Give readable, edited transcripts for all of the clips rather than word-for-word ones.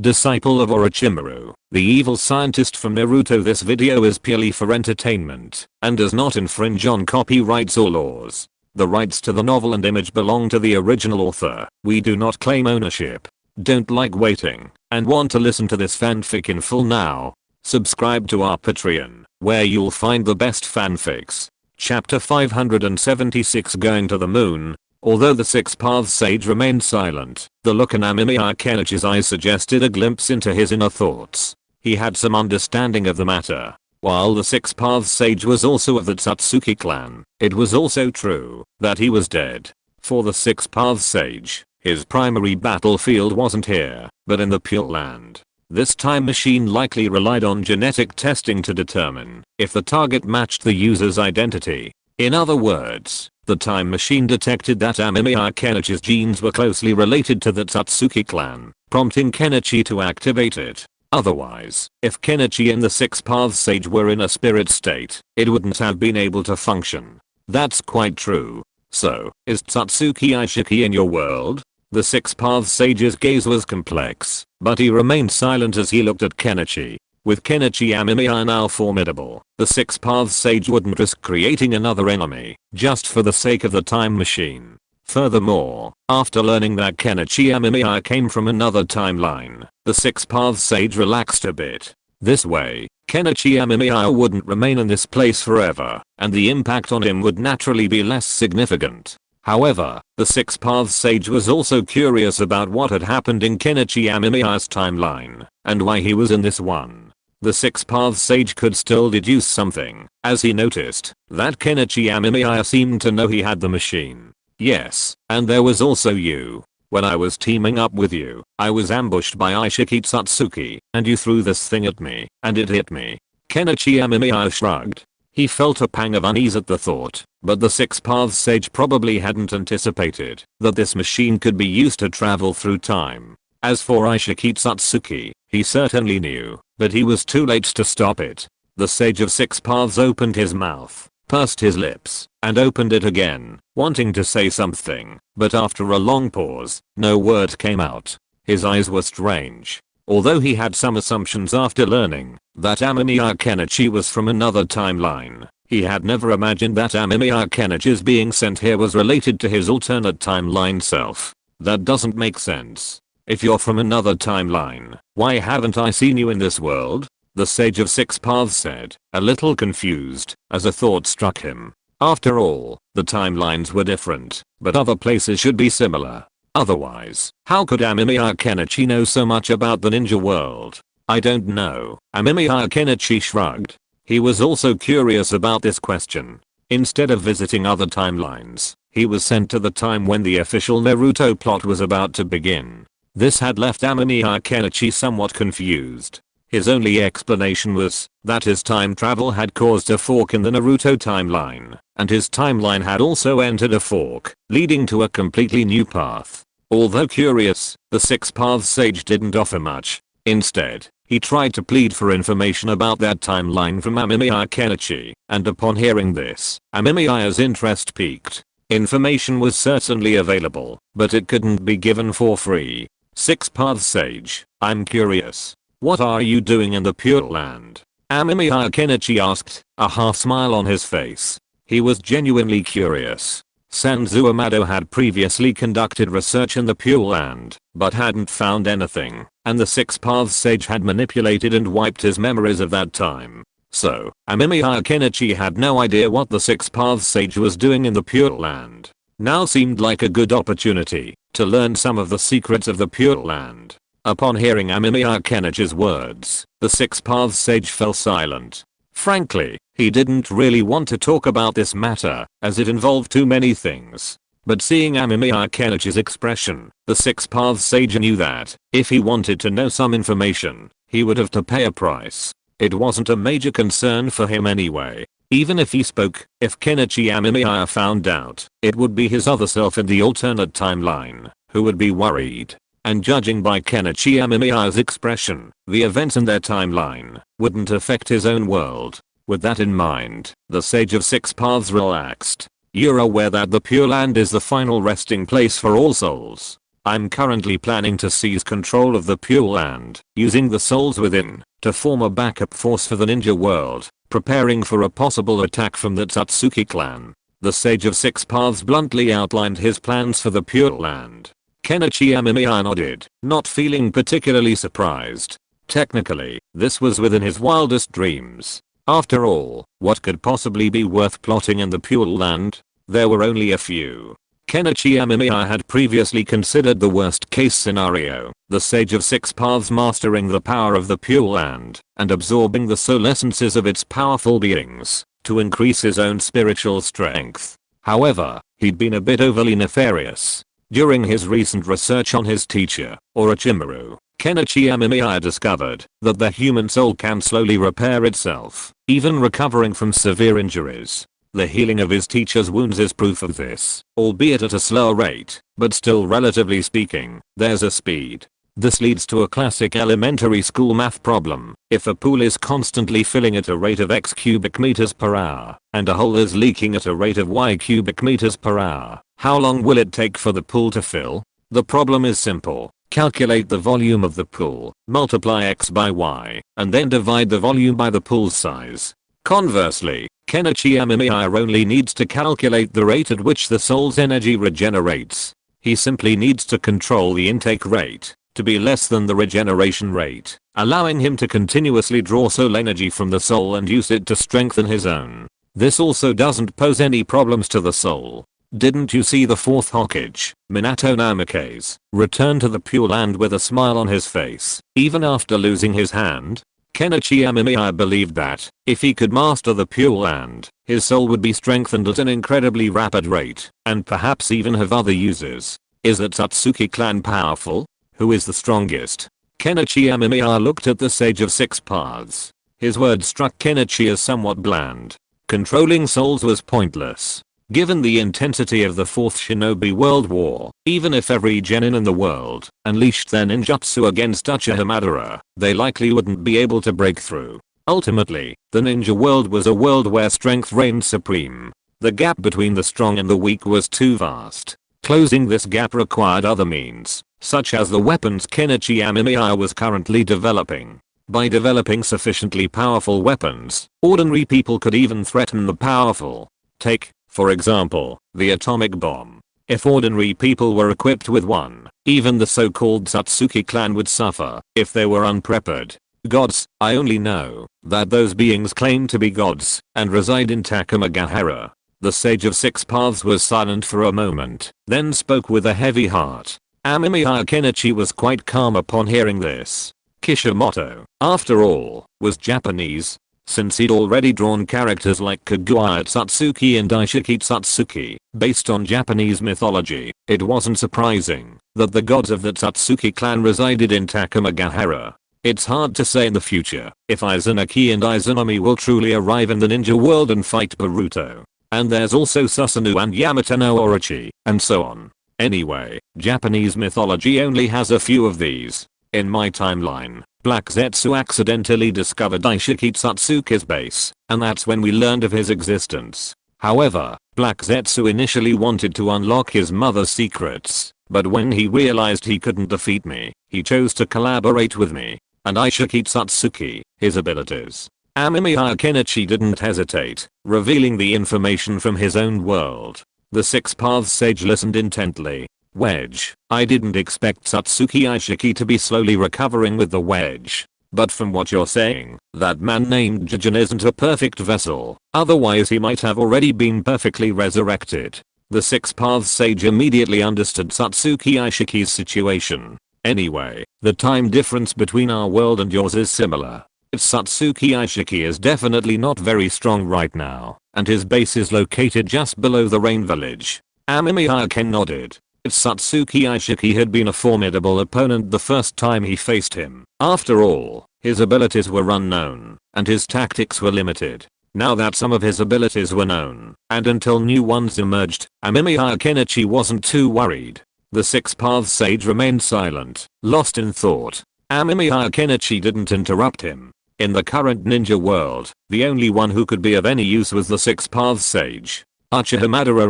disciple of Orochimaru, the evil scientist from Naruto. This video is purely for entertainment and does not infringe on copyrights or laws. The rights to the novel and image belong to the original author. We do not claim ownership. Don't like waiting and want to listen to this fanfic in full now? Subscribe to our Patreon, where you'll find the best fanfics. Chapter 576, Going to the Moon. Although the Six Paths Sage remained silent, the look in Amemiya Kenichi's eyes suggested a glimpse into his inner thoughts. He had some understanding of the matter. While the Six Paths Sage was also of the Satsuki clan, it was also true that he was dead. For the Six Paths Sage, his primary battlefield wasn't here, but in the Pure Land. This time machine likely relied on genetic testing to determine if the target matched the user's identity. In other words, the time machine detected that Amemiya Kenichi's genes were closely related to the Satsuki clan, prompting Kenichi to activate it. Otherwise, if Kenichi and the Six Paths Sage were in a spirit state, it wouldn't have been able to function. That's quite true. So, is Satsuki Ishiki in your world? The Six Paths Sage's gaze was complex, but he remained silent as he looked at Kenichi. With Kenichi Amemiya now formidable, the Six Paths Sage wouldn't risk creating another enemy, just for the sake of the time machine. Furthermore, after learning that Kenichi Amemiya came from another timeline, the Six Paths Sage relaxed a bit. This way, Kenichi Amemiya wouldn't remain in this place forever, and the impact on him would naturally be less significant. However, the Six Paths Sage was also curious about what had happened in Kenichi Amemiya's timeline, and why he was in this one. The Six Paths Sage could still deduce something, as he noticed that Kenichi Amemiya seemed to know he had the machine. Yes, and there was also you. When I was teaming up with you, I was ambushed by Ishiki Satsuki, and you threw this thing at me, and it hit me. Kenichi Amemiya shrugged. He felt a pang of unease at the thought, but the Six Paths Sage probably hadn't anticipated that this machine could be used to travel through time. As for Ishiki Satsuki, he certainly knew, but he was too late to stop it. The Sage of Six Paths opened his mouth, pursed his lips, and opened it again, wanting to say something, but after a long pause, no word came out. His eyes were strange. Although he had some assumptions after learning that Amemiya Kenichi was from another timeline, he had never imagined that Amemiya Kenichi's being sent here was related to his alternate timeline self. That doesn't make sense. If you're from another timeline, why haven't I seen you in this world? The Sage of Six Paths said, a little confused, as a thought struck him. After all, the timelines were different, but other places should be similar. Otherwise, how could Amemiya Kenichi know so much about the ninja world? I don't know. Amemiya Kenichi shrugged. He was also curious about this question. Instead of visiting other timelines, he was sent to the time when the official Naruto plot was about to begin. This had left Amemiya Kenichi somewhat confused. His only explanation was that his time travel had caused a fork in the Naruto timeline, and his timeline had also entered a fork, leading to a completely new path. Although curious, the Six Paths Sage didn't offer much. Instead, he tried to plead for information about that timeline from Amemiya Kenichi, and upon hearing this, Amemiya's interest peaked. Information was certainly available, but it couldn't be given for free. Six Paths Sage, I'm curious. What are you doing in the Pure Land? Amemiya Kenichi asked, a half smile on his face. He was genuinely curious. Sanzu Amado had previously conducted research in the Pure Land, but hadn't found anything, and the Six Paths Sage had manipulated and wiped his memories of that time. So, Amemiya Kenichi had no idea what the Six Paths Sage was doing in the Pure Land. Now seemed like a good opportunity to learn some of the secrets of the Pure Land. Upon hearing Amemiya Kenichi's words, the Six Paths Sage fell silent. Frankly, he didn't really want to talk about this matter, as it involved too many things. But seeing Amemiya Kenichi's expression, the Six Paths Sage knew that, if he wanted to know some information, he would have to pay a price. It wasn't a major concern for him anyway. Even if he spoke, if Kenichi Amemiya found out, it would be his other self in the alternate timeline, who would be worried. And judging by Kenichi Amemiya's expression, the events in their timeline wouldn't affect his own world. With that in mind, the Sage of Six Paths relaxed. You're aware that the Pure Land is the final resting place for all souls. I'm currently planning to seize control of the Pure Land, using the souls within, to form a backup force for the ninja world, preparing for a possible attack from the Satsuki clan. The Sage of Six Paths bluntly outlined his plans for the Pure Land. Kenichi Amemiya nodded, not feeling particularly surprised. Technically, this was within his wildest dreams. After all, what could possibly be worth plotting in the Pure Land? There were only a few. Kenichi Amemiya had previously considered the worst case scenario, the Sage of Six Paths mastering the power of the Pure Land and absorbing the soul essences of its powerful beings to increase his own spiritual strength. However, he'd been a bit overly nefarious. During his recent research on his teacher, Orochimaru, Kenichi Amemiya discovered that the human soul can slowly repair itself, even recovering from severe injuries. The healing of his teacher's wounds is proof of this, albeit at a slower rate, but still relatively speaking, there's a speed. This leads to a classic elementary school math problem. If a pool is constantly filling at a rate of x cubic meters per hour, and a hole is leaking at a rate of y cubic meters per hour, how long will it take for the pool to fill? The problem is simple. Calculate the volume of the pool, multiply x by y, and then divide the volume by the pool's size. Conversely, Kenichi Amemiya only needs to calculate the rate at which the soul's energy regenerates. He simply needs to control the intake rate to be less than the regeneration rate, allowing him to continuously draw soul energy from the soul and use it to strengthen his own. This also doesn't pose any problems to the soul. Didn't you see the fourth Hokage, Minato Namikaze, return to the Pure Land with a smile on his face, even after losing his hand? Kenichi Amemiya believed that, if he could master the Pure Land, his soul would be strengthened at an incredibly rapid rate, and perhaps even have other uses. Is the Satsuki clan powerful? Who is the strongest? Kenichi Amemiya looked at the Sage of Six Paths. His words struck Kenichi as somewhat bland. Controlling souls was pointless. Given the intensity of the Fourth Shinobi World War, even if every genin in the world unleashed their ninjutsu against Uchiha, they likely wouldn't be able to break through. Ultimately, the ninja world was a world where strength reigned supreme. The gap between the strong and the weak was too vast. Closing this gap required other means, such as the weapons Kenichi Amemiya was currently developing. By developing sufficiently powerful weapons, ordinary people could even threaten the powerful. Take, for example, the atomic bomb. If ordinary people were equipped with one, even the so-called Satsuki clan would suffer if they were unprepared. Gods, I only know that those beings claim to be gods and reside in Takamagahara. The Sage of Six Paths was silent for a moment, then spoke with a heavy heart. Amemiya Kenichi was quite calm upon hearing this. Kishimoto, after all, was Japanese. Since he'd already drawn characters like Kaguya Satsuki and Daishiki Satsuki, based on Japanese mythology, it wasn't surprising that the gods of the Satsuki clan resided in Takamagahara. It's hard to say in the future if Izanagi and Izanami will truly arrive in the ninja world and fight Boruto. And there's also Susanoo and Yamato no Orochi, and so on. Anyway, Japanese mythology only has a few of these. In my timeline, Black Zetsu accidentally discovered Daishiki Satsuki's base, and that's when we learned of his existence. However, Black Zetsu initially wanted to unlock his mother's secrets, but when he realized he couldn't defeat me, he chose to collaborate with me, and Daishiki Satsuki, his abilities. Amemiya Kenichi didn't hesitate, revealing the information from his own world. The Six Paths sage listened intently. Wedge, I didn't expect Satsuki Daishiki to be slowly recovering with the wedge. But from what you're saying, that man named Jijin isn't a perfect vessel, otherwise he might have already been perfectly resurrected. The Six Paths sage immediately understood Satsuki Daishiki's situation. Anyway, the time difference between our world and yours is similar. Satsuki Daishiki is definitely not very strong right now, and his base is located just below the Rain Village. Amemiya Ken nodded. Satsuki Daishiki had been a formidable opponent the first time he faced him. After all, his abilities were unknown, and his tactics were limited. Now that some of his abilities were known, and until new ones emerged, Amemiya Kenichi wasn't too worried. The Six Paths sage remained silent, lost in thought. Amemiya Kenichi didn't interrupt him. In the current ninja world, the only one who could be of any use was the Six Paths sage. Uchiha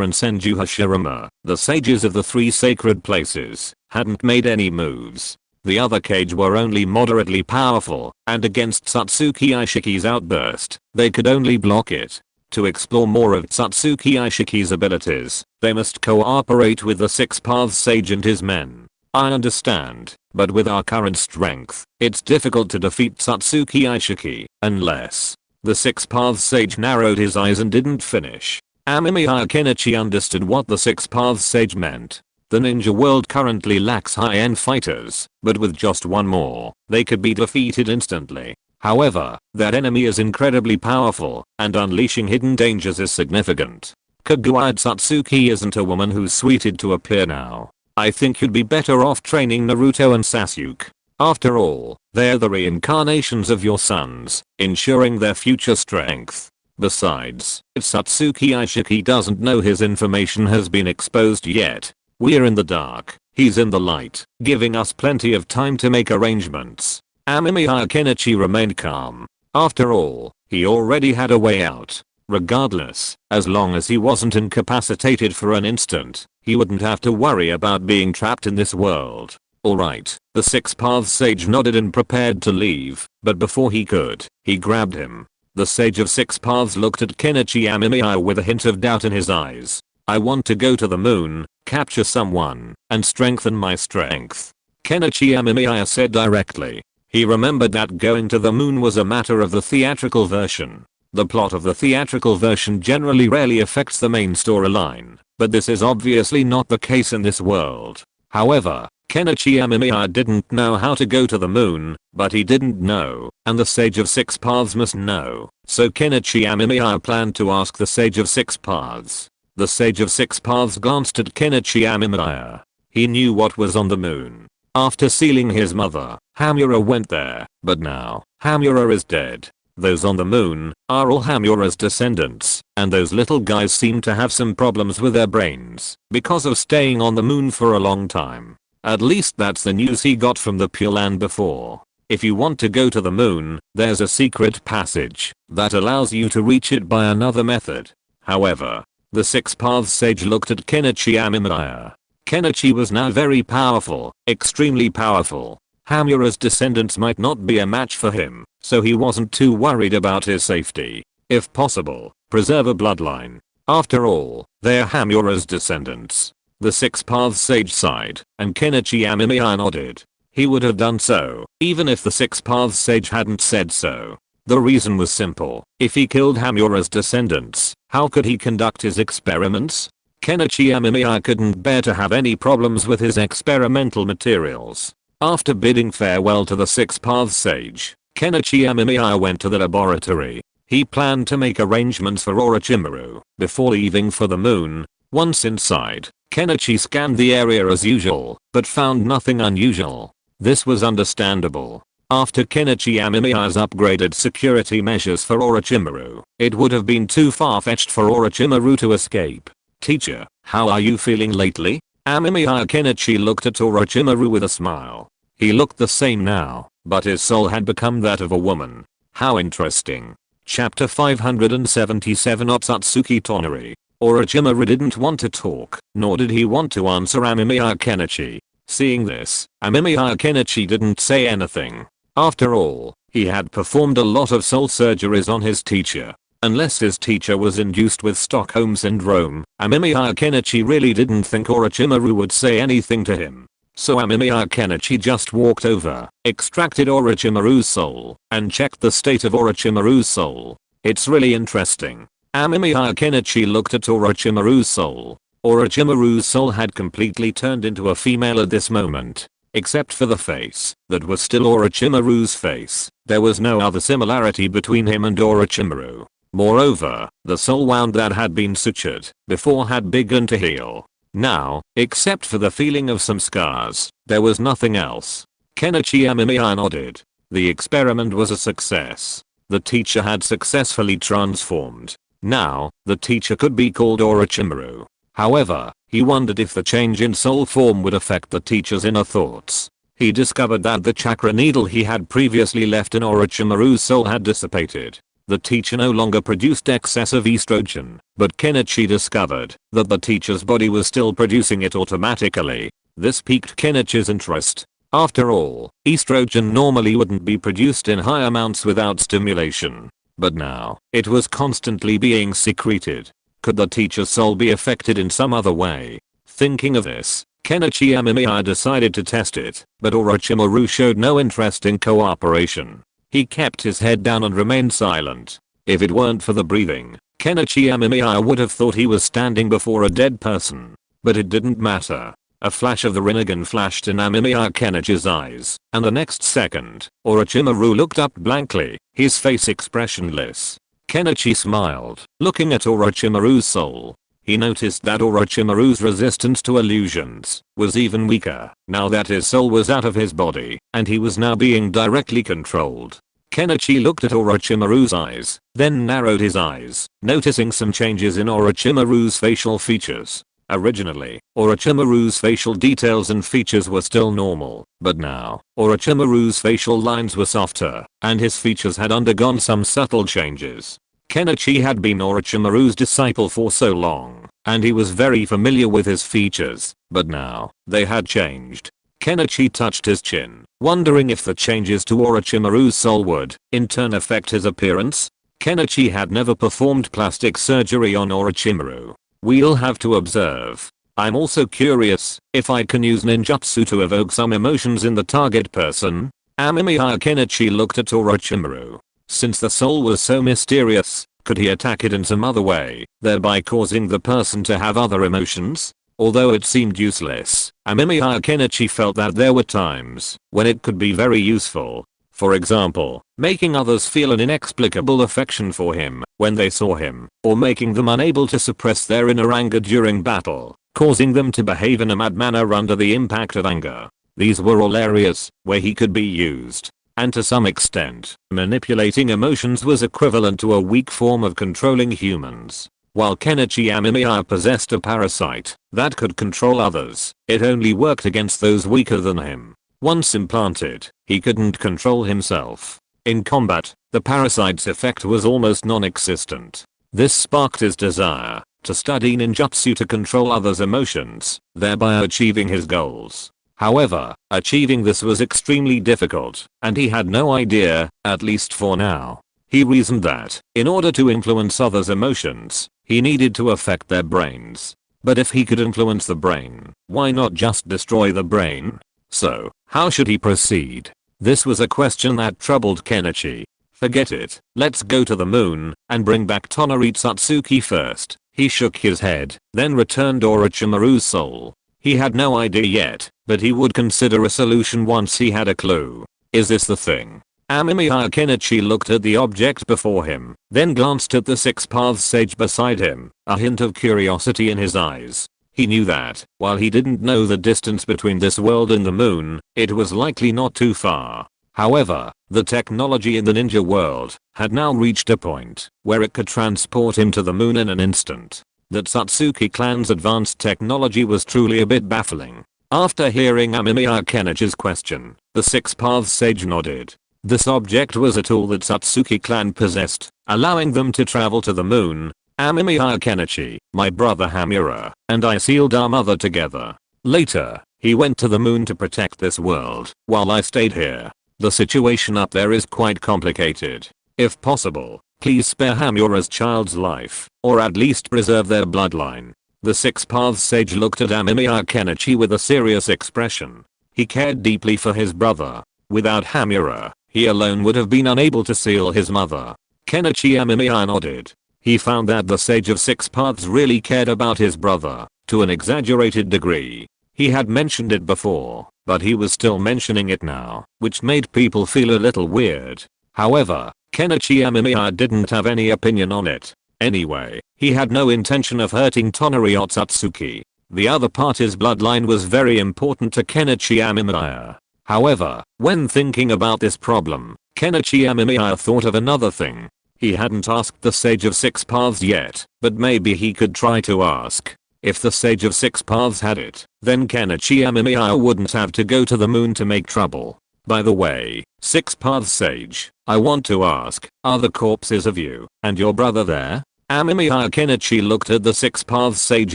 and Senju Hashirama, the sages of the three sacred places, hadn't made any moves. The other cage were only moderately powerful, and against Satsuki Aishiki's outburst, they could only block it. To explore more of Satsuki Aishiki's abilities, they must cooperate with the Six Paths Sage and his men. I understand, but with our current strength, it's difficult to defeat Satsuki Aishiki, unless... The Six Paths Sage narrowed his eyes and didn't finish. Amemiya Kenichi understood what the Six Paths Sage meant. The ninja world currently lacks high-end fighters, but with just one more, they could be defeated instantly. However, that enemy is incredibly powerful, and unleashing hidden dangers is significant. Kaguya Satsuki isn't a woman who's suited to appear now. I think you'd be better off training Naruto and Sasuke. After all, they're the reincarnations of your sons, ensuring their future strength. Besides, if Satsuki Aishiki doesn't know his information has been exposed yet, we're in the dark, he's in the light, giving us plenty of time to make arrangements. Amemiya Kenichi remained calm. After all, he already had a way out. Regardless, as long as he wasn't incapacitated for an instant, he wouldn't have to worry about being trapped in this world. Alright, the Six Paths Sage nodded and prepared to leave, but before he could, he grabbed him. The Sage of Six Paths looked at Kenichi Amemiya with a hint of doubt in his eyes. I want to go to the moon, capture someone, and strengthen my strength. Kenichi Amemiya said directly. He remembered that going to the moon was a matter of the theatrical version. The plot of the theatrical version generally rarely affects the main storyline, but this is obviously not the case in this world. However, Kenichi Amemiya didn't know how to go to the moon, but he didn't know, and the Sage of Six Paths must know. So Kenichi Amemiya planned to ask the Sage of Six Paths. The Sage of Six Paths glanced at Kenichi Amemiya. He knew what was on the moon. After sealing his mother, Hamura went there, but now, Hamura is dead. Those on the moon are all Hamura's descendants, and those little guys seem to have some problems with their brains because of staying on the moon for a long time. At least that's the news he got from the Pure Land before. If you want to go to the moon, there's a secret passage that allows you to reach it by another method. However, the Six Paths Sage looked at Kenichi Amemiya. Kenichi was now very powerful, extremely powerful. Hamura's descendants might not be a match for him, so he wasn't too worried about his safety. If possible, preserve a bloodline. After all, they're Hamura's descendants. The Six Paths Sage sighed, and Kenichi Amemiya nodded. He would have done so, even if the Six Paths Sage hadn't said so. The reason was simple. If he killed Hamura's descendants, how could he conduct his experiments? Kenichi Amemiya couldn't bear to have any problems with his experimental materials. After bidding farewell to the Six Paths Sage, Kenichi Amemiya went to the laboratory. He planned to make arrangements for Orochimaru before leaving for the moon. Once inside, Kenichi scanned the area as usual, but found nothing unusual. This was understandable. After Kenichi Amemiya's upgraded security measures for Orochimaru, it would have been too far-fetched for Orochimaru to escape. Teacher, how are you feeling lately? Amemiya Kenichi looked at Orochimaru with a smile. He looked the same now, but his soul had become that of a woman. How interesting. Chapter 577 Otsutsuki Tonari. Orochimaru didn't want to talk, nor did he want to answer Amemiya Kenichi. Seeing this, Amemiya Kenichi didn't say anything. After all, he had performed a lot of soul surgeries on his teacher. Unless his teacher was induced with Stockholm Syndrome, Amemiya Kenichi really didn't think Orochimaru would say anything to him. So Amemiya Kenichi just walked over, extracted Orochimaru's soul, and checked the state of Orochimaru's soul. It's really interesting. Amemiya Kenichi looked at Orochimaru's soul. Orochimaru's soul had completely turned into a female at this moment. Except for the face, that was still Orochimaru's face. There was no other similarity between him and Orochimaru. Moreover, the soul wound that had been sutured before had begun to heal. Now, except for the feeling of some scars, there was nothing else. Kenichi Amemiya nodded. The experiment was a success. The teacher had successfully transformed. Now, the teacher could be called Orochimaru. However, he wondered if the change in soul form would affect the teacher's inner thoughts. He discovered that the chakra needle he had previously left in Orochimaru's soul had dissipated. The teacher no longer produced excessive estrogen, but Kenichi discovered that the teacher's body was still producing it automatically. This piqued Kenichi's interest. After all, estrogen normally wouldn't be produced in high amounts without stimulation. But now, it was constantly being secreted. Could the teacher's soul be affected in some other way? Thinking of this, Kenichi Amemiya decided to test it, but Orochimaru showed no interest in cooperation. He kept his head down and remained silent. If it weren't for the breathing, Kenichi Amemiya would have thought he was standing before a dead person. But it didn't matter. A flash of the Rinnegan flashed in Amemiya Kenichi's eyes, and the next second, Orochimaru looked up blankly, his face expressionless. Kenichi smiled, looking at Orochimaru's soul. He noticed that Orochimaru's resistance to illusions was even weaker now that his soul was out of his body, and he was now being directly controlled. Kenichi looked at Orochimaru's eyes, then narrowed his eyes, noticing some changes in Orochimaru's facial features. Originally, Orochimaru's facial details and features were still normal, but now, Orochimaru's facial lines were softer, and his features had undergone some subtle changes. Kenichi had been Orochimaru's disciple for so long, and he was very familiar with his features, but now, they had changed. Kenichi touched his chin, wondering if the changes to Orochimaru's soul would, in turn, affect his appearance. Kenichi had never performed plastic surgery on Orochimaru. We'll have to observe. I'm also curious if I can use ninjutsu to evoke some emotions in the target person. Amemiya Kenichi looked at Orochimaru. Since the soul was so mysterious, could he attack it in some other way, thereby causing the person to have other emotions? Although it seemed useless, Amemiya Kenichi felt that there were times when it could be very useful. For example, making others feel an inexplicable affection for him when they saw him, or making them unable to suppress their inner anger during battle, causing them to behave in a mad manner under the impact of anger. These were all areas where he could be used. And to some extent, manipulating emotions was equivalent to a weak form of controlling humans. While Kenichi Amemiya possessed a parasite that could control others, it only worked against those weaker than him. Once implanted, he couldn't control himself. In combat, the parasite's effect was almost non-existent. This sparked his desire to study ninjutsu to control others' emotions, thereby achieving his goals. However, achieving this was extremely difficult, and he had no idea, at least for now. He reasoned that, in order to influence others' emotions, he needed to affect their brains. But if he could influence the brain, why not just destroy the brain? So, how should he proceed? This was a question that troubled Kenichi. Forget it, let's go to the moon, and bring back Tonari Satsuki first. He shook his head, then returned Orochimaru's soul. He had no idea yet, but he would consider a solution once he had a clue. Is this the thing? Amemiya Kenichi looked at the object before him, then glanced at the Six Paths sage beside him, a hint of curiosity in his eyes. He knew that, while he didn't know the distance between this world and the moon, it was likely not too far. However, the technology in the ninja world had now reached a point where it could transport him to the moon in an instant. That Satsuki clan's advanced technology was truly a bit baffling. After hearing Amemiya Kenichi's question, the Six Paths sage nodded. This object was a tool that Satsuki clan possessed, allowing them to travel to the moon. Amemiya Kenichi, my brother Hamura, and I sealed our mother together. Later, he went to the moon to protect this world, while I stayed here. The situation up there is quite complicated. If possible, please spare Hamura's child's life, or at least preserve their bloodline. The Six Paths sage looked at Amemiya Kenichi with a serious expression. He cared deeply for his brother. Without Hamura, he alone would have been unable to seal his mother. Kenichi Amemiya nodded. He found that the Sage of Six Paths really cared about his brother, to an exaggerated degree. He had mentioned it before, but he was still mentioning it now, which made people feel a little weird. However, Kenichi Amemiya didn't have any opinion on it. Anyway, he had no intention of hurting Tonari Otsutsuki. The other party's bloodline was very important to Kenichi Amemiya. However, when thinking about this problem, Kenichi Amemiya thought of another thing. He hadn't asked the Sage of Six Paths yet, but maybe he could try to ask. If the Sage of Six Paths had it, then Kenichi Amemiya wouldn't have to go to the moon to make trouble. By the way, Six Paths Sage, I want to ask, are the corpses of you and your brother there? Amemiya Kenichi looked at the Six Paths Sage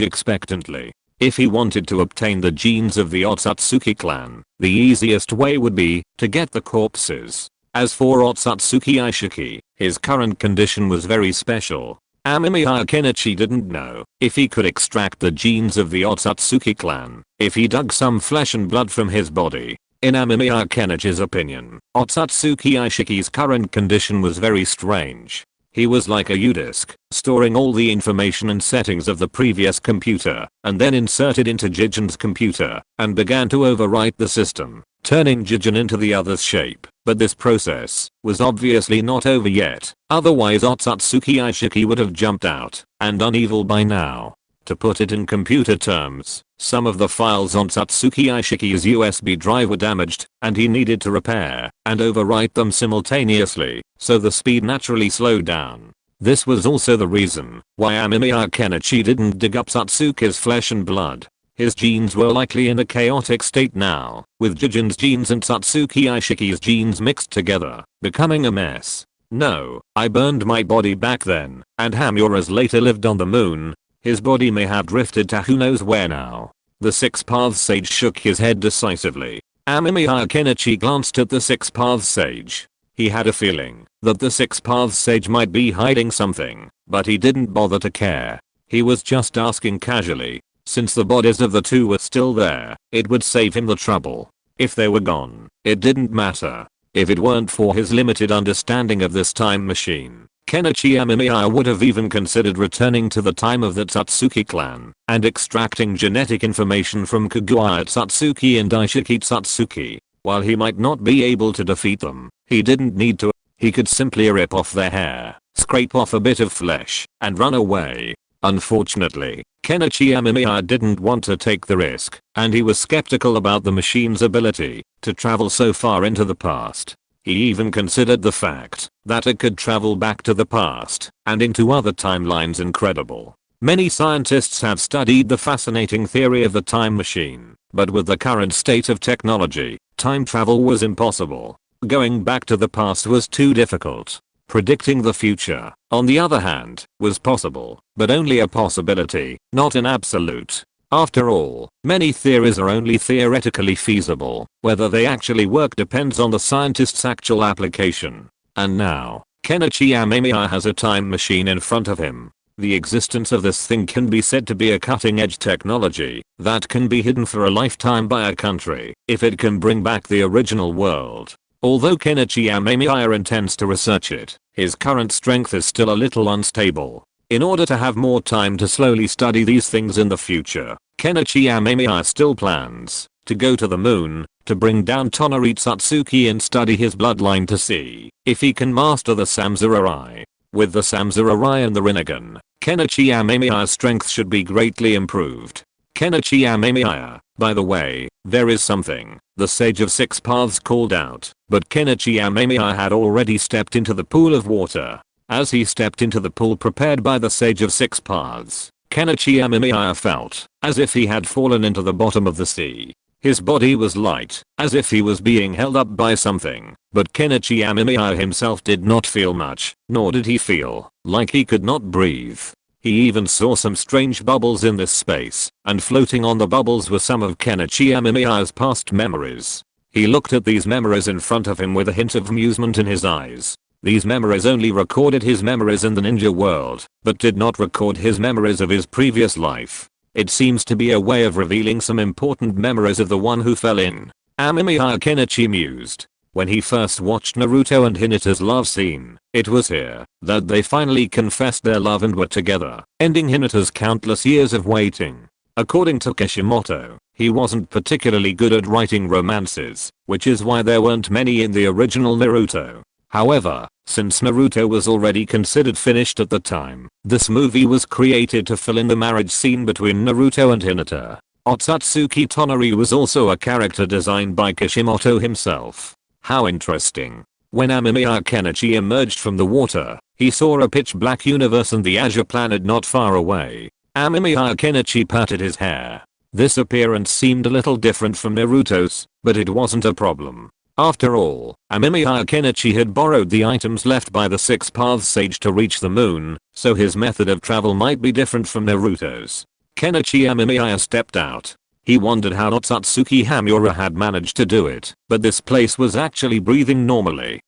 expectantly. If he wanted to obtain the genes of the Otsutsuki clan, the easiest way would be to get the corpses. As for Otsutsuki Aishiki, his current condition was very special. Amemiya Kenichi didn't know if he could extract the genes of the Otsutsuki clan if he dug some flesh and blood from his body. In Amemiya Kenichi's opinion, Otsutsuki Aishiki's current condition was very strange. He was like a U-disk, storing all the information and settings of the previous computer, and then inserted into Jijin's computer, and began to overwrite the system, turning Jijin into the other's shape. But this process was obviously not over yet, otherwise Otsutsuki Aishiki would have jumped out and done evil by now. To put it in computer terms, some of the files on Otsutsuki Aishiki's USB drive were damaged, and he needed to repair and overwrite them simultaneously, so the speed naturally slowed down. This was also the reason why Amemiya Kenichi didn't dig up Satsuki's flesh and blood. His genes were likely in a chaotic state now, with Jijin's genes and Satsuki Aishiki's genes mixed together, becoming a mess. No, I burned my body back then, and Hamura's later lived on the moon. His body may have drifted to who knows where now. The Six Paths Sage shook his head decisively. Amemiya Kenichi glanced at the Six Paths Sage. He had a feeling that the Six Paths Sage might be hiding something, but he didn't bother to care. He was just asking casually. Since the bodies of the two were still there, it would save him the trouble. If they were gone, it didn't matter. If it weren't for his limited understanding of this time machine, Kenichi Amemiya would have even considered returning to the time of the Tsutsuki clan and extracting genetic information from Kaguya Tsutsuki and Aishiki Tsutsuki. While he might not be able to defeat them, he didn't need to. He could simply rip off their hair, scrape off a bit of flesh, and run away. Unfortunately, Kenichi Amemiya didn't want to take the risk, and he was skeptical about the machine's ability to travel so far into the past. He even considered the fact that it could travel back to the past and into other timelines incredible. Many scientists have studied the fascinating theory of the time machine, but with the current state of technology, time travel was impossible. Going back to the past was too difficult. Predicting the future, on the other hand, was possible, but only a possibility, not an absolute. After all, many theories are only theoretically feasible. Whether they actually work depends on the scientist's actual application. And now, Kenichi Amemiya has a time machine in front of him. The existence of this thing can be said to be a cutting-edge technology that can be hidden for a lifetime by a country if it can bring back the original world. Although Kenichi Amemiya intends to research it, his current strength is still a little unstable. In order to have more time to slowly study these things in the future, Kenichi Amemiya still plans to go to the moon to bring down Tonari Tsutsuki and study his bloodline to see if he can master the Samsurai. With the Samsurai and the Rinnegan, Kenichi Amemiya's strength should be greatly improved. Kenichi Amemiya, by the way, there is something the Sage of Six Paths called out, but Kenichi Amemiya had already stepped into the pool of water. As he stepped into the pool prepared by the Sage of Six Paths, Kenichi Amemiya felt as if he had fallen into the bottom of the sea. His body was light, as if he was being held up by something, but Kenichi Amemiya himself did not feel much, nor did he feel like he could not breathe. He even saw some strange bubbles in this space, and floating on the bubbles were some of Kenichi Amemiya's past memories. He looked at these memories in front of him with a hint of amusement in his eyes. These memories only recorded his memories in the ninja world, but did not record his memories of his previous life. It seems to be a way of revealing some important memories of the one who fell in. Amemiya Kenichi mused. When he first watched Naruto and Hinata's love scene, it was here that they finally confessed their love and were together, ending Hinata's countless years of waiting. According to Kishimoto, he wasn't particularly good at writing romances, which is why there weren't many in the original Naruto. However, since Naruto was already considered finished at the time, this movie was created to fill in the marriage scene between Naruto and Hinata. Otsutsuki Tonari was also a character designed by Kishimoto himself. How interesting. When Amemiya Kenichi emerged from the water, he saw a pitch black universe and the Azure planet not far away. Amemiya Kenichi patted his hair. This appearance seemed a little different from Naruto's, but it wasn't a problem. After all, Amemiya Kenichi had borrowed the items left by the Six Paths Sage to reach the moon, so his method of travel might be different from Naruto's. Kenichi Amemiya stepped out. He wondered how Otsutsuki Hamura had managed to do it, but this place was actually breathing normally.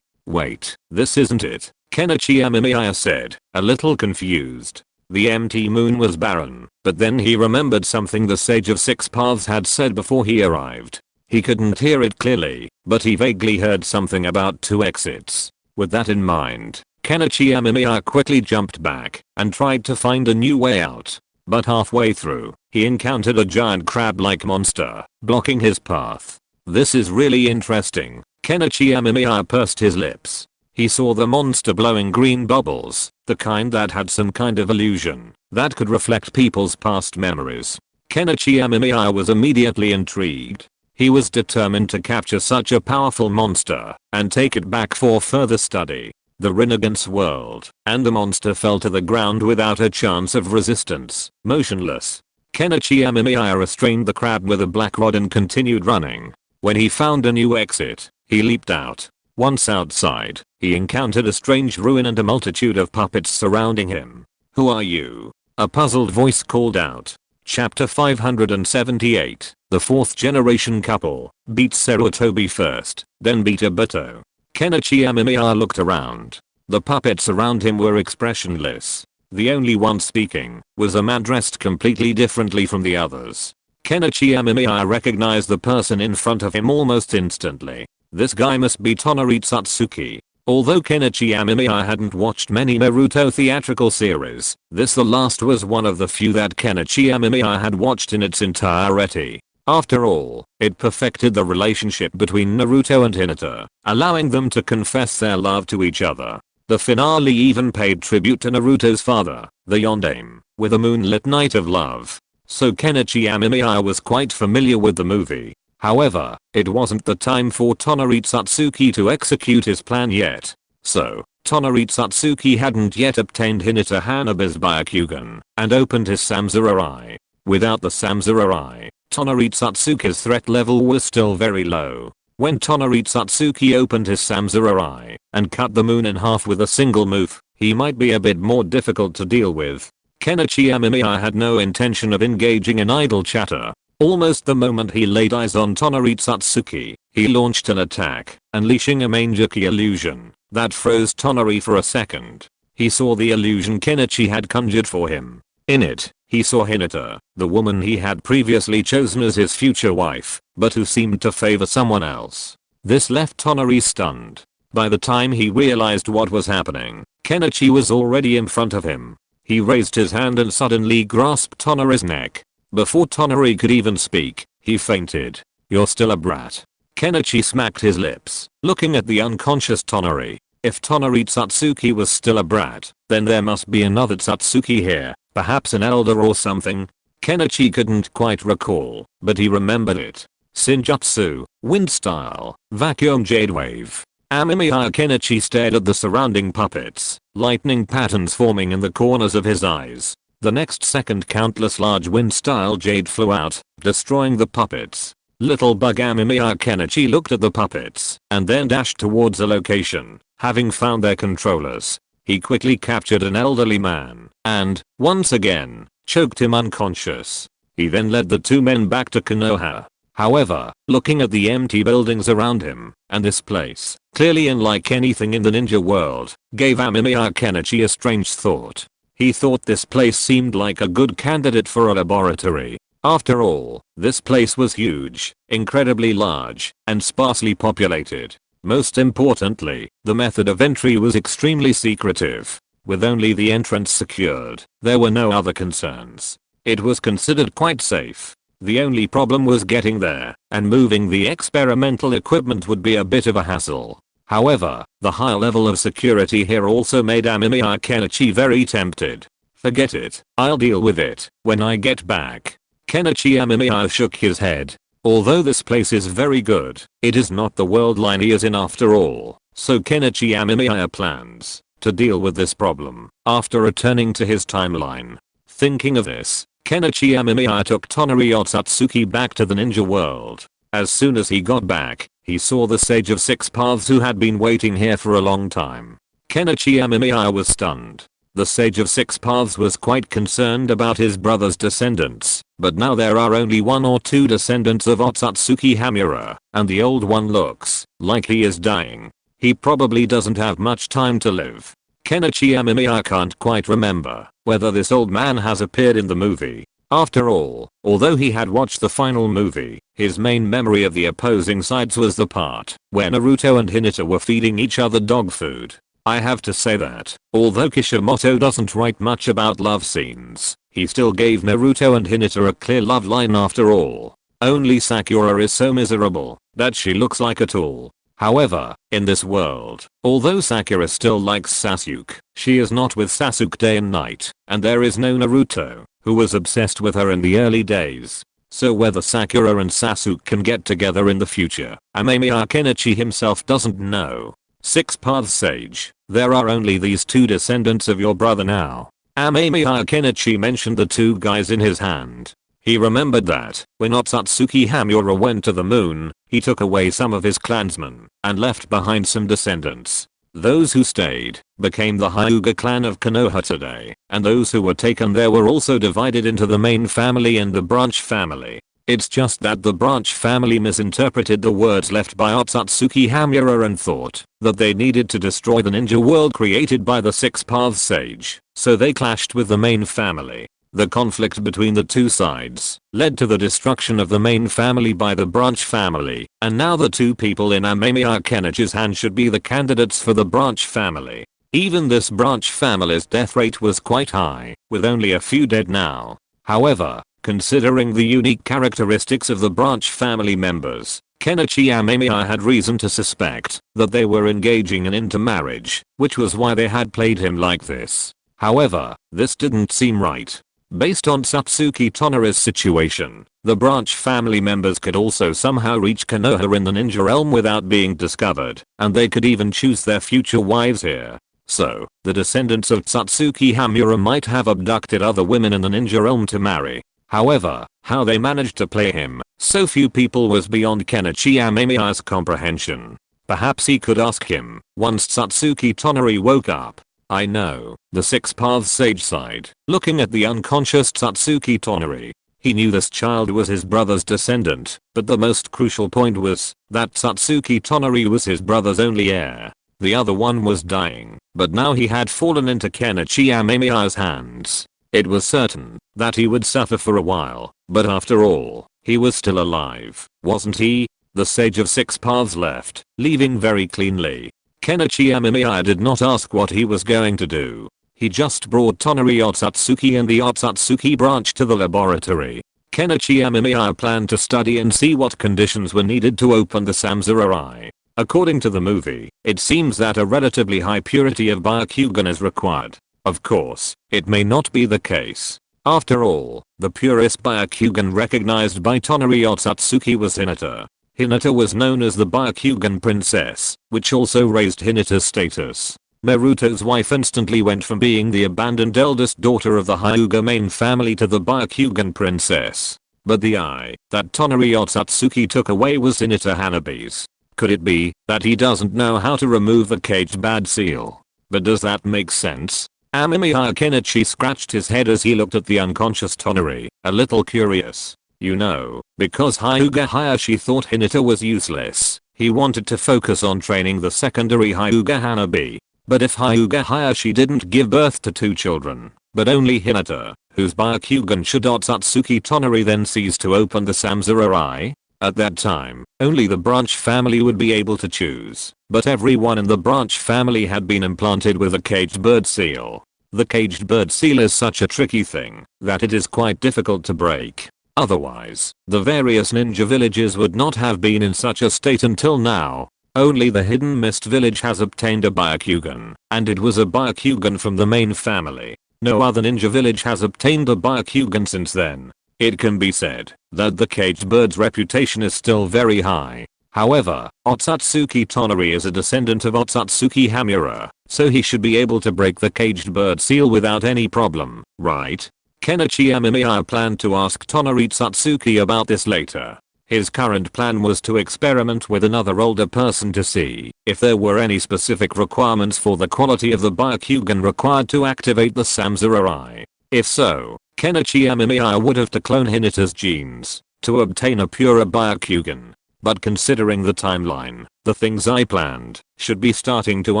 Wait, this isn't it, Kenichi Amemiya said, a little confused. The empty moon was barren, but then he remembered something the Sage of Six Paths had said before he arrived. He couldn't hear it clearly, but he vaguely heard something about 2 exits. With that in mind, Kenichi Amemiya quickly jumped back and tried to find a new way out. But halfway through, he encountered a giant crab-like monster, blocking his path. This is really interesting. Kenichi Amemiya pursed his lips. He saw the monster blowing green bubbles, the kind that had some kind of illusion that could reflect people's past memories. Kenichi Amemiya was immediately intrigued. He was determined to capture such a powerful monster and take it back for further study. The Rinnegan's world, and the monster fell to the ground without a chance of resistance, motionless. Kenichi Amemiya restrained the crab with a black rod and continued running. When he found a new exit, he leaped out. Once outside, he encountered a strange ruin and a multitude of puppets surrounding him. "Who are you?" a puzzled voice called out. Chapter 578, the 4th generation couple, beat Sarutobi first, then beat Obito. Kenichi Amemiya looked around. The puppets around him were expressionless. The only one speaking was a man dressed completely differently from the others. Kenichi Amemiya recognized the person in front of him almost instantly. This guy must be Tonari Satsuki. Although Kenichi Amemiya hadn't watched many Naruto theatrical series, this the last was one of the few that Kenichi Amemiya had watched in its entirety. After all, it perfected the relationship between Naruto and Hinata, allowing them to confess their love to each other. The finale even paid tribute to Naruto's father, the Yondaime, with a moonlit night of love. So Kenichi Amemiya was quite familiar with the movie. However, it wasn't the time for Tonari Satsuki to execute his plan yet. So, Tonari Satsuki hadn't yet obtained Hinata Hanabi's Byakugan and opened his Samsara. Without the Samsara, Tonari Satsuki's threat level was still very low. When Tonari Satsuki opened his Samsara and cut the moon in half with a single move, he might be a bit more difficult to deal with. Kenichi Amemiya had no intention of engaging in idle chatter. Almost the moment he laid eyes on Tonari Satsuki, he launched an attack, unleashing a Manjaki illusion that froze Tonari for a second. He saw the illusion Kenichi had conjured for him. In it, he saw Hinata, the woman he had previously chosen as his future wife, but who seemed to favor someone else. This left Tonari stunned. By the time he realized what was happening, Kenichi was already in front of him. He raised his hand and suddenly grasped Tonari's neck. Before Tonari could even speak, he fainted. "You're still a brat." Kenichi smacked his lips, looking at the unconscious Tonari. If Tonari Satsuki was still a brat, then there must be another Satsuki here, perhaps an elder or something. Kenichi couldn't quite recall, but he remembered it. Senjutsu, wind style, vacuum jade wave. Amemiya. Kenichi stared at the surrounding puppets, lightning patterns forming in the corners of his eyes. The next second countless large wind-style jade flew out, destroying the puppets. Little bug Amemiya. Kenichi looked at the puppets and then dashed towards a location. Having found their controllers, he quickly captured an elderly man and, once again, choked him unconscious. He then led the 2 men back to Konoha. However, looking at the empty buildings around him and this place, clearly unlike anything in the ninja world, gave Amemiya. Kenichi a strange thought. He thought this place seemed like a good candidate for a laboratory. After all, this place was huge, incredibly large, and sparsely populated. Most importantly, the method of entry was extremely secretive. With only the entrance secured, there were no other concerns. It was considered quite safe. The only problem was getting there, and moving the experimental equipment would be a bit of a hassle. However, the high level of security here also made Amemiya. Kenichi very tempted. "Forget it, I'll deal with it when I get back." Kenichi Amemiya shook his head. Although this place is very good, it is not the world line he is in after all, so Kenichi Amemiya plans to deal with this problem after returning to his timeline. Thinking of this, Kenichi Amemiya took Tonari Otsutsuki back to the ninja world. As soon as he got back, he saw the Sage of Six Paths who had been waiting here for a long time. Kenichi Amemiya was stunned. The Sage of Six Paths was quite concerned about his brother's descendants, but now there are only 1 or 2 descendants of Otsutsuki Hamura, and the old one looks like he is dying. He probably doesn't have much time to live. Kenichi Amemiya can't quite remember whether this old man has appeared in the movie. After all, although he had watched the final movie, his main memory of the opposing sides was the part where Naruto and Hinata were feeding each other dog food. I have to say that, although Kishimoto doesn't write much about love scenes, he still gave Naruto and Hinata a clear love line after all. Only Sakura is so miserable that she looks like a tool. However, in this world, although Sakura still likes Sasuke, she is not with Sasuke day and night, and there is no Naruto, who was obsessed with her in the early days. So whether Sakura and Sasuke can get together in the future, Amemiya Kenichi himself doesn't know. Six Paths Sage, there are only these 2 descendants of your brother now. Amemiya Kenichi mentioned the 2 guys in his hand. He remembered that, when Otsutsuki Hamura went to the moon, he took away some of his clansmen, and left behind some descendants. Those who stayed, became the Hyuga clan of Konoha today, and those who were taken there were also divided into the main family and the branch family. It's just that the branch family misinterpreted the words left by Otsutsuki Hamura and thought that they needed to destroy the ninja world created by the Six Paths Sage, so they clashed with the main family. The conflict between the 2 sides led to the destruction of the main family by the branch family, and now the 2 people in Amemiya Kenichi's hand should be the candidates for the branch family. Even this branch family's death rate was quite high, with only a few dead now. However, considering the unique characteristics of the branch family members, Kenichi Amemiya had reason to suspect that they were engaging in intermarriage, which was why they had played him like this. However, this didn't seem right. Based on Satsuki Tonari's situation, the branch family members could also somehow reach Konoha in the ninja realm without being discovered, and they could even choose their future wives here. So, the descendants of Satsuki Hamura might have abducted other women in the ninja realm to marry. However, how they managed to play him so few people was beyond Kenichi Amemiya's comprehension. Perhaps he could ask him once Satsuki Tonari woke up. I know, the Six Paths Sage sighed, looking at the unconscious Satsuki Tonari. He knew this child was his brother's descendant, but the most crucial point was that Satsuki Tonari was his brother's only heir. The other one was dying, but now he had fallen into Kenichi Amemiya's hands. It was certain that he would suffer for a while, but after all, he was still alive, wasn't he? The Sage of Six Paths left, leaving very cleanly. Kenichi Amemiya did not ask what he was going to do. He just brought Tonari Otsutsuki and the Otsutsuki branch to the laboratory. Kenichi Amemiya planned to study and see what conditions were needed to open the Samsara. According to the movie, it seems that a relatively high purity of Byakugan is required. Of course, it may not be the case. After all, the purest Byakugan recognized by Tonari Otsutsuki was Hinata. Hinata was known as the Byakugan princess, which also raised Hinata's status. Naruto's wife instantly went from being the abandoned eldest daughter of the Hyuga main family to the Byakugan princess. But the eye that Tonari Otsutsuki took away was Hinata Hanabi's. Could it be that he doesn't know how to remove the caged bird seal? But does that make sense? Amemiya Kenichi scratched his head as he looked at the unconscious Tonari, a little curious. You know, because Hyuga Hayashi thought Hinata was useless, he wanted to focus on training the secondary Hyuga Hanabi. But if Hyuga Hayashi didn't give birth to 2 children, but only Hinata, whose Byakugan should Otsutsuki Tonari then seize to open the Samsara? At that time, only the branch family would be able to choose, but everyone in the branch family had been implanted with a caged bird seal. The caged bird seal is such a tricky thing that it is quite difficult to break. Otherwise, the various ninja villages would not have been in such a state until now. Only the Hidden Mist village has obtained a Byakugan, and it was a Byakugan from the main family. No other ninja village has obtained a Byakugan since then. It can be said that the caged bird's reputation is still very high. However, Otsutsuki Tonari is a descendant of Otsutsuki Hamura, so he should be able to break the caged bird seal without any problem, right? Kenichi Amemiya planned to ask Tonari Satsuki about this later. His current plan was to experiment with another older person to see if there were any specific requirements for the quality of the Byakugan required to activate the Samsara. If so, Kenichi Amemiya would have to clone Hinata's genes to obtain a purer Byakugan. But considering the timeline, the things I planned should be starting to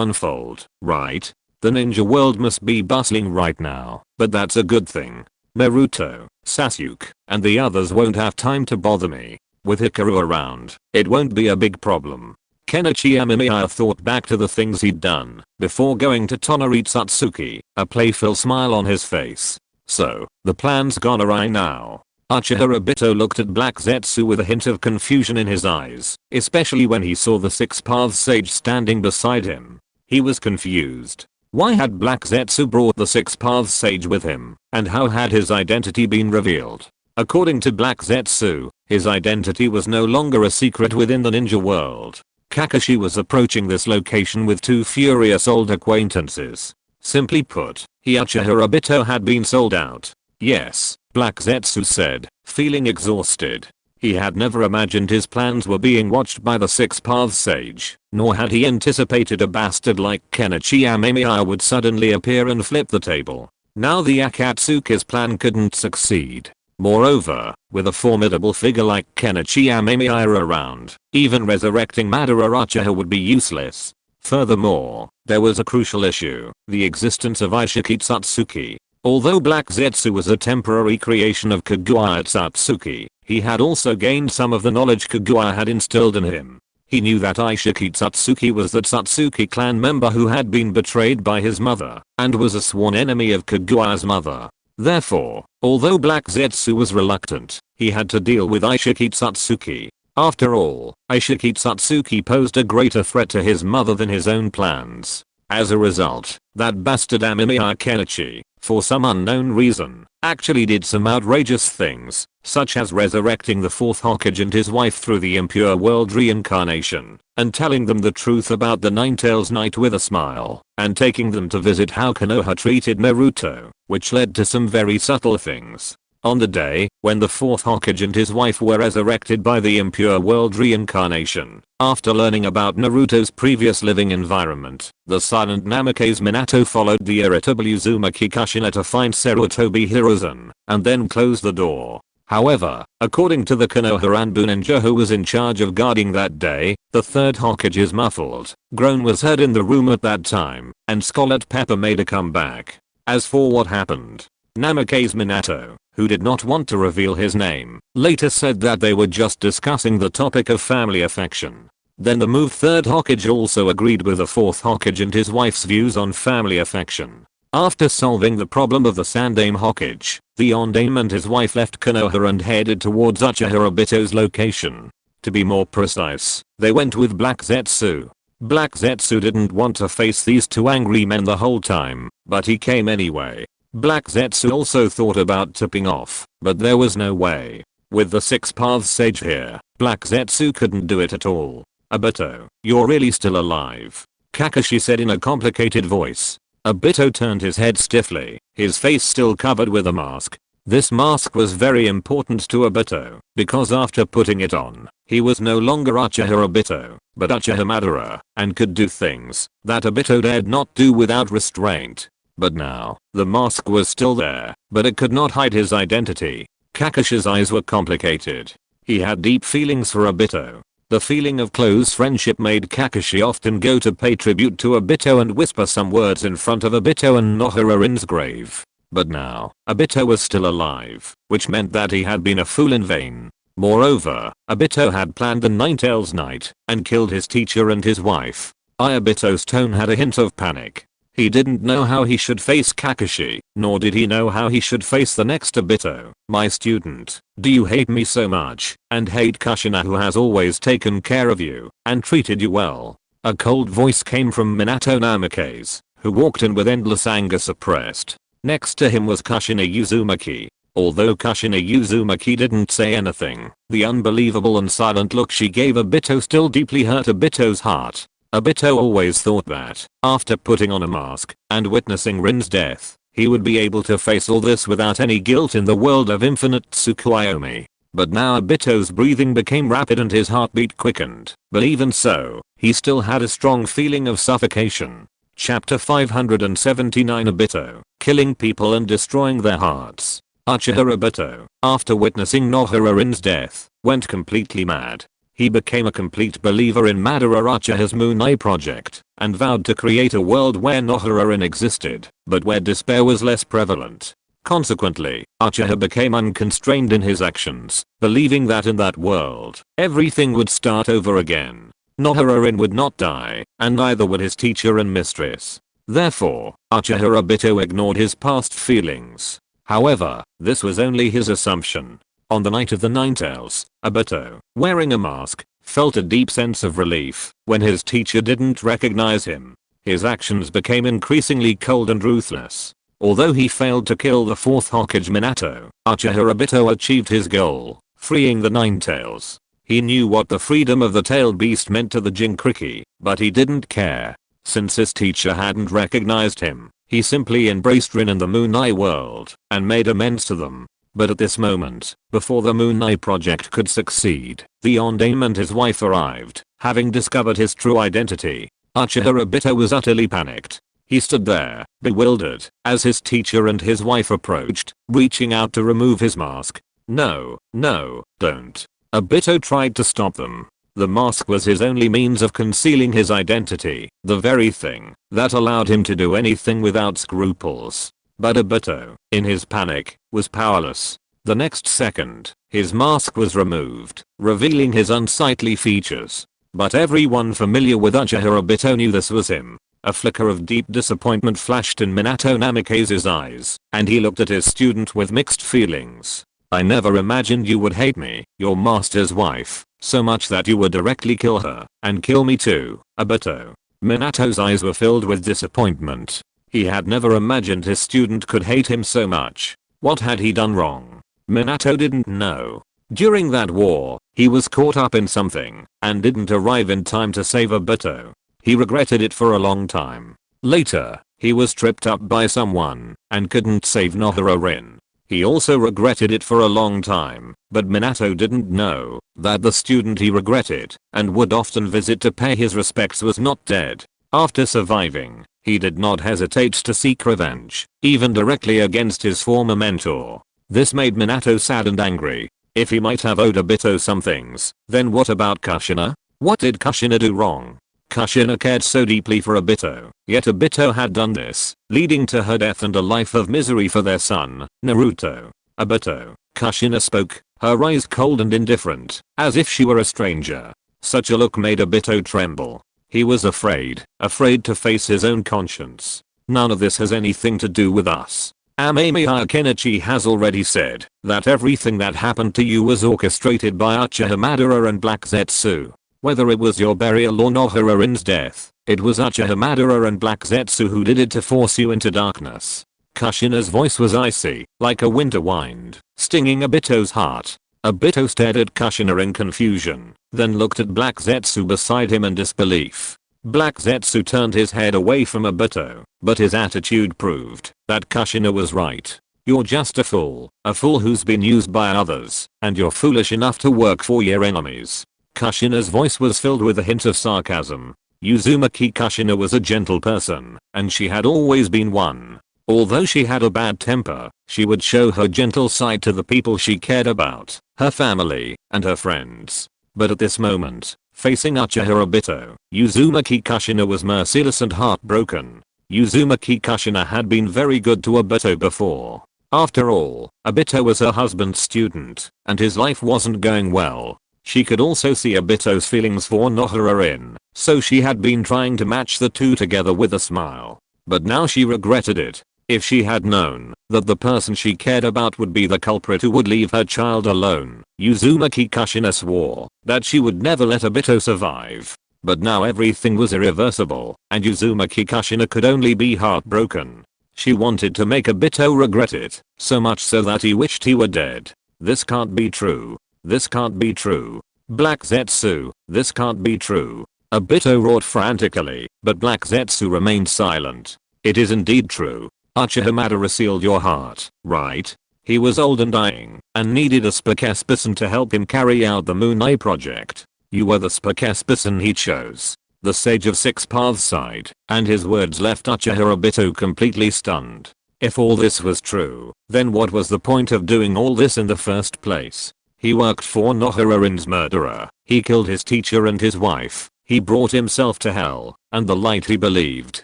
unfold, right? The ninja world must be bustling right now, but that's a good thing. Naruto, Sasuke, and the others won't have time to bother me. With Hikaru around, it won't be a big problem. Kenichi Amemiya thought back to the things he'd done before going to Tonari Satsuki, a playful smile on his face. So, the plan's gone awry now. Uchiha Obito looked at Black Zetsu with a hint of confusion in his eyes, especially when he saw the Six Paths Sage standing beside him. He was confused. Why had Black Zetsu brought the Six Paths Sage with him, and how had his identity been revealed? According to Black Zetsu, his identity was no longer a secret within the ninja world. Kakashi was approaching this location with two furious old acquaintances. Simply put, Uchiha Obito had been sold out. Yes, Black Zetsu said, feeling exhausted. He had never imagined his plans were being watched by the Six Paths Sage, nor had he anticipated a bastard like Kenichi Amemiya would suddenly appear and flip the table. Now the Akatsuki's plan couldn't succeed. Moreover, with a formidable figure like Kenichi Amemiya around, even resurrecting Madara Uchiha would be useless. Furthermore, there was a crucial issue, the existence of Ishiki Satsuki. Although Black Zetsu was a temporary creation of Kaguya Satsuki, he had also gained some of the knowledge Kaguya had instilled in him. He knew that Ishiki Satsuki was the Satsuki clan member who had been betrayed by his mother, and was a sworn enemy of Kaguya's mother. Therefore, although Black Zetsu was reluctant, he had to deal with Ishiki Satsuki. After all, Ishiki Satsuki posed a greater threat to his mother than his own plans. As a result, that bastard Amemiya Kenichi, for some unknown reason, actually did some outrageous things, such as resurrecting the fourth Hokage and his wife through the impure world reincarnation, and telling them the truth about the Ninetales night with a smile, and taking them to visit how Konoha treated Naruto, which led to some very subtle things. On the day when the fourth Hokage and his wife were resurrected by the impure world reincarnation, after learning about Naruto's previous living environment, the silent Namake's Minato followed the irritable Uzumaki Kushina to find Sarutobi Hiruzen, and then closed the door. However, according to the Konoha ANBU ninja who was in charge of guarding that day, the third Hokage's muffled groan was heard in the room at that time, and Scarlet Pepper made a comeback. As for what happened, Namake's Minato, who did not want to reveal his name, later said that they were just discussing the topic of family affection. Then the moved third Hokage also agreed with the fourth Hokage and his wife's views on family affection. After solving the problem of the Sandaime Hokage, the Ondaime and his wife left Konoha and headed towards Uchiha Obito's location. To be more precise, they went with Black Zetsu. Black Zetsu didn't want to face these two angry men the whole time, but he came anyway. Black Zetsu also thought about tipping off, but there was no way. With the Six Paths Sage here, Black Zetsu couldn't do it at all. Obito, you're really still alive, Kakashi said in a complicated voice. Obito turned his head stiffly, his face still covered with a mask. This mask was very important to Obito, because after putting it on, he was no longer Uchiha Obito, but Uchiha Madara, and could do things that Obito dared not do without restraint. But now, the mask was still there, but it could not hide his identity. Kakashi's eyes were complicated. He had deep feelings for Obito. The feeling of close friendship made Kakashi often go to pay tribute to Obito and whisper some words in front of Obito and Nohararin's grave. But now, Obito was still alive, which meant that he had been a fool in vain. Moreover, Obito had planned the Ninetales night, and killed his teacher and his wife. Obito's tone had a hint of panic. He didn't know how he should face Kakashi, nor did he know how he should face the next Obito. My student, do you hate me so much, and hate Kushina who has always taken care of you, and treated you well? A cold voice came from Minato Namake's, who walked in with endless anger suppressed. Next to him was Kushina Uzumaki. Although Kushina Uzumaki didn't say anything, the unbelievable and silent look she gave Obito still deeply hurt Obito's heart. Obito always thought that, after putting on a mask and witnessing Rin's death, he would be able to face all this without any guilt in the world of infinite Tsukuyomi. But now Obito's breathing became rapid and his heartbeat quickened, but even so, he still had a strong feeling of suffocation. Chapter 579 Obito, killing people and destroying their hearts. Uchiha Obito, after witnessing Nohararin's death, went completely mad. He became a complete believer in Madara Uchiha's Moon project, and vowed to create a world where Nohararin existed, but where despair was less prevalent. Consequently, Uchiha became unconstrained in his actions, believing that in that world, everything would start over again. Nohararin would not die, and neither would his teacher and mistress. Therefore, Uchiha Obito ignored his past feelings. However, this was only his assumption. On the night of the Ninetales, Obito, wearing a mask, felt a deep sense of relief when his teacher didn't recognize him. His actions became increasingly cold and ruthless. Although he failed to kill the fourth Hokage Minato, Uchiha Obito achieved his goal, freeing the Ninetales. He knew what the freedom of the tailed beast meant to the Jinchuriki, but he didn't care. Since his teacher hadn't recognized him, he simply embraced Rin and the Moon world, and made amends to them. But at this moment, before the Moon project could succeed, the Yondaime and his wife arrived, having discovered his true identity. Uchiha Obito was utterly panicked. He stood there, bewildered, as his teacher and his wife approached, reaching out to remove his mask. No, don't. Obito tried to stop them. The mask was his only means of concealing his identity, the very thing that allowed him to do anything without scruples. But Obito, in his panic, was powerless. The next second, his mask was removed, revealing his unsightly features. But everyone familiar with Uchiha Obito knew this was him. A flicker of deep disappointment flashed in Minato Namikaze's eyes, and he looked at his student with mixed feelings. I never imagined you would hate me, your master's wife, so much that you would directly kill her, and kill me too, Obito. Minato's eyes were filled with disappointment. He had never imagined his student could hate him so much. What had he done wrong? Minato didn't know. During that war, he was caught up in something, and didn't arrive in time to save Obito. He regretted it for a long time. Later, he was tripped up by someone, and couldn't save Nohararin. He also regretted it for a long time, but Minato didn't know that the student he regretted, and would often visit to pay his respects, was not dead. After surviving, he did not hesitate to seek revenge, even directly against his former mentor. This made Minato sad and angry. If he might have owed Obito some things, then what about Kushina? What did Kushina do wrong? Kushina cared so deeply for Obito, yet Obito had done this, leading to her death and a life of misery for their son, Naruto. Obito, Kushina spoke, her eyes cold and indifferent, as if she were a stranger. Such a look made Obito tremble. He was afraid to face his own conscience. None of this has anything to do with us. Amemiya Kenichi has already said that everything that happened to you was orchestrated by Uchiha Madara and Black Zetsu. Whether it was your burial or Nohararin's death, it was Uchiha Madara and Black Zetsu who did it to force you into darkness. Kushina's voice was icy, like a winter wind, stinging Obito's heart. Obito stared at Kushina in confusion, then looked at Black Zetsu beside him in disbelief. Black Zetsu turned his head away from Obito, but his attitude proved that Kushina was right. You're just a fool who's been used by others, and you're foolish enough to work for your enemies. Kushina's voice was filled with a hint of sarcasm. Uzumaki Kushina was a gentle person, and she had always been one. Although she had a bad temper, she would show her gentle side to the people she cared about, her family, and her friends. But at this moment, facing Uchiha Obito, Uzumaki Kushina was merciless and heartbroken. Uzumaki Kushina had been very good to Obito before. After all, Obito was her husband's student, and his life wasn't going well. She could also see Obito's feelings for Nohararin, so she had been trying to match the two together with a smile. But now she regretted it. If she had known that the person she cared about would be the culprit who would leave her child alone, Uzumaki Kushina swore that she would never let Obito survive. But now everything was irreversible, and Uzumaki Kushina could only be heartbroken. She wanted to make Obito regret it, so much so that he wished he were dead. This can't be true. This can't be true. Black Zetsu, this can't be true. Obito roared frantically, but Black Zetsu remained silent. It is indeed true. Uchiha Madara sealed your heart, right? He was old and dying, and needed a spokesperson to help him carry out the Moon Eye project. You were the spokesperson he chose. The Sage of Six Paths sighed, and his words left Uchiha Obito completely stunned. If all this was true, then what was the point of doing all this in the first place? He worked for Nohararin's murderer, he killed his teacher and his wife, he brought himself to hell, and the light he believed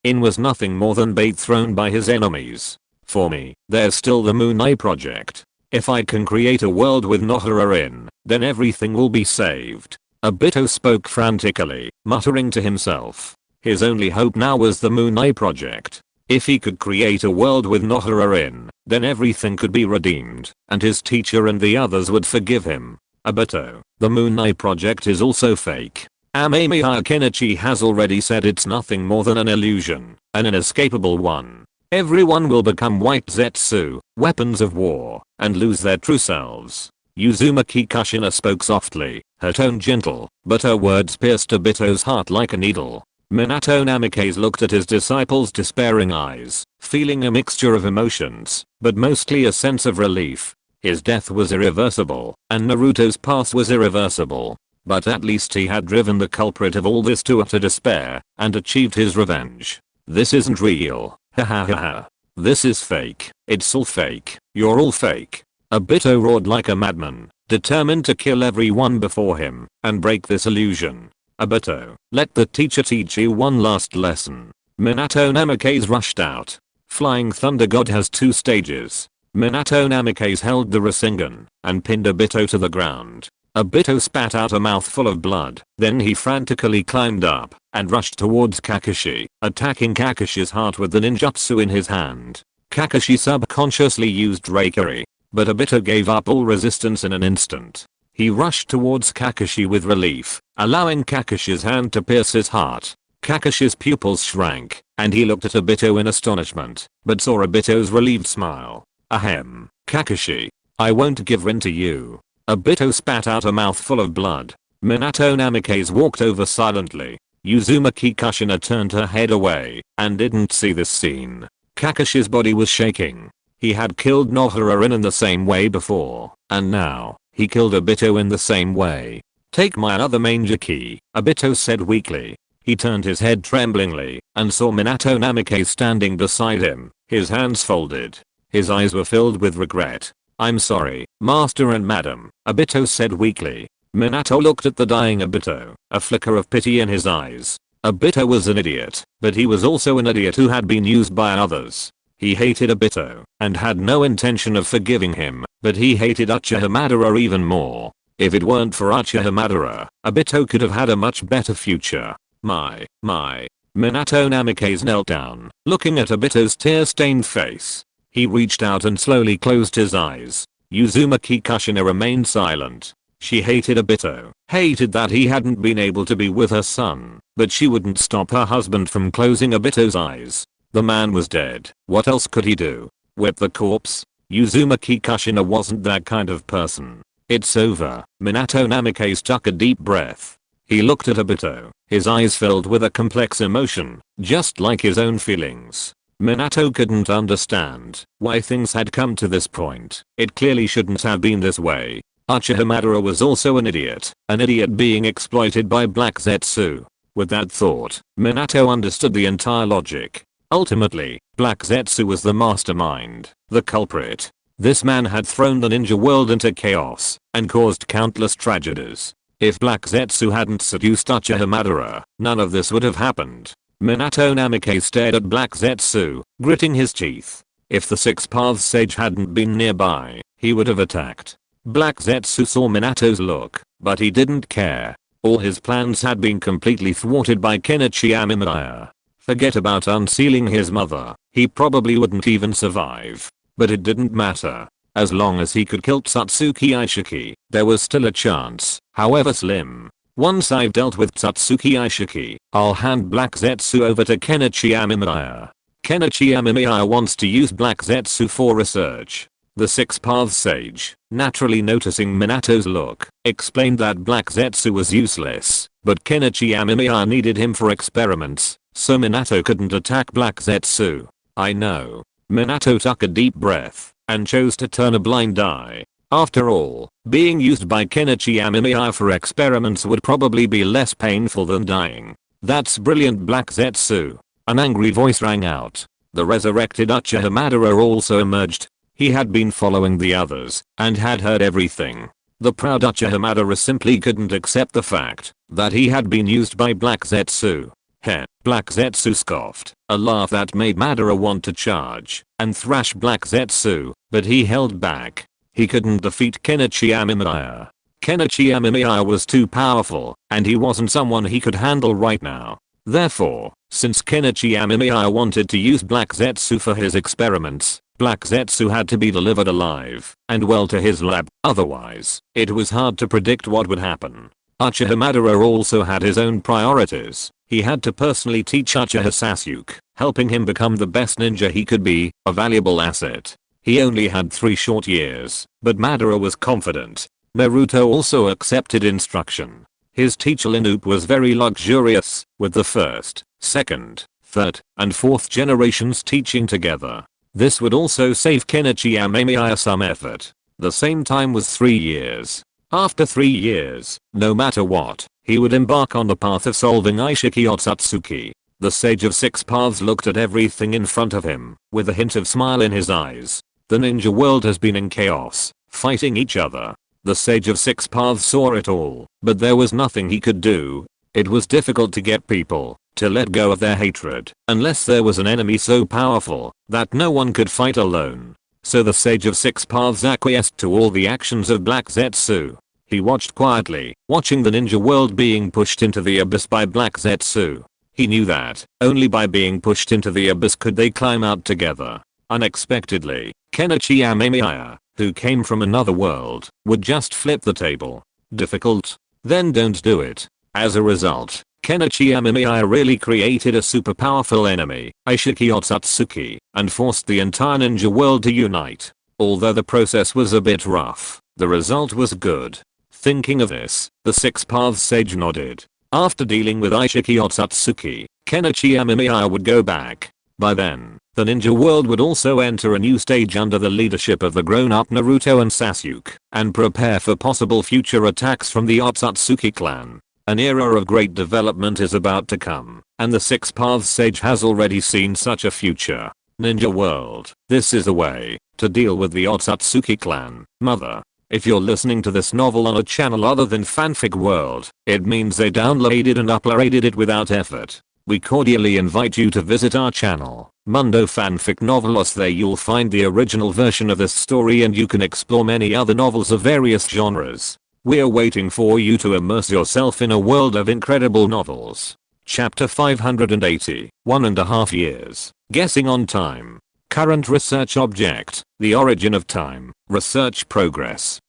in was nothing more than bait thrown by his enemies. For me, there's still the Moon Eye project. If I can create a world with Nohararin, then everything will be saved. Obito spoke frantically, muttering to himself. His only hope now was the Moon Eye project. If he could create a world with Nohararin, then everything could be redeemed, and his teacher and the others would forgive him. Obito, the Moon Eye project is also fake. Amemiya Kenichi has already said it's nothing more than an illusion, an inescapable one. Everyone will become white Zetsu, weapons of war, and lose their true selves. Uzumaki Kushina spoke softly, her tone gentle, but her words pierced Obito's heart like a needle. Minato Namikaze looked at his disciple's despairing eyes, feeling a mixture of emotions, but mostly a sense of relief. His death was irreversible, and Naruto's past was irreversible. But at least he had driven the culprit of all this to utter despair, and achieved his revenge. This isn't real, ha ha ha ha. This is fake, it's all fake, you're all fake. Obito roared like a madman, determined to kill everyone before him, and break this illusion. Obito, let the teacher teach you one last lesson. Minato Namikaze rushed out. Flying Thunder God has two stages. Minato Namikaze held the Rasengan, and pinned Obito to the ground. Obito spat out a mouthful of blood, then he frantically climbed up, and rushed towards Kakashi, attacking Kakashi's heart with the ninjutsu in his hand. Kakashi subconsciously used Reikari, but Obito gave up all resistance in an instant. He rushed towards Kakashi with relief, allowing Kakashi's hand to pierce his heart. Kakashi's pupils shrank, and he looked at Obito in astonishment, but saw Obito's relieved smile. Ahem, Kakashi. I won't give in to you. Obito spat out a mouthful of blood. Minato Namikaze walked over silently. Uzumaki Kushina turned her head away, and didn't see this scene. Kakashi's body was shaking. He had killed Nohararin in the same way before, and now, he killed Obito in the same way. Take my other manger key, Obito said weakly. He turned his head tremblingly, and saw Minato Namikaze standing beside him, his hands folded. His eyes were filled with regret. I'm sorry, master and madam, Obito said weakly. Minato looked at the dying Obito, a flicker of pity in his eyes. Obito was an idiot, but he was also an idiot who had been used by others. He hated Obito, and had no intention of forgiving him, but he hated Uchiha Madara even more. If it weren't for Uchiha Madara, Obito could have had a much better future. My. Minato Namikaze knelt down, looking at Obito's tear-stained face. He reached out and slowly closed his eyes. Uzumaki Kushina remained silent. She hated Obito, hated that he hadn't been able to be with her son, but she wouldn't stop her husband from closing Obito's eyes. The man was dead. What else could he do? Whip the corpse? Uzumaki Kushina wasn't that kind of person. It's over. Minato Namikaze took a deep breath. He looked at Obito, his eyes filled with a complex emotion, just like his own feelings. Minato couldn't understand why things had come to this point. It clearly shouldn't have been this way. Uchiha Madara was also an idiot being exploited by Black Zetsu. With that thought, Minato understood the entire logic. Ultimately, Black Zetsu was the mastermind, the culprit. This man had thrown the ninja world into chaos, and caused countless tragedies. If Black Zetsu hadn't seduced Uchiha Madara, none of this would have happened. Minato Namikaze stared at Black Zetsu, gritting his teeth. If the Six Paths Sage hadn't been nearby, he would have attacked. Black Zetsu saw Minato's look, but he didn't care. All his plans had been completely thwarted by Kenichi Amemiya. Forget about unsealing his mother, he probably wouldn't even survive. But it didn't matter. As long as he could kill Satsuki Aishiki, there was still a chance, however slim. Once I've dealt with Satsuki Aishiki, I'll hand Black Zetsu over to Kenichi Amemiya. Kenichi Amemiya wants to use Black Zetsu for research. The Six Paths Sage, naturally noticing Minato's look, explained that Black Zetsu was useless, but Kenichi Amemiya needed him for experiments, so Minato couldn't attack Black Zetsu. I know. Minato took a deep breath. and chose to turn a blind eye. After all, being used by Kenichi Amemiya for experiments would probably be less painful than dying. "That's brilliant, Black Zetsu." An angry voice rang out. The resurrected Uchiha Madara also emerged. He had been following the others and had heard everything. The proud Uchiha Madara simply couldn't accept the fact that he had been used by Black Zetsu. Heh, Black Zetsu scoffed, a laugh that made Madara want to charge and thrash Black Zetsu, but he held back. He couldn't defeat Kenichi Amemiya. Kenichi Amemiya was too powerful, and he wasn't someone he could handle right now. Therefore, since Kenichi Amemiya wanted to use Black Zetsu for his experiments, Black Zetsu had to be delivered alive and well to his lab, otherwise, it was hard to predict what would happen. Uchiha Madara also had his own priorities. He had to personally teach Uchiha Sasuke, helping him become the best ninja he could be, a valuable asset. He only had 3 short years, but Madara was confident. Naruto also accepted instruction. His teacher Linup was very luxurious, with the first, second, third, and fourth generations teaching together. This would also save Kenichi Amemiya some effort. The same time was 3 years. After 3 years, no matter what, he would embark on the path of solving Ishiki Otsutsuki. The Sage of Six Paths looked at everything in front of him, with a hint of smile in his eyes. The ninja world has been in chaos, fighting each other. The Sage of Six Paths saw it all, but there was nothing he could do. It was difficult to get people to let go of their hatred, unless there was an enemy so powerful that no one could fight alone. So the Sage of Six Paths acquiesced to all the actions of Black Zetsu. He watched quietly, watching the ninja world being pushed into the abyss by Black Zetsu. He knew that only by being pushed into the abyss could they climb out together. Unexpectedly, Kenichi Amemiya, who came from another world, would just flip the table. Difficult? Then don't do it. As a result, Kenichi Amemiya really created a super powerful enemy, Ishiki Otsutsuki, and forced the entire ninja world to unite. Although the process was a bit rough, the result was good. Thinking of this, the Six Paths Sage nodded. After dealing with Ishiki Otsutsuki, Kenichi Amemiya would go back. By then, the ninja world would also enter a new stage under the leadership of the grown-up Naruto and Sasuke, and prepare for possible future attacks from the Otsutsuki clan. An era of great development is about to come, and the Six Paths Sage has already seen such a future. Ninja world, this is a way to deal with the Otsutsuki clan. Mother, if you're listening to this novel on a channel other than Fanfic World, it means they downloaded and uploaded it without effort. We cordially invite you to visit our channel, Mundo Fanfic Novelos. There you'll find the original version of this story and you can explore many other novels of various genres. We're waiting for you to immerse yourself in a world of incredible novels. Chapter 580, 1.5 years. Guessing on time. Current research object, the origin of time, research progress.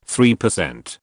3%.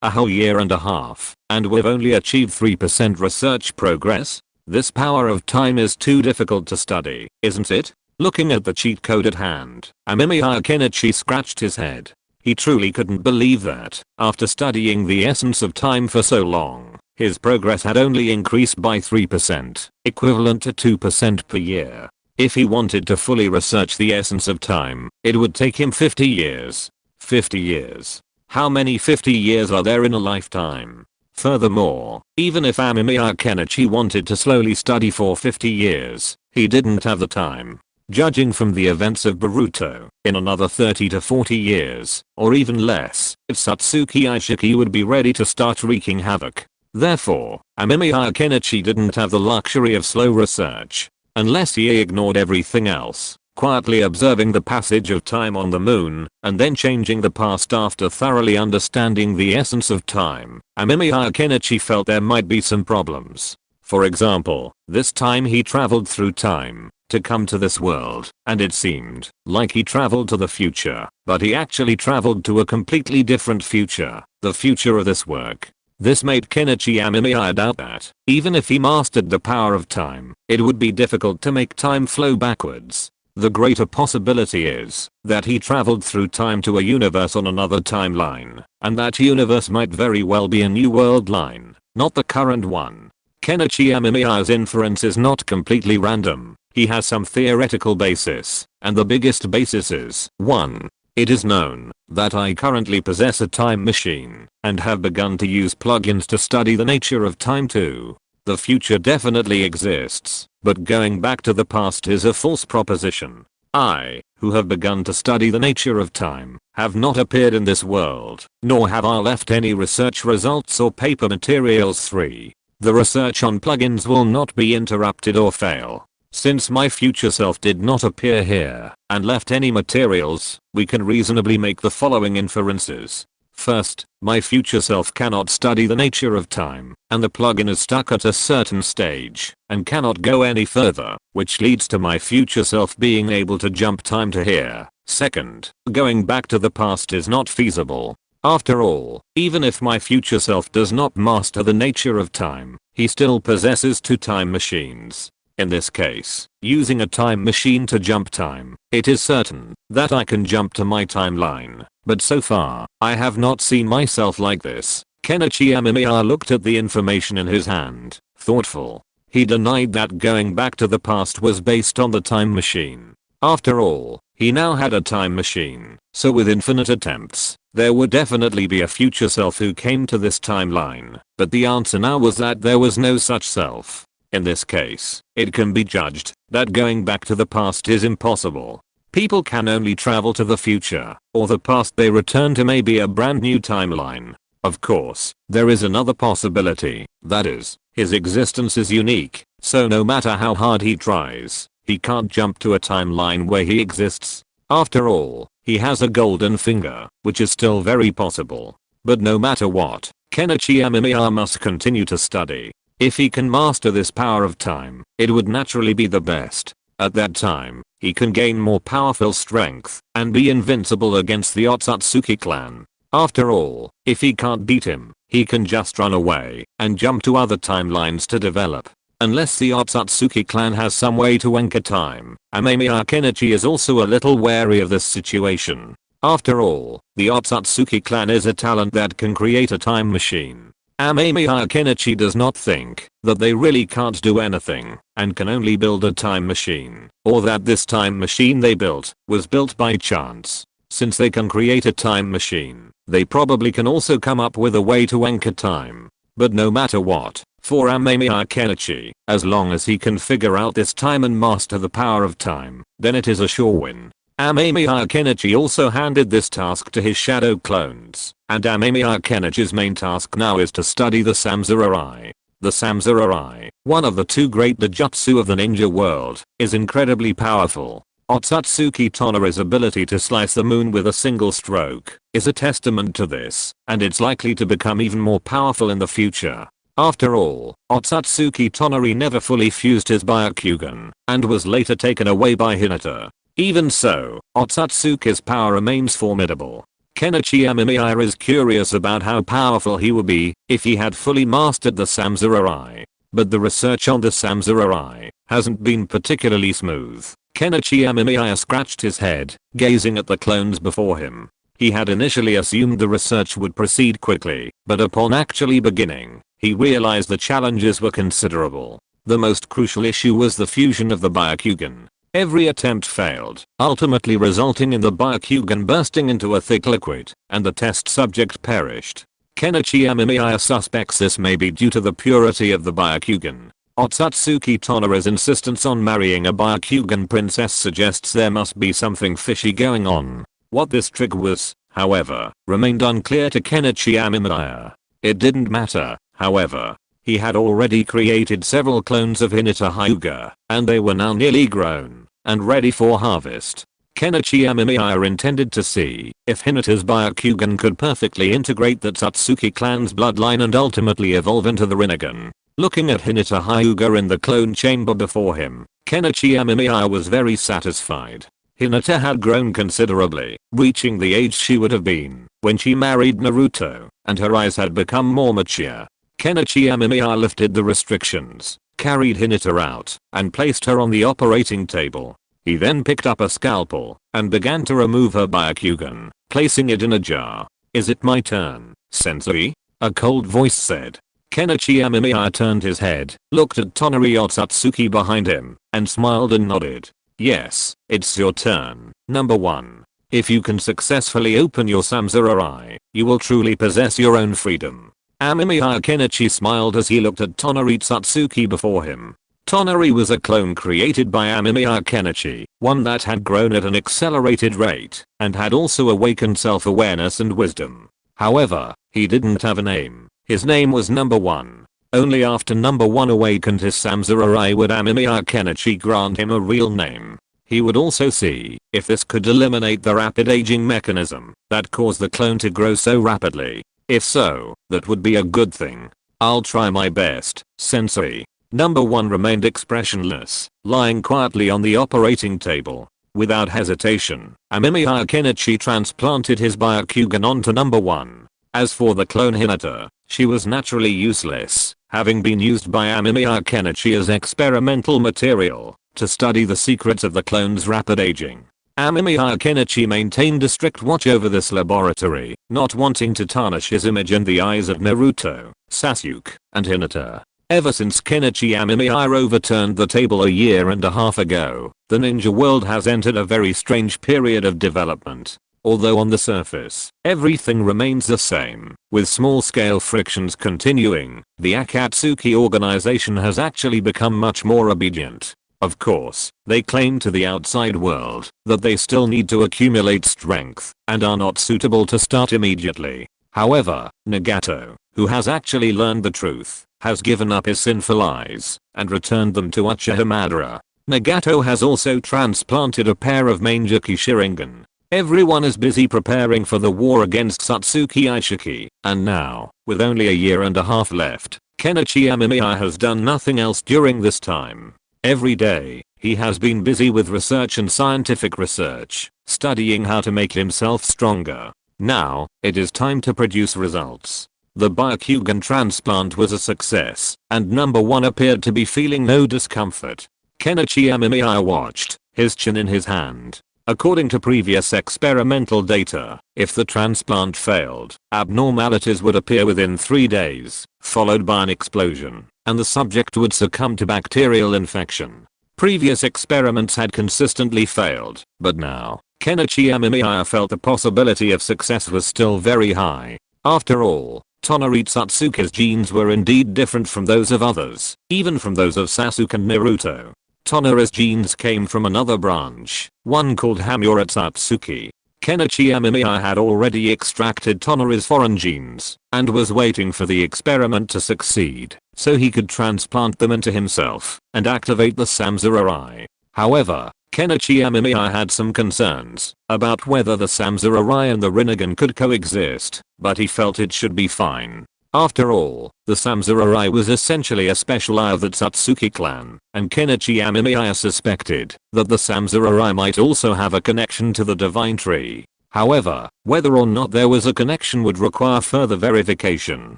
A whole year and a half, and we've only achieved 3% research progress? This power of time is too difficult to study, isn't it? Looking at the cheat code at hand, Amemiya Kenichi scratched his head. He truly couldn't believe that, after studying the essence of time for so long, his progress had only increased by 3%, equivalent to 2% per year. If he wanted to fully research the essence of time, it would take him 50 years. 50 years. How many 50 years are there in a lifetime? Furthermore, even if Amemiya Kenichi wanted to slowly study for 50 years, he didn't have the time. Judging from the events of Boruto, in another 30 to 40 years, or even less, Satsuki Ishiki would be ready to start wreaking havoc. Therefore, Amemiya Kenichi didn't have the luxury of slow research. Unless he ignored everything else, quietly observing the passage of time on the moon, and then changing the past after thoroughly understanding the essence of time, Amemiya Kenichi felt there might be some problems. For example, this time he traveled through time to come to this world, and it seemed like he traveled to the future, but he actually traveled to a completely different future, the future of this work. This made Kenichi Amemiya doubt that, even if he mastered the power of time, it would be difficult to make time flow backwards. The greater possibility is that he traveled through time to a universe on another timeline, and that universe might very well be a new world line, not the current one. Kenichi Amemiya's inference is not completely random. He has some theoretical basis, and the biggest basis is 1. It is known that I currently possess a time machine and have begun to use plugins to study the nature of time. 2. The future definitely exists, but going back to the past is a false proposition. I, who have begun to study the nature of time, have not appeared in this world, nor have I left any research results or paper materials. 3. The research on plugins will not be interrupted or fail. Since my future self did not appear here and left any materials, we can reasonably make the following inferences. First, my future self cannot study the nature of time, and the plugin is stuck at a certain stage and cannot go any further, which leads to my future self being able to jump time to here. Second, going back to the past is not feasible. After all, even if my future self does not master the nature of time, he still possesses 2 time machines. In this case, using a time machine to jump time, it is certain that I can jump to my timeline, but so far, I have not seen myself like this. Kenichi Amemiya looked at the information in his hand, thoughtful. He denied that going back to the past was based on the time machine. After all, he now had a time machine, so with infinite attempts, there would definitely be a future self who came to this timeline, but the answer now was that there was no such self. In this case, it can be judged that going back to the past is impossible. People can only travel to the future, or the past they return to may be a brand new timeline. Of course, there is another possibility, that is, his existence is unique, so no matter how hard he tries, he can't jump to a timeline where he exists. After all, he has a golden finger, which is still very possible. But no matter what, Kenichi Amemiya must continue to study. If he can master this power of time, it would naturally be the best. At that time, he can gain more powerful strength and be invincible against the Otsutsuki clan. After all, if he can't beat him, he can just run away and jump to other timelines to develop. Unless the Otsutsuki clan has some way to anchor time, Amemiya Kenichi is also a little wary of this situation. After all, the Otsutsuki clan is a talent that can create a time machine. Amemiya Kenichi does not think that they really can't do anything and can only build a time machine, or that this time machine they built was built by chance. Since they can create a time machine, they probably can also come up with a way to anchor time. But no matter what, for Amemiya Kenichi, as long as he can figure out this time and master the power of time, then it is a sure win. Amemiya Kenichi also handed this task to his shadow clones, and Amemiya Kenichi's main task now is to study the Samsurai. The Samsurai, one of the 2 great ninjutsu of the ninja world, is incredibly powerful. Otsutsuki Tonari's ability to slice the moon with a single stroke is a testament to this, and it's likely to become even more powerful in the future. After all, Otsutsuki Tonari never fully fused his Byakugan, and was later taken away by Hinata. Even so, Otsutsuki's power remains formidable. Kenichi Amemiya is curious about how powerful he would be if he had fully mastered the Samsurai. But the research on the Samsurai hasn't been particularly smooth. Kenichi Amemiya scratched his head, gazing at the clones before him. He had initially assumed the research would proceed quickly, but upon actually beginning, he realized the challenges were considerable. The most crucial issue was the fusion of the Byakugan. Every attempt failed, ultimately resulting in the Byakugan bursting into a thick liquid, and the test subject perished. Kenichi Amemiya suspects this may be due to the purity of the Byakugan. Otsutsuki Tonari's insistence on marrying a Byakugan princess suggests there must be something fishy going on. What this trick was, however, remained unclear to Kenichi Amemiya. It didn't matter, however. He had already created several clones of Hinata Hyuga, and they were now nearly grown and ready for harvest. Kenichi Amemiya intended to see if Hinata's Byakugan could perfectly integrate the Otsutsuki clan's bloodline and ultimately evolve into the Rinnegan. Looking at Hinata Hyuga in the clone chamber before him, Kenichi Amemiya was very satisfied. Hinata had grown considerably, reaching the age she would have been when she married Naruto, and her eyes had become more mature. Kenichi Amemiya lifted the restrictions, carried Hinata out, and placed her on the operating table. He then picked up a scalpel and began to remove her Byakugan, placing it in a jar. "Is it my turn, Sensei?" a cold voice said. Kenichi Amemiya turned his head, looked at Tonari Otsutsuki behind him, and smiled and nodded. Yes, it's your turn, number 1. If you can successfully open your Samsurai, you will truly possess your own freedom. Amemiya Kenichi smiled as he looked at Tonari Otsutsuki before him. Tonari was a clone created by Amemiya Kenichi, one that had grown at an accelerated rate, and had also awakened self-awareness and wisdom. However, he didn't have a name. His name was number 1. Only after number 1 awakened his Samsurai would Amemiya Kenichi grant him a real name. He would also see if this could eliminate the rapid aging mechanism that caused the clone to grow so rapidly. If so, that would be a good thing. I'll try my best, sensei. Number 1 remained expressionless, lying quietly on the operating table. Without hesitation, Amemiya Kenichi transplanted his Byakugan onto number 1. As for the clone Hinata, she was naturally useless, having been used by Amemiya Kenichi as experimental material to study the secrets of the clone's rapid aging. Amemiya Kenichi maintained a strict watch over this laboratory, not wanting to tarnish his image in the eyes of Naruto, Sasuke, and Hinata. Ever since Kenichi Amemiya overturned the table a year and a half ago, the ninja world has entered a very strange period of development. Although on the surface, everything remains the same, with small-scale frictions continuing, the Akatsuki organization has actually become much more obedient. Of course, they claim to the outside world that they still need to accumulate strength and are not suitable to start immediately. However, Nagato, who has actually learned the truth, has given up his sinful eyes and returned them to Uchiha Madara. Nagato has also transplanted a pair of Mangekyou Sharingan. Everyone is busy preparing for the war against Satsuki Aishiki, and now, with only a year and a half left, Kenichi Amemiya has done nothing else during this time. Every day, he has been busy with research and scientific research, studying how to make himself stronger. Now, it is time to produce results. The Byakugan transplant was a success, and number 1 appeared to be feeling no discomfort. Kenichi Amemiya watched, his chin in his hand. According to previous experimental data, if the transplant failed, abnormalities would appear within 3 days, followed by an explosion, and the subject would succumb to bacterial infection. Previous experiments had consistently failed, but now, Kenichi Amemiya felt the possibility of success was still very high. After all, Tonari Otsutsuki's genes were indeed different from those of others, even from those of Sasuke and Naruto. Tonari's genes came from another branch, one called Hamura Otsutsuki. Kenichi Amemiya had already extracted Tonari's foreign genes, and was waiting for the experiment to succeed, so he could transplant them into himself, and activate the Samsurai. However, Kenichi Amemiya had some concerns about whether the Samsurai and the Rinnegan could coexist, but he felt it should be fine. After all, the Samsurai was essentially a special eye of the Otsutsuki clan, and Kenichi Amemiya suspected that the Samsurai might also have a connection to the divine tree. However, whether or not there was a connection would require further verification.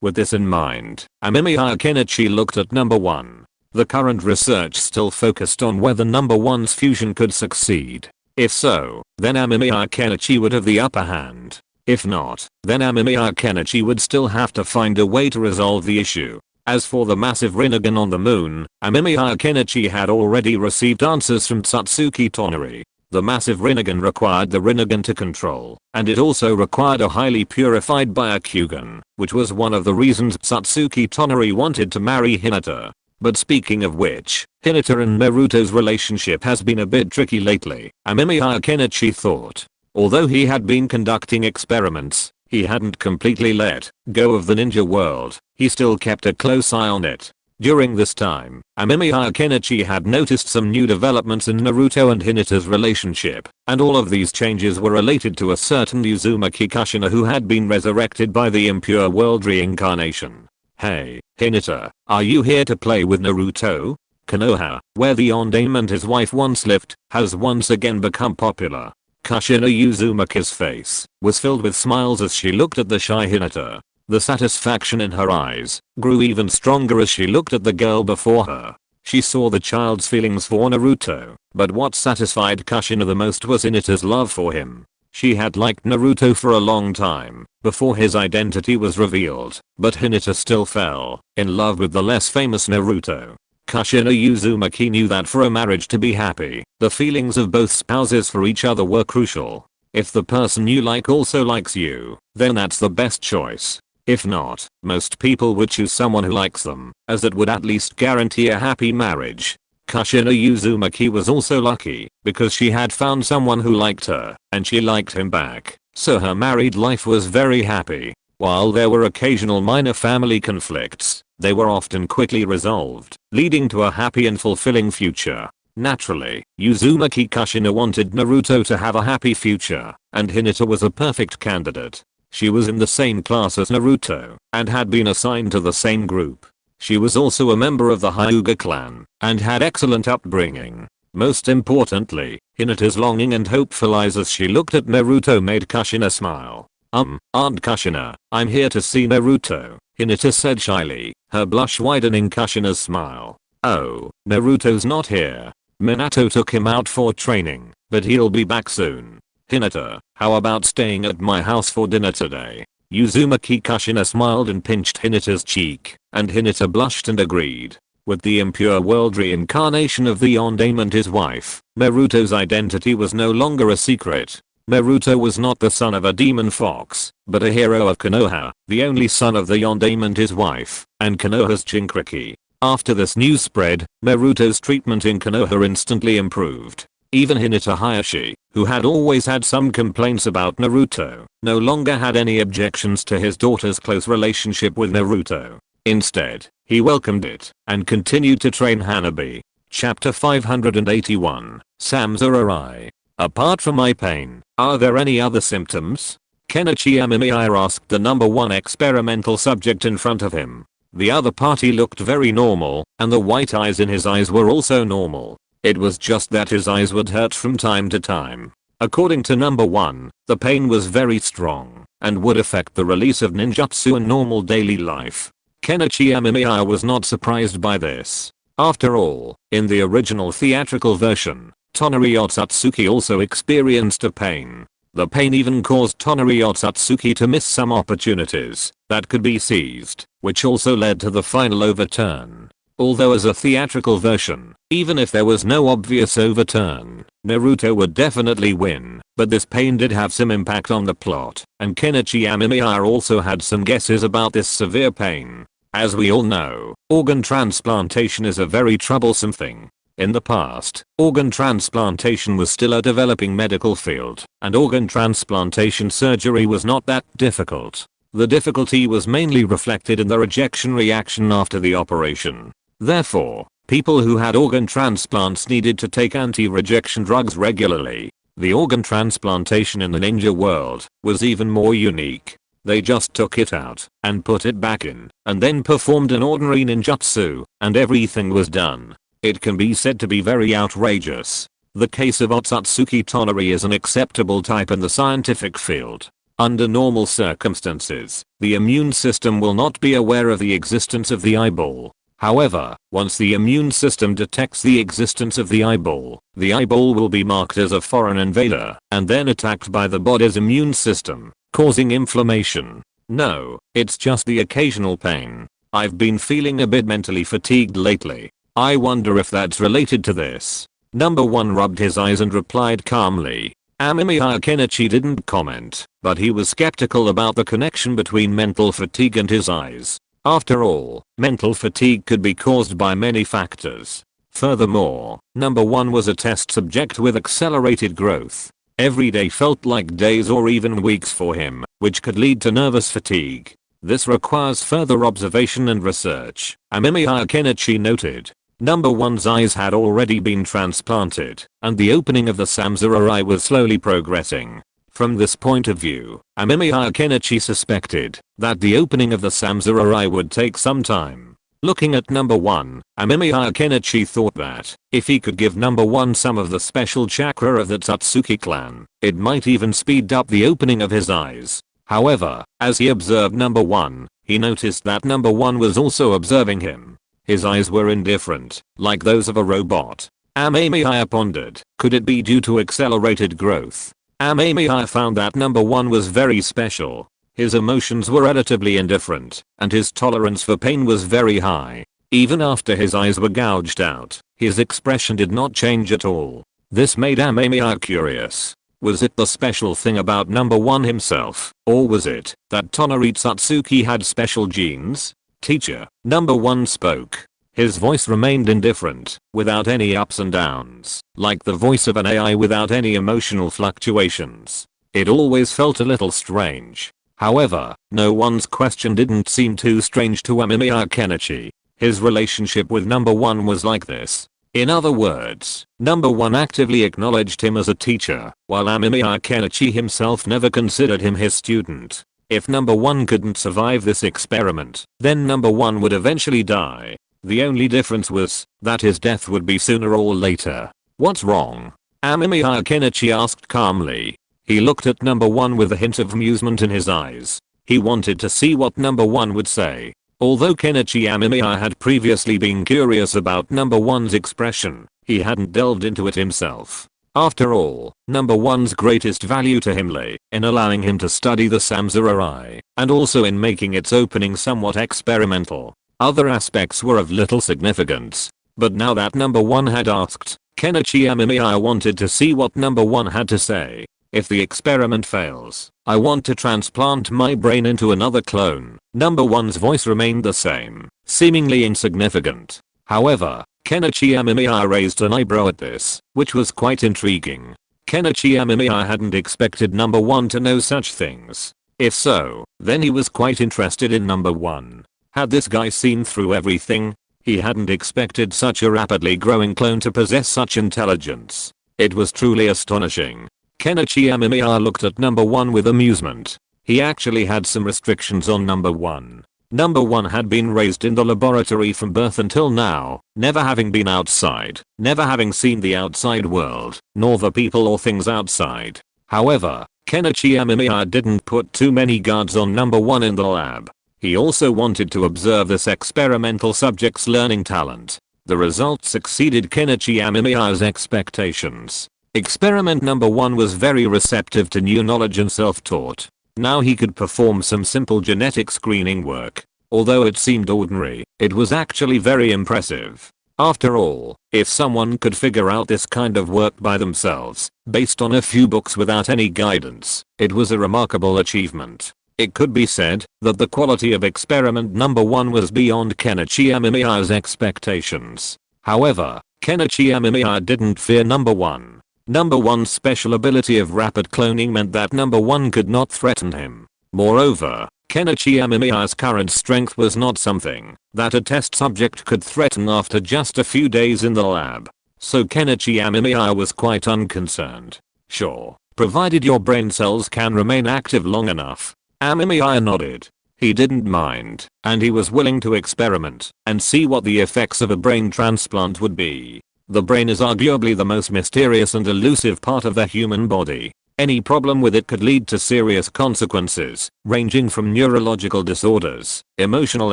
With this in mind, Amemiya Kenichi looked at number 1. The current research still focused on whether number 1's fusion could succeed. If so, then Amemiya Kenichi would have the upper hand. If not, then Amemiya Kenichi would still have to find a way to resolve the issue. As for the massive Rinnegan on the moon, Amemiya Kenichi had already received answers from Satsuki Tonari. The massive Rinnegan required the Rinnegan to control, and it also required a highly purified Byakugan, which was one of the reasons Satsuki Tonari wanted to marry Hinata. But speaking of which, Hinata and Naruto's relationship has been a bit tricky lately, Amemiya Kenichi thought. Although he had been conducting experiments, he hadn't completely let go of the ninja world, he still kept a close eye on it. During this time, Amemiya Kenichi had noticed some new developments in Naruto and Hinata's relationship, and all of these changes were related to a certain Uzumaki Kushina who had been resurrected by the impure world reincarnation. Hey, Hinata, are you here to play with Naruto? Konoha, where the Ondame and his wife once lived, has once again become popular. Kushina Uzumaki's face was filled with smiles as she looked at the shy Hinata. The satisfaction in her eyes grew even stronger as she looked at the girl before her. She saw the child's feelings for Naruto, but what satisfied Kushina the most was Hinata's love for him. She had liked Naruto for a long time, before his identity was revealed, but Hinata still fell in love with the less famous Naruto. Kushina Uzumaki knew that for a marriage to be happy, the feelings of both spouses for each other were crucial. If the person you like also likes you, then that's the best choice. If not, most people would choose someone who likes them, as it would at least guarantee a happy marriage. Kushina Uzumaki was also lucky, because she had found someone who liked her, and she liked him back, so her married life was very happy. While there were occasional minor family conflicts, they were often quickly resolved, leading to a happy and fulfilling future. Naturally, Uzumaki Kushina wanted Naruto to have a happy future, and Hinata was a perfect candidate. She was in the same class as Naruto, and had been assigned to the same group. She was also a member of the Hyuga clan, and had excellent upbringing. Most importantly, Hinata's longing and hopeful eyes as she looked at Naruto made Kushina smile. Aunt Kushina, I'm here to see Naruto, Hinata said shyly, her blush widening Kushina's smile. Oh, Naruto's not here. Minato took him out for training, but he'll be back soon. Hinata, how about staying at my house for dinner today? Uzumaki Kushina smiled and pinched Hinata's cheek, and Hinata blushed and agreed. With the impure world reincarnation of the Yondaime and his wife, Naruto's identity was no longer a secret. Naruto was not the son of a demon fox, but a hero of Konoha, the only son of the Yondaime and his wife, and Konoha's Jinchuriki. After this news spread, Naruto's treatment in Konoha instantly improved. Even Hinata Hayashi, who had always had some complaints about Naruto, no longer had any objections to his daughter's close relationship with Naruto. Instead, he welcomed it and continued to train Hanabi. Chapter 581, Samurai. Apart from eye pain, are there any other symptoms? Kenichi Amemiya asked the number one experimental subject in front of him. The other party looked very normal, and the white eyes in his eyes were also normal. It was just that his eyes would hurt from time to time. According to number 1, the pain was very strong, and would affect the release of ninjutsu and normal daily life. Kenichi Amemiya was not surprised by this. After all, in the original theatrical version, Tonari Otsutsuki also experienced a pain. The pain even caused Tonari Otsutsuki to miss some opportunities that could be seized, which also led to the final overturn. Although as a theatrical version, even if there was no obvious overturn, Naruto would definitely win, but this pain did have some impact on the plot, and Kenichi Amemiya also had some guesses about this severe pain. As we all know, organ transplantation is a very troublesome thing. In the past, organ transplantation was still a developing medical field, and organ transplantation surgery was not that difficult. The difficulty was mainly reflected in the rejection reaction after the operation. Therefore, people who had organ transplants needed to take anti-rejection drugs regularly. The organ transplantation in the ninja world was even more unique. They just took it out and put it back in, and then performed an ordinary ninjutsu, and everything was done. It can be said to be very outrageous. The case of Otsutsuki Tonari is an acceptable type in the scientific field. Under normal circumstances, the immune system will not be aware of the existence of the eyeball. However, once the immune system detects the existence of the eyeball will be marked as a foreign invader and then attacked by the body's immune system, causing inflammation. No, it's just the occasional pain. I've been feeling a bit mentally fatigued lately. I wonder if that's related to this. Number 1 rubbed his eyes and replied calmly. Amemiya Kenichi didn't comment, but he was skeptical about the connection between mental fatigue and his eyes. After all, mental fatigue could be caused by many factors. Furthermore, number 1 was a test subject with accelerated growth. Every day felt like days or even weeks for him, which could lead to nervous fatigue. This requires further observation and research, Amemiya Kenichi noted. Number 1's eyes had already been transplanted, and the opening of the samurai was slowly progressing. From this point of view, Amemiya Kenichi suspected that the opening of the samurai would take some time. Looking at number 1, Amemiya Kenichi thought that if he could give number 1 some of the special chakra of the Tsutsuki clan, it might even speed up the opening of his eyes. However, as he observed number 1, he noticed that number 1 was also observing him. His eyes were indifferent, like those of a robot. Amemiya pondered, could it be due to accelerated growth? Amemiya found that number 1 was very special. His emotions were relatively indifferent, and his tolerance for pain was very high. Even after his eyes were gouged out, his expression did not change at all. This made Amemiya curious. Was it the special thing about number 1 himself, or was it that Tonari Satsuki had special genes? Teacher, number 1 spoke. His voice remained indifferent, without any ups and downs, like the voice of an AI without any emotional fluctuations. It always felt a little strange. However, no one's question didn't seem too strange to Amemiya Kenichi. His relationship with number 1 was like this. In other words, number 1 actively acknowledged him as a teacher, while Amemiya Kenichi himself never considered him his student. If number 1 couldn't survive this experiment, then number 1 would eventually die. The only difference was that his death would be sooner or later. What's wrong? Amemiya Kenichi asked calmly. He looked at number 1 with a hint of amusement in his eyes. He wanted to see what number 1 would say. Although Kenichi Amemiya had previously been curious about number 1's expression, he hadn't delved into it himself. After all, number 1's greatest value to him lay in allowing him to study the Samsara, and also in making its opening somewhat experimental. Other aspects were of little significance. But now that number 1 had asked, Kenichi Amemiya wanted to see what number 1 had to say. If the experiment fails, I want to transplant my brain into another clone. Number 1's voice remained the same, seemingly insignificant. However, Kenichi Amemiya raised an eyebrow at this, which was quite intriguing. Kenichi Amemiya hadn't expected number 1 to know such things. If so, then he was quite interested in number 1. Had this guy seen through everything? He hadn't expected such a rapidly growing clone to possess such intelligence. It was truly astonishing. Kenichi Amemiya looked at number 1 with amusement. He actually had some restrictions on number 1. Number 1 had been raised in the laboratory from birth until now, never having been outside, never having seen the outside world, nor the people or things outside. However, Kenichi Amemiya didn't put too many guards on number 1 in the lab. He also wanted to observe this experimental subject's learning talent. The results exceeded Kenichi Amemiya's expectations. Experiment number 1 was very receptive to new knowledge and self-taught. Now he could perform some simple genetic screening work. Although it seemed ordinary, it was actually very impressive. After all, if someone could figure out this kind of work by themselves, based on a few books without any guidance, it was a remarkable achievement. It could be said that the quality of experiment number 1 was beyond Kenichi Amemiya's expectations. However, Kenichi Amemiya didn't fear number 1. Number 1's special ability of rapid cloning meant that number 1 could not threaten him. Moreover, Kenichi Amemiya's current strength was not something that a test subject could threaten after just a few days in the lab. So Kenichi Amemiya was quite unconcerned. Sure, provided your brain cells can remain active long enough. Amemiya nodded. He didn't mind, and he was willing to experiment and see what the effects of a brain transplant would be. The brain is arguably the most mysterious and elusive part of the human body. Any problem with it could lead to serious consequences, ranging from neurological disorders, emotional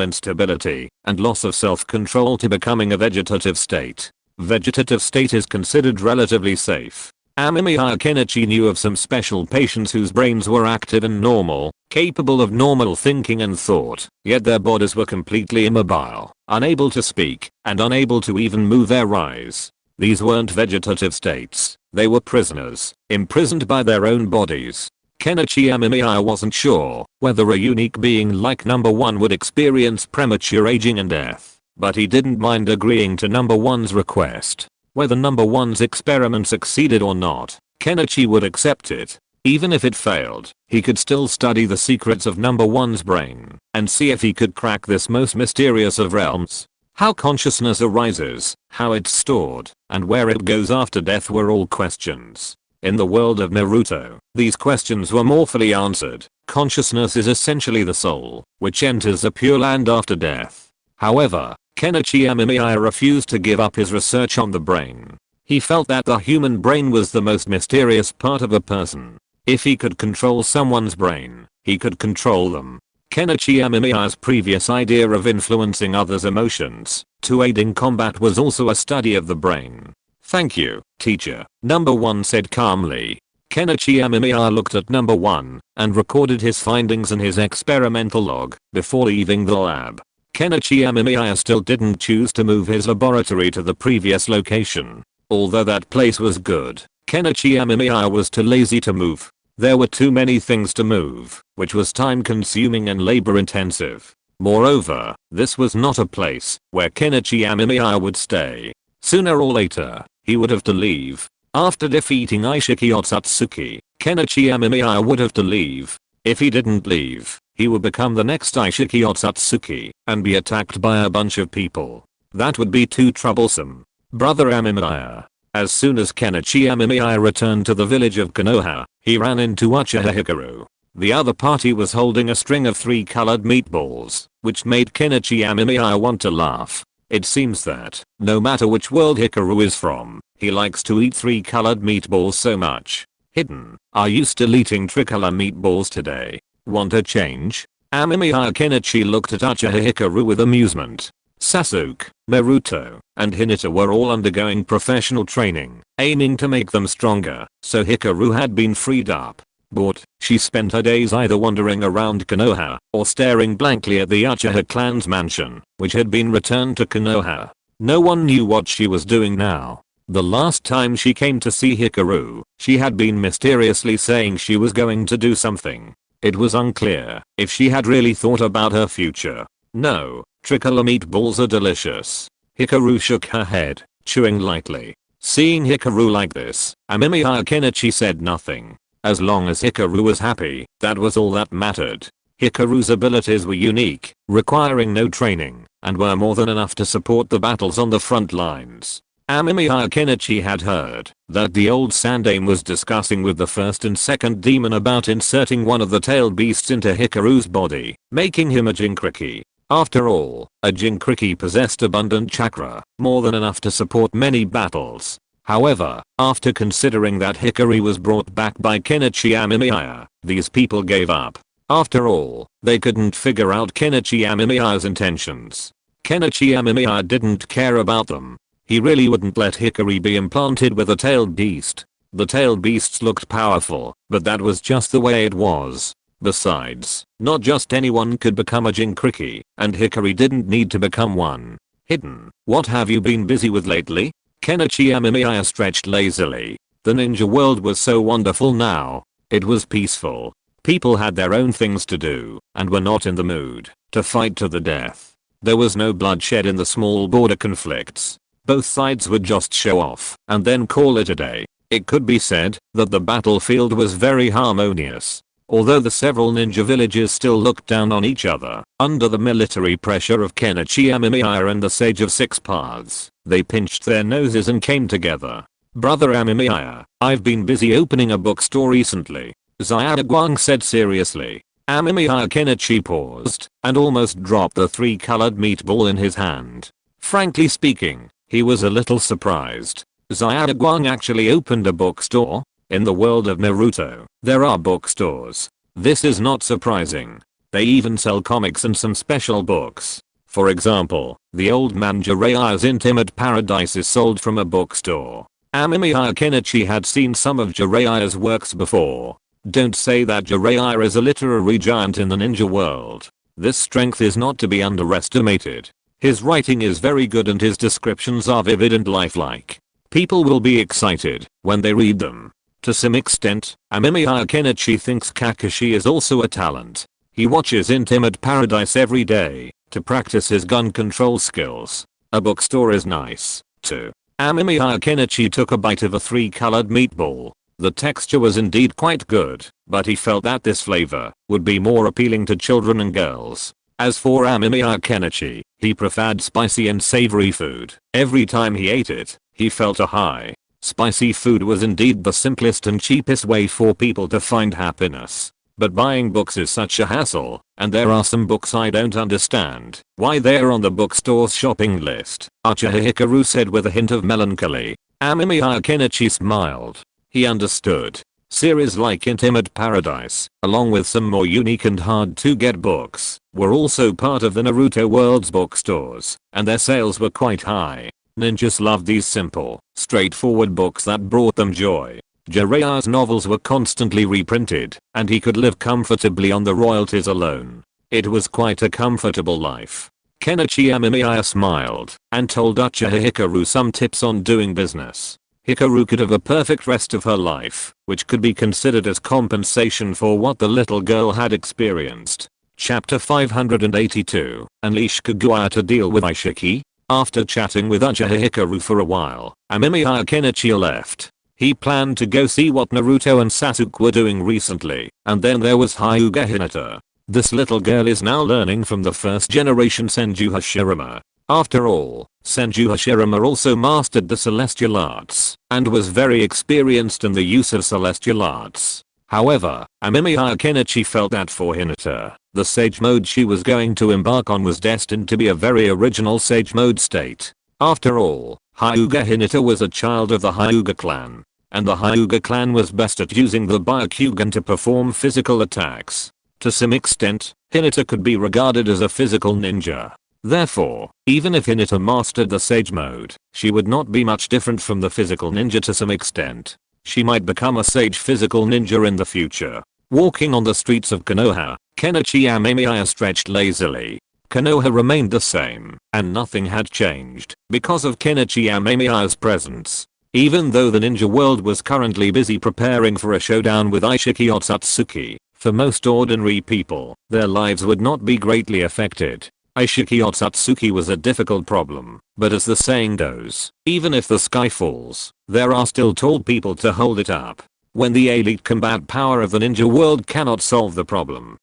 instability, and loss of self-control to becoming a vegetative state. Vegetative state is considered relatively safe. Amemiya Kenichi knew of some special patients whose brains were active and normal, capable of normal thinking and thought, yet their bodies were completely immobile, unable to speak, and unable to even move their eyes. These weren't vegetative states, they were prisoners, imprisoned by their own bodies. Kenichi Amemiya wasn't sure whether a unique being like number 1 would experience premature aging and death, but he didn't mind agreeing to number 1's request. Whether number 1's experiment succeeded or not, Kenichi would accept it. Even if it failed, he could still study the secrets of number 1's brain and see if he could crack this most mysterious of realms. How consciousness arises, how it's stored, and where it goes after death were all questions. In the world of Naruto, these questions were more fully answered. Consciousness is essentially the soul, which enters the Pure Land after death. However, Kenichi Amemiya refused to give up his research on the brain. He felt that the human brain was the most mysterious part of a person. If he could control someone's brain, he could control them. Kenichi Amemiya's previous idea of influencing others' emotions to aid in combat was also a study of the brain. Thank you, teacher, number 1 said calmly. Kenichi Amemiya looked at number 1 and recorded his findings in his experimental log before leaving the lab. Kenichi Amemiya still didn't choose to move his laboratory to the previous location. Although that place was good, Kenichi Amemiya was too lazy to move. There were too many things to move, which was time consuming and labor intensive. Moreover, this was not a place where Kenichi Amemiya would stay. Sooner or later, he would have to leave. After defeating Ishiki Otsutsuki, Kenichi Amemiya would have to leave. If he didn't leave, he would become the next Ishiki Otsutsuki and be attacked by a bunch of people. That would be too troublesome. Brother Amemiya. As soon as Kenichi Amemiya returned to the village of Konoha, he ran into Uchiha Hikaru. The other party was holding a string of 3 colored meatballs, which made Kenichi Amemiya want to laugh. It seems that, no matter which world Hikaru is from, he likes to eat 3 colored meatballs so much. Hidden, are you still eating tricolor meatballs today? Want a change? Amemiya Kenichi looked at Uchiha Hikaru with amusement. Sasuke, Naruto, and Hinata were all undergoing professional training, aiming to make them stronger, so Hikaru had been freed up. But she spent her days either wandering around Konoha or staring blankly at the Uchiha clan's mansion, which had been returned to Konoha. No one knew what she was doing now. The last time she came to see Hikaru, she had been mysteriously saying she was going to do something. It was unclear if she had really thought about her future. No, tricolor meatballs are delicious. Hikaru shook her head, chewing lightly. Seeing Hikaru like this, Amemiya Kenichi said nothing. As long as Hikaru was happy, that was all that mattered. Hikaru's abilities were unique, requiring no training, and were more than enough to support the battles on the front lines. Amemiya Kenichi had heard that the old Sannin was discussing with the first and second demon about inserting one of the tailed beasts into Hikaru's body, making him a Jinkriki. After all, a Jinkriki possessed abundant chakra, more than enough to support many battles. However, after considering that Hikari was brought back by Kenichi Amemiya, these people gave up. After all, they couldn't figure out Kenichi Amemiya's intentions. Kenichi Amemiya didn't care about them. He really wouldn't let Hikari be implanted with a tailed beast. The tailed beasts looked powerful, but that was just the way it was. Besides, not just anyone could become a Jinkriki, and Hikari didn't need to become one. Hidden, what have you been busy with lately? Kenichi Amemiya stretched lazily. The ninja world was so wonderful now. It was peaceful. People had their own things to do, and were not in the mood to fight to the death. There was no bloodshed in the small border conflicts. Both sides would just show off, and then call it a day. It could be said that the battlefield was very harmonious. Although the several ninja villages still looked down on each other, under the military pressure of Kenichi Amemiya and the Sage of Six Paths, they pinched their noses and came together. Brother Amemiya, I've been busy opening a bookstore recently, Xiaoguang said seriously. Amemiya Kenichi paused and almost dropped the 3-colored meatball in his hand. Frankly speaking, he was a little surprised. Xiaoguang actually opened a bookstore? In the world of Naruto, there are bookstores. This is not surprising. They even sell comics and some special books. For example, the old man Jiraiya's Intimate Paradise is sold from a bookstore. Amemiya Kenichi had seen some of Jiraiya's works before. Don't say that Jiraiya is a literary giant in the ninja world. This strength is not to be underestimated. His writing is very good and his descriptions are vivid and lifelike. People will be excited when they read them. To some extent, Amemiya Kenichi thinks Kakashi is also a talent. He watches Intimate Paradise every day to practice his gun control skills. A bookstore is nice, too. Amemiya Kenichi took a bite of a 3-colored meatball. The texture was indeed quite good, but he felt that this flavor would be more appealing to children and girls. As for Amemiya Kenichi, he preferred spicy and savory food. Every time he ate it, he felt a high. Spicy food was indeed the simplest and cheapest way for people to find happiness. But buying books is such a hassle, and there are some books I don't understand why they're on the bookstore's shopping list, Uchiha Hikaru said with a hint of melancholy. Amemiya Kenichi smiled. He understood. Series like Intimate Paradise, along with some more unique and hard to get books, were also part of the Naruto world's bookstores, and their sales were quite high. Ninjas loved these simple, straightforward books that brought them joy. Jiraiya's novels were constantly reprinted, and he could live comfortably on the royalties alone. It was quite a comfortable life. Kenichi Amemiya smiled and told Uchiha Hikaru some tips on doing business. Hikaru could have a perfect rest of her life, which could be considered as compensation for what the little girl had experienced. Chapter 582, Unleash Kaguya to deal with Ishiki. After chatting with Uchiha Hikaru for a while, Amemiya Kenichi left. He planned to go see what Naruto and Sasuke were doing recently, and then there was Hyuga Hinata. This little girl is now learning from the first generation Senju Hashirama. After all, Senju Hashirama also mastered the celestial arts, and was very experienced in the use of celestial arts. However, Amemiya Kenichi felt that for Hinata, the sage mode she was going to embark on was destined to be a very original sage mode state. After all, Hyuga Hinata was a child of the Hyuga clan, and the Hyuga clan was best at using the Byakugan to perform physical attacks. To some extent, Hinata could be regarded as a physical ninja. Therefore, even if Hinata mastered the sage mode, she would not be much different from the physical ninja to some extent. She might become a sage physical ninja in the future. Walking on the streets of Konoha, Kenichi Amemiya stretched lazily. Konoha remained the same, and nothing had changed, because of Kenichi Amemiya's presence. Even though the ninja world was currently busy preparing for a showdown with Ishiki Otsutsuki, for most ordinary people, their lives would not be greatly affected. Ishiki Otsutsuki was a difficult problem, but as the saying goes, even if the sky falls, there are still tall people to hold it up. When the elite combat power of the ninja world cannot solve the problem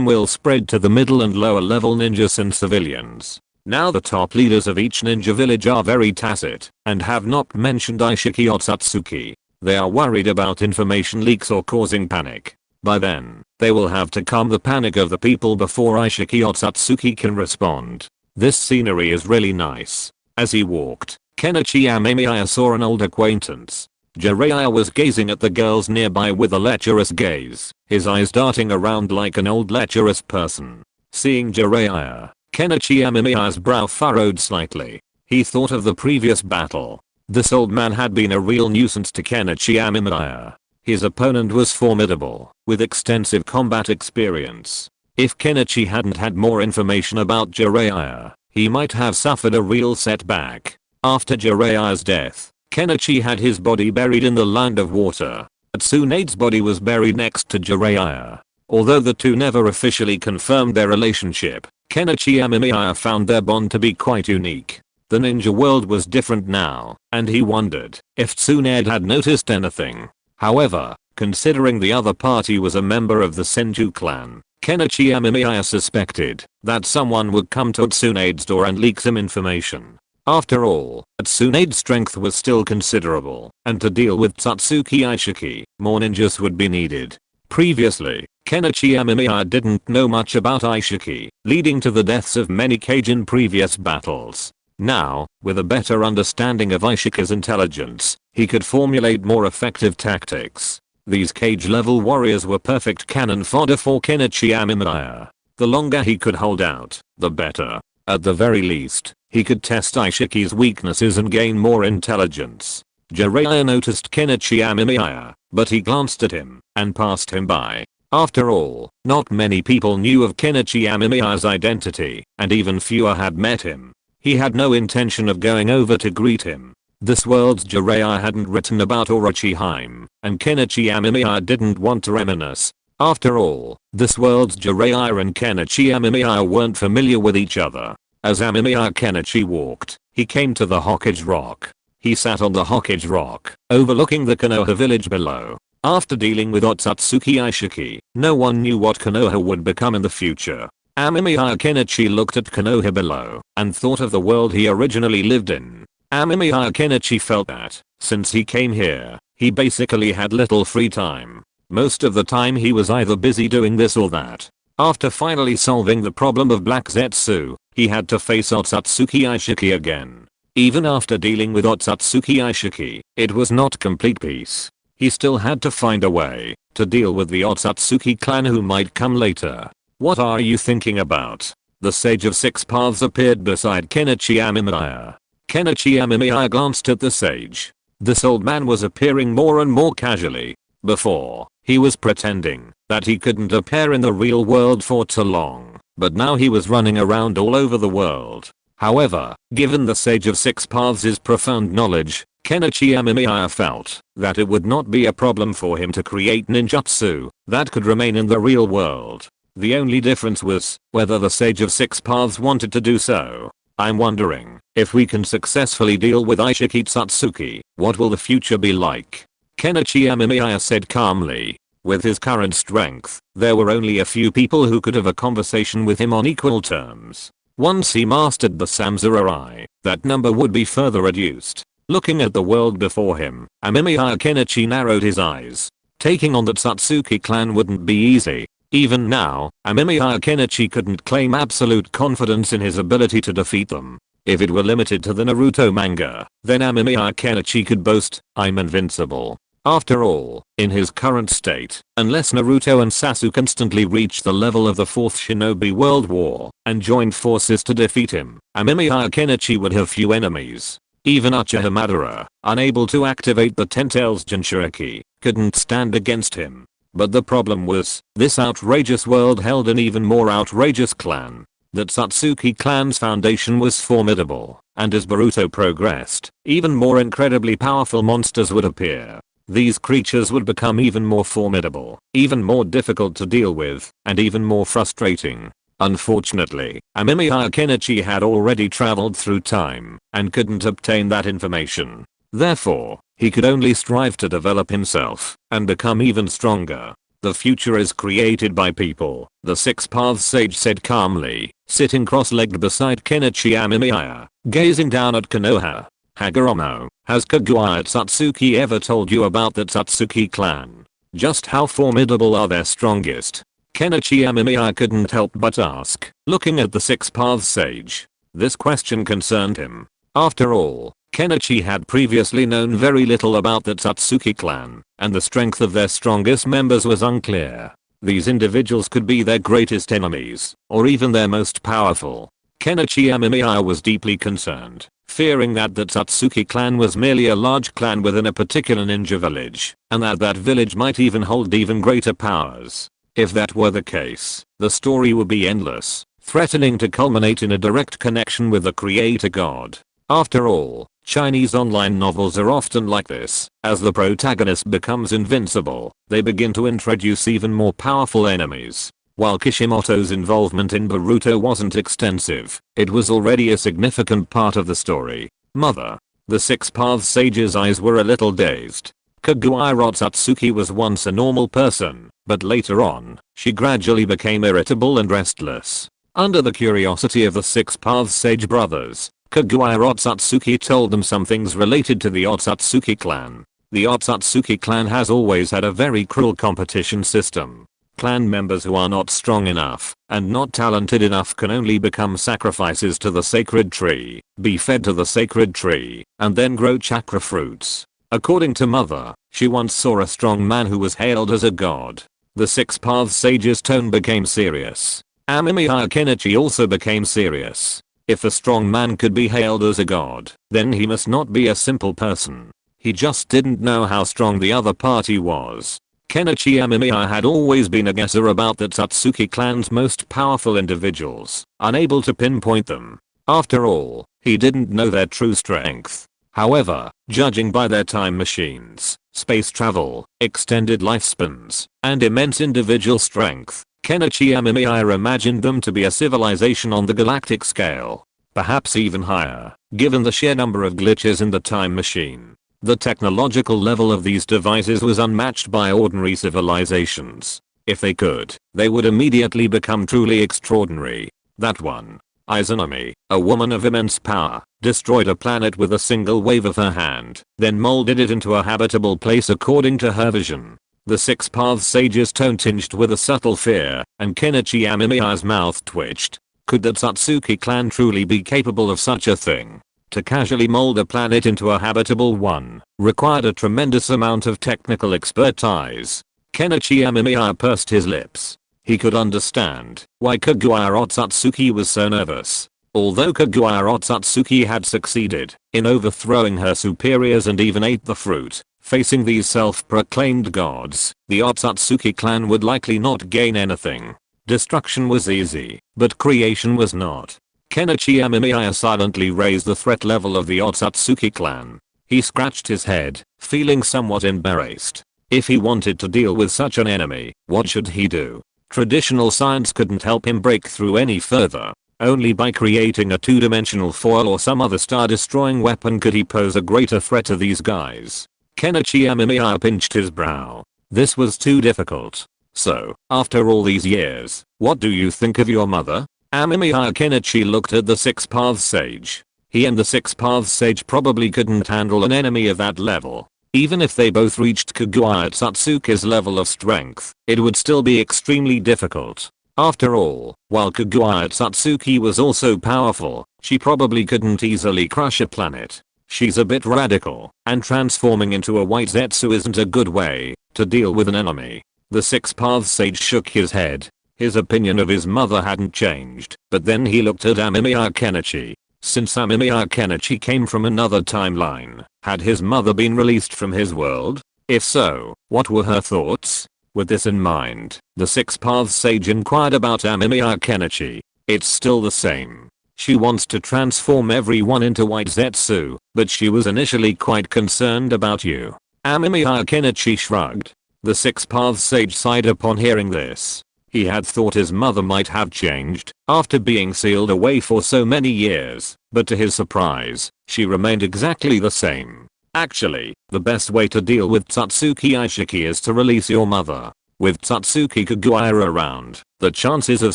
will spread to the middle and lower level ninjas and civilians. Now the top leaders of each ninja village are very tacit, and have not mentioned Ishiki Otsutsuki. They are worried about information leaks or causing panic. By then, they will have to calm the panic of the people before Ishiki Otsutsuki can respond. This scenery is really nice. As he walked, Kenichi Amemiya saw an old acquaintance. Jiraiya was gazing at the girls nearby with a lecherous gaze, his eyes darting around like an old lecherous person. Seeing Jiraiya, Kenichi Amemiya's brow furrowed slightly. He thought of the previous battle. This old man had been a real nuisance to Kenichi Amemiya. His opponent was formidable, with extensive combat experience. If Kenichi hadn't had more information about Jiraiya, he might have suffered a real setback. After Jiraiya's death, Kenichi had his body buried in the land of water. Tsunade's body was buried next to Jiraiya. Although the two never officially confirmed their relationship, Kenichi Amemiya found their bond to be quite unique. The ninja world was different now, and he wondered if Tsunade had noticed anything. However, considering the other party was a member of the Senju clan, Kenichi Amemiya suspected that someone would come to Tsunade's door and leak some information. After all, Tsunade's strength was still considerable, and to deal with Tsutsuki Ishiki, more ninjas would be needed. Previously, Kenichi Amemiya didn't know much about Ishiki, leading to the deaths of many kage in previous battles. Now, with a better understanding of Ishiki's intelligence, he could formulate more effective tactics. These cage-level warriors were perfect cannon fodder for Kenichi Amemiya. The longer he could hold out, the better. At the very least, he could test Ishiki's weaknesses and gain more intelligence. Jiraiya noticed Kenichi Amemiya, but he glanced at him and passed him by. After all, not many people knew of Kenichi Amemiya's identity, and even fewer had met him. He had no intention of going over to greet him. This world's Jiraiya hadn't written about Orochimaru, and Kenichi Amemiya didn't want to reminisce. After all, this world's Jiraiya and Kenichi Amemiya weren't familiar with each other. As Amemiya Kenichi walked, he came to the Hokage Rock. He sat on the Hokage Rock, overlooking the Konoha village below. After dealing with Otsutsuki Ishiki, no one knew what Konoha would become in the future. Amemiya Kenichi looked at Konoha below and thought of the world he originally lived in. Amemiya Kenichi felt that, since he came here, he basically had little free time. Most of the time he was either busy doing this or that. After finally solving the problem of Black Zetsu, he had to face Otsutsuki Ishiki again. Even after dealing with Otsutsuki Ishiki, it was not complete peace. He still had to find a way to deal with the Otsutsuki clan who might come later. What are you thinking about? The Sage of Six Paths appeared beside Kenichi Amemiya. Kenichi Amemiya glanced at the sage. This old man was appearing more and more casually. Before, he was pretending that he couldn't appear in the real world for too long, but now he was running around all over the world. However, given the Sage of Six Paths' profound knowledge, Kenichi Amemiya felt that it would not be a problem for him to create ninjutsu that could remain in the real world. The only difference was whether the Sage of Six Paths wanted to do so. I'm wondering if we can successfully deal with Ishiki Satsuki, what will the future be like? Kenichi Amemiya said calmly. With his current strength, there were only a few people who could have a conversation with him on equal terms. Once he mastered the Samsara, that number would be further reduced. Looking at the world before him, Amemiya Kenichi narrowed his eyes. Taking on the Satsuki clan wouldn't be easy. Even now, Amemiya Kenichi couldn't claim absolute confidence in his ability to defeat them. If it were limited to the Naruto manga, then Amemiya Kenichi could boast, "I'm invincible." After all, in his current state, unless Naruto and Sasuke instantly reached the level of the Fourth Shinobi World War and joined forces to defeat him, Amemiya Kenichi would have few enemies. Even Uchiha Madara, unable to activate the Ten Tails Jinchuriki, couldn't stand against him. But the problem was, this outrageous world held an even more outrageous clan. The Satsuki clan's foundation was formidable, and as Boruto progressed, even more incredibly powerful monsters would appear. These creatures would become even more formidable, even more difficult to deal with, and even more frustrating. Unfortunately, Amemiya Kenichi had already traveled through time and couldn't obtain that information. Therefore, he could only strive to develop himself and become even stronger. The future is created by people, the Six Paths Sage said calmly, sitting cross-legged beside Kenichi Amemiya, gazing down at Konoha. Hagoromo, has Kaguya Satsuki ever told you about the Satsuki clan? Just how formidable are their strongest? Kenichi Amemiya couldn't help but ask, looking at the Six Paths Sage. This question concerned him. After all, Kenichi had previously known very little about the Satsuki clan, and the strength of their strongest members was unclear. These individuals could be their greatest enemies, or even their most powerful. Kenichi Amemiya was deeply concerned, fearing that the Satsuki clan was merely a large clan within a particular ninja village, and that village might even hold even greater powers. If that were the case, the story would be endless, threatening to culminate in a direct connection with the creator god. After all, Chinese online novels are often like this. As the protagonist becomes invincible, they begin to introduce even more powerful enemies. While Kishimoto's involvement in Boruto wasn't extensive, it was already a significant part of the story. Mother. The Six Paths Sage's eyes were a little dazed. Kaguya Satsuki was once a normal person, but later on, she gradually became irritable and restless. Under the curiosity of the Six Paths Sage brothers, Kaguya Satsuki told them some things related to the Otsutsuki clan. The Otsutsuki clan has always had a very cruel competition system. Clan members who are not strong enough and not talented enough can only become sacrifices to the sacred tree, be fed to the sacred tree, and then grow chakra fruits. According to Mother, she once saw a strong man who was hailed as a god. The Six Paths Sage's tone became serious. Amemiya Kenichi also became serious. If a strong man could be hailed as a god, then he must not be a simple person. He just didn't know how strong the other party was. Kenichi Amemiya had always been a guesser about the Satsuki clan's most powerful individuals, unable to pinpoint them. After all, he didn't know their true strength. However, judging by their time machines, space travel, extended lifespans, and immense individual strength, Kenichi Amemiya imagined them to be a civilization on the galactic scale. Perhaps even higher, given the sheer number of glitches in the time machine. The technological level of these devices was unmatched by ordinary civilizations. If they could, they would immediately become truly extraordinary. That one, Izanami, a woman of immense power, destroyed a planet with a single wave of her hand, then molded it into a habitable place according to her vision. The Six Paths Sage's tone tinged with a subtle fear, and Kenichi Amemiya's mouth twitched. Could the Satsuki clan truly be capable of such a thing? To casually mold a planet into a habitable one required a tremendous amount of technical expertise. Kenichi Amemiya pursed his lips. He could understand why Kaguya Satsuki was so nervous. Although Kaguya Otsutsuki had succeeded in overthrowing her superiors and even ate the fruit, facing these self-proclaimed gods, the Otsutsuki clan would likely not gain anything. Destruction was easy, but creation was not. Kenichi Amemiya silently raised the threat level of the Otsutsuki clan. He scratched his head, feeling somewhat embarrassed. If he wanted to deal with such an enemy, what should he do? Traditional science couldn't help him break through any further. Only by creating a two-dimensional foil or some other star-destroying weapon could he pose a greater threat to these guys. Kenichi Amemiya pinched his brow. This was too difficult. So, after all these years, what do you think of your mother? Amemiya Kenichi looked at the Six Paths Sage. He and the Six Paths Sage probably couldn't handle an enemy of that level. Even if they both reached Kaguya Otsutsuki's level of strength, it would still be extremely difficult. After all, while Kaguya Otsutsuki was also powerful, she probably couldn't easily crush a planet. She's a bit radical, and transforming into a white Zetsu isn't a good way to deal with an enemy. The Six Paths Sage shook his head. His opinion of his mother hadn't changed, but then he looked at Amemiya Kenichi. Since Amemiya Kenichi came from another timeline, had his mother been released from his world? If so, what were her thoughts? With this in mind, the Six Paths Sage inquired about Amemiya Kenichi. It's still the same. She wants to transform everyone into white Zetsu, but she was initially quite concerned about you. Amemiya Kenichi shrugged. The Six Paths Sage sighed upon hearing this. He had thought his mother might have changed after being sealed away for so many years, but to his surprise, she remained exactly the same. Actually, the best way to deal with Tsutsuki Aishiki is to release your mother. With Tsutsuki Kaguya around, the chances of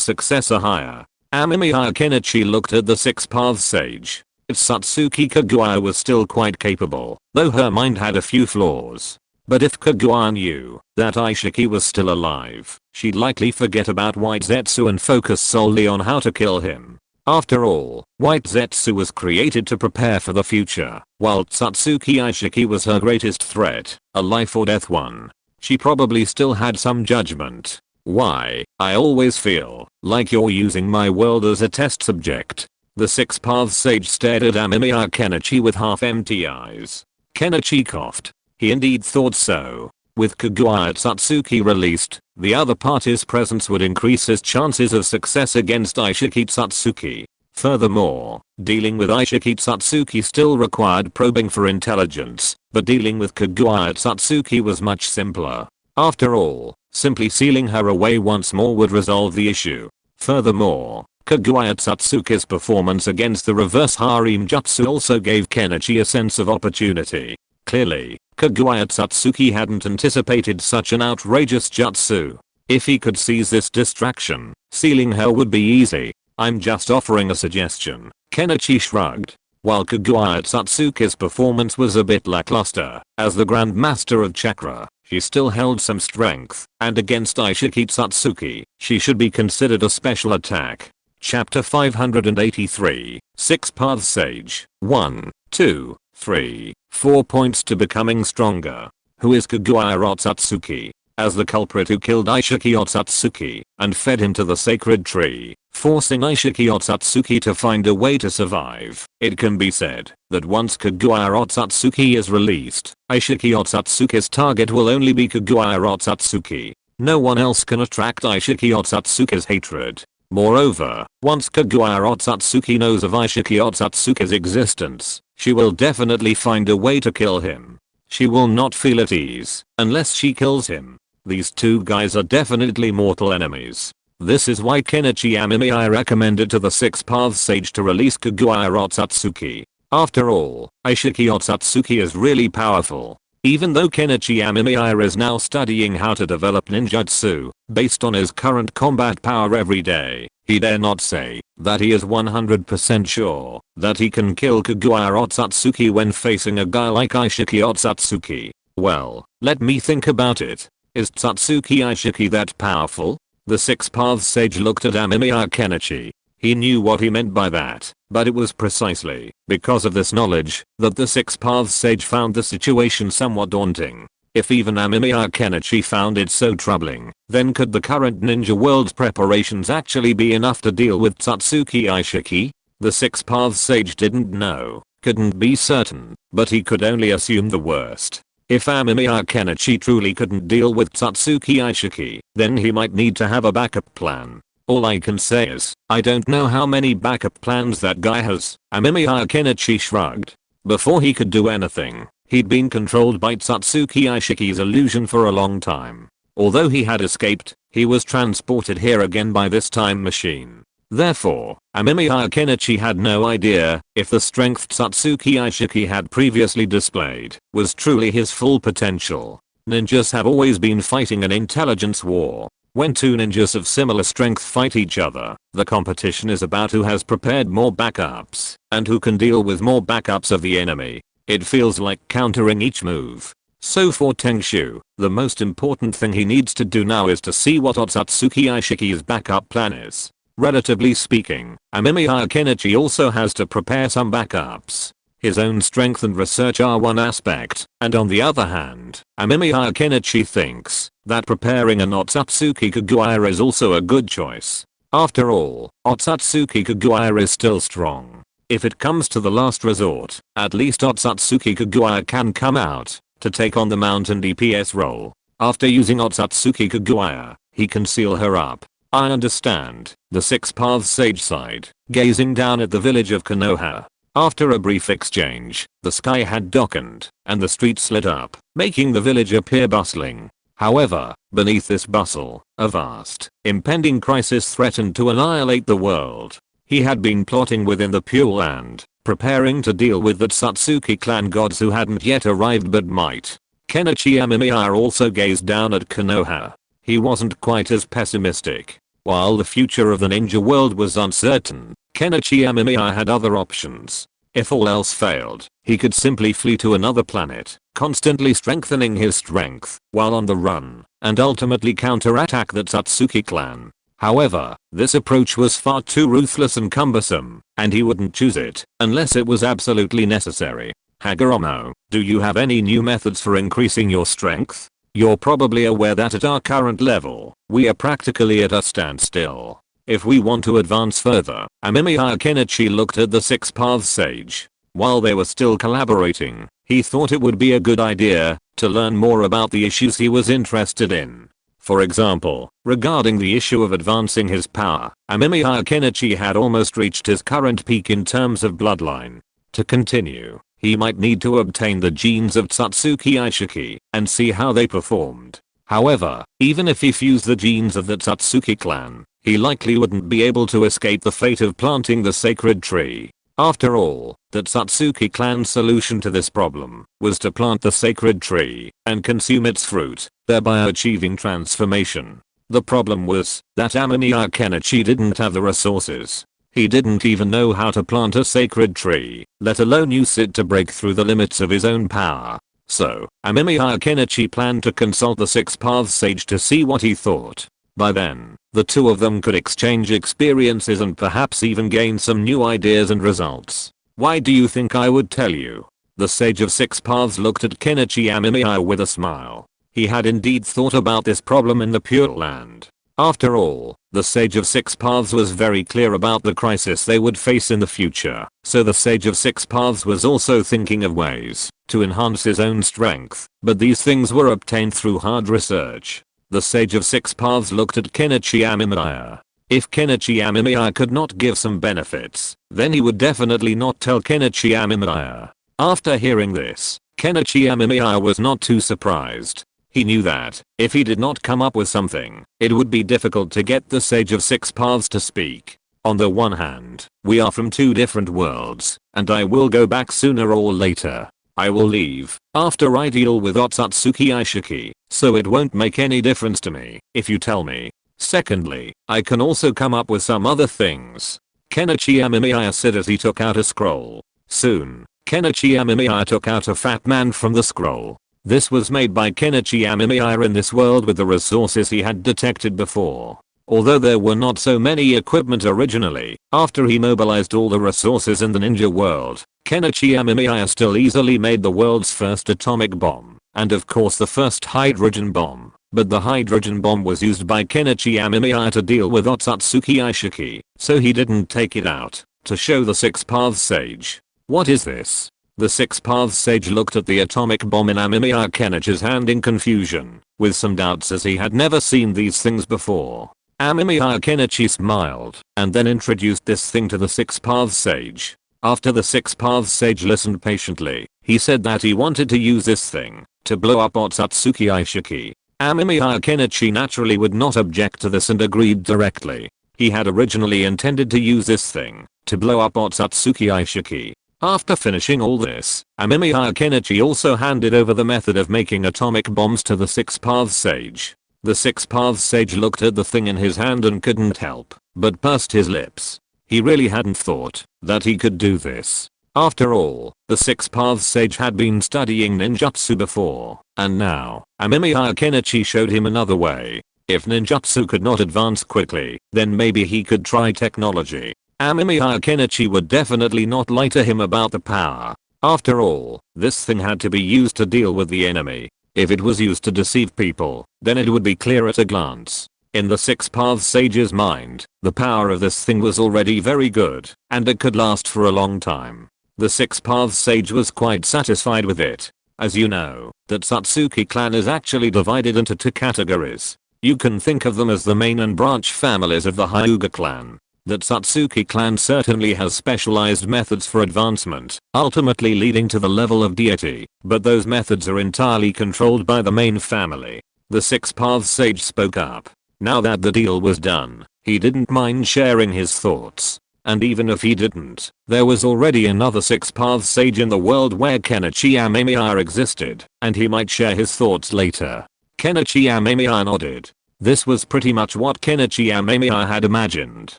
success are higher. Amemiya Kenichi looked at the Six Paths Sage. Tsutsuki Kaguya was still quite capable, though her mind had a few flaws. But if Kaguya knew that Aishiki was still alive, she'd likely forget about White Zetsu and focus solely on how to kill him. After all, White Zetsu was created to prepare for the future, while Tsutsuki Aishiki was her greatest threat, a life or death one. She probably still had some judgment. Why, I always feel like you're using my world as a test subject. The Six Paths Sage stared at Amemiya Kenichi with half-empty eyes. Kenichi coughed. He indeed thought so. With Kaguya Otsutsuki released, the other party's presence would increase his chances of success against Aishiki Tsutsuki. Furthermore, dealing with Aishiki Tsutsuki still required probing for intelligence, but dealing with Kaguya Otsutsuki was much simpler. After all, simply sealing her away once more would resolve the issue. Furthermore, Kaguya Otsutsuki's performance against the reverse harem jutsu also gave Kenichi a sense of opportunity. Clearly, Kaguya Otsutsuki hadn't anticipated such an outrageous jutsu. If he could seize this distraction, sealing her would be easy. I'm just offering a suggestion. Kenichi shrugged. While Kaguya Otsutsuki's performance was a bit lackluster, as the Grand Master of Chakra, she still held some strength, and against Aishiki Tsutsuki, she should be considered a special attack. Chapter 583, Six Paths Sage, 1, 2, 3, 4 points to becoming stronger. Who is Kaguya Otsutsuki? As the culprit who killed Aishiki Otsutsuki and fed him to the sacred tree, forcing Aishiki Otsutsuki to find a way to survive, it can be said that once Kaguya Otsutsuki is released, Aishiki Otsutsuki's target will only be Kaguya Otsutsuki. No one else can attract Aishiki Otsutsuki's hatred. Moreover, once Kaguya Otsutsuki knows of Aishiki Otsutsuki's existence, she will definitely find a way to kill him. She will not feel at ease unless she kills him. These two guys are definitely mortal enemies. This is why Kenichi Amemiya recommended to the Six Paths Sage to release Kaguya Otsutsuki. After all, Aishiki Otsutsuki is really powerful. Even though Kenichi Amemiya is now studying how to develop ninjutsu based on his current combat power every day, he dare not say that he is 100% sure that he can kill Kaguya Otsutsuki when facing a guy like Aishiki Otsutsuki. Well, let me think about it. Is Tsutsuki Aishiki that powerful? The Six Paths Sage looked at Amemiya Kenichi. He knew what he meant by that, but it was precisely because of this knowledge that the Six Paths Sage found the situation somewhat daunting. If even Amemiya Kenichi found it so troubling, then could the current ninja world's preparations actually be enough to deal with Tsutsuki Aishiki? The Six Paths Sage didn't know, couldn't be certain, but he could only assume the worst. If Amemiya Kenichi truly couldn't deal with Satsuki Aishiki, then he might need to have a backup plan. All I can say is, I don't know how many backup plans that guy has. Amemiya Kenichi shrugged. Before he could do anything, he'd been controlled by Satsuki Aishiki's illusion for a long time. Although he had escaped, he was transported here again by this time machine. Therefore, Amemiya Kenichi had no idea if the strength Satsuki Aishiki had previously displayed was truly his full potential. Ninjas have always been fighting an intelligence war. When two ninjas of similar strength fight each other, the competition is about who has prepared more backups and who can deal with more backups of the enemy. It feels like countering each move. So for Tengshu, the most important thing he needs to do now is to see what Otsutsuki Aishiki's backup plan is. Relatively speaking, Amemiya Kenichi also has to prepare some backups. His own strength and research are one aspect, and on the other hand, Amemiya Kenichi thinks that preparing an Otsutsuki Kaguya is also a good choice. After all, Otsutsuki Kaguya is still strong. If it comes to the last resort, at least Otsutsuki Kaguya can come out to take on the mountain DPS role. After using Otsutsuki Kaguya, he can seal her up. I understand, the Six Paths Sage sighed, gazing down at the village of Konoha. After a brief exchange, the sky had darkened, and the streets lit up, making the village appear bustling. However, beneath this bustle, a vast, impending crisis threatened to annihilate the world. He had been plotting within the Pure Land, preparing to deal with the Satsuki clan gods who hadn't yet arrived but might. Kenichi Amemiya also gazed down at Konoha. He wasn't quite as pessimistic. While the future of the ninja world was uncertain, Kenichi Amemiya had other options. If all else failed, he could simply flee to another planet, constantly strengthening his strength while on the run, and ultimately counterattack the Satsuki clan. However, this approach was far too ruthless and cumbersome, and he wouldn't choose it unless it was absolutely necessary. Hashirama, do you have any new methods for increasing your strength? You're probably aware that at our current level, we are practically at a standstill. If we want to advance further, Amemiya Kenichi looked at the Six Paths Sage. While they were still collaborating, he thought it would be a good idea to learn more about the issues he was interested in. For example, regarding the issue of advancing his power, Amemiya Kenichi had almost reached his current peak in terms of bloodline. To continue, he might need to obtain the genes of Satsuki Aishiki and see how they performed. However, even if he fused the genes of the Satsuki clan, he likely wouldn't be able to escape the fate of planting the sacred tree. After all, the Satsuki clan's solution to this problem was to plant the sacred tree and consume its fruit, thereby achieving transformation. The problem was that Amemiya Kenichi didn't have the resources. He didn't even know how to plant a sacred tree, let alone use it to break through the limits of his own power. So, Amemiya Kenichi planned to consult the Six Paths Sage to see what he thought. By then, the two of them could exchange experiences and perhaps even gain some new ideas and results. Why do you think I would tell you? The Sage of Six Paths looked at Kenichi Amemiya with a smile. He had indeed thought about this problem in the Pure Land. After all, the Sage of Six Paths was very clear about the crisis they would face in the future, so the Sage of Six Paths was also thinking of ways to enhance his own strength, but these things were obtained through hard research. The Sage of Six Paths looked at Kenichi Amemiya. If Kenichi Amemiya could not give some benefits, then he would definitely not tell Kenichi Amemiya. After hearing this, Kenichi Amemiya was not too surprised. He knew that, if he did not come up with something, it would be difficult to get the Sage of Six Paths to speak. On the one hand, we are from two different worlds, and I will go back sooner or later. I will leave after I deal with Otsutsuki Aishiki, so it won't make any difference to me if you tell me. Secondly, I can also come up with some other things. Kenichi Amemiya said as he took out a scroll. Soon, Kenichi Amemiya took out a fat man from the scroll. This was made by Kenichi Amemiya in this world with the resources he had detected before. Although there were not so many equipment originally, after he mobilized all the resources in the ninja world, Kenichi Amemiya still easily made the world's first atomic bomb, and of course the first hydrogen bomb. But the hydrogen bomb was used by Kenichi Amemiya to deal with Otsutsuki Aishiki, so he didn't take it out. to show the Six Paths Sage. "What is this?" The Six Paths Sage looked at the atomic bomb in Amemiya Kenichi's hand in confusion, with some doubts as he had never seen these things before. Amemiya Kenichi smiled, and then introduced this thing to the Six Paths Sage. After the Six Paths Sage listened patiently, he said that he wanted to use this thing to blow up Otsutsuki Aishiki. Amemiya Kenichi naturally would not object to this and agreed directly. He had originally intended to use this thing to blow up Otsutsuki Aishiki. After finishing all this, Amemiya Kenichi also handed over the method of making atomic bombs to the Six Paths Sage. The Six Paths Sage looked at the thing in his hand and couldn't help but pursed his lips. He really hadn't thought that he could do this. After all, the Six Paths Sage had been studying ninjutsu before, and now, Amemiya Kenichi showed him another way. If ninjutsu could not advance quickly, then maybe he could try technology. Amemiya Kenichi would definitely not lie to him about the power. After all, this thing had to be used to deal with the enemy. If it was used to deceive people, then it would be clear at a glance. In the Six Paths Sage's mind, the power of this thing was already very good, and it could last for a long time. The Six Paths Sage was quite satisfied with it. As you know, the Satsuki clan is actually divided into two categories. You can think of them as the main and branch families of the Hyuga clan. The Satsuki clan certainly has specialized methods for advancement, ultimately leading to the level of deity, but those methods are entirely controlled by the main family. The Six Paths Sage spoke up. Now that the deal was done, he didn't mind sharing his thoughts. And even if he didn't, there was already another Six Paths Sage in the world where Kenichi Amemiya existed, and he might share his thoughts later. Kenichi Amemiya nodded. This was pretty much what Kenichi Amemiya had imagined.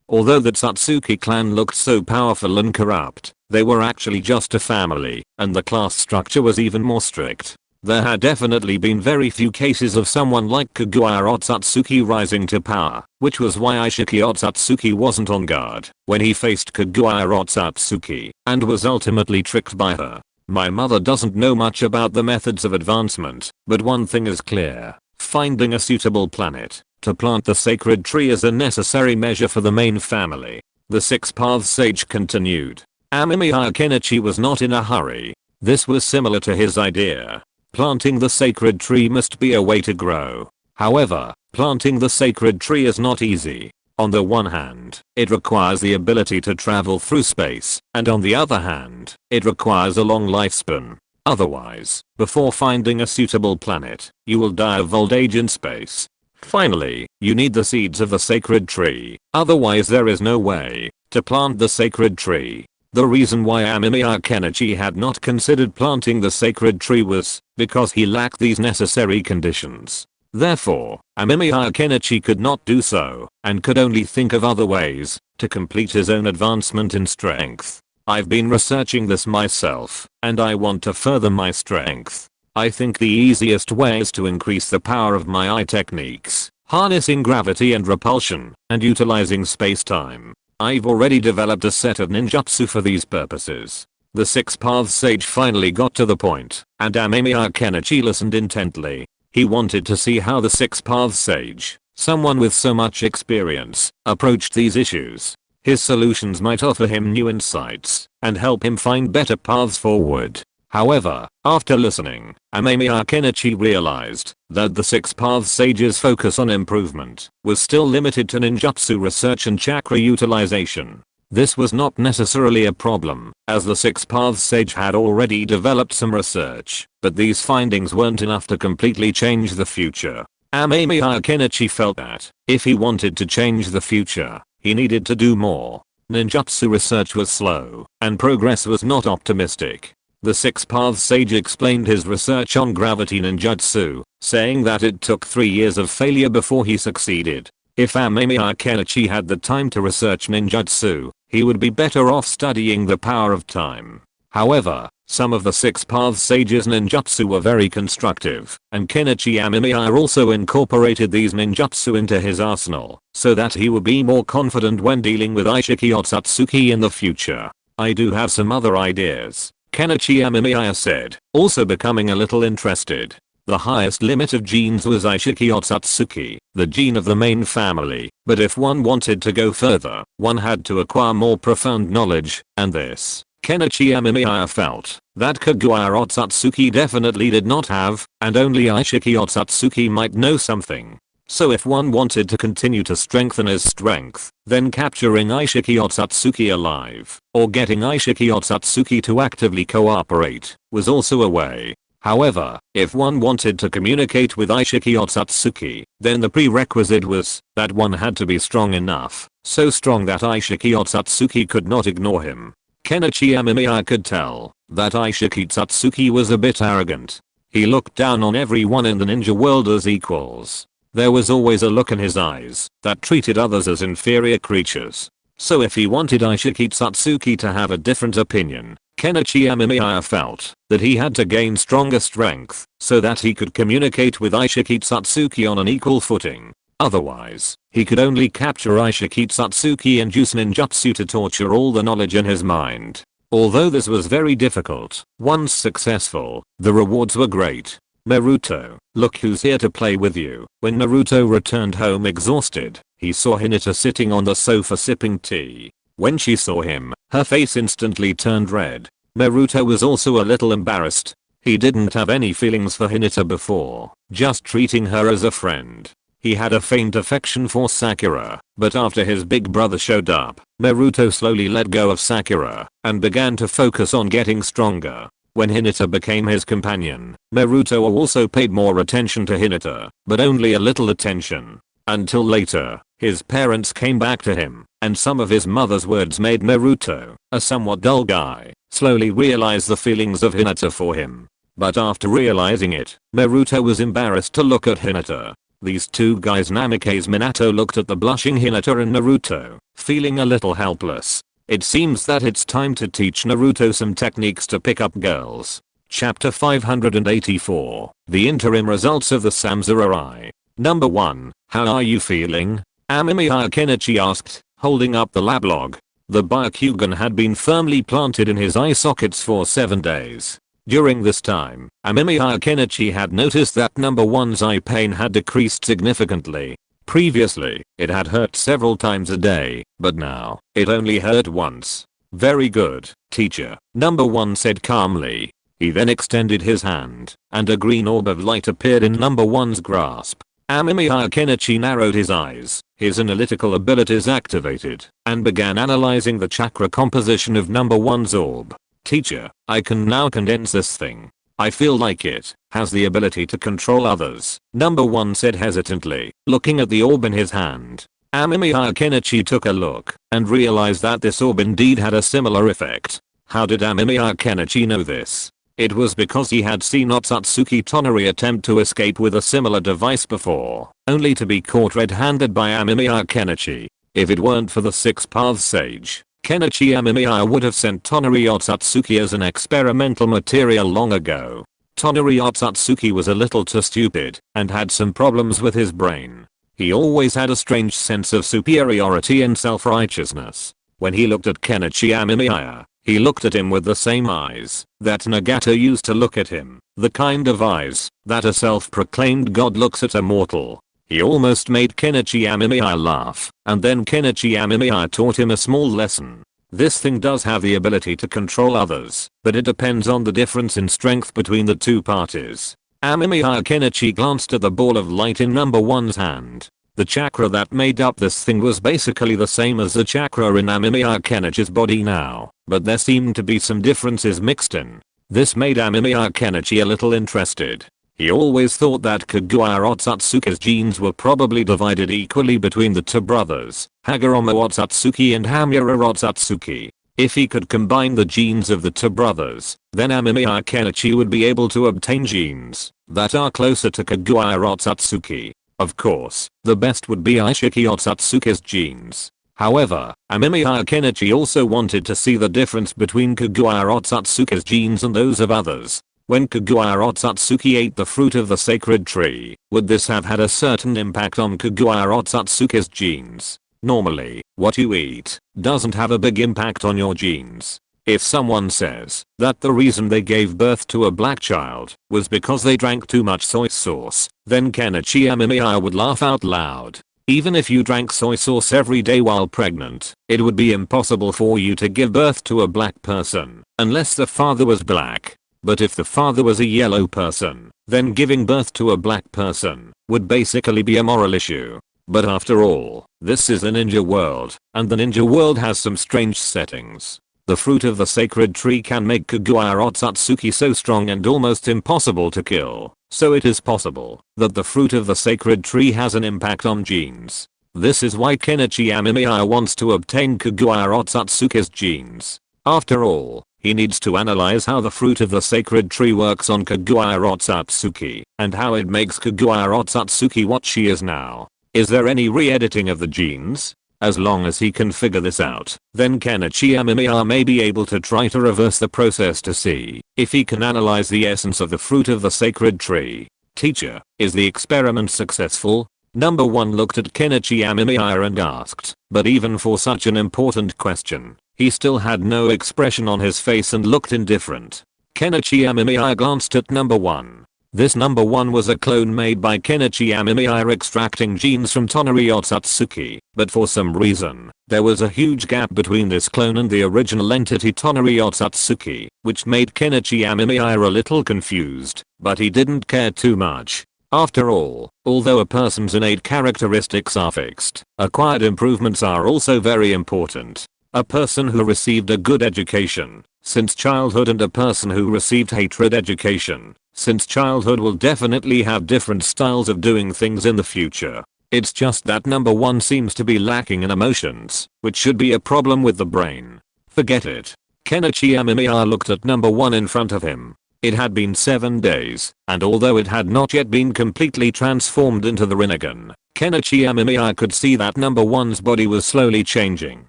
Although the Satsuki clan looked so powerful and corrupt, they were actually just a family, and the class structure was even more strict. There had definitely been very few cases of someone like Kaguya Otsutsuki rising to power, which was why Aishiki Otsutsuki wasn't on guard when he faced Kaguya Otsutsuki, and was ultimately tricked by her. My mother doesn't know much about the methods of advancement, but one thing is clear. Finding a suitable planet to plant the sacred tree is a necessary measure for the main family. The Six Paths Sage continued. Amemiya Kenichi was not in a hurry. This was similar to his idea. Planting the sacred tree must be a way to grow. However, planting the sacred tree is not easy. On the one hand, it requires the ability to travel through space, and on the other hand, it requires a long lifespan. Otherwise, before finding a suitable planet, you will die of old age in space. Finally, you need the seeds of the sacred tree, otherwise there is no way to plant the sacred tree. The reason why Amemiya Kenichi had not considered planting the sacred tree was because he lacked these necessary conditions. Therefore, Amemiya Kenichi could not do so, and could only think of other ways to complete his own advancement in strength. I've been researching this myself, and I want to further my strength. I think the easiest way is to increase the power of my eye techniques, harnessing gravity and repulsion, and utilizing space-time. I've already developed a set of ninjutsu for these purposes. The Six Paths Sage finally got to the point, and Amemiya Kenichi listened intently. He wanted to see how the Six Paths Sage, someone with so much experience, approached these issues. His solutions might offer him new insights and help him find better paths forward. However, after listening, Amemiya Kenichi realized that the Six Paths Sage's focus on improvement was still limited to ninjutsu research and chakra utilization. This was not necessarily a problem, as the Six Paths Sage had already developed some research, but these findings weren't enough to completely change the future. Amemiya Kenichi felt that, if he wanted to change the future, he needed to do more. Ninjutsu research was slow, and progress was not optimistic. The Six Paths Sage explained his research on gravity ninjutsu, saying that it took 3 years of failure before he succeeded. If Amemiya Kenichi had the time to research ninjutsu, he would be better off studying the power of time. However, some of the Six Paths Sage's ninjutsu were very constructive, and Kenichi Amemiya also incorporated these ninjutsu into his arsenal, so that he would be more confident when dealing with Aishiki Otsutsuki in the future. I do have some other ideas, Kenichi Amemiya said, also becoming a little interested. The highest limit of genes was Ishiki Otsutsuki, the gene of the main family, but if one wanted to go further, one had to acquire more profound knowledge, and this, Kenichi Amemiya felt, that Kagura Otsutsuki definitely did not have, and only Ishiki Otsutsuki might know something. So if one wanted to continue to strengthen his strength, then capturing Ishiki Otsutsuki alive, or getting Ishiki Otsutsuki to actively cooperate, was also a way. However, if one wanted to communicate with Ishiki Otsutsuki, then the prerequisite was that one had to be strong enough, so strong that Ishiki Otsutsuki could not ignore him. Kenichi Amemiya could tell that Ishiki Otsutsuki was a bit arrogant. He looked down on everyone in the ninja world as equals. There was always a look in his eyes that treated others as inferior creatures. So if he wanted Ishiki Otsutsuki to have a different opinion, Kenichi Amemiya felt that he had to gain stronger strength so that he could communicate with Ishiki Otsutsuki on an equal footing. Otherwise, he could only capture Ishiki Otsutsuki and use ninjutsu to torture all the knowledge in his mind. Although this was very difficult, once successful, the rewards were great. Naruto, look who's here to play with you. When Naruto returned home exhausted, he saw Hinata sitting on the sofa sipping tea. When she saw him, her face instantly turned red. Naruto was also a little embarrassed. He didn't have any feelings for Hinata before, just treating her as a friend. He had a faint affection for Sakura, but after his big brother showed up, Naruto slowly let go of Sakura and began to focus on getting stronger. When Hinata became his companion, Naruto also paid more attention to Hinata, but only a little attention. Until later, his parents came back to him, and some of his mother's words made Naruto, a somewhat dull guy, slowly realize the feelings of Hinata for him. But after realizing it, Naruto was embarrassed to look at Hinata. These two guys Namikaze Minato looked at the blushing Hinata and Naruto, feeling a little helpless. It seems that it's time to teach Naruto some techniques to pick up girls. Chapter 584, The Interim Results of the Samsara. Number 1, how are you feeling? Amemiya Kenichi asked, holding up the lab log. The Byakugan had been firmly planted in his eye sockets for 7 days. During this time, Amemiya Kenichi had noticed that number 1's eye pain had decreased significantly. Previously, it had hurt several times a day, but now, it only hurt once. Very good, teacher, number 1 said calmly. He then extended his hand, and a green orb of light appeared in number 1's grasp. Amemiya Kenichi narrowed his eyes, his analytical abilities activated, and began analyzing the chakra composition of number 1's orb. Teacher, I can now condense this thing. I feel like it has the ability to control others, number 1 said hesitantly, looking at the orb in his hand. Amemiya Kenichi took a look, and realized that this orb indeed had a similar effect. How did Amemiya Kenichi know this? It was because he had seen Otsutsuki Tonari attempt to escape with a similar device before, only to be caught red-handed by Amemiya Kenichi. If it weren't for the Six Paths Sage, Kenichi Amemiya would have sent Tonari Otsutsuki as an experimental material long ago. Tonari Otsutsuki was a little too stupid, and had some problems with his brain. He always had a strange sense of superiority and self-righteousness. When he looked at Kenichi Amemiya, he looked at him with the same eyes that Nagato used to look at him, the kind of eyes that a self-proclaimed god looks at a mortal. He almost made Kenichi Amemiya laugh, and then Kenichi Amemiya taught him a small lesson. This thing does have the ability to control others, but it depends on the difference in strength between the two parties. Amemiya Kenichi glanced at the ball of light in number 1's hand. The chakra that made up this thing was basically the same as the chakra in Amemiya Kenichi's body now, but there seemed to be some differences mixed in. This made Amemiya Kenichi a little interested. He always thought that Kagura Otsutsuki's genes were probably divided equally between the two brothers, Hagoromo Otsutsuki and Hamura Otsutsuki. If he could combine the genes of the two brothers, then Amemiya Kenichi would be able to obtain genes that are closer to Kagura Otsutsuki. Of course, the best would be Ishiki Otsutsuki's genes. However, Amemiya Kenichi also wanted to see the difference between Kagura Otsutsuki's genes and those of others. When Kagura Otsutsuki ate the fruit of the sacred tree, would this have had a certain impact on Kagura Otsutsuki's genes? Normally, what you eat doesn't have a big impact on your genes. If someone says that the reason they gave birth to a black child was because they drank too much soy sauce, then Kenichi Amemiya would laugh out loud. Even if you drank soy sauce every day while pregnant, it would be impossible for you to give birth to a black person, unless the father was black. But if the father was a yellow person, then giving birth to a black person would basically be a moral issue. But after all, this is a ninja world, and the ninja world has some strange settings. The fruit of the sacred tree can make Kaguya Otsutsuki so strong and almost impossible to kill. So it is possible that the fruit of the sacred tree has an impact on genes. This is why Kenichi Amemiya wants to obtain Kaguya Otsutsuki's genes. After all, he needs to analyze how the fruit of the sacred tree works on Kaguya Otsutsuki, and how it makes Kaguya Otsutsuki what she is now. Is there any re-editing of the genes? As long as he can figure this out, then Kenichi Amemiya may be able to try to reverse the process to see if he can analyze the essence of the fruit of the sacred tree. Teacher, is the experiment successful? Number 1 looked at Kenichi Amemiya and asked, but even for such an important question, he still had no expression on his face and looked indifferent. Kenichi Amemiya glanced at number 1. This number 1 was a clone made by Kenichi Amemiya extracting genes from Tonari Otsutsuki, but for some reason, there was a huge gap between this clone and the original entity Tonari Otsutsuki, which made Kenichi Amemiya a little confused, but he didn't care too much. After all, although a person's innate characteristics are fixed, acquired improvements are also very important. A person who received a good education since childhood and a person who received hatred education since childhood will definitely have different styles of doing things in the future. It's just that number 1 seems to be lacking in emotions, which should be a problem with the brain. Forget it. Kenichi Amemiya looked at number 1 in front of him. It had been 7 days, and although it had not yet been completely transformed into the Rinnegan, Kenichi Amemiya could see that number 1's body was slowly changing,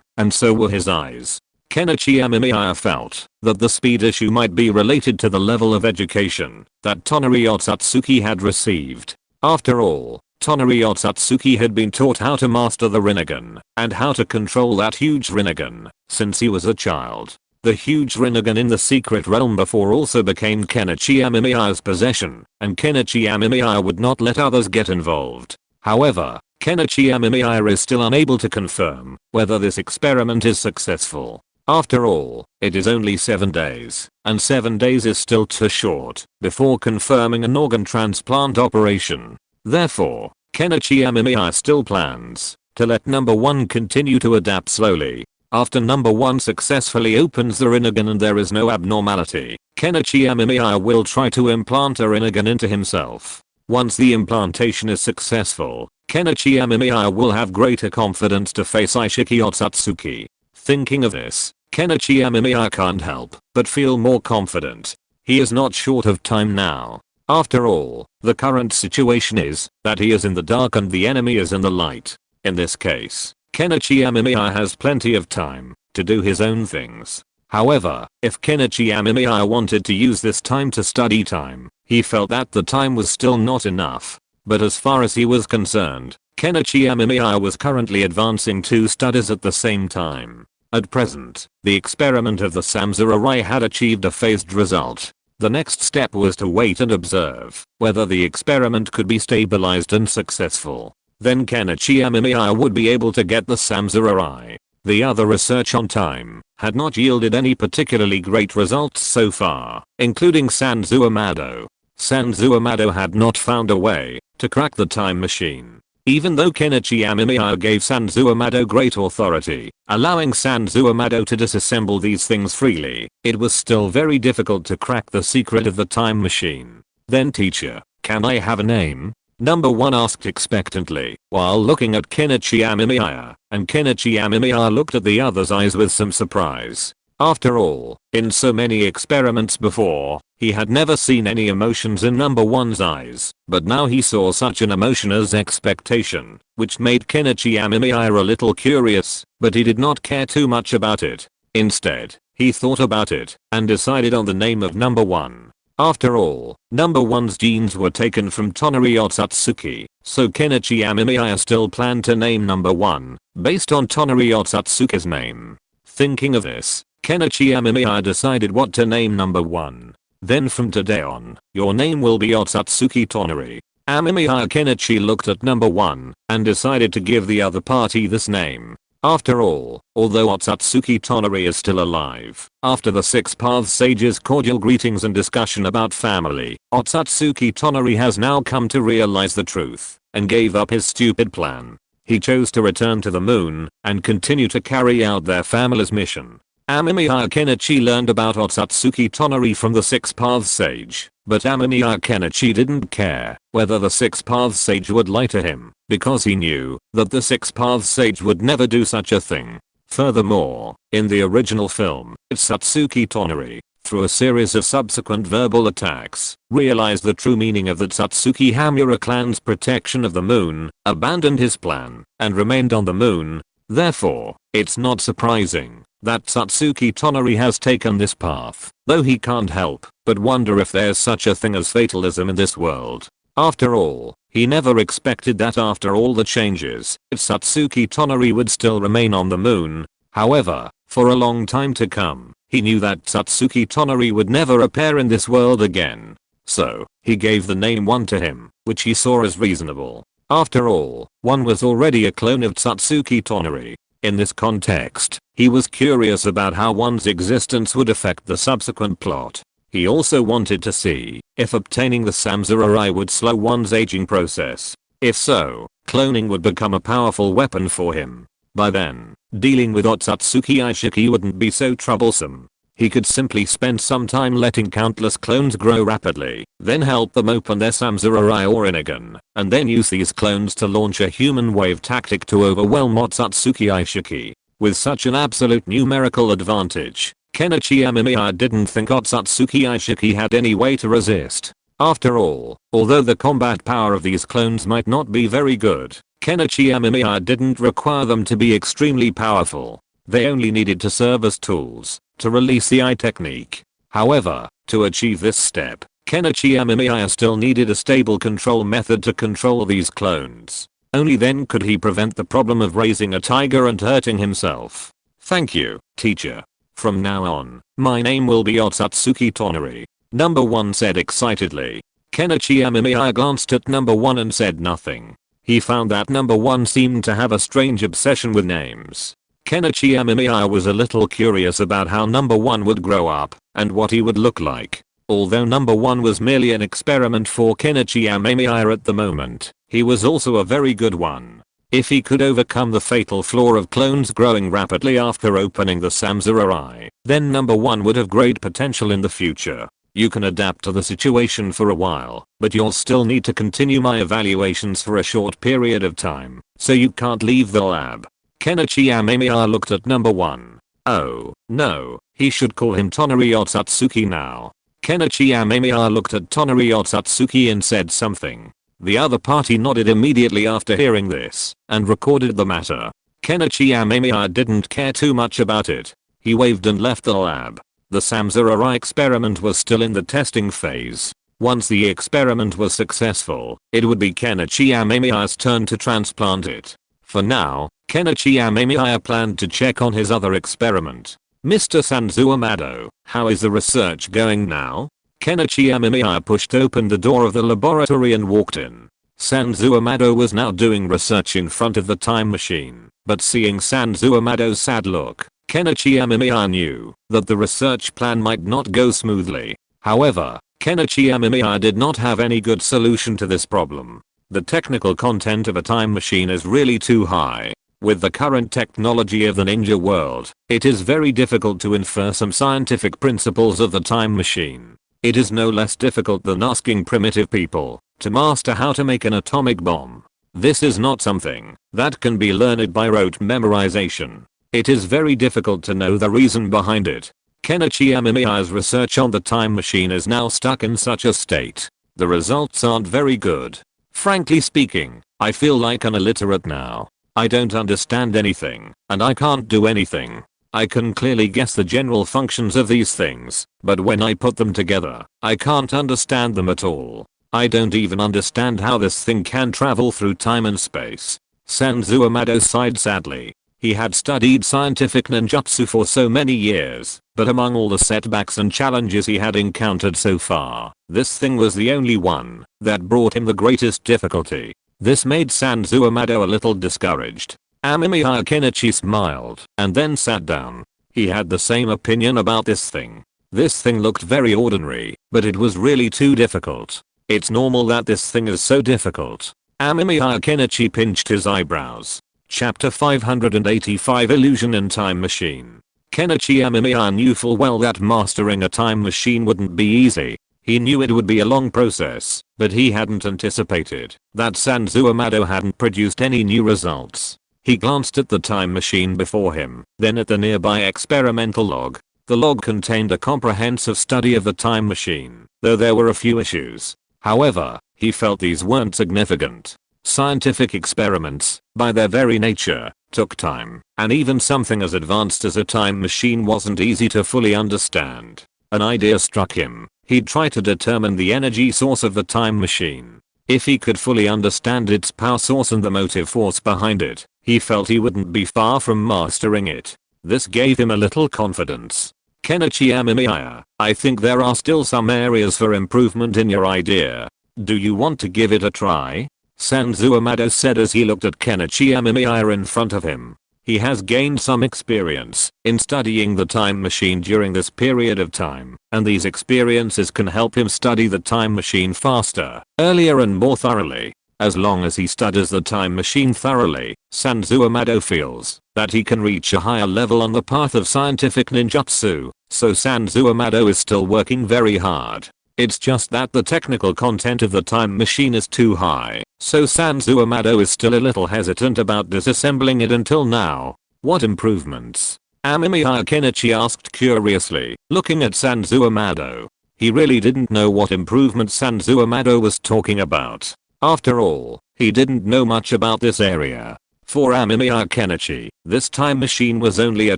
and so were his eyes. Kenichi Amemiya felt that the speed issue might be related to the level of education that Tonari Otsutsuki had received. After all, Tonari Otsutsuki had been taught how to master the Rinnegan and how to control that huge Rinnegan since he was a child. The huge Rinnegan in the secret realm before also became Kenichi Amemiya's possession, and Kenichi Amemiya would not let others get involved. However, Kenichi Amemiya is still unable to confirm whether this experiment is successful. After all, it is only 7 days, and 7 days is still too short before confirming an organ transplant operation. Therefore, Kenichi Amemiya still plans to let number 1 continue to adapt slowly. After number 1 successfully opens the Rinnegan and there is no abnormality, Kenichi Amemiya will try to implant a Rinnegan into himself. Once the implantation is successful, Kenichi Amemiya will have greater confidence to face Ishiki Otsutsuki. Thinking of this, Kenichi Amemiya can't help but feel more confident. He is not short of time now. After all, the current situation is that he is in the dark and the enemy is in the light. In this case, Kenichi Amemiya has plenty of time to do his own things. However, if Kenichi Amemiya wanted to use this time to study time, he felt that the time was still not enough. But as far as he was concerned, Kenichi Amemiya was currently advancing 2 studies at the same time. At present, the experiment of the Samsurai had achieved a phased result. The next step was to wait and observe whether the experiment could be stabilized and successful. Then Kenichi Amemiya would be able to get the Samsurai. The other research on time had not yielded any particularly great results so far, including Sanzu Amado. Sanzu Amado had not found a way to crack the time machine. Even though Kenichi Amemiya gave Sanzu Amado great authority, allowing Sanzu Amado to disassemble these things freely, it was still very difficult to crack the secret of the time machine. Then teacher, can I have a name? Number 1 asked expectantly, while looking at Kenichi Amemiya, and Kenichi Amemiya looked at the other's eyes with some surprise. After all, in so many experiments before, he had never seen any emotions in number 1's eyes, but now he saw such an emotion as expectation, which made Kenichi Amemiya a little curious, but he did not care too much about it. Instead, he thought about it, and decided on the name of number 1. After all, number 1's genes were taken from Tonari Otsutsuki, so Kenichi Amemiya still planned to name number 1, based on Tonari Otsutsuki's name. Thinking of this, Kenichi Amemiya decided what to name number 1. Then from today on, your name will be Otsutsuki Tonari. Amemiya Kenichi looked at number 1 and decided to give the other party this name. After all, although Otsutsuki Tonari is still alive, after the 6 Paths Sage's cordial greetings and discussion about family, Otsutsuki Tonari has now come to realize the truth and gave up his stupid plan. He chose to return to the moon and continue to carry out their family's mission. Amemiya Kenichi learned about Otsutsuki Tonari from the 6 Paths Sage, but Amemiya Kenichi didn't care whether the 6 Paths Sage would lie to him, because he knew that the 6 Paths Sage would never do such a thing. Furthermore, in the original film, Otsutsuki Tonari, through a series of subsequent verbal attacks, realized the true meaning of the Otsutsuki Hamura clan's protection of the moon, abandoned his plan, and remained on the moon. Therefore, it's not surprising that Otsutsuki Tonari has taken this path, though he can't help but wonder if there's such a thing as fatalism in this world. After all, he never expected that after all the changes, Otsutsuki Tonari would still remain on the moon. However, for a long time to come, he knew that Otsutsuki Tonari would never appear in this world again. So, he gave the name 1 to him, which he saw as reasonable. After all, 1 was already a clone of Otsutsuki Tonari. In this context, he was curious about how 1's existence would affect the subsequent plot. He also wanted to see if obtaining the Samurai would slow 1's aging process. If so, cloning would become a powerful weapon for him. By then, dealing with Otsutsuki Ishiki wouldn't be so troublesome. He could simply spend some time letting countless clones grow rapidly, then help them open their Samurai or Rinnegan, and then use these clones to launch a human wave tactic to overwhelm Otsutsuki Ishiki. With such an absolute numerical advantage, Kenichi Amemiya didn't think Otsutsuki Ishiki had any way to resist. After all, although the combat power of these clones might not be very good, Kenichi Amemiya didn't require them to be extremely powerful. They only needed to serve as tools to release the eye technique. However, to achieve this step, Kenichi Amemiya still needed a stable control method to control these clones. Only then could he prevent the problem of raising a tiger and hurting himself. Thank you, teacher. From now on, my name will be Otsutsuki Tonari. Number 1 said excitedly. Kenichi Amemiya glanced at number 1 and said nothing. He found that number 1 seemed to have a strange obsession with names. Kenichi Amemiya was a little curious about how number 1 would grow up and what he would look like. Although number 1 was merely an experiment for Kenichi Amemiya at the moment, he was also a very good one. If he could overcome the fatal flaw of clones growing rapidly after opening the Samurai, then number 1 would have great potential in the future. You can adapt to the situation for a while, but you'll still need to continue my evaluations for a short period of time, so you can't leave the lab. Kenichi Amemiya looked at number 1. Oh, no, he should call him Tonari Otsutsuki now. Kenichi Amemiya looked at Tonari Otsutsuki and said something. The other party nodded immediately after hearing this and recorded the matter. Kenichi Amemiya didn't care too much about it. He waved and left the lab. The Samurai experiment was still in the testing phase. Once the experiment was successful, it would be Kenichi Amemiya's turn to transplant it. For now, Kenichi Amemiya planned to check on his other experiment. Mr. Sanzuamado, how is the research going now? Kenichi Amemiya pushed open the door of the laboratory and walked in. Sanzuamado was now doing research in front of the time machine, but seeing Sanzuamado's sad look, Kenichi Amemiya knew that the research plan might not go smoothly. However, Kenichi Amemiya did not have any good solution to this problem. The technical content of a time machine is really too high. With the current technology of the ninja world, it is very difficult to infer some scientific principles of the time machine. It is no less difficult than asking primitive people to master how to make an atomic bomb. This is not something that can be learned by rote memorization. It is very difficult to know the reason behind it. Kenichi Amemiya's research on the time machine is now stuck in such a state. The results aren't very good. Frankly speaking, I feel like an illiterate now. I don't understand anything, and I can't do anything. I can clearly guess the general functions of these things, but when I put them together, I can't understand them at all. I don't even understand how this thing can travel through time and space. Sanzuamado sighed sadly. He had studied scientific ninjutsu for so many years, but among all the setbacks and challenges he had encountered so far, this thing was the only one that brought him the greatest difficulty. This made Sanzo Amado a little discouraged. Amemiya Kenichi smiled and then sat down. He had the same opinion about this thing. This thing looked very ordinary, but it was really too difficult. It's normal that this thing is so difficult. Amemiya Kenichi pinched his eyebrows. Chapter 585 Illusion in Time Machine. Kenichi Amemiya knew full well that mastering a time machine wouldn't be easy. He knew it would be a long process, but he hadn't anticipated that Sanzo Amado hadn't produced any new results. He glanced at the time machine before him, then at the nearby experimental log. The log contained a comprehensive study of the time machine, though there were a few issues. However, he felt these weren't significant. Scientific experiments, by their very nature, took time, and even something as advanced as a time machine wasn't easy to fully understand. An idea struck him. He'd try to determine the energy source of the time machine. If he could fully understand its power source and the motive force behind it, he felt he wouldn't be far from mastering it. This gave him a little confidence. Kenichi Amemiya, I think there are still some areas for improvement in your idea. Do you want to give it a try? Sanzo Amado said as he looked at Kenichi Amemiya in front of him. He has gained some experience in studying the time machine during this period of time, and these experiences can help him study the time machine faster, earlier and more thoroughly. As long as he studies the time machine thoroughly, Sanzo Amado feels that he can reach a higher level on the path of scientific ninjutsu, so Sanzo Amado is still working very hard. It's just that the technical content of the time machine is too high, so Sanzo Amado is still a little hesitant about disassembling it until now. What improvements? Amemiya Kenichi asked curiously, looking at Sanzo Amado. He really didn't know what improvements Sanzo Amado was talking about. After all, he didn't know much about this area. For Amemiya Kenichi, this time machine was only a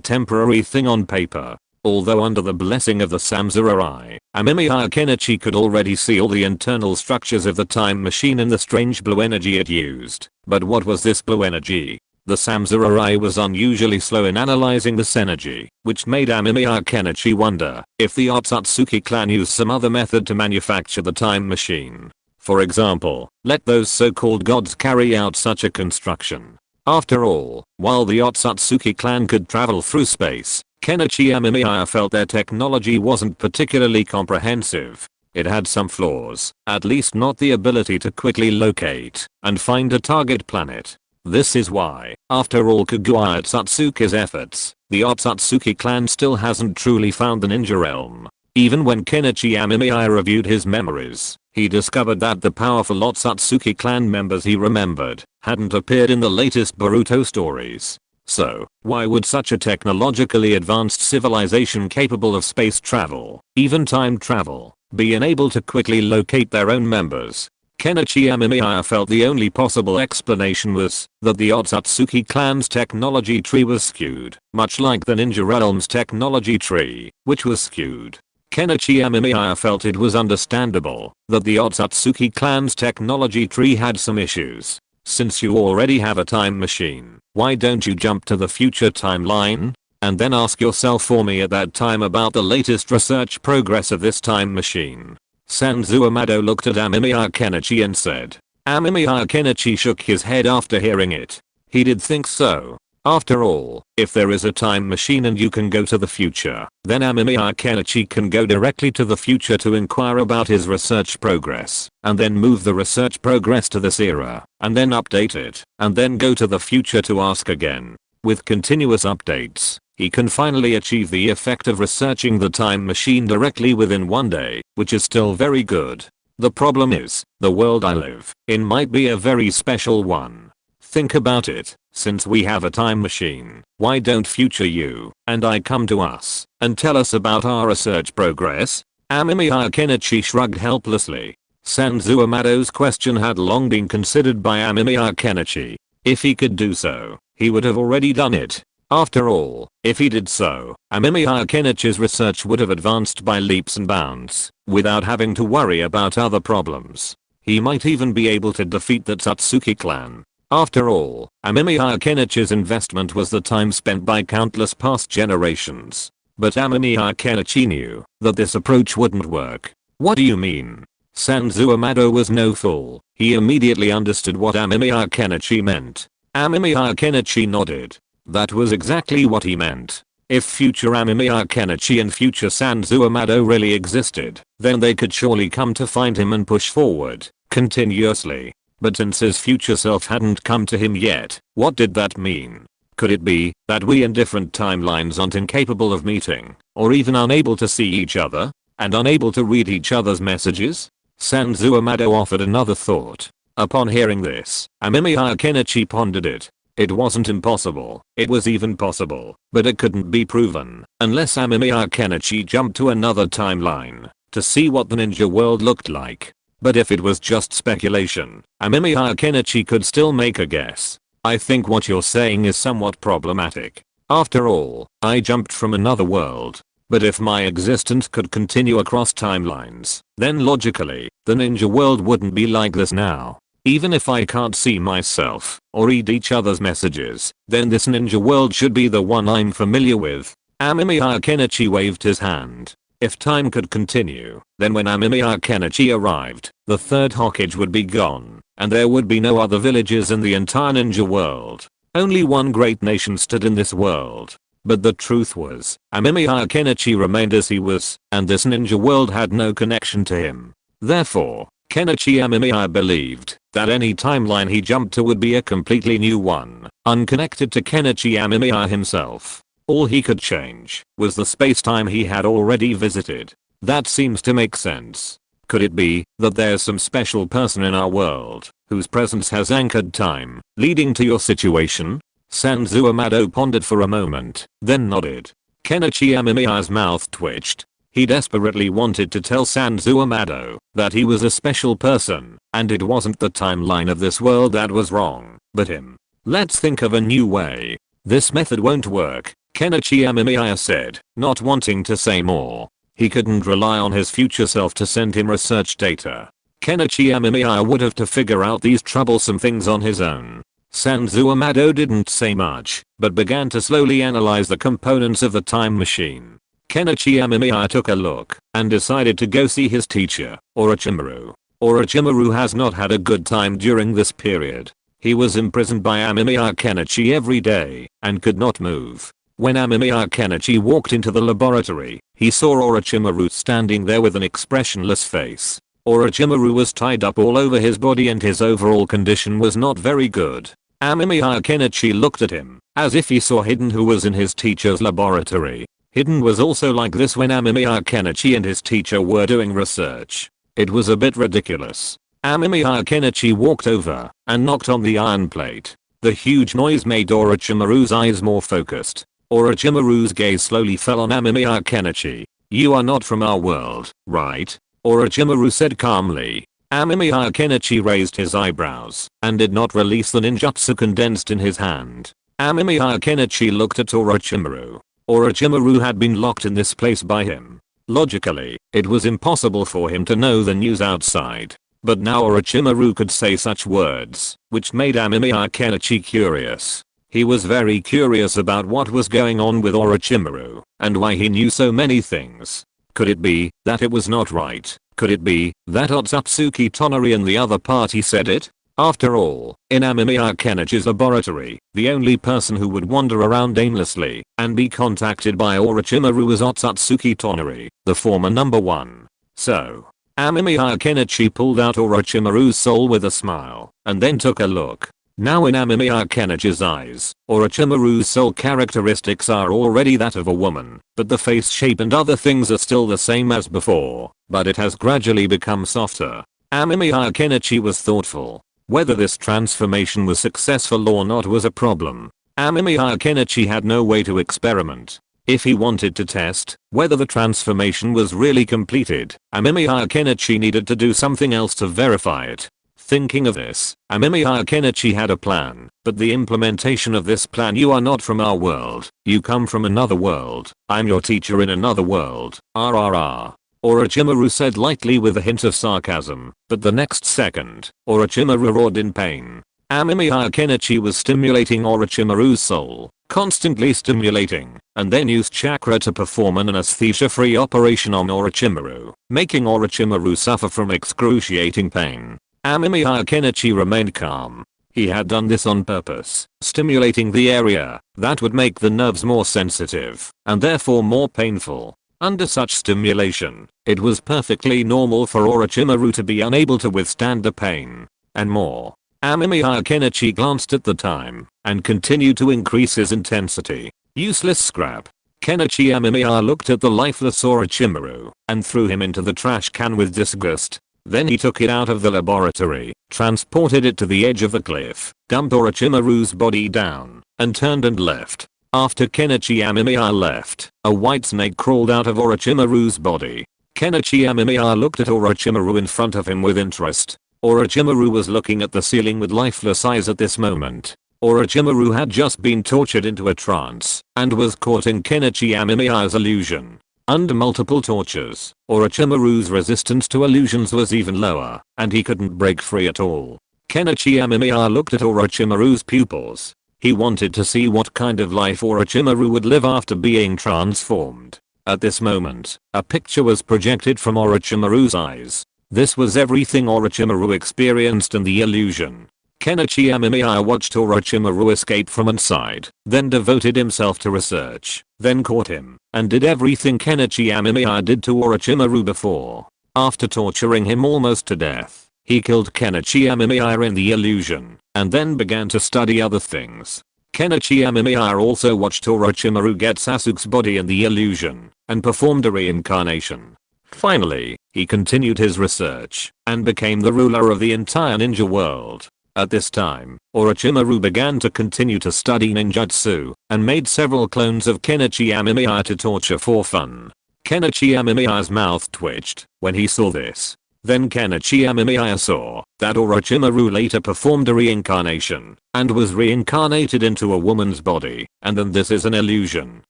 temporary thing on paper. Although under the blessing of the Samurai, Amemiya Kenichi could already see all the internal structures of the time machine and the strange blue energy it used. But what was this blue energy? The Samurai was unusually slow in analyzing this energy, which made Amemiya Kenichi wonder if the Otsutsuki clan used some other method to manufacture the time machine. For example, let those so-called gods carry out such a construction. After all, while the Otsutsuki clan could travel through space, Kenichi Amemiya felt their technology wasn't particularly comprehensive. It had some flaws, at least not the ability to quickly locate and find a target planet. This is why, after all Kaguya Otsutsuki's efforts, the Otsutsuki clan still hasn't truly found the ninja realm. Even when Kenichi Amemiya reviewed his memories, he discovered that the powerful Otsutsuki clan members he remembered hadn't appeared in the latest Boruto stories. So, why would such a technologically advanced civilization capable of space travel, even time travel, be unable to quickly locate their own members? Kenichi Amemiya felt the only possible explanation was that the Otsutsuki clan's technology tree was skewed, much like the Ninja Realm's technology tree, which was skewed. Kenichi Amemiya felt it was understandable that the Otsutsuki clan's technology tree had some issues. Since you already have a time machine, why don't you jump to the future timeline? And then ask yourself for me at that time about the latest research progress of this time machine. Sanzo Amado looked at Amemiya Kenichi and said. Amemiya Kenichi shook his head after hearing it. He did think so. After all, if there is a time machine and you can go to the future, then Amemiya Kenichi can go directly to the future to inquire about his research progress, and then move the research progress to this era, and then update it, and then go to the future to ask again. With continuous updates, he can finally achieve the effect of researching the time machine directly within one day, which is still very good. The problem is, the world I live in might be a very special one. Think about it. Since we have a time machine, why don't future you and I come to us and tell us about our research progress? Amemiya Kenichi shrugged helplessly. Sanzo Amado's question had long been considered by Amemiya Kenichi. If he could do so, he would have already done it. After all, if he did so, Amemiya Kenichi's research would have advanced by leaps and bounds, without having to worry about other problems. He might even be able to defeat the Otsutsuki clan. After all, Amemiya Kenichi's investment was the time spent by countless past generations. But Amemiya Kenichi knew that this approach wouldn't work. What do you mean? Sanzu Amado was no fool. He immediately understood what Amemiya Kenichi meant. Amemiya Kenichi nodded. That was exactly what he meant. If future Amemiya Kenichi and future Sanzu Amado really existed, then they could surely come to find him and push forward continuously. But since his future self hadn't come to him yet, what did that mean? Could it be that we in different timelines aren't incapable of meeting, or even unable to see each other, and unable to read each other's messages? Sanzu Amado offered another thought. Upon hearing this, Amemiya Kenichi pondered it. It wasn't impossible, it was even possible, but it couldn't be proven, unless Amemiya Kenichi jumped to another timeline, to see what the ninja world looked like. But if it was just speculation, Amemiya Kenichi could still make a guess. I think what you're saying is somewhat problematic. After all, I jumped from another world. But if my existence could continue across timelines, then logically, the ninja world wouldn't be like this now. Even if I can't see myself, or read each other's messages, then this ninja world should be the one I'm familiar with. Amemiya Kenichi waved his hand. If time could continue, then when Amemiya Kenichi arrived, the third Hokage would be gone, and there would be no other villages in the entire ninja world. Only one great nation stood in this world. But the truth was, Amemiya Kenichi remained as he was, and this ninja world had no connection to him. Therefore, Kenichi Amemiya believed that any timeline he jumped to would be a completely new one, unconnected to Kenichi Amemiya himself. All he could change was the space-time he had already visited. That seems to make sense. Could it be that there's some special person in our world whose presence has anchored time, leading to your situation? Sanzu Amado pondered for a moment, then nodded. Kenichi Amemiya's mouth twitched. He desperately wanted to tell Sanzu Amado that he was a special person, and it wasn't the timeline of this world that was wrong, but him. Let's think of a new way. This method won't work, Kenichi Amemiya said, not wanting to say more. He couldn't rely on his future self to send him research data. Kenichi Amemiya would have to figure out these troublesome things on his own. Sanzu Amado didn't say much, but began to slowly analyze the components of the time machine. Kenichi Amemiya took a look, and decided to go see his teacher, Orochimaru. Orochimaru has not had a good time during this period. He was imprisoned by Amemiya Kenichi every day, and could not move. When Amemiya Kenichi walked into the laboratory, he saw Orochimaru standing there with an expressionless face. Orochimaru was tied up all over his body and his overall condition was not very good. Amemiya Kenichi looked at him, as if he saw Hidden, who was in his teacher's laboratory. Hidden was also like this when Amemiya Kenichi and his teacher were doing research. It was a bit ridiculous. Amemiya Kenichi walked over and knocked on the iron plate. The huge noise made Orochimaru's eyes more focused. Orochimaru's gaze slowly fell on Amemiya Kenichi. You are not from our world, right? Orochimaru said calmly. Amemiya Kenichi raised his eyebrows and did not release the ninjutsu condensed in his hand. Amemiya Kenichi looked at Orochimaru. Orochimaru had been locked in this place by him. Logically, it was impossible for him to know the news outside. But now Orochimaru could say such words, which made Amemiya Kenichi curious. He was very curious about what was going on with Orochimaru, and why he knew so many things. Could it be that it was not right? Could it be that Otsutsuki Tonari and the other party said it? After all, in Amemiya Kenichi's laboratory, the only person who would wander around aimlessly and be contacted by Orochimaru was Otsutsuki Tonari, the former number one. So, Amemiya Kenichi pulled out Orochimaru's soul with a smile, and then took a look. Now in Amemiya Kenichi's eyes, Orochimaru's soul characteristics are already that of a woman, but the face shape and other things are still the same as before, but it has gradually become softer. Amemiya Kenichi was thoughtful. Whether this transformation was successful or not was a problem. Amemiya Kenichi had no way to experiment. If he wanted to test whether the transformation was really completed, Amemiya Kenichi needed to do something else to verify it. Thinking of this, Amemiya Kenichi had a plan, but the implementation of this plan. You are not from our world, you come from another world, I'm your teacher in another world, RRR. Orochimaru said lightly with a hint of sarcasm, but the next second, Orochimaru roared in pain. Amemiya Kenichi was stimulating Orochimaru's soul, constantly stimulating, and then used chakra to perform an anesthesia-free operation on Orochimaru, making Orochimaru suffer from excruciating pain. Amemiya Kenichi remained calm. He had done this on purpose, stimulating the area that would make the nerves more sensitive, and therefore more painful. Under such stimulation, it was perfectly normal for Orochimaru to be unable to withstand the pain. And more. Amemiya Kenichi glanced at the time, and continued to increase his intensity. Useless scrap. Kenichi Amemiya looked at the lifeless Orochimaru, and threw him into the trash can with disgust. Then he took it out of the laboratory, transported it to the edge of the cliff, dumped Orochimaru's body down, and turned and left. After Kenichi Amemiya left, a white snake crawled out of Orochimaru's body. Kenichi Amemiya looked at Orochimaru in front of him with interest. Orochimaru was looking at the ceiling with lifeless eyes at this moment. Orochimaru had just been tortured into a trance, and was caught in Kenichi Amemiya's illusion. Under multiple tortures, Orochimaru's resistance to illusions was even lower, and he couldn't break free at all. Kenichi Amemiya looked at Orochimaru's pupils. He wanted to see what kind of life Orochimaru would live after being transformed. At this moment, a picture was projected from Orochimaru's eyes. This was everything Orochimaru experienced in the illusion. Kenichi Amemiya watched Orochimaru escape from inside, then devoted himself to research, then caught him, and did everything Kenichi Amemiya did to Orochimaru before. After torturing him almost to death, he killed Kenichi Amemiya in the illusion, and then began to study other things. Kenichi Amemiya also watched Orochimaru get Sasuke's body in the illusion, and performed a reincarnation. Finally, he continued his research, and became the ruler of the entire ninja world. At this time, Orochimaru began to continue to study ninjutsu, and made several clones of Kenichi Amemiya to torture for fun. Kenichi Amemiya's mouth twitched when he saw this. Then Kenichi Amemiya saw that Orochimaru later performed a reincarnation, and was reincarnated into a woman's body, and then this is an illusion,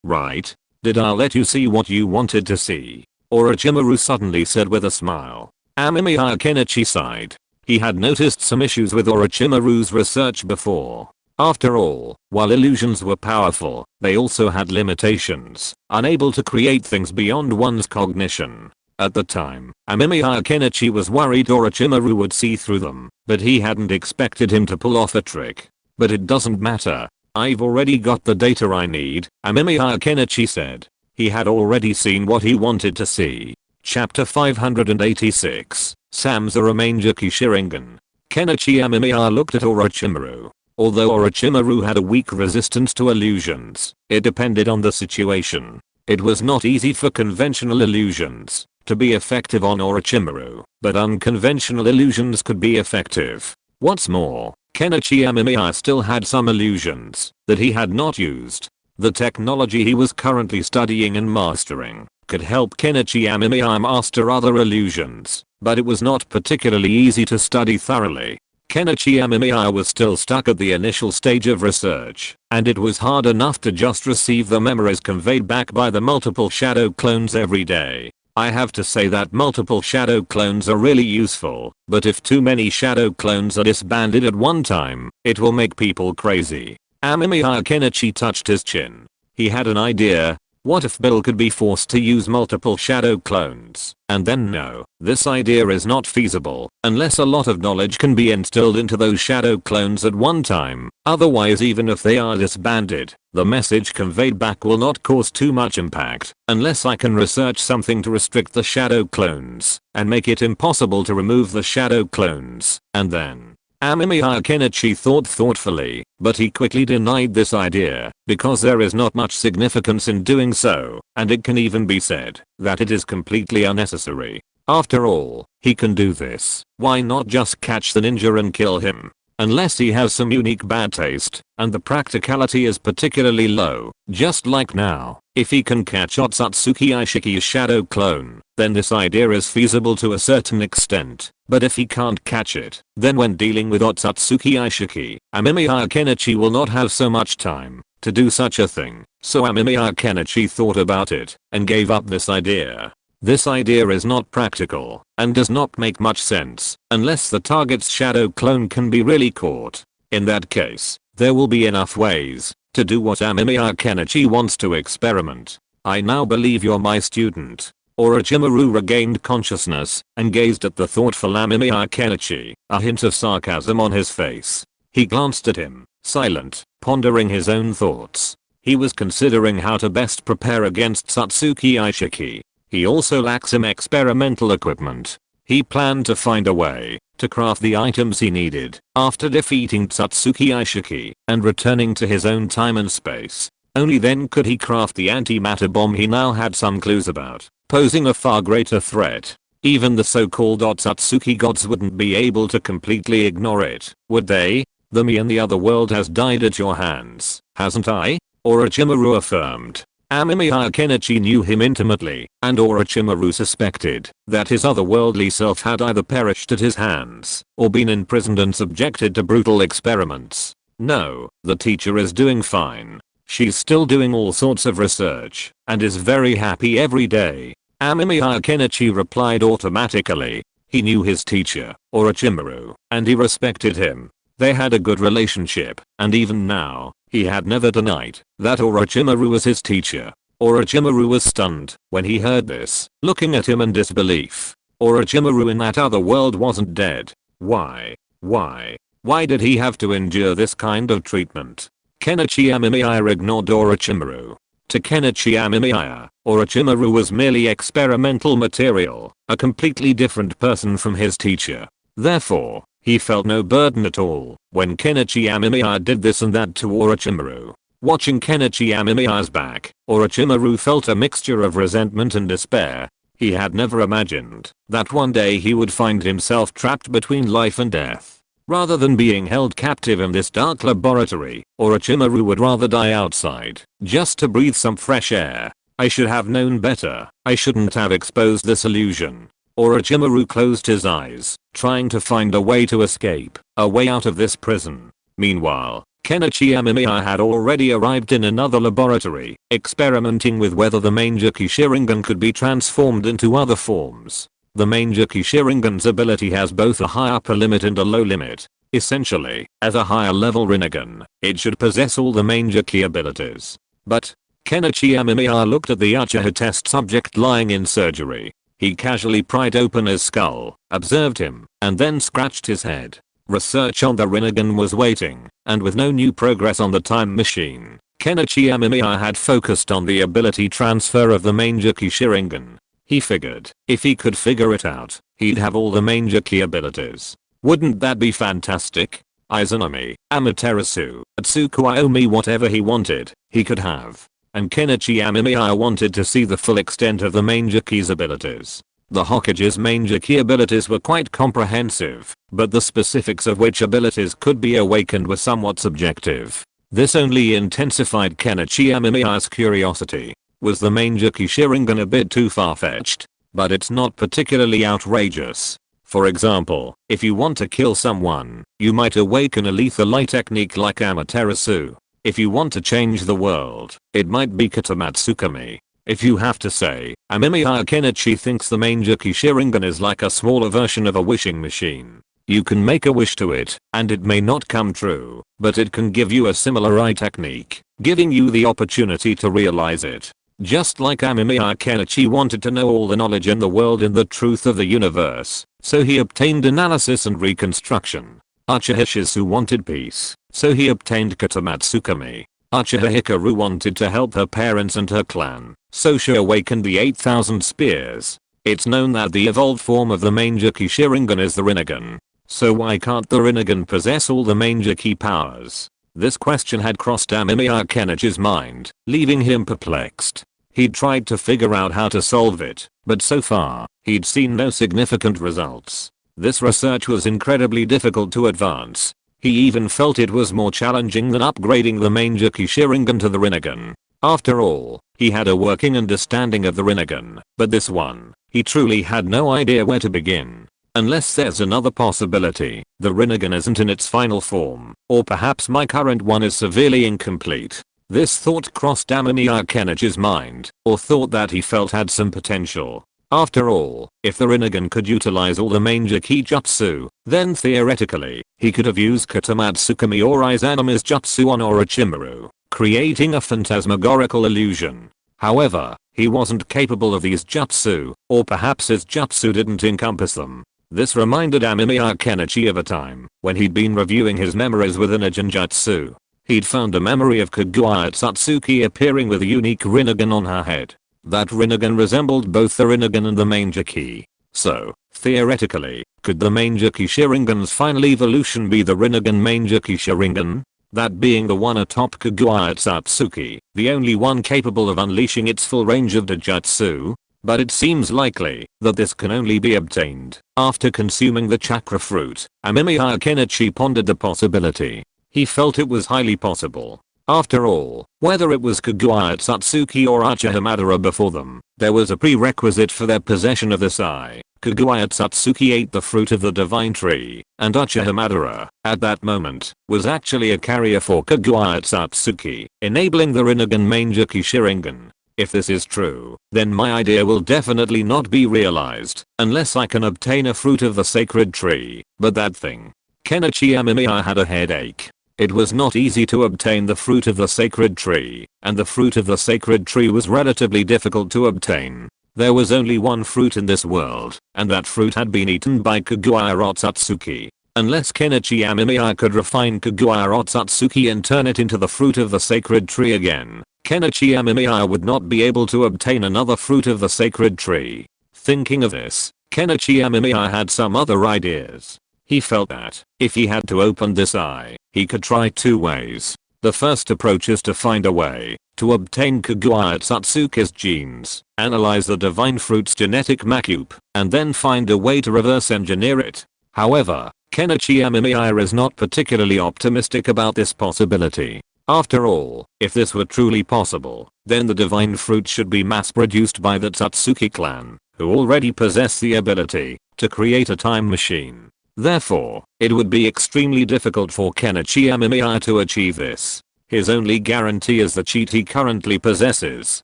right? Did I let you see what you wanted to see? Orochimaru suddenly said with a smile. Amemiya Kenichi sighed. He had noticed some issues with Orochimaru's research before. After all, while illusions were powerful, they also had limitations, unable to create things beyond one's cognition. At the time, Amemiya Kenichi was worried Orochimaru would see through them, but he hadn't expected him to pull off a trick. But it doesn't matter. I've already got the data I need, Amemiya Kenichi said. He had already seen what he wanted to see. Chapter 586. Samzara Mangekyou Sharingan. Kenichi Amemiya looked at Orochimaru. Although Orochimaru had a weak resistance to illusions, it depended on the situation. It was not easy for conventional illusions to be effective on Orochimaru, but unconventional illusions could be effective. What's more, Kenichi Amemiya still had some illusions that he had not used. The technology he was currently studying and mastering could help Kenichi Amemiya master other illusions, but it was not particularly easy to study thoroughly. Kenichi Amemiya was still stuck at the initial stage of research, and it was hard enough to just receive the memories conveyed back by the multiple shadow clones every day. I have to say that multiple shadow clones are really useful, but if too many shadow clones are disbanded at one time, it will make people crazy. Amemiya Kenichi touched his chin. He had an idea. What if Bill could be forced to use multiple shadow clones? And then no, this idea is not feasible unless a lot of knowledge can be instilled into those shadow clones at one time. Otherwise, even if they are disbanded, the message conveyed back will not cause too much impact unless I can research something to restrict the shadow clones and make it impossible to remove the shadow clones. And then Amemiya Kenichi thought thoughtfully, but he quickly denied this idea because there is not much significance in doing so, and it can even be said that it is completely unnecessary. After all, he can do this. Why not just catch the ninja and kill him? Unless he has some unique bad taste, and the practicality is particularly low, just like now. If he can catch Otsutsuki Aishiki's shadow clone, then this idea is feasible to a certain extent. But if he can't catch it, then when dealing with Otsutsuki Aishiki, Amemiya Kenichi will not have so much time to do such a thing. So Amemiya Kenichi thought about it and gave up this idea. This idea is not practical and does not make much sense unless the target's shadow clone can be really caught. In that case, there will be enough ways to do what Amemiya Kenichi wants to experiment. I now believe you're my student. Orochimaru regained consciousness and gazed at the thoughtful Amemiya Kenichi, a hint of sarcasm on his face. He glanced at him, silent, pondering his own thoughts. He was considering how to best prepare against Satsuki Aishiki. He also lacks some experimental equipment. He planned to find a way to craft the items he needed after defeating Satsuki Aishiki and returning to his own time and space. Only then could he craft the antimatter bomb he now had some clues about, posing a far greater threat. Even the so-called Otsutsuki gods wouldn't be able to completely ignore it, would they? The me in the other world has died at your hands, hasn't I? Orochimaru affirmed. Amemiya Kenichi knew him intimately, and Orochimaru suspected that his otherworldly self had either perished at his hands or been imprisoned and subjected to brutal experiments. No, the teacher is doing fine. She's still doing all sorts of research and is very happy every day. Amemiya Kenichi replied automatically. He knew his teacher, Orochimaru, and he respected him. They had a good relationship, and even now, he had never denied that Orochimaru was his teacher. Orochimaru was stunned when he heard this, looking at him in disbelief. Orochimaru in that other world wasn't dead. Why? Why did he have to endure this kind of treatment? Kenichi Amemiya ignored Orochimaru. To Kenichi Amemiya, Orochimaru was merely experimental material, a completely different person from his teacher. Therefore, he felt no burden at all when Kenichi Amemiya did this and that to Orochimaru. Watching Kenichi Amemiya's back, Orochimaru felt a mixture of resentment and despair. He had never imagined that one day he would find himself trapped between life and death. Rather than being held captive in this dark laboratory, Orochimaru would rather die outside, just to breathe some fresh air. I should have known better. I shouldn't have exposed this illusion. Orochimaru closed his eyes, trying to find a way to escape, a way out of this prison. Meanwhile, Kenichi Amemiya had already arrived in another laboratory, experimenting with whether the Mangekyou Sharingan could be transformed into other forms. The Mangekyou Sharingan's ability has both a high upper limit and a low limit. Essentially, as a higher level Rinnegan, it should possess all the Mangekyou abilities. But, Kenichi Amemiya looked at the Uchiha test subject lying in surgery. He casually pried open his skull, observed him, and then scratched his head. Research on the Rinnegan was waiting, and with no new progress on the time machine, Kenichi Amemiya had focused on the ability transfer of the Mangekyou Sharingan. He figured, if he could figure it out, he'd have all the Mangekyou abilities. Wouldn't that be fantastic? Izanami, Amaterasu, Tsukuyomi, whatever he wanted, he could have. And Kenichi Amemiya wanted to see the full extent of the Mangekyou's abilities. The Hokage's Mangekyou abilities were quite comprehensive, but the specifics of which abilities could be awakened were somewhat subjective. This only intensified Kenichi Amemiya's curiosity. Was the Mangekyou Sharingan a bit too far-fetched? But it's not particularly outrageous. For example, if you want to kill someone, you might awaken a lethal eye technique like Amaterasu. If you want to change the world, it might be Katamatsukami. If you have to say, Amemiya Kenichi thinks the Mangekyou Sharingan is like a smaller version of a wishing machine. You can make a wish to it, and it may not come true, but it can give you a similar eye technique, giving you the opportunity to realize it. Just like Amemiya Kenichi wanted to know all the knowledge in the world and the truth of the universe, so he obtained analysis and reconstruction. Uchiha Shizu wanted peace, so he obtained Katamatsukami. Uchiha Hikaru wanted to help her parents and her clan, so she awakened the 8,000 spears. It's known that the evolved form of the Mangekyou Sharingan is the Rinnegan. So why can't the Rinnegan possess all the Mangekyou powers? This question had crossed Amemiya Kenichi's mind, leaving him perplexed. He'd tried to figure out how to solve it, but so far, he'd seen no significant results. This research was incredibly difficult to advance. He even felt it was more challenging than upgrading the Mangekyou Sharingan to the Rinnegan. After all, he had a working understanding of the Rinnegan, but this one, he truly had no idea where to begin. Unless there's another possibility, the Rinnegan isn't in its final form, or perhaps my current one is severely incomplete. This thought crossed Amemiya Kenichi's mind, or thought that he felt had some potential. After all, if the Rinnegan could utilize all the main jutsu, then theoretically, he could have used Katamatsuka or Izanami's jutsu on Orochimaru, creating a phantasmagorical illusion. However, he wasn't capable of these jutsu, or perhaps his jutsu didn't encompass them. This reminded Amemiya Kenichi of a time when he'd been reviewing his memories within a Genjutsu. He'd found a memory of Kaguya Satsuki appearing with a unique Rinnegan on her head. That Rinnegan resembled both the Rinnegan and the Mangeki. So, theoretically, could the Mangeki Sharingan's final evolution be the Rinnegan Mangeki Sharingan? That being the one atop Kaguya Satsuki, the only one capable of unleashing its full range of Dojutsu? But it seems likely that this can only be obtained after consuming the chakra fruit. Amemiya Kenichi pondered the possibility. He felt it was highly possible. After all, whether it was Kaguya Satsuki or Uchiha Madara before them, there was a prerequisite for their possession of this eye. Kaguya Satsuki ate the fruit of the divine tree, and Uchiha Madara, at that moment, was actually a carrier for Kaguya Satsuki, enabling the Rinnegan Mangeki Sharingan. If this is true, then my idea will definitely not be realized, unless I can obtain a fruit of the sacred tree. But that thing. Kenichi Amemiya had a headache. It was not easy to obtain the fruit of the sacred tree, and the fruit of the sacred tree was relatively difficult to obtain. There was only one fruit in this world, and that fruit had been eaten by Kaguya Otsutsuki. Unless Kenichi Amemiya could refine Kaguya Otsutsuki and turn it into the fruit of the sacred tree again, Kenichi Amemiya would not be able to obtain another fruit of the sacred tree. Thinking of this, Kenichi Amemiya had some other ideas. He felt that, if he had to open this eye, he could try two ways. The first approach is to find a way to obtain Kaguya Otsutsuki's genes, analyze the divine fruit's genetic makeup, and then find a way to reverse engineer it. However, Kenichi Amemiya is not particularly optimistic about this possibility. After all, if this were truly possible, then the divine fruit should be mass-produced by the Tsutsuki clan, who already possess the ability to create a time machine. Therefore, it would be extremely difficult for Kenichi Amemiya to achieve this. His only guarantee is the cheat he currently possesses.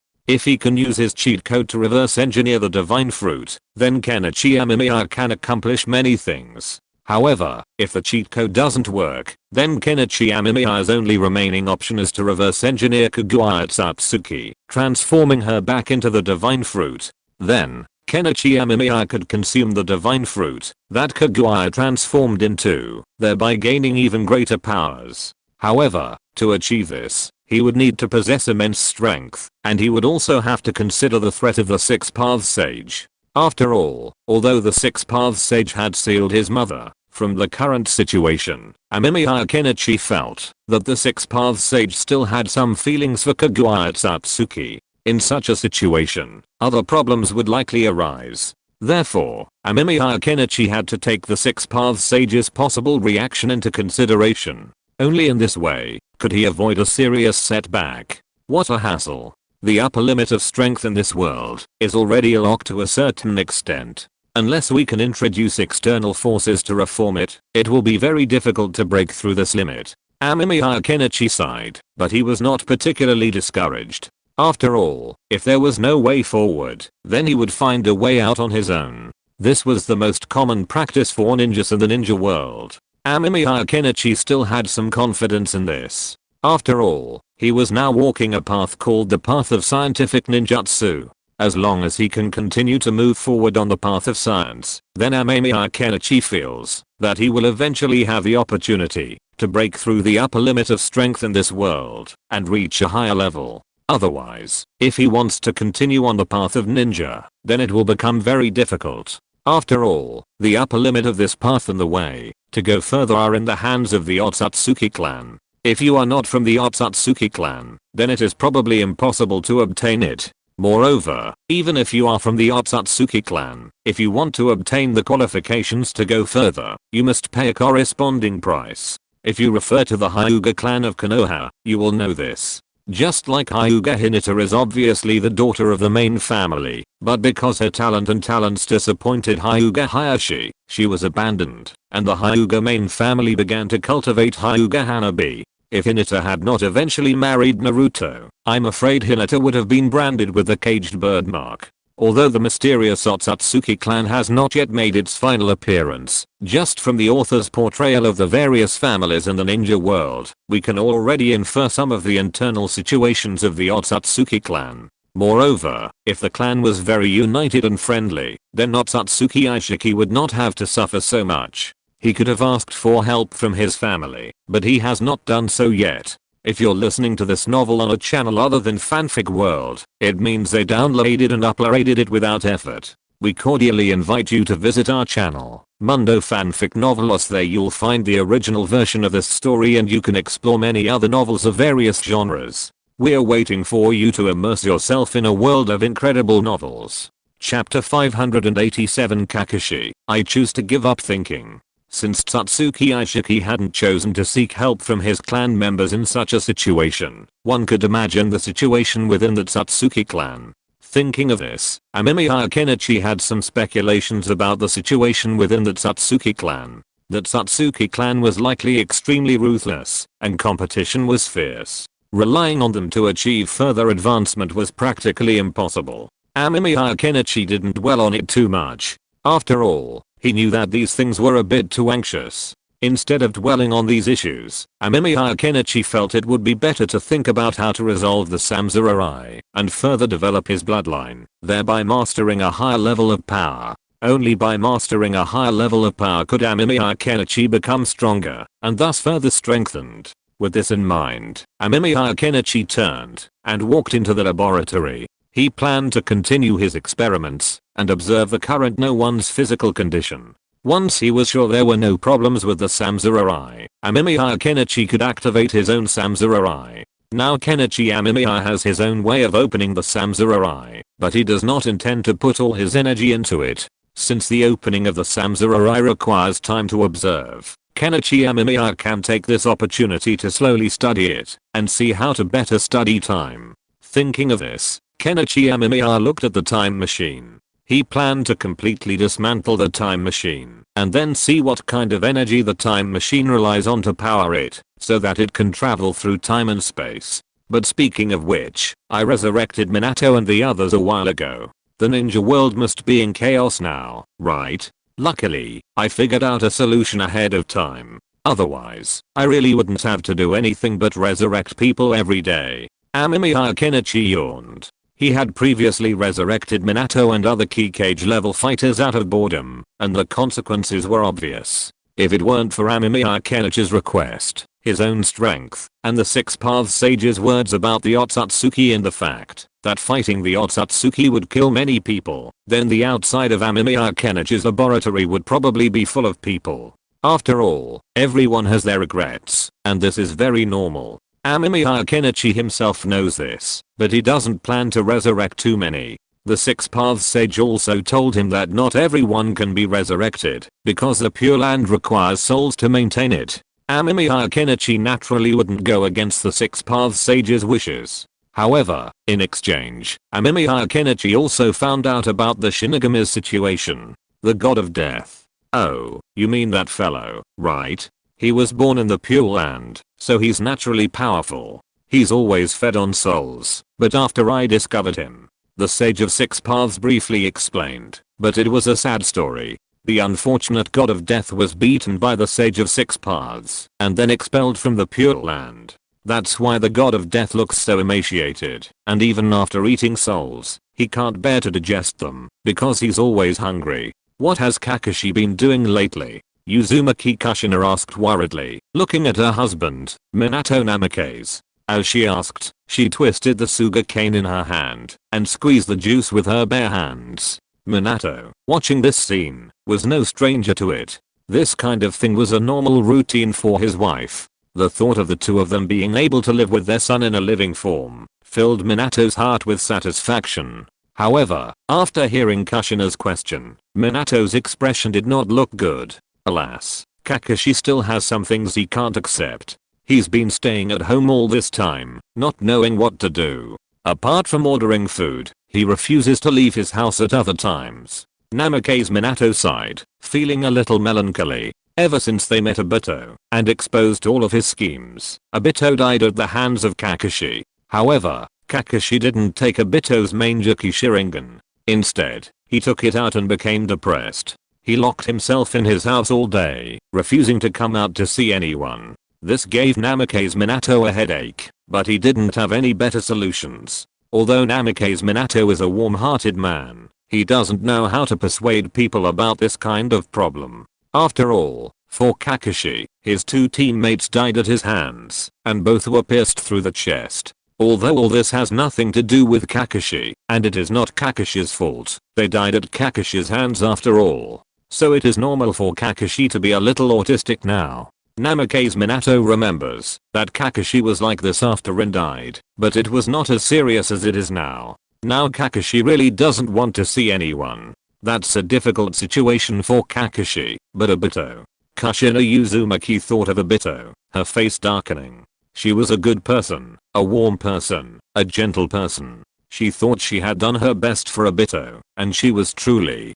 If he can use his cheat code to reverse engineer the divine fruit, then Kenichi Amemiya can accomplish many things. However, if the cheat code doesn't work, then Kenichi Amemiya's only remaining option is to reverse engineer Kaguya Otsutsuki, transforming her back into the divine fruit. Then, Kenichi Amemiya could consume the divine fruit that Kaguya transformed into, thereby gaining even greater powers. However, to achieve this, he would need to possess immense strength, and he would also have to consider the threat of the Six Paths Sage. After all, although the Six Paths Sage had sealed his mother from the current situation, Amemiya Kenichi felt that the Six Paths Sage still had some feelings for Kaguya Otsutsuki. In such a situation, other problems would likely arise. Therefore, Amemiya Kenichi had to take the Six Paths Sage's possible reaction into consideration. Only in this way could he avoid a serious setback. What a hassle. The upper limit of strength in this world is already locked to a certain extent. Unless we can introduce external forces to reform it, it will be very difficult to break through this limit. Amemiya Kenichi sighed, but he was not particularly discouraged. After all, if there was no way forward, then he would find a way out on his own. This was the most common practice for ninjas in the ninja world. Amemiya Kenichi still had some confidence in this. After all, he was now walking a path called the path of scientific ninjutsu. As long as he can continue to move forward on the path of science, then Amemiya Kenichi feels that he will eventually have the opportunity to break through the upper limit of strength in this world and reach a higher level. Otherwise, if he wants to continue on the path of ninja, then it will become very difficult. After all, the upper limit of this path and the way to go further are in the hands of the Otsutsuki clan. If you are not from the Otsutsuki clan, then it is probably impossible to obtain it. Moreover, even if you are from the Otsutsuki clan, if you want to obtain the qualifications to go further, you must pay a corresponding price. If you refer to the Hyuga clan of Konoha, you will know this. Just like Hyuga Hinata is obviously the daughter of the main family, but because her talent and talents disappointed Hyuga Hayashi, she was abandoned, and the Hyuga main family began to cultivate Hyuga Hanabi. If Hinata had not eventually married Naruto, I'm afraid Hinata would have been branded with the caged bird mark. Although the mysterious Otsutsuki clan has not yet made its final appearance, just from the author's portrayal of the various families in the ninja world, we can already infer some of the internal situations of the Otsutsuki clan. Moreover, if the clan was very united and friendly, then Otsutsuki Ishiki would not have to suffer so much. He could have asked for help from his family, but he has not done so yet. If you're listening to this novel on a channel other than Fanfic World, it means they downloaded and uploaded it without effort. We cordially invite you to visit our channel, Mundo Fanfic Novelos. There you'll find the original version of this story and you can explore many other novels of various genres. We're waiting for you to immerse yourself in a world of incredible novels. Chapter 587 Kakashi, I choose to give up thinking. Since Otsutsuki Ishiki hadn't chosen to seek help from his clan members in such a situation, one could imagine the situation within the Otsutsuki clan. Thinking of this, Amemiya Kenichi had some speculations about the situation within the Otsutsuki clan. The Otsutsuki clan was likely extremely ruthless, and competition was fierce. Relying on them to achieve further advancement was practically impossible. Amemiya Kenichi didn't dwell on it too much. After all, he knew that these things were a bit too anxious. Instead of dwelling on these issues, Amemiya Kenichi felt it would be better to think about how to resolve the Samsurai and further develop his bloodline, thereby mastering a higher level of power. Only by mastering a higher level of power could Amemiya Kenichi become stronger, and thus further strengthened. With this in mind, Amemiya Kenichi turned and walked into the laboratory. He planned to continue his experiments and observe the current no one's physical condition. Once he was sure there were no problems with the Samsurai, Amemiya Kenichi could activate his own Samsurai. Now Kenichi Amemiya has his own way of opening the Samsurai, but he does not intend to put all his energy into it. Since the opening of the Samsurai requires time to observe, Kenichi Amemiya can take this opportunity to slowly study it and see how to better study time. Thinking of this, Kenichi Amemiya looked at the time machine. He planned to completely dismantle the time machine and then see what kind of energy the time machine relies on to power it so that it can travel through time and space. But speaking of which, I resurrected Minato and the others a while ago. The ninja world must be in chaos now, right? Luckily, I figured out a solution ahead of time. Otherwise, I really wouldn't have to do anything but resurrect people every day. Amemiya Kenichi yawned. He had previously resurrected Minato and other key cage level fighters out of boredom, and the consequences were obvious. If it weren't for Amemiya Kenichi's request, his own strength, and the Six Paths Sage's words about the Otsutsuki and the fact that fighting the Otsutsuki would kill many people, then the outside of Amemiya Kenichi's laboratory would probably be full of people. After all, everyone has their regrets, and this is very normal. Amemiya Kenichi himself knows this, but he doesn't plan to resurrect too many. The Six Paths Sage also told him that not everyone can be resurrected, because the Pure Land requires souls to maintain it. Amemiya Kenichi naturally wouldn't go against the Six Paths Sage's wishes. However, in exchange, Amemiya Kenichi also found out about the Shinigami's situation. The god of death. Oh, you mean that fellow, right? He was born in the Pure Land, so he's naturally powerful. He's always fed on souls, but after I discovered him, the Sage of Six Paths briefly explained, but it was a sad story. The unfortunate god of death was beaten by the Sage of Six Paths and then expelled from the Pure Land. That's why the god of death looks so emaciated, and even after eating souls, he can't bear to digest them, because he's always hungry. What has Kakashi been doing lately? Uzumaki Kushina asked worriedly, looking at her husband, Minato Namikaze. As she asked, she twisted the sugar cane in her hand and squeezed the juice with her bare hands. Minato, watching this scene, was no stranger to it. This kind of thing was a normal routine for his wife. The thought of the two of them being able to live with their son in a living form filled Minato's heart with satisfaction. However, after hearing Kushina's question, Minato's expression did not look good. Alas, Kakashi still has some things he can't accept. He's been staying at home all this time, not knowing what to do. Apart from ordering food, he refuses to leave his house at other times. Namikaze Minato sighed, feeling a little melancholy. Ever since they met Obito and exposed all of his schemes, Obito died at the hands of Kakashi. However, Kakashi didn't take Obito's main Juki Sharingan. Instead, he took it out and became depressed. He locked himself in his house all day, refusing to come out to see anyone. This gave Namake's Minato a headache, but he didn't have any better solutions. Although Namake's Minato is a warm-hearted man, he doesn't know how to persuade people about this kind of problem. After all, for Kakashi, his two teammates died at his hands, and both were pierced through the chest. Although all this has nothing to do with Kakashi, and it is not Kakashi's fault, they died at Kakashi's hands after all. So it is normal for Kakashi to be a little autistic now. Namake's Minato remembers that Kakashi was like this after Rin died, but it was not as serious as it is now. Now Kakashi really doesn't want to see anyone. That's a difficult situation for Kakashi, but Obito. Kushina Uzumaki thought of Obito, her face darkening. She was a good person, a warm person, a gentle person. She thought she had done her best for Obito, and she was truly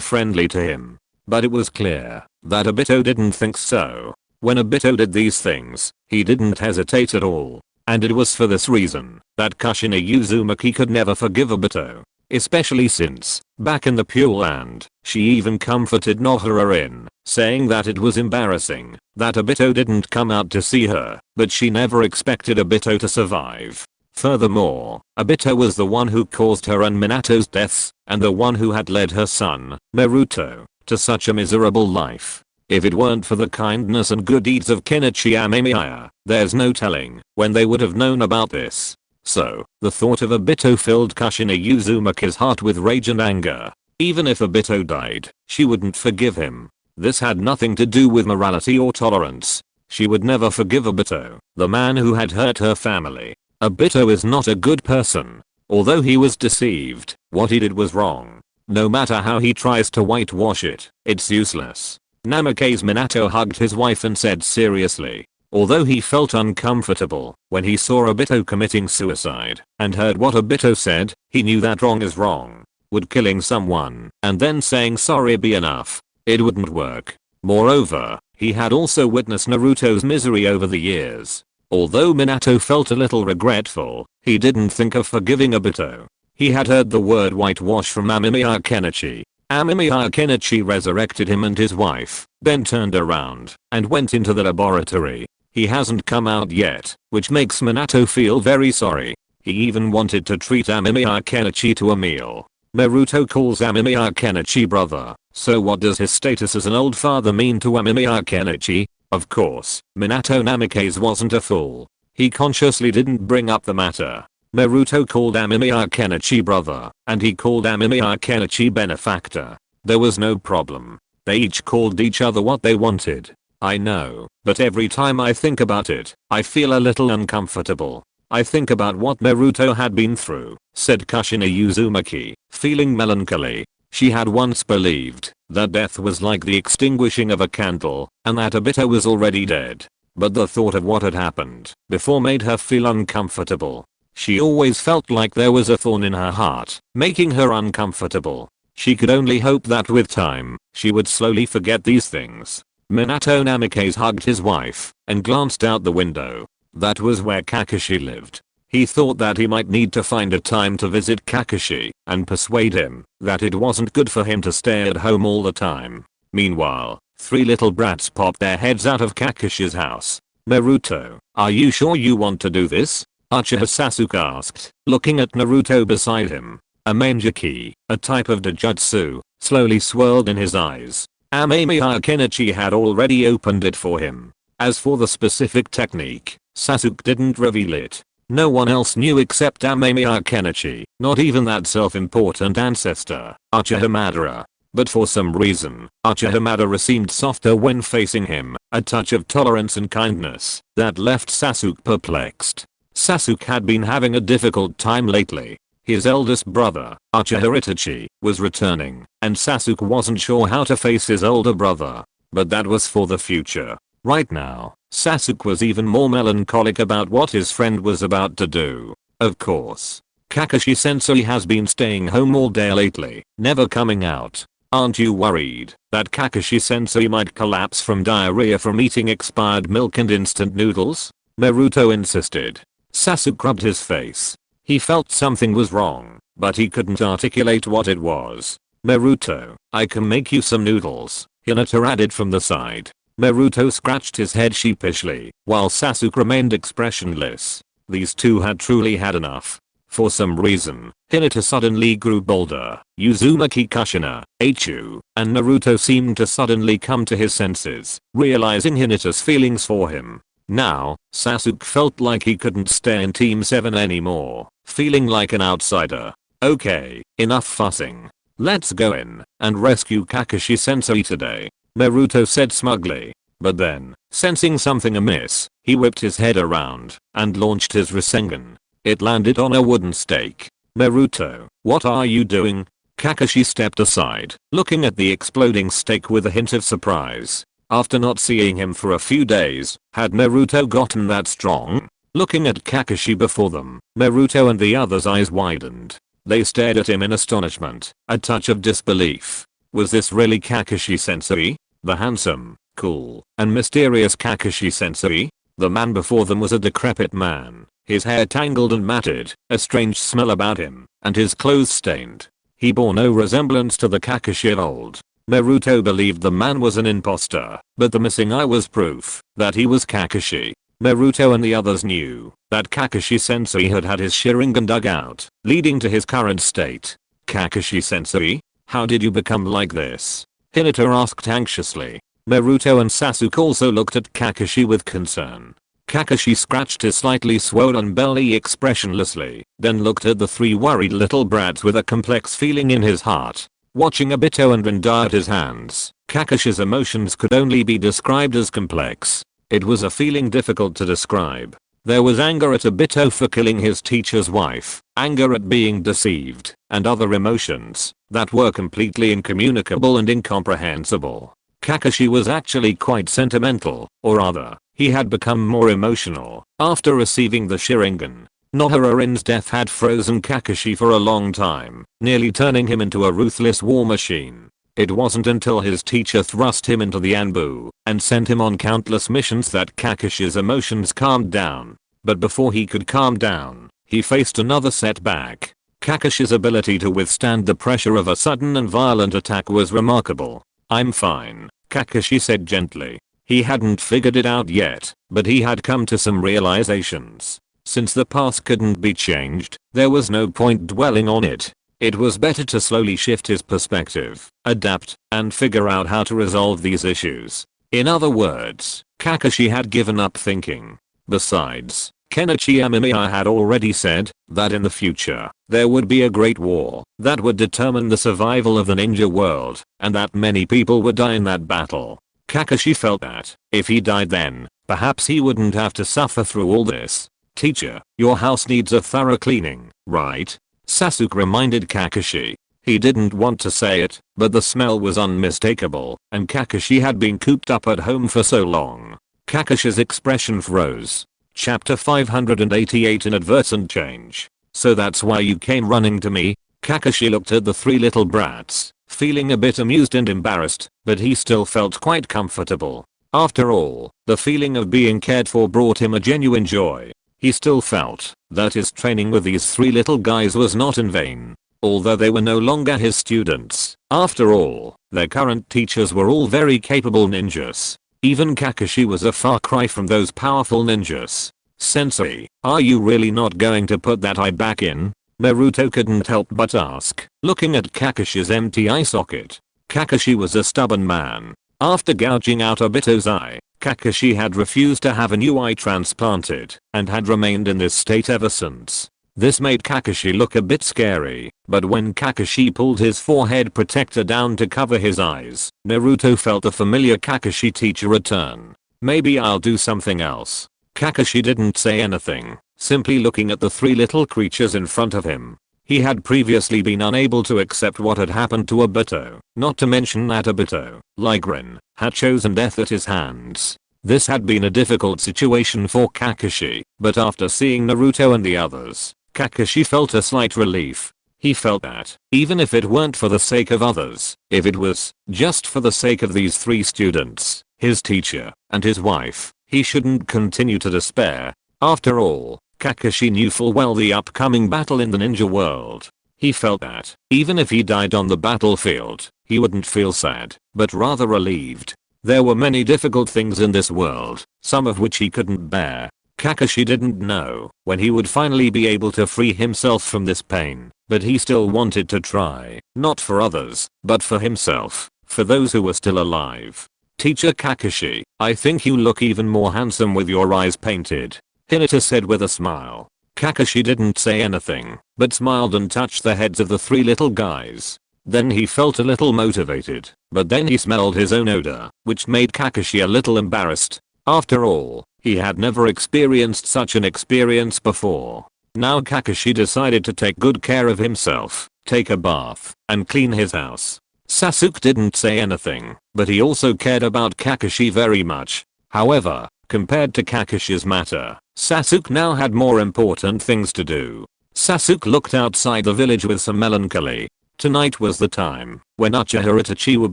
friendly to him. But it was clear that Obito didn't think so. When Obito did these things, he didn't hesitate at all. And it was for this reason that Kushina Uzumaki could never forgive Obito. Especially since, back in the Pure Land, she even comforted Nohara in saying that it was embarrassing that Obito didn't come out to see her, but she never expected Obito to survive. Furthermore, Obito was the one who caused her and Minato's deaths, and the one who had led her son, Naruto, to such a miserable life. If it weren't for the kindness and good deeds of Kenichi Amemiya, there's no telling when they would have known about this. So, the thought of Obito filled Kushina Uzumaki's heart with rage and anger. Even if Obito died, she wouldn't forgive him. This had nothing to do with morality or tolerance. She would never forgive Obito, the man who had hurt her family. Obito is not a good person. Although he was deceived, what he did was wrong. No matter how he tries to whitewash it, it's useless. Namake's Minato hugged his wife and said seriously. Although he felt uncomfortable when he saw Obito committing suicide and heard what Obito said, he knew that wrong is wrong. Would killing someone and then saying sorry be enough? It wouldn't work. Moreover, he had also witnessed Naruto's misery over the years. Although Minato felt a little regretful, he didn't think of forgiving Obito. He had heard the word whitewash from Amemiya Kenichi. Amemiya Kenichi resurrected him and his wife, then turned around and went into the laboratory. He hasn't come out yet, which makes Minato feel very sorry. He even wanted to treat Amemiya Kenichi to a meal. Naruto calls Amemiya Kenichi brother, so what does his status as an old father mean to Amemiya Kenichi? Of course, Minato Namake's wasn't a fool. He consciously didn't bring up the matter. Naruto called Amemiya Kenichi brother, and he called Amemiya Kenichi benefactor. There was no problem. They each called each other what they wanted. I know, but every time I think about it, I feel a little uncomfortable. I think about what Naruto had been through, said Kushina Uzumaki, feeling melancholy. She had once believed that death was like the extinguishing of a candle, and that Obito was already dead. But the thought of what had happened before made her feel uncomfortable. She always felt like there was a thorn in her heart, making her uncomfortable. She could only hope that with time, she would slowly forget these things. Minato Namake's hugged his wife and glanced out the window. That was where Kakashi lived. He thought that he might need to find a time to visit Kakashi and persuade him that it wasn't good for him to stay at home all the time. Meanwhile, three little brats popped their heads out of Kakashi's house. Naruto, are you sure you want to do this? Uchiha Sasuke asked, looking at Naruto beside him. A Mangeki, a type of Dojutsu, slowly swirled in his eyes. Amemiya Kenichi had already opened it for him. As for the specific technique, Sasuke didn't reveal it. No one else knew except Amemiya Kenichi, not even that self-important ancestor, Uchiha Madara. But for some reason, Uchiha Madara seemed softer when facing him, a touch of tolerance and kindness that left Sasuke perplexed. Sasuke had been having a difficult time lately. His eldest brother, Uchiha Itachi, was returning, and Sasuke wasn't sure how to face his older brother. But that was for the future. Right now, Sasuke was even more melancholic about what his friend was about to do. Of course, Kakashi Sensei has been staying home all day lately, never coming out. Aren't you worried that Kakashi Sensei might collapse from diarrhea from eating expired milk and instant noodles? Naruto insisted. Sasuke rubbed his face. He felt something was wrong, but he couldn't articulate what it was. "Naruto, I can make you some noodles," Hinata added from the side. Naruto scratched his head sheepishly, while Sasuke remained expressionless. These two had truly had enough. For some reason, Hinata suddenly grew bolder. Uzumaki Kushina, Eichu, and Naruto seemed to suddenly come to his senses, realizing Hinata's feelings for him. Now, Sasuke felt like he couldn't stay in Team 7 anymore, feeling like an outsider. "Okay, enough fussing. Let's go in and rescue Kakashi-sensei today," Naruto said smugly. But then, sensing something amiss, he whipped his head around and launched his Rasengan. It landed on a wooden stake. "Naruto, what are you doing?" Kakashi stepped aside, looking at the exploding stake with a hint of surprise. After not seeing him for a few days, had Naruto gotten that strong? Looking at Kakashi before them, Naruto and the others' eyes widened. They stared at him in astonishment, a touch of disbelief. Was this really Kakashi-sensei? The handsome, cool, and mysterious Kakashi-sensei? The man before them was a decrepit man, his hair tangled and matted, a strange smell about him, and his clothes stained. He bore no resemblance to the Kakashi of old. Naruto believed the man was an imposter, but the missing eye was proof that he was Kakashi. Naruto and the others knew that Kakashi-sensei had had his Sharingan dug out, leading to his current state. "Kakashi-sensei? How did you become like this?" Hinata asked anxiously. Naruto and Sasuke also looked at Kakashi with concern. Kakashi scratched his slightly swollen belly expressionlessly, then looked at the three worried little brats with a complex feeling in his heart. Watching Obito and Rinda at his hands, Kakashi's emotions could only be described as complex. It was a feeling difficult to describe. There was anger at Obito for killing his teacher's wife, anger at being deceived, and other emotions that were completely incommunicable and incomprehensible. Kakashi was actually quite sentimental, or rather, he had become more emotional after receiving the Sharingan. Nohararin's death had frozen Kakashi for a long time, nearly turning him into a ruthless war machine. It wasn't until his teacher thrust him into the ANBU and sent him on countless missions that Kakashi's emotions calmed down. But before he could calm down, he faced another setback. Kakashi's ability to withstand the pressure of a sudden and violent attack was remarkable. "I'm fine," Kakashi said gently. He hadn't figured it out yet, but he had come to some realizations. Since the past couldn't be changed, there was no point dwelling on it. It was better to slowly shift his perspective, adapt, and figure out how to resolve these issues. In other words, Kakashi had given up thinking. Besides, Kenichi Amemiya had already said that in the future, there would be a great war that would determine the survival of the ninja world, and that many people would die in that battle. Kakashi felt that, if he died then, perhaps he wouldn't have to suffer through all this. "Teacher, your house needs a thorough cleaning, right?" Sasuke reminded Kakashi. He didn't want to say it, but the smell was unmistakable, and Kakashi had been cooped up at home for so long. Kakashi's expression froze. Chapter 588 Inadvertent Change. "So that's why you came running to me?" Kakashi looked at the three little brats, feeling a bit amused and embarrassed, but he still felt quite comfortable. After all, the feeling of being cared for brought him a genuine joy. He still felt that his training with these three little guys was not in vain. Although they were no longer his students, after all, their current teachers were all very capable ninjas. Even Kakashi was a far cry from those powerful ninjas. "Sensei, are you really not going to put that eye back in?" Naruto couldn't help but ask, looking at Kakashi's empty eye socket. Kakashi was a stubborn man. After gouging out Obito's eye, Kakashi had refused to have a new eye transplanted, and had remained in this state ever since. This made Kakashi look a bit scary, but when Kakashi pulled his forehead protector down to cover his eyes, Naruto felt the familiar Kakashi teacher return. "Maybe I'll do something else." Kakashi didn't say anything, simply looking at the three little creatures in front of him. He had previously been unable to accept what had happened to Obito, not to mention that Obito, like Rin, had chosen death at his hands. This had been a difficult situation for Kakashi, but after seeing Naruto and the others, Kakashi felt a slight relief. He felt that, even if it weren't for the sake of others, if it was just for the sake of these three students, his teacher, and his wife, he shouldn't continue to despair. After all, Kakashi knew full well the upcoming battle in the ninja world. He felt that, even if he died on the battlefield, he wouldn't feel sad, but rather relieved. There were many difficult things in this world, some of which he couldn't bear. Kakashi didn't know when he would finally be able to free himself from this pain, but he still wanted to try, not for others, but for himself, for those who were still alive. Teacher Kakashi, I think you look even more handsome with your eyes painted, Hinata said with a smile. Kakashi didn't say anything, but smiled and touched the heads of the 3 little guys. Then he felt a little motivated, but then he smelled his own odor, which made Kakashi a little embarrassed. After all, he had never experienced such an experience before. Now Kakashi decided to take good care of himself, take a bath, and clean his house. Sasuke didn't say anything, but he also cared about Kakashi very much. However, compared to Kakashi's matter, Sasuke now had more important things to do. Sasuke looked outside the village with some melancholy. Tonight was the time when Uchiha Itachi would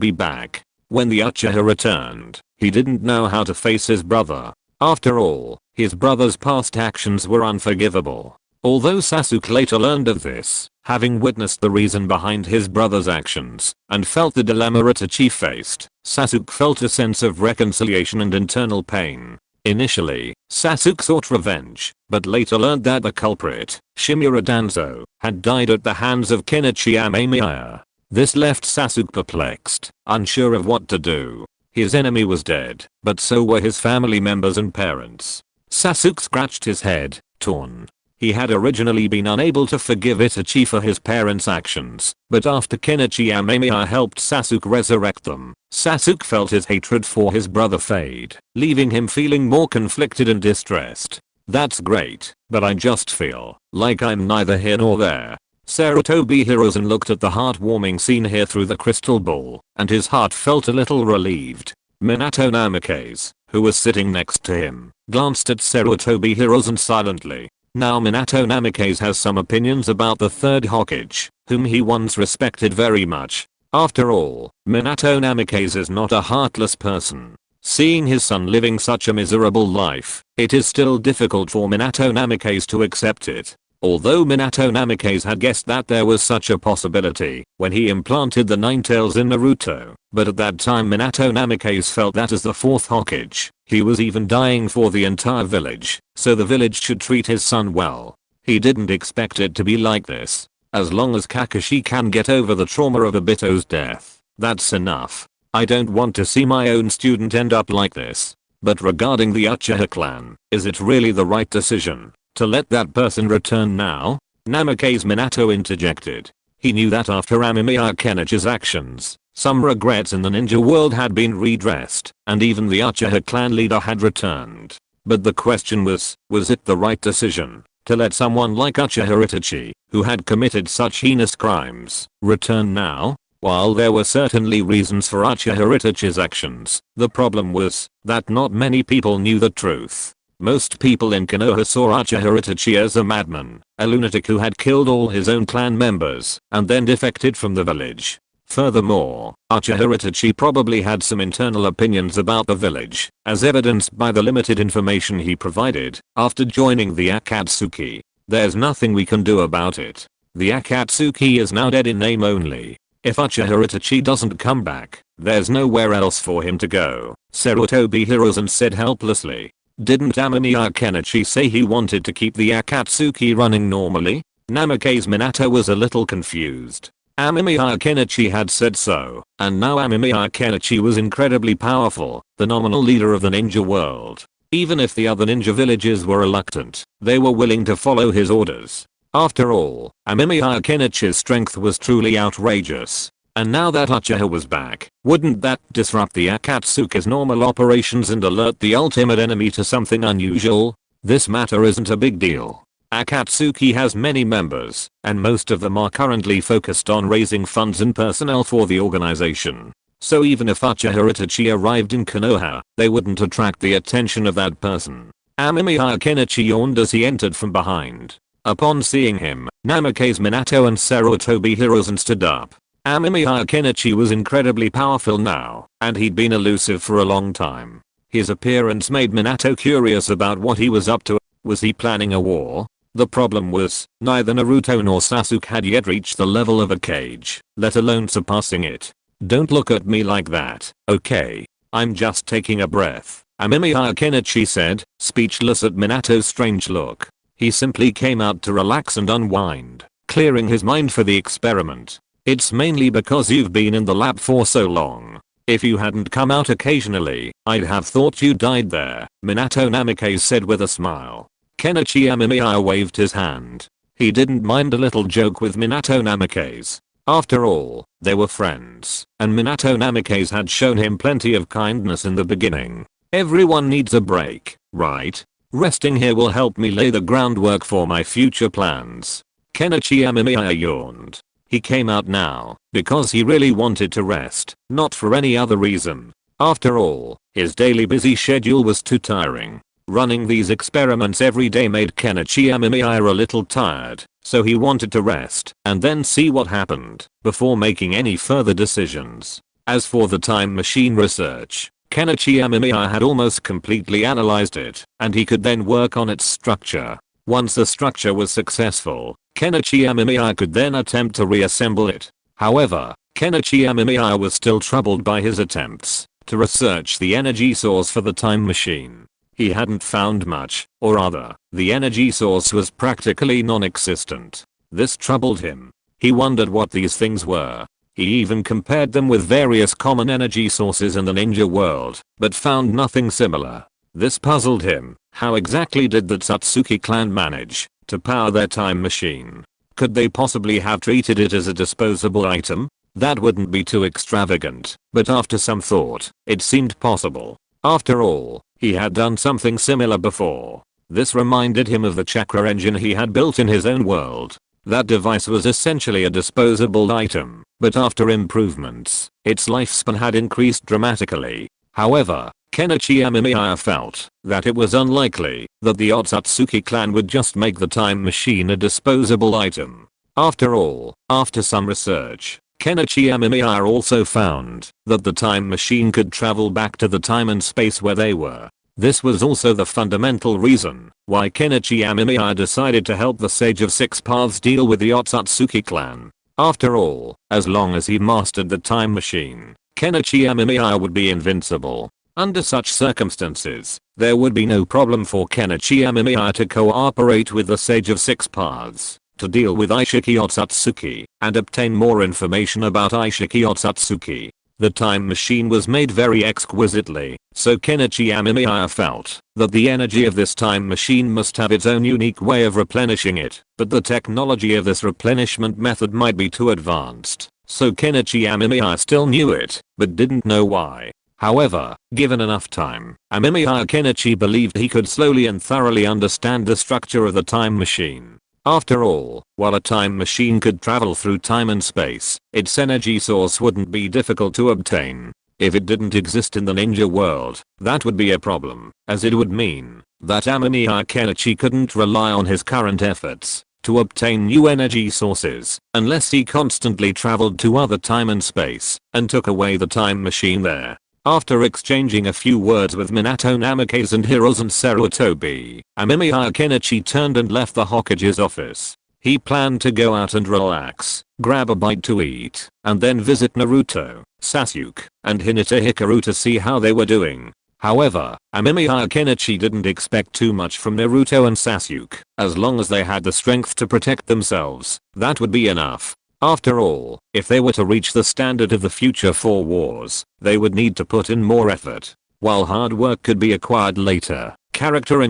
be back. When the Uchiha returned, he didn't know how to face his brother. After all, his brother's past actions were unforgivable. Although Sasuke later learned of this, having witnessed the reason behind his brother's actions, and felt the dilemma Itachi faced, Sasuke felt a sense of reconciliation and internal pain. Initially, Sasuke sought revenge, but later learned that the culprit, Shimura Danzo, had died at the hands of Kenichi Amemiya. This left Sasuke perplexed, unsure of what to do. His enemy was dead, but so were his family members and parents. Sasuke scratched his head, torn. He had originally been unable to forgive Itachi for his parents' actions, but after Kenichi Amemiya helped Sasuke resurrect them, Sasuke felt his hatred for his brother fade, leaving him feeling more conflicted and distressed. That's great, but I just feel like I'm neither here nor there. Sarutobi Hiruzen looked at the heartwarming scene here through the crystal ball, and his heart felt a little relieved. Minato Namikaze, who was sitting next to him, glanced at Sarutobi Hiruzen silently. Now Minato Namikaze has some opinions about the third Hokage, whom he once respected very much. After all, Minato Namikaze is not a heartless person. Seeing his son living such a miserable life, it is still difficult for Minato Namikaze to accept it. Although Minato Namikaze had guessed that there was such a possibility when he implanted the 9 tails in Naruto, but at that time Minato Namikaze felt that as the 4th Hokage, he was even dying for the entire village, so the village should treat his son well. He didn't expect it to be like this. As long as Kakashi can get over the trauma of Obito's death, that's enough. I don't want to see my own student end up like this. But regarding the Uchiha clan, is it really the right decision to let that person return now? Namikaze Minato interjected. He knew that after Amemiya Kenichi's actions, some regrets in the ninja world had been redressed, and even the Uchiha clan leader had returned. But the question was it the right decision to let someone like Uchiha Itachi, who had committed such heinous crimes, return now? While there were certainly reasons for Uchiha Itachi's actions, the problem was that not many people knew the truth. Most people in Konoha saw Uchiha Itachi as a madman, a lunatic who had killed all his own clan members and then defected from the village. Furthermore, Uchiha Itachi probably had some internal opinions about the village, as evidenced by the limited information he provided after joining the Akatsuki. There's nothing we can do about it. The Akatsuki is now dead in name only. If Uchiha Itachi doesn't come back, there's nowhere else for him to go, Sarutobi Hiruzen said helplessly. Didn't Amemiya Kenichi say he wanted to keep the Akatsuki running normally? Namikaze Minato was a little confused. Amemiya Kenichi had said so, and now Amemiya Kenichi was incredibly powerful, the nominal leader of the ninja world. Even if the other ninja villages were reluctant, they were willing to follow his orders. After all, Amemiya Kenichi's strength was truly outrageous. And now that Uchiha was back, wouldn't that disrupt the Akatsuki's normal operations and alert the ultimate enemy to something unusual? This matter isn't a big deal. Akatsuki has many members, and most of them are currently focused on raising funds and personnel for the organization. So even if Uchiha Itachi arrived in Konoha, they wouldn't attract the attention of that person. Amemiya Kenichi yawned as he entered from behind. Upon seeing him, Namikaze Minato and Sarutobi Hiruzen stood up. Amemiya Kenichi was incredibly powerful now, and he'd been elusive for a long time. His appearance made Minato curious about what he was up to. Was he planning a war? The problem was, neither Naruto nor Sasuke had yet reached the level of a kage, let alone surpassing it. Don't look at me like that, okay? I'm just taking a breath, Amemiya Kenichi said, speechless at Minato's strange look. He simply came out to relax and unwind, clearing his mind for the experiment. It's mainly because you've been in the lab for so long. If you hadn't come out occasionally, I'd have thought you died there, Minato Namikaze said with a smile. Kenichi Amemiya waved his hand. He didn't mind a little joke with Minato Namikaze. After all, they were friends, and Minato Namikaze had shown him plenty of kindness in the beginning. Everyone needs a break, right? Resting here will help me lay the groundwork for my future plans. Kenichi Amemiya yawned. He came out now because he really wanted to rest, not for any other reason. After all, his daily busy schedule was too tiring. Running these experiments every day made Kenichi Amemiya a little tired, so he wanted to rest and then see what happened before making any further decisions. As for the time machine research, Kenichi Amemiya had almost completely analyzed it, and he could then work on its structure. Once the structure was successful, Kenichi Amemiya could then attempt to reassemble it. However, Kenichi Amemiya was still troubled by his attempts to research the energy source for the time machine. He hadn't found much, or rather, the energy source was practically non-existent. This troubled him. He wondered what these things were. He even compared them with various common energy sources in the ninja world, but found nothing similar. This puzzled him. How exactly did the Satsuki clan manage to power their time machine? Could they possibly have treated it as a disposable item? That wouldn't be too extravagant, but after some thought, it seemed possible. After all, he had done something similar before. This reminded him of the chakra engine he had built in his own world. That device was essentially a disposable item, but after improvements, its lifespan had increased dramatically. However, Kenichi Amemiya felt that it was unlikely that the Otsutsuki clan would just make the time machine a disposable item. After all, after some research, Kenichi Amemiya also found that the time machine could travel back to the time and space where they were. This was also the fundamental reason why Kenichi Amemiya decided to help the Sage of Six Paths deal with the Otsutsuki clan. After all, as long as he mastered the time machine, Kenichi Amemiya would be invincible. Under such circumstances, there would be no problem for Kenichi Amemiya to cooperate with the Sage of Six Paths to deal with Ishiki Otsutsuki and obtain more information about Ishiki Otsutsuki. The time machine was made very exquisitely, so Kenichi Amemiya felt that the energy of this time machine must have its own unique way of replenishing it, but the technology of this replenishment method might be too advanced, so Kenichi Amemiya still knew it, but didn't know why. However, given enough time, Amemiya Kenichi believed he could slowly and thoroughly understand the structure of the time machine. After all, while a time machine could travel through time and space, its energy source wouldn't be difficult to obtain. If it didn't exist in the ninja world, that would be a problem, as it would mean that Amemiya Kenichi couldn't rely on his current efforts to obtain new energy sources unless he constantly traveled to other time and space and took away the time machine there. After exchanging a few words with Minato Namikaze and Hiruzen Sarutobi, Amemiya Kenichi turned and left the Hokage's office. He planned to go out and relax, grab a bite to eat, and then visit Naruto, Sasuke, and Hinata Hikaru to see how they were doing. However, Amemiya Kenichi didn't expect too much from Naruto and Sasuke. As long as they had the strength to protect themselves, that would be enough. After all, if they were to reach the standard of the future 4 wars, they would need to put in more effort. While hard work could be acquired later, character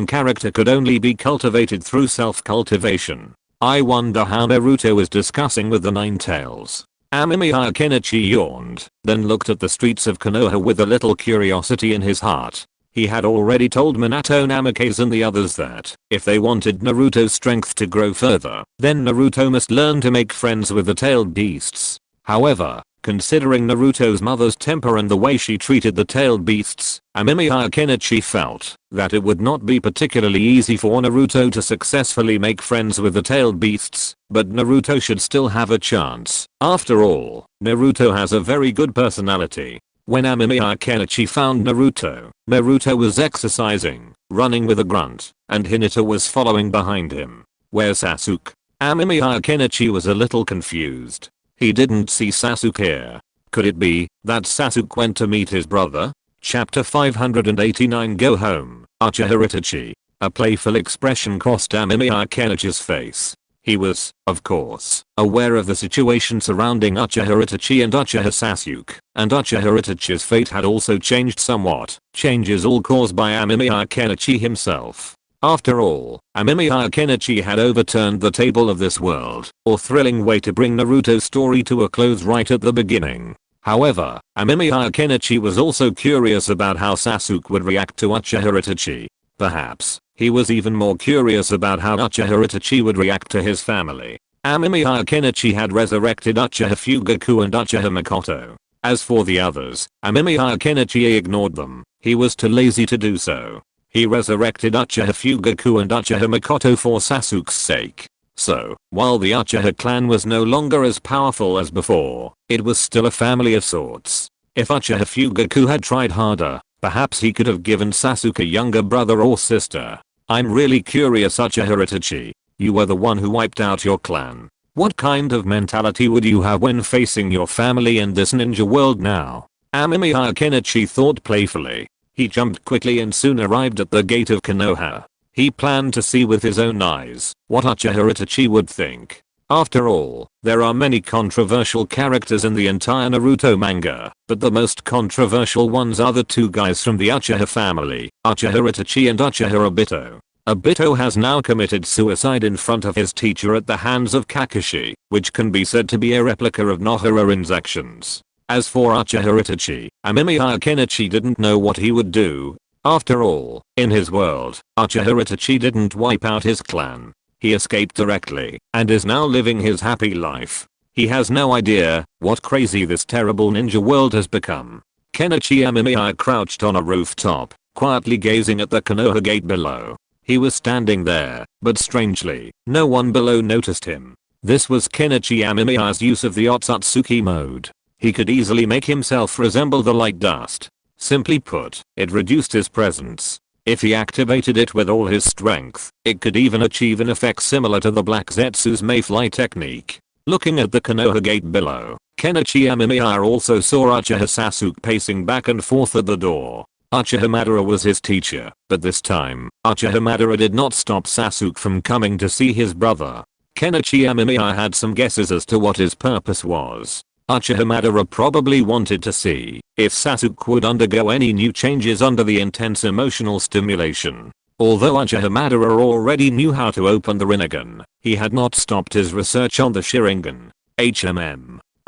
could only be cultivated through self-cultivation. I wonder how Naruto is discussing with the Nine Tails. Amemiya Kenichi yawned, then looked at the streets of Konoha with a little curiosity in his heart. He had already told Minato Namikaze and the others that if they wanted Naruto's strength to grow further, then Naruto must learn to make friends with the tailed beasts. However, considering Naruto's mother's temper and the way she treated the tailed beasts, Amemiya Kenichi felt that it would not be particularly easy for Naruto to successfully make friends with the tailed beasts, but Naruto should still have a chance. After all, Naruto has a very good personality. When Amemiya Kenichi found Naruto, Naruto was exercising, running with a grunt, and Hinata was following behind him. Where's Sasuke? Amemiya Kenichi was a little confused. He didn't see Sasuke here. Could it be that Sasuke went to meet his brother? Chapter 589 Go Home, Uchiha Itachi. A playful expression crossed Amemiya Kenichi's face. He was, of course, aware of the situation surrounding Uchiha Itachi and Uchiha Sasuke, and Uchiha Itachi's fate had also changed somewhat, changes all caused by Amemiya Kenichi himself. After all, Amemiya Kenichi had overturned the table of this world, or thrilling way to bring Naruto's story to a close right at the beginning. However, Amemiya Kenichi was also curious about how Sasuke would react to Uchiha Itachi. Perhaps, he was even more curious about how Uchiha Itachi would react to his family. Amemiya Kenichi had resurrected Uchiha Fugaku and Uchiha Makoto. As for the others, Amemiya Kenichi ignored them. He was too lazy to do so. He resurrected Uchiha Fugaku and Uchiha Makoto for Sasuke's sake. So, while the Uchiha clan was no longer as powerful as before, it was still a family of sorts. If Uchiha Fugaku had tried harder, perhaps he could have given Sasuke a younger brother or sister. I'm really curious, Uchiha Itachi. You were the one who wiped out your clan. What kind of mentality would you have when facing your family in this ninja world now? Amemiya Kenichi thought playfully. He jumped quickly and soon arrived at the gate of Konoha. He planned to see with his own eyes what Uchiha Itachi would think. After all, there are many controversial characters in the entire Naruto manga, but the most controversial ones are the two guys from the Uchiha family, Uchiha Itachi and Uchiha Obito. Obito has now committed suicide in front of his teacher at the hands of Kakashi, which can be said to be a replica of Nohara's actions. As for Uchiha Itachi, Amemiya Kenichi didn't know what he would do. After all, in his world, Uchiha Itachi didn't wipe out his clan. He escaped directly, and is now living his happy life. He has no idea what crazy this terrible ninja world has become. Kenichi Amemiya crouched on a rooftop, quietly gazing at the Konoha gate below. He was standing there, but strangely, no one below noticed him. This was Kenichi Amemiya's use of the Otsutsuki mode. He could easily make himself resemble the light dust. Simply put, it reduced his presence. If he activated it with all his strength, it could even achieve an effect similar to the Black Zetsu's Mayfly technique. Looking at the Konoha gate below, Kenichi Amemiya also saw Uchiha Sasuke pacing back and forth at the door. Uchiha Madara was his teacher, but this time, Uchiha Madara did not stop Sasuke from coming to see his brother. Kenichi Amemiya had some guesses as to what his purpose was. Uchiha Madara probably wanted to see if Sasuke would undergo any new changes under the intense emotional stimulation. Although Uchiha Madara already knew how to open the Rinnegan, he had not stopped his research on the Sharingan.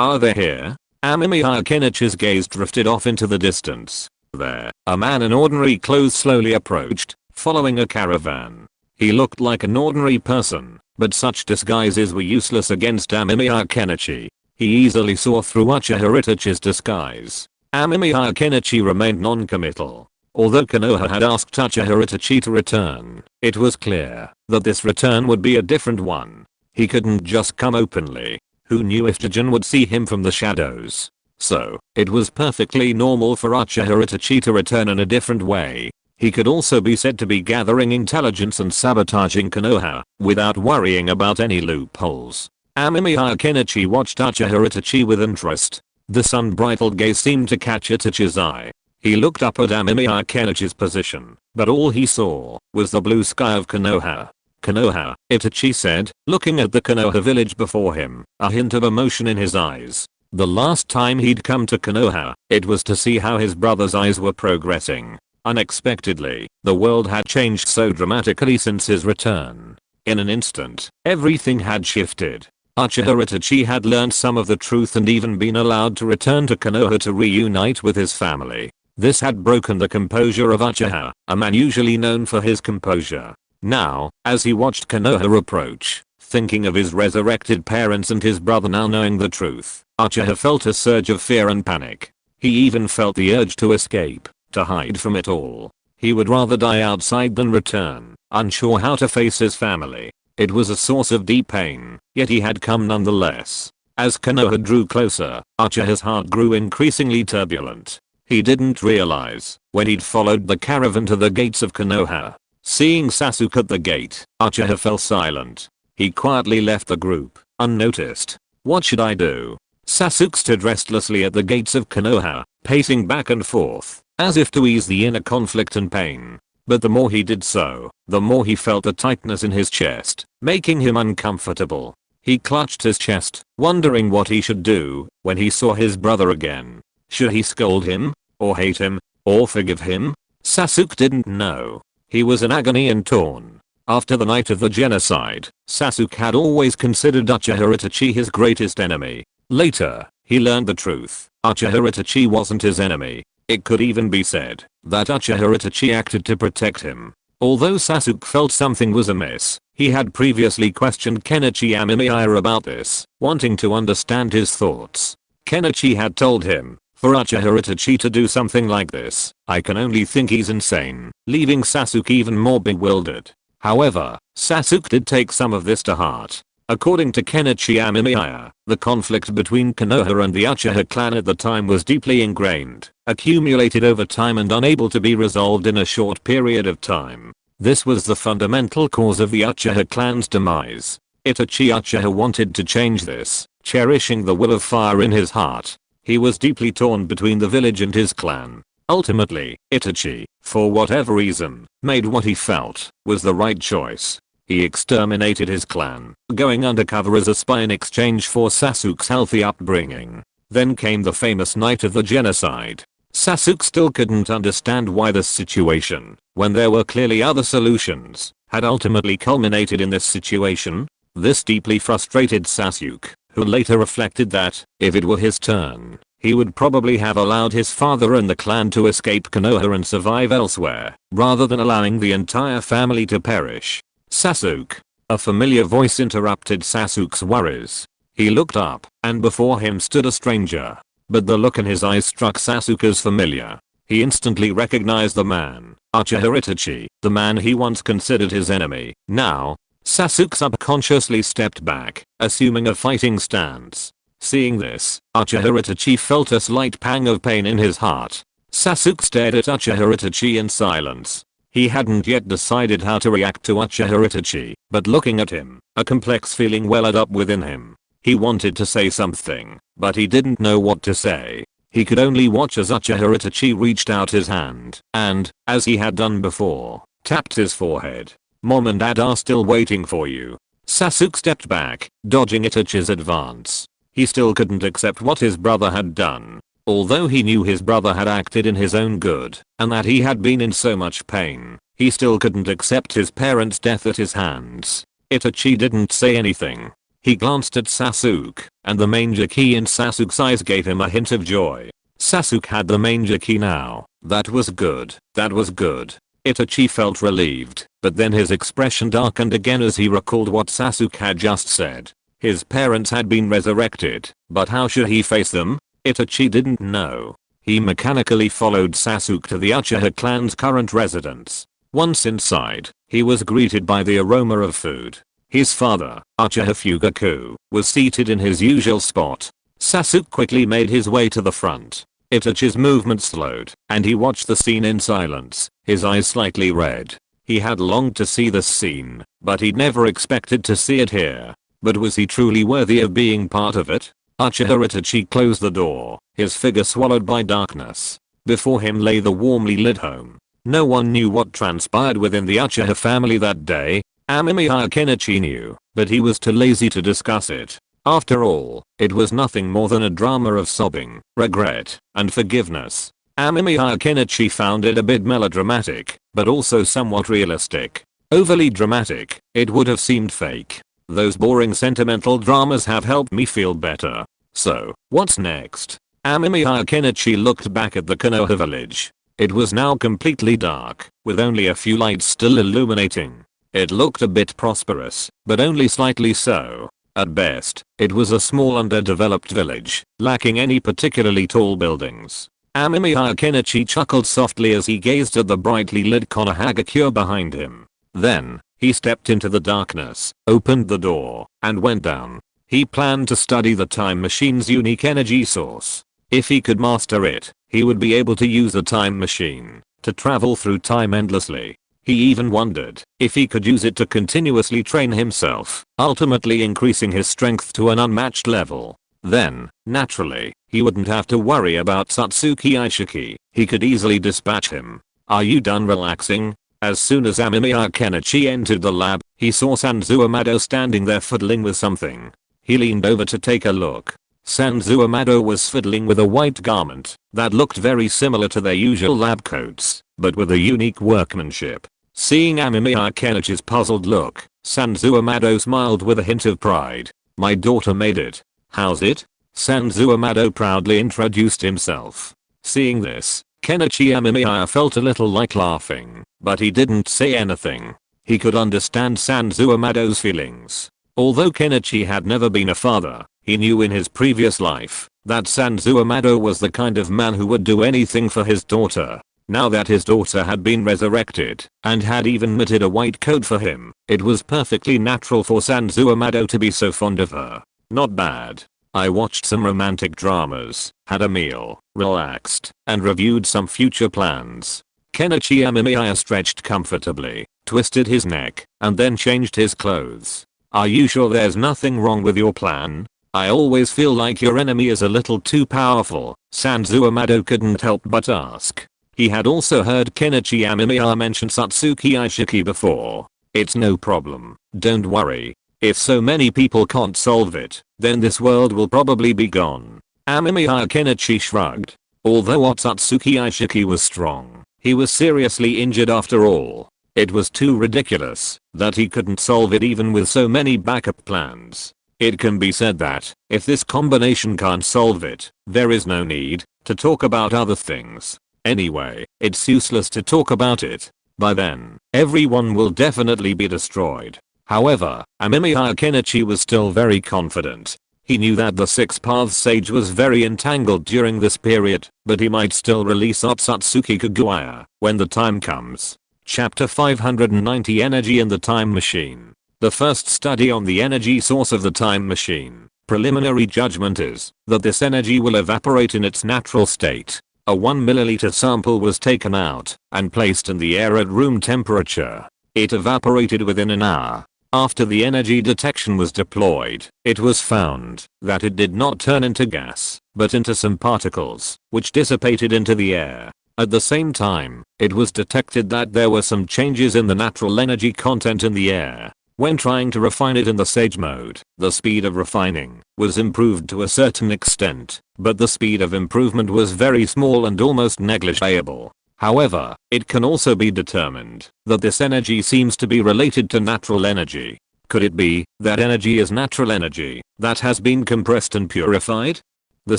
Are they here? Amemiya Kenichi's gaze drifted off into the distance. There, a man in ordinary clothes slowly approached, following a caravan. He looked like an ordinary person, but such disguises were useless against Amemiya Kenichi. He easily saw through Uchiha Itachi's disguise. Amemiya Kenichi remained non-committal. Although Konoha had asked Uchiha Itachi to return, it was clear that this return would be a different one. He couldn't just come openly. Who knew if Jijin would see him from the shadows? So, it was perfectly normal for Uchiha Itachi to return in a different way. He could also be said to be gathering intelligence and sabotaging Konoha, without worrying about any loopholes. Amemiya Kenichi watched Uchiha Itachi with interest. The unbridled gaze seemed to catch Itachi's eye. He looked up at Amemiya Kenichi's position, but all he saw was the blue sky of Konoha. Konoha, Itachi said, looking at the Konoha village before him, a hint of emotion in his eyes. The last time he'd come to Konoha, it was to see how his brother's eyes were progressing. Unexpectedly, the world had changed so dramatically since his return. In an instant, everything had shifted. Uchiha Itachi had learned some of the truth and even been allowed to return to Konoha to reunite with his family. This had broken the composure of Uchiha, a man usually known for his composure. Now, as he watched Konoha approach, thinking of his resurrected parents and his brother now knowing the truth, Uchiha felt a surge of fear and panic. He even felt the urge to escape, to hide from it all. He would rather die outside than return, unsure how to face his family. It was a source of deep pain, yet he had come nonetheless. As Konoha drew closer, Uchiha's heart grew increasingly turbulent. He didn't realize, when he'd followed the caravan to the gates of Konoha. Seeing Sasuke at the gate, Uchiha fell silent. He quietly left the group, unnoticed. What should I do? Sasuke stood restlessly at the gates of Konoha, pacing back and forth, as if to ease the inner conflict and pain. But the more he did so, the more he felt the tightness in his chest, making him uncomfortable. He clutched his chest, wondering what he should do when he saw his brother again. Should he scold him, or hate him, or forgive him? Sasuke didn't know. He was in agony and torn. After the night of the genocide, Sasuke had always considered Uchiha Itachi his greatest enemy. Later, he learned the truth. Uchiha Itachi wasn't his enemy. It could even be said that Uchiha Itachi acted to protect him. Although Sasuke felt something was amiss, he had previously questioned Kenichi Amemiya about this, wanting to understand his thoughts. Kenichi had told him, for Uchiha Itachi to do something like this, I can only think he's insane, leaving Sasuke even more bewildered. However, Sasuke did take some of this to heart. According to Kenichi Amemiya, the conflict between Konoha and the Uchiha clan at the time was deeply ingrained, accumulated over time and unable to be resolved in a short period of time. This was the fundamental cause of the Uchiha clan's demise. Itachi Uchiha wanted to change this, cherishing the will of fire in his heart. He was deeply torn between the village and his clan. Ultimately, Itachi, for whatever reason, made what he felt was the right choice. He exterminated his clan, going undercover as a spy in exchange for Sasuke's healthy upbringing. Then came the famous night of the genocide. Sasuke still couldn't understand why this situation, when there were clearly other solutions, had ultimately culminated in this situation. This deeply frustrated Sasuke, who later reflected that, if it were his turn, he would probably have allowed his father and the clan to escape Konoha and survive elsewhere, rather than allowing the entire family to perish. Sasuke. A familiar voice interrupted Sasuke's worries. He looked up, and before him stood a stranger. But the look in his eyes struck Sasuke as familiar. He instantly recognized the man, Uchiha Itachi, the man he once considered his enemy. Now, Sasuke subconsciously stepped back, assuming a fighting stance. Seeing this, Uchiha Itachi felt a slight pang of pain in his heart. Sasuke stared at Uchiha Itachi in silence. He hadn't yet decided how to react to Uchiha Itachi, but looking at him, a complex feeling welled up within him. He wanted to say something, but he didn't know what to say. He could only watch as Uchiha Itachi reached out his hand, and, as he had done before, tapped his forehead. Mom and Dad are still waiting for you. Sasuke stepped back, dodging Itachi's advance. He still couldn't accept what his brother had done. Although he knew his brother had acted in his own good, and that he had been in so much pain, he still couldn't accept his parents' death at his hands. Itachi didn't say anything. He glanced at Sasuke, and the manger key in Sasuke's eyes gave him a hint of joy. Sasuke had the manger key now. That was good. That was good. Itachi felt relieved, but then his expression darkened again as he recalled what Sasuke had just said. His parents had been resurrected, but how should he face them? Itachi didn't know. He mechanically followed Sasuke to the Uchiha clan's current residence. Once inside, he was greeted by the aroma of food. His father, Uchiha Fugaku, was seated in his usual spot. Sasuke quickly made his way to the front. Itachi's movement slowed, and he watched the scene in silence, his eyes slightly red. He had longed to see this scene, but he'd never expected to see it here. But was he truly worthy of being part of it? Uchiha Itachi closed the door, his figure swallowed by darkness. Before him lay the warmly lit home. No one knew what transpired within the Uchiha family that day. Amemiya Kenichi knew, but he was too lazy to discuss it. After all, it was nothing more than a drama of sobbing, regret, and forgiveness. Amemiya Kenichi found it a bit melodramatic, but also somewhat realistic. Overly dramatic, it would have seemed fake. Those boring sentimental dramas have helped me feel better. So, what's next? Amemiya Kenichi looked back at the Konoha village. It was now completely dark, with only a few lights still illuminating. It looked a bit prosperous, but only slightly so. At best, it was a small underdeveloped village, lacking any particularly tall buildings. Amemiya Kenichi chuckled softly as he gazed at the brightly lit Konohagakure behind him. Then, he stepped into the darkness, opened the door, and went down. He planned to study the time machine's unique energy source. If he could master it, he would be able to use the time machine to travel through time endlessly. He even wondered if he could use it to continuously train himself, ultimately increasing his strength to an unmatched level. Then, naturally, he wouldn't have to worry about Satsuki Aishiki. He could easily dispatch him. Are you done relaxing? As soon as Amemiya Kenichi entered the lab, he saw Sanzu Amado standing there fiddling with something. He leaned over to take a look. Sanzu Amado was fiddling with a white garment that looked very similar to their usual lab coats, but with a unique workmanship. Seeing Amemiya Kenichi's puzzled look, Sanzu Amado smiled with a hint of pride. My daughter made it. How's it? Sanzu Amado proudly introduced himself. Seeing this, Kenichi Amemiya felt a little like laughing, but he didn't say anything. He could understand Sanzu Amado's feelings. Although Kenichi had never been a father, he knew in his previous life that Sanzu Amado was the kind of man who would do anything for his daughter. Now that his daughter had been resurrected and had even knitted a white coat for him, it was perfectly natural for Sanzu Amado to be so fond of her. Not bad. I watched some romantic dramas, had a meal, relaxed, and reviewed some future plans. Kenichi Amemiya stretched comfortably, twisted his neck, and then changed his clothes. Are you sure there's nothing wrong with your plan? I always feel like your enemy is a little too powerful, Sanzu Amado couldn't help but ask. He had also heard Kenichi Amemiya mention Satsuki Aishiki before. It's no problem, don't worry. If so many people can't solve it, then this world will probably be gone. Amemiya Kenichi shrugged. Although Otsutsuki Aishiki was strong, he was seriously injured after all. It was too ridiculous that he couldn't solve it even with so many backup plans. It can be said that if this combination can't solve it, there is no need to talk about other things. Anyway, it's useless to talk about it. By then, everyone will definitely be destroyed. However, Amemiya Kenichi was still very confident. He knew that the Six Paths Sage was very entangled during this period, but he might still release Otsutsuki Kaguya when the time comes. Chapter 590 Energy in the Time Machine. The first study on the energy source of the time machine. Preliminary judgment is that this energy will evaporate in its natural state. A 1 milliliter sample was taken out and placed in the air at room temperature. It evaporated within an hour. After the energy detection was deployed, it was found that it did not turn into gas, but into some particles, which dissipated into the air. At the same time, it was detected that there were some changes in the natural energy content in the air. When trying to refine it in the sage mode, the speed of refining was improved to a certain extent, but the speed of improvement was very small and almost negligible. However, it can also be determined that this energy seems to be related to natural energy. Could it be that energy is natural energy that has been compressed and purified? The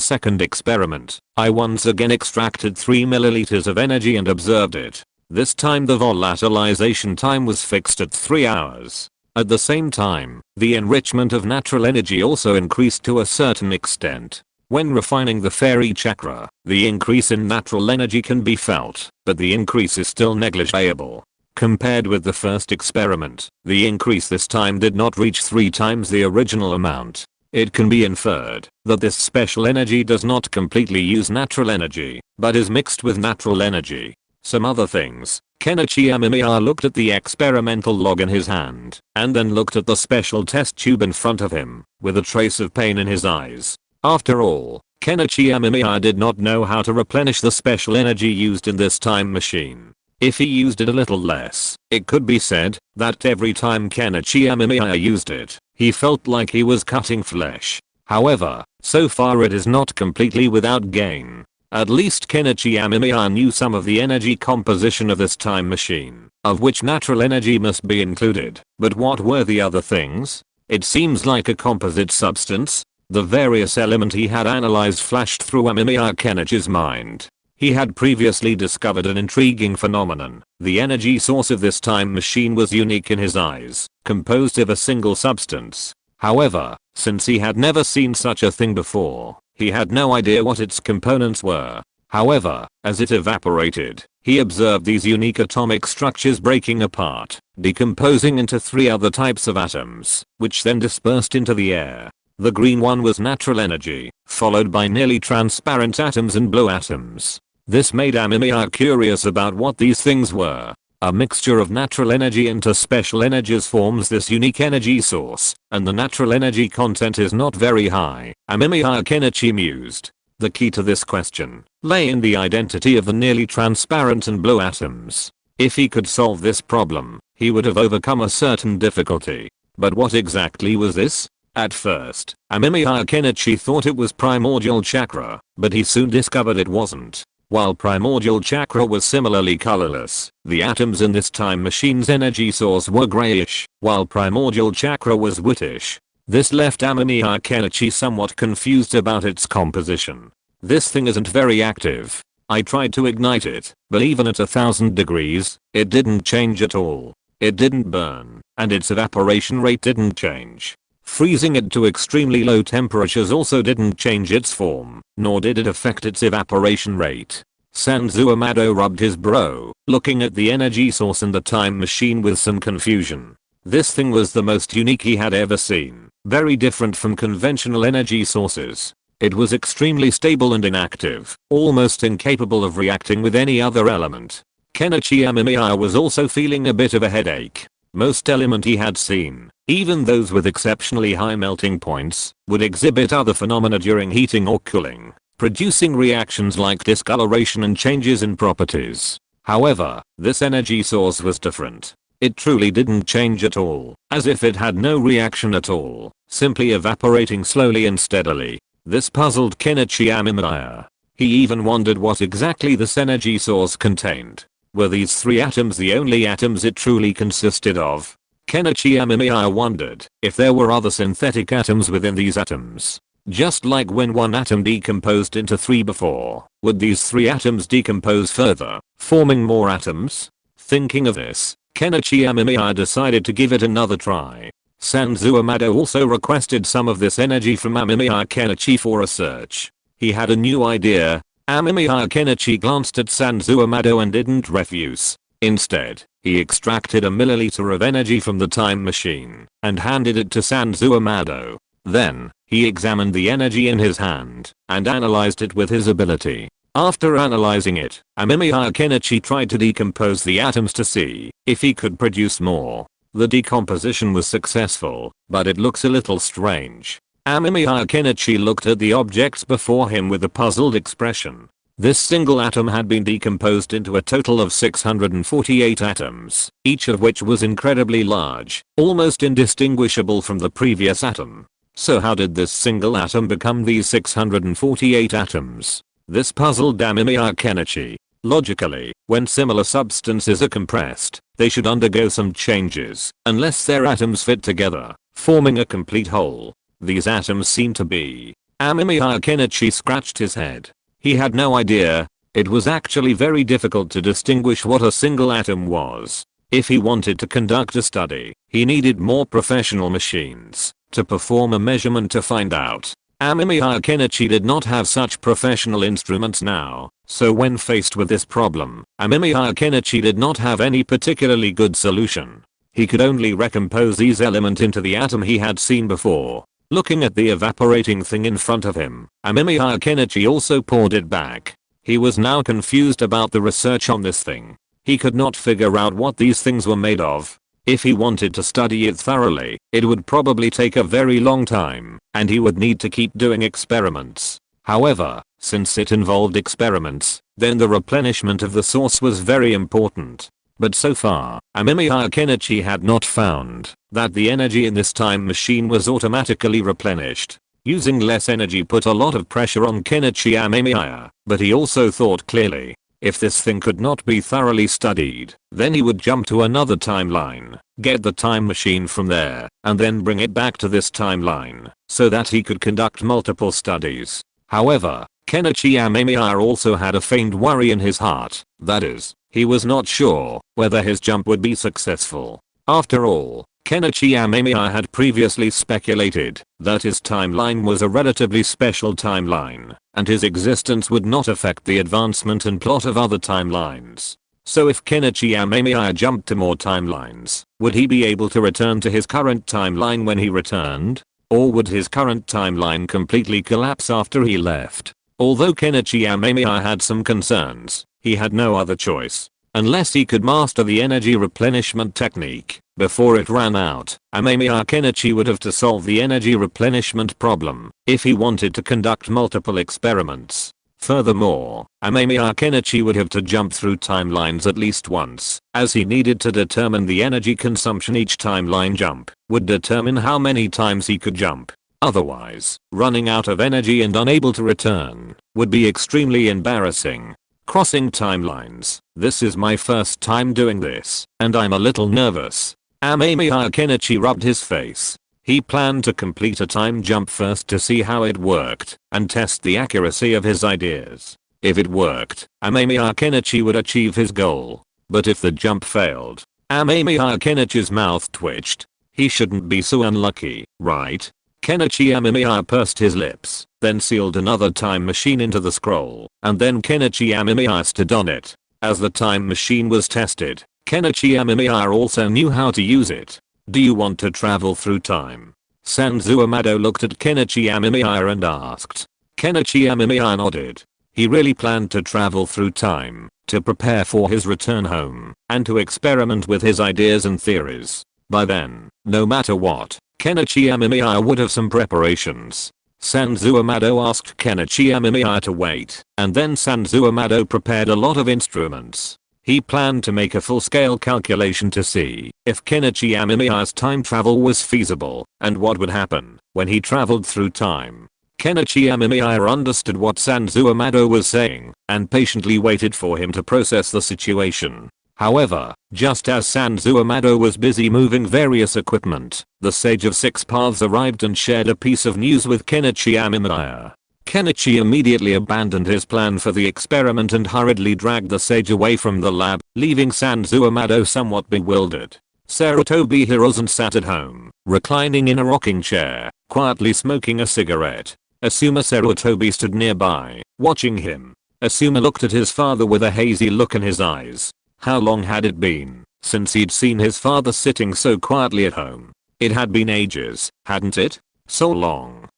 second experiment, I once again extracted 3 milliliters of energy and observed it. This time the volatilization time was fixed at 3 hours. At the same time, the enrichment of natural energy also increased to a certain extent. When refining the fairy chakra, the increase in natural energy can be felt, but the increase is still negligible. Compared with the first experiment, the increase this time did not reach 3 times the original amount. It can be inferred that this special energy does not completely use natural energy, but is mixed with natural energy. Some other things. Kenichi Amemiya looked at the experimental log in his hand, and then looked at the special test tube in front of him, with a trace of pain in his eyes. After all, Kenichi Amemiya did not know how to replenish the special energy used in this time machine. If he used it a little less, it could be said that every time Kenichi Amemiya used it, he felt like he was cutting flesh. However, so far it is not completely without gain. At least Kenichi Amemiya knew some of the energy composition of this time machine, of which natural energy must be included. But what were the other things? It seems like a composite substance. The various elements he had analyzed flashed through Amemiya Kenichi's mind. He had previously discovered an intriguing phenomenon. The energy source of this time machine was unique in his eyes, composed of a single substance. However, since he had never seen such a thing before, he had no idea what its components were. However, as it evaporated, he observed these unique atomic structures breaking apart, decomposing into 3 other types of atoms, which then dispersed into the air. The green one was natural energy, followed by nearly transparent atoms and blue atoms. This made Amemiya curious about what these things were. A mixture of natural energy into special energies forms this unique energy source, and the natural energy content is not very high, Amemiya Kenichi mused. The key to this question lay in the identity of the nearly transparent and blue atoms. If he could solve this problem, he would have overcome a certain difficulty. But what exactly was this? At first, Amemiya Kenichi thought it was primordial chakra, but he soon discovered it wasn't. While primordial chakra was similarly colorless, the atoms in this time machine's energy source were grayish, while primordial chakra was whitish. This left Amemiya Kenichi somewhat confused about its composition. This thing isn't very active. I tried to ignite it, but even at 1000 degrees, it didn't change at all. It didn't burn, and its evaporation rate didn't change. Freezing it to extremely low temperatures also didn't change its form, nor did it affect its evaporation rate. Sanzo Amado rubbed his brow, looking at the energy source in the time machine with some confusion. This thing was the most unique he had ever seen, very different from conventional energy sources. It was extremely stable and inactive, almost incapable of reacting with any other element. Kenichi Amemiya was also feeling a bit of a headache. Most element he had seen, even those with exceptionally high melting points, would exhibit other phenomena during heating or cooling, producing reactions like discoloration and changes in properties. However, this energy source was different. It truly didn't change at all, as if it had no reaction at all, simply evaporating slowly and steadily. This puzzled Kenichi Amemiya. He even wondered what exactly this energy source contained. Were these three atoms the only atoms it truly consisted of? Kenichi Amemiya wondered if there were other synthetic atoms within these atoms. Just like when one atom decomposed into three before, would these three atoms decompose further, forming more atoms? Thinking of this, Kenichi Amemiya decided to give it another try. Sanzo Amado also requested some of this energy from Amemiya Kenichi for research. He had a new idea. Amemiya Kenichi glanced at Sanzo Amado and didn't refuse. Instead, he extracted a milliliter of energy from the time machine and handed it to Sanzo Amado. Then, he examined the energy in his hand and analyzed it with his ability. After analyzing it, Amemiya Kenichi tried to decompose the atoms to see if he could produce more. The decomposition was successful, but it looks a little strange. Amemiya Kenichi looked at the objects before him with a puzzled expression. This single atom had been decomposed into a total of 648 atoms, each of which was incredibly large, almost indistinguishable from the previous atom. So how did this single atom become these 648 atoms? This puzzled Amemiya Kenichi. Logically, when similar substances are compressed, they should undergo some changes, unless their atoms fit together, forming a complete whole. These atoms seem to be. Amemiya Kenichi scratched his head. He had no idea. It was actually very difficult to distinguish what a single atom was. If he wanted to conduct a study, he needed more professional machines to perform a measurement to find out. Amemiya Kenichi did not have such professional instruments now, so when faced with this problem, Amemiya Kenichi did not have any particularly good solution. He could only recompose these elements into the atom he had seen before. Looking at the evaporating thing in front of him, Amemiya Kenichi also poured it back. He was now confused about the research on this thing. He could not figure out what these things were made of. If he wanted to study it thoroughly, it would probably take a very long time, and he would need to keep doing experiments. However, since it involved experiments, then the replenishment of the source was very important. But so far, Amemiya Kenichi had not found that the energy in this time machine was automatically replenished. Using less energy put a lot of pressure on Kenichi Amemiya, but he also thought clearly. If this thing could not be thoroughly studied, then he would jump to another timeline, get the time machine from there, and then bring it back to this timeline, so that he could conduct multiple studies. However, Kenichi Amemiya also had a faint worry in his heart, that is, he was not sure whether his jump would be successful. After all, Kenichi Amemiya had previously speculated that his timeline was a relatively special timeline, and his existence would not affect the advancement and plot of other timelines. So if Kenichi Amemiya jumped to more timelines, would he be able to return to his current timeline when he returned? Or would his current timeline completely collapse after he left? Although Kenichi Amemiya had some concerns, he had no other choice. Unless he could master the energy replenishment technique before it ran out, Amemiya Kenichi would have to solve the energy replenishment problem if he wanted to conduct multiple experiments. Furthermore, Amemiya Kenichi would have to jump through timelines at least once, as he needed to determine the energy consumption each timeline jump would determine how many times he could jump. Otherwise, running out of energy and unable to return would be extremely embarrassing. Crossing timelines. This is my first time doing this, and I'm a little nervous. Amemiya Kenichi rubbed his face. He planned to complete a time jump first to see how it worked and test the accuracy of his ideas. If it worked, Amemiya Kenichi would achieve his goal. But if the jump failed, Amemiya Kenichi's mouth twitched. He shouldn't be so unlucky, right? Kenichi Amemiya pursed his lips, then sealed another time machine into the scroll, and then Kenichi Amemiya stood on it. As the time machine was tested, Kenichi Amemiya also knew how to use it. Do you want to travel through time? Sanzo Amado looked at Kenichi Amemiya and asked. Kenichi Amemiya nodded. He really planned to travel through time, to prepare for his return home, and to experiment with his ideas and theories. By then, no matter what, Kenichi Amemiya would have some preparations. Sanzo Amado asked Kenichi Amemiya to wait, and then Sanzo Amado prepared a lot of instruments. He planned to make a full-scale calculation to see if Kenichi Amemiya's time travel was feasible and what would happen when he traveled through time. Kenichi Amemiya understood what Sanzo Amado was saying and patiently waited for him to process the situation. However, just as Sanzo Amado was busy moving various equipment, the Sage of Six Paths arrived and shared a piece of news with Kenichi Amemiya. Kenichi immediately abandoned his plan for the experiment and hurriedly dragged the sage away from the lab, leaving Sanzo Amado somewhat bewildered. Sarutobi Hirozen sat at home, reclining in a rocking chair, quietly smoking a cigarette. Asuma Sarutobi stood nearby, watching him. Asuma looked at his father with a hazy look in his eyes. How long had it been since he'd seen his father sitting so quietly at home? It had been ages, hadn't it? So long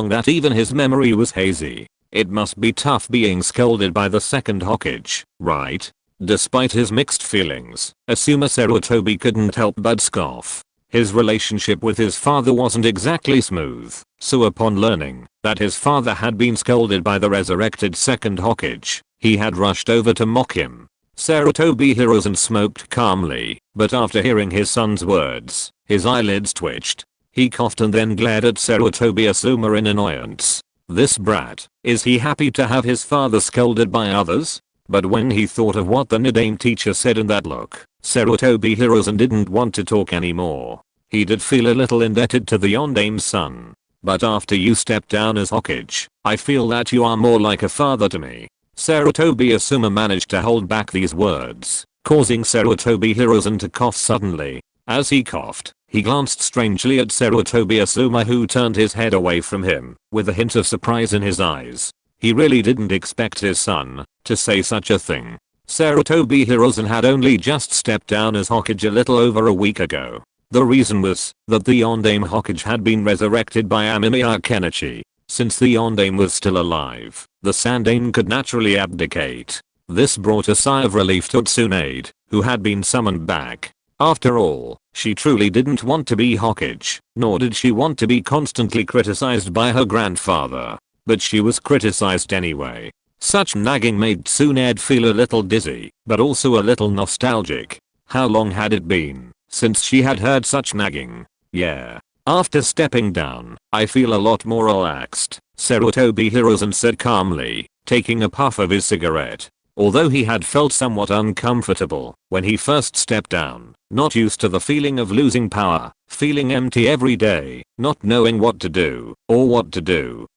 that even his memory was hazy. It must be tough being scolded by the second Hokage, right? Despite his mixed feelings, Asuma Sarutobi couldn't help but scoff. His relationship with his father wasn't exactly smooth, so upon learning that his father had been scolded by the resurrected second Hokage, he had rushed over to mock him. Sarutobi Hirozen smoked calmly, but after hearing his son's words, his eyelids twitched. He coughed and then glared at Sarutobi Asuma in annoyance. This brat, is he happy to have his father scolded by others? But when he thought of what the Nidaime teacher said in that look, Sarutobi Hirozen didn't want to talk anymore. He did feel a little indebted to the Yondaime's son. But after you stepped down as Hokage, I feel that you are more like a father to me. Sarutobi Asuma managed to hold back these words, causing Sarutobi Hirozen to cough suddenly. As he coughed, he glanced strangely at Sarutobi Asuma, who turned his head away from him, with a hint of surprise in his eyes. He really didn't expect his son to say such a thing. Sarutobi Hirozen had only just stepped down as Hokage a little over a week ago. The reason was that the Yondaime Hokage had been resurrected by Amemiya Kenichi. Since the Yondaime was still alive, the Sandaime could naturally abdicate. This brought a sigh of relief to Tsunade, who had been summoned back. After all, she truly didn't want to be Hokage, nor did she want to be constantly criticized by her grandfather. But she was criticized anyway. Such nagging made Tsunade feel a little dizzy, but also a little nostalgic. How long had it been since she had heard such nagging? Yeah. After stepping down, I feel a lot more relaxed, Sarutobi Hirozen said calmly, taking a puff of his cigarette. Although he had felt somewhat uncomfortable when he first stepped down, not used to the feeling of losing power, feeling empty every day, not knowing what to do,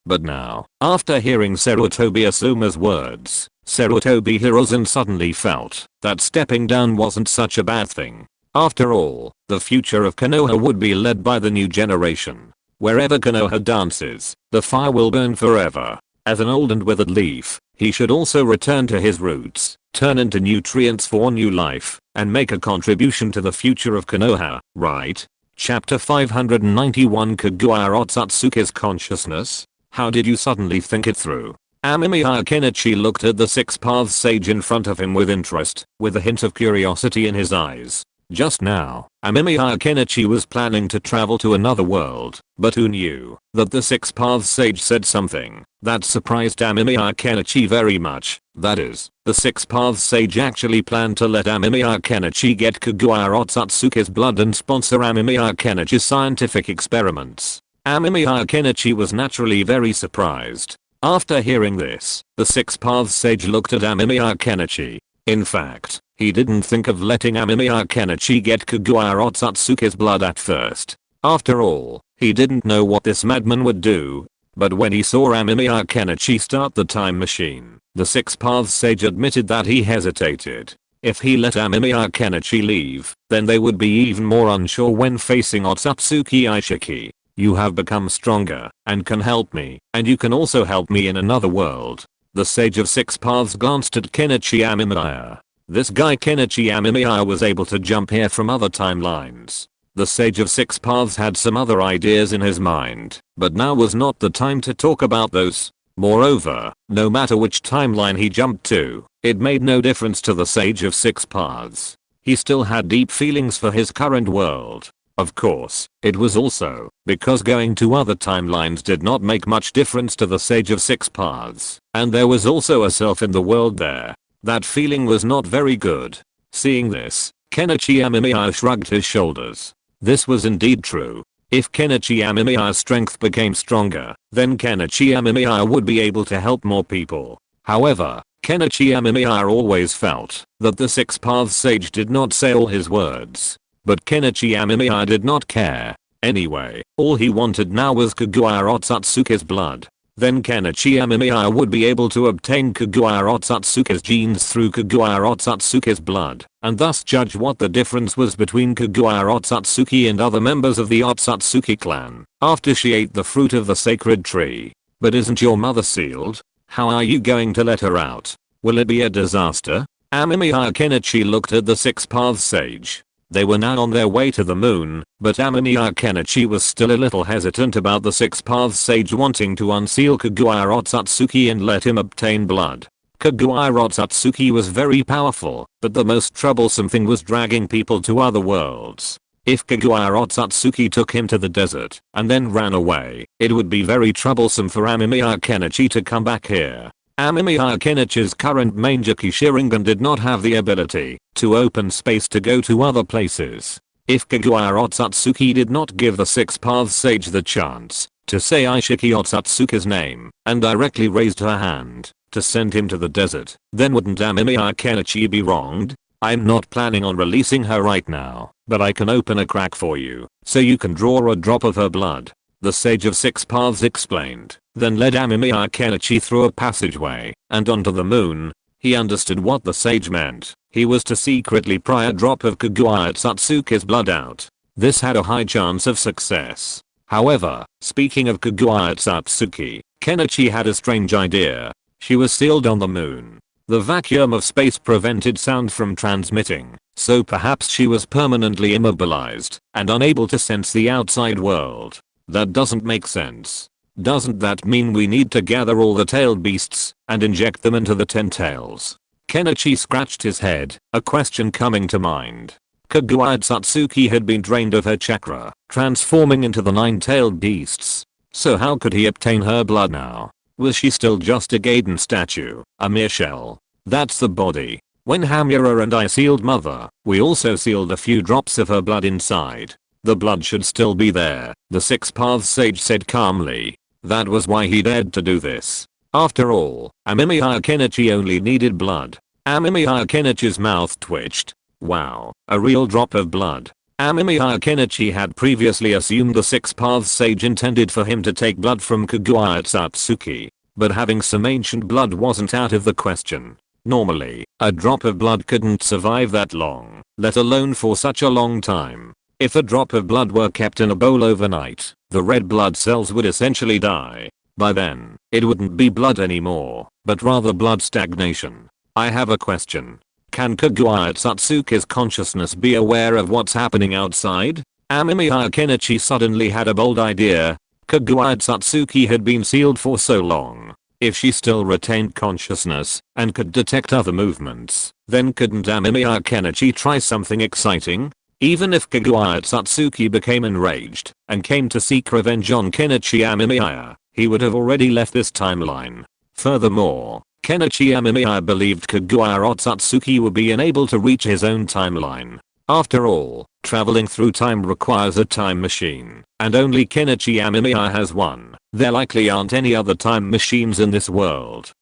but now, after hearing Sarutobi Asuma's words, Sarutobi Hirozen suddenly felt that stepping down wasn't such a bad thing. After all, the future of Konoha would be led by the new generation. Wherever Konoha dances, the fire will burn forever. As an old and withered leaf, he should also return to his roots, turn into nutrients for new life, and make a contribution to the future of Konoha, right? Chapter 591 Kaguya Otsutsuki's Consciousness? How did you suddenly think it through? Amemiya Kenichi looked at the Six Paths sage in front of him with interest, with a hint of curiosity in his eyes. Just now, Amemiya Kenichi was planning to travel to another world, but who knew that the Six Paths sage said something that surprised Amemiya Kenichi very much. That is, the Six Paths sage actually planned to let Amemiya Kenichi get Kaguya Otsutsuki's blood and sponsor Amemiya Kenichi's scientific experiments. Amemiya Kenichi was naturally very surprised. After hearing this, the Six Paths sage looked at Amemiya Kenichi. In fact, he didn't think of letting Amemiya Kenichi get Kaguya Otsutsuki's blood at first. After all, he didn't know what this madman would do. But when he saw Amemiya Kenichi start the time machine, the Six Paths sage admitted that he hesitated. If he let Amemiya Kenichi leave, then they would be even more unsure when facing Otsutsuki Ishiki. You have become stronger and can help me, and you can also help me in another world. The Sage of Six Paths glanced at Kenichi Amemiya. This guy Kenichi Amemiya was able to jump here from other timelines. The Sage of Six Paths had some other ideas in his mind, but now was not the time to talk about those. Moreover, no matter which timeline he jumped to, it made no difference to the Sage of Six Paths. He still had deep feelings for his current world. Of course, it was also because going to other timelines did not make much difference to the Sage of Six Paths, and there was also a self in the world there. That feeling was not very good. Seeing this, Kenichi Amemiya shrugged his shoulders. This was indeed true. If Kenichi Amemiya's strength became stronger, then Kenichi Amemiya would be able to help more people. However, Kenichi Amemiya always felt that the Six Paths sage did not say all his words. But Kenichi Amemiya did not care. Anyway, all he wanted now was Kaguya Otsutsuki's blood. Then Kenichi Amemiya would be able to obtain Kaguya Otsutsuki's genes through Kaguya Otsutsuki's blood, and thus judge what the difference was between Kaguya Otsutsuki and other members of the Otsutsuki clan, after she ate the fruit of the sacred tree. But isn't your mother sealed? How are you going to let her out? Will it be a disaster? Amemiya Kenichi looked at the Six Paths sage. They were now on their way to the moon, but Amemiya Kenichi was still a little hesitant about the Six Paths sage wanting to unseal Kaguya Otsutsuki and let him obtain blood. Kaguya Otsutsuki was very powerful, but the most troublesome thing was dragging people to other worlds. If Kaguya Otsutsuki took him to the desert and then ran away, it would be very troublesome for Amemiya Kenichi to come back here. Amemiya Kenichi's current Mangeki Sharingan did not have the ability to open space to go to other places. If Kaguya Otsutsuki did not give the Six Paths sage the chance to say Ishiki Otsutsuki's name and directly raised her hand to send him to the desert, then wouldn't Amemiya Kenichi be wronged? I'm not planning on releasing her right now, but I can open a crack for you, so you can draw a drop of her blood. The Sage of Six Paths explained, then led Amemiya Kenichi through a passageway and onto the moon. He understood what the sage meant. He was to secretly pry a drop of Kaguya Otsutsuki's blood out. This had a high chance of success. However, speaking of Kaguya Otsutsuki, Kenichi had a strange idea. She was sealed on the moon. The vacuum of space prevented sound from transmitting, so perhaps she was permanently immobilized and unable to sense the outside world. That doesn't make sense. Doesn't that mean we need to gather all the tailed beasts and inject them into the 10 tails? Kenichi scratched his head, a question coming to mind. Kaguya Otsutsuki had been drained of her chakra, transforming into the 9-tailed beasts. So how could he obtain her blood now? Was she still just a Gaiden statue, a mere shell? That's the body. When Hamura and I sealed Mother, we also sealed a few drops of her blood inside. The blood should still be there, the Six Paths sage said calmly. That was why he dared to do this. After all, Amemiya Kenichi only needed blood. Amemiya Kenichi's mouth twitched. Wow, a real drop of blood. Amemiya Kenichi had previously assumed the Six Paths sage intended for him to take blood from Kaguya Otsutsuki, but having some ancient blood wasn't out of the question. Normally, a drop of blood couldn't survive that long, let alone for such a long time. If a drop of blood were kept in a bowl overnight, the red blood cells would essentially die. By then, it wouldn't be blood anymore, but rather blood stagnation. I have a question. Can Kaguya Otsutsuki's consciousness be aware of what's happening outside? Amemiya Kenichi suddenly had a bold idea. Kaguya Satsuki had been sealed for so long. If she still retained consciousness and could detect other movements, then couldn't Amemiya Kenichi try something exciting? Even if Kaguya Satsuki became enraged and came to seek revenge on Kenichi Amemiya, he would have already left this timeline. Furthermore, Kenichi Amemiya believed Kaguya Satsuki would be unable to reach his own timeline. After all, traveling through time requires a time machine, and only Kenichi Amemiya has one. There likely aren't any other time machines in this world.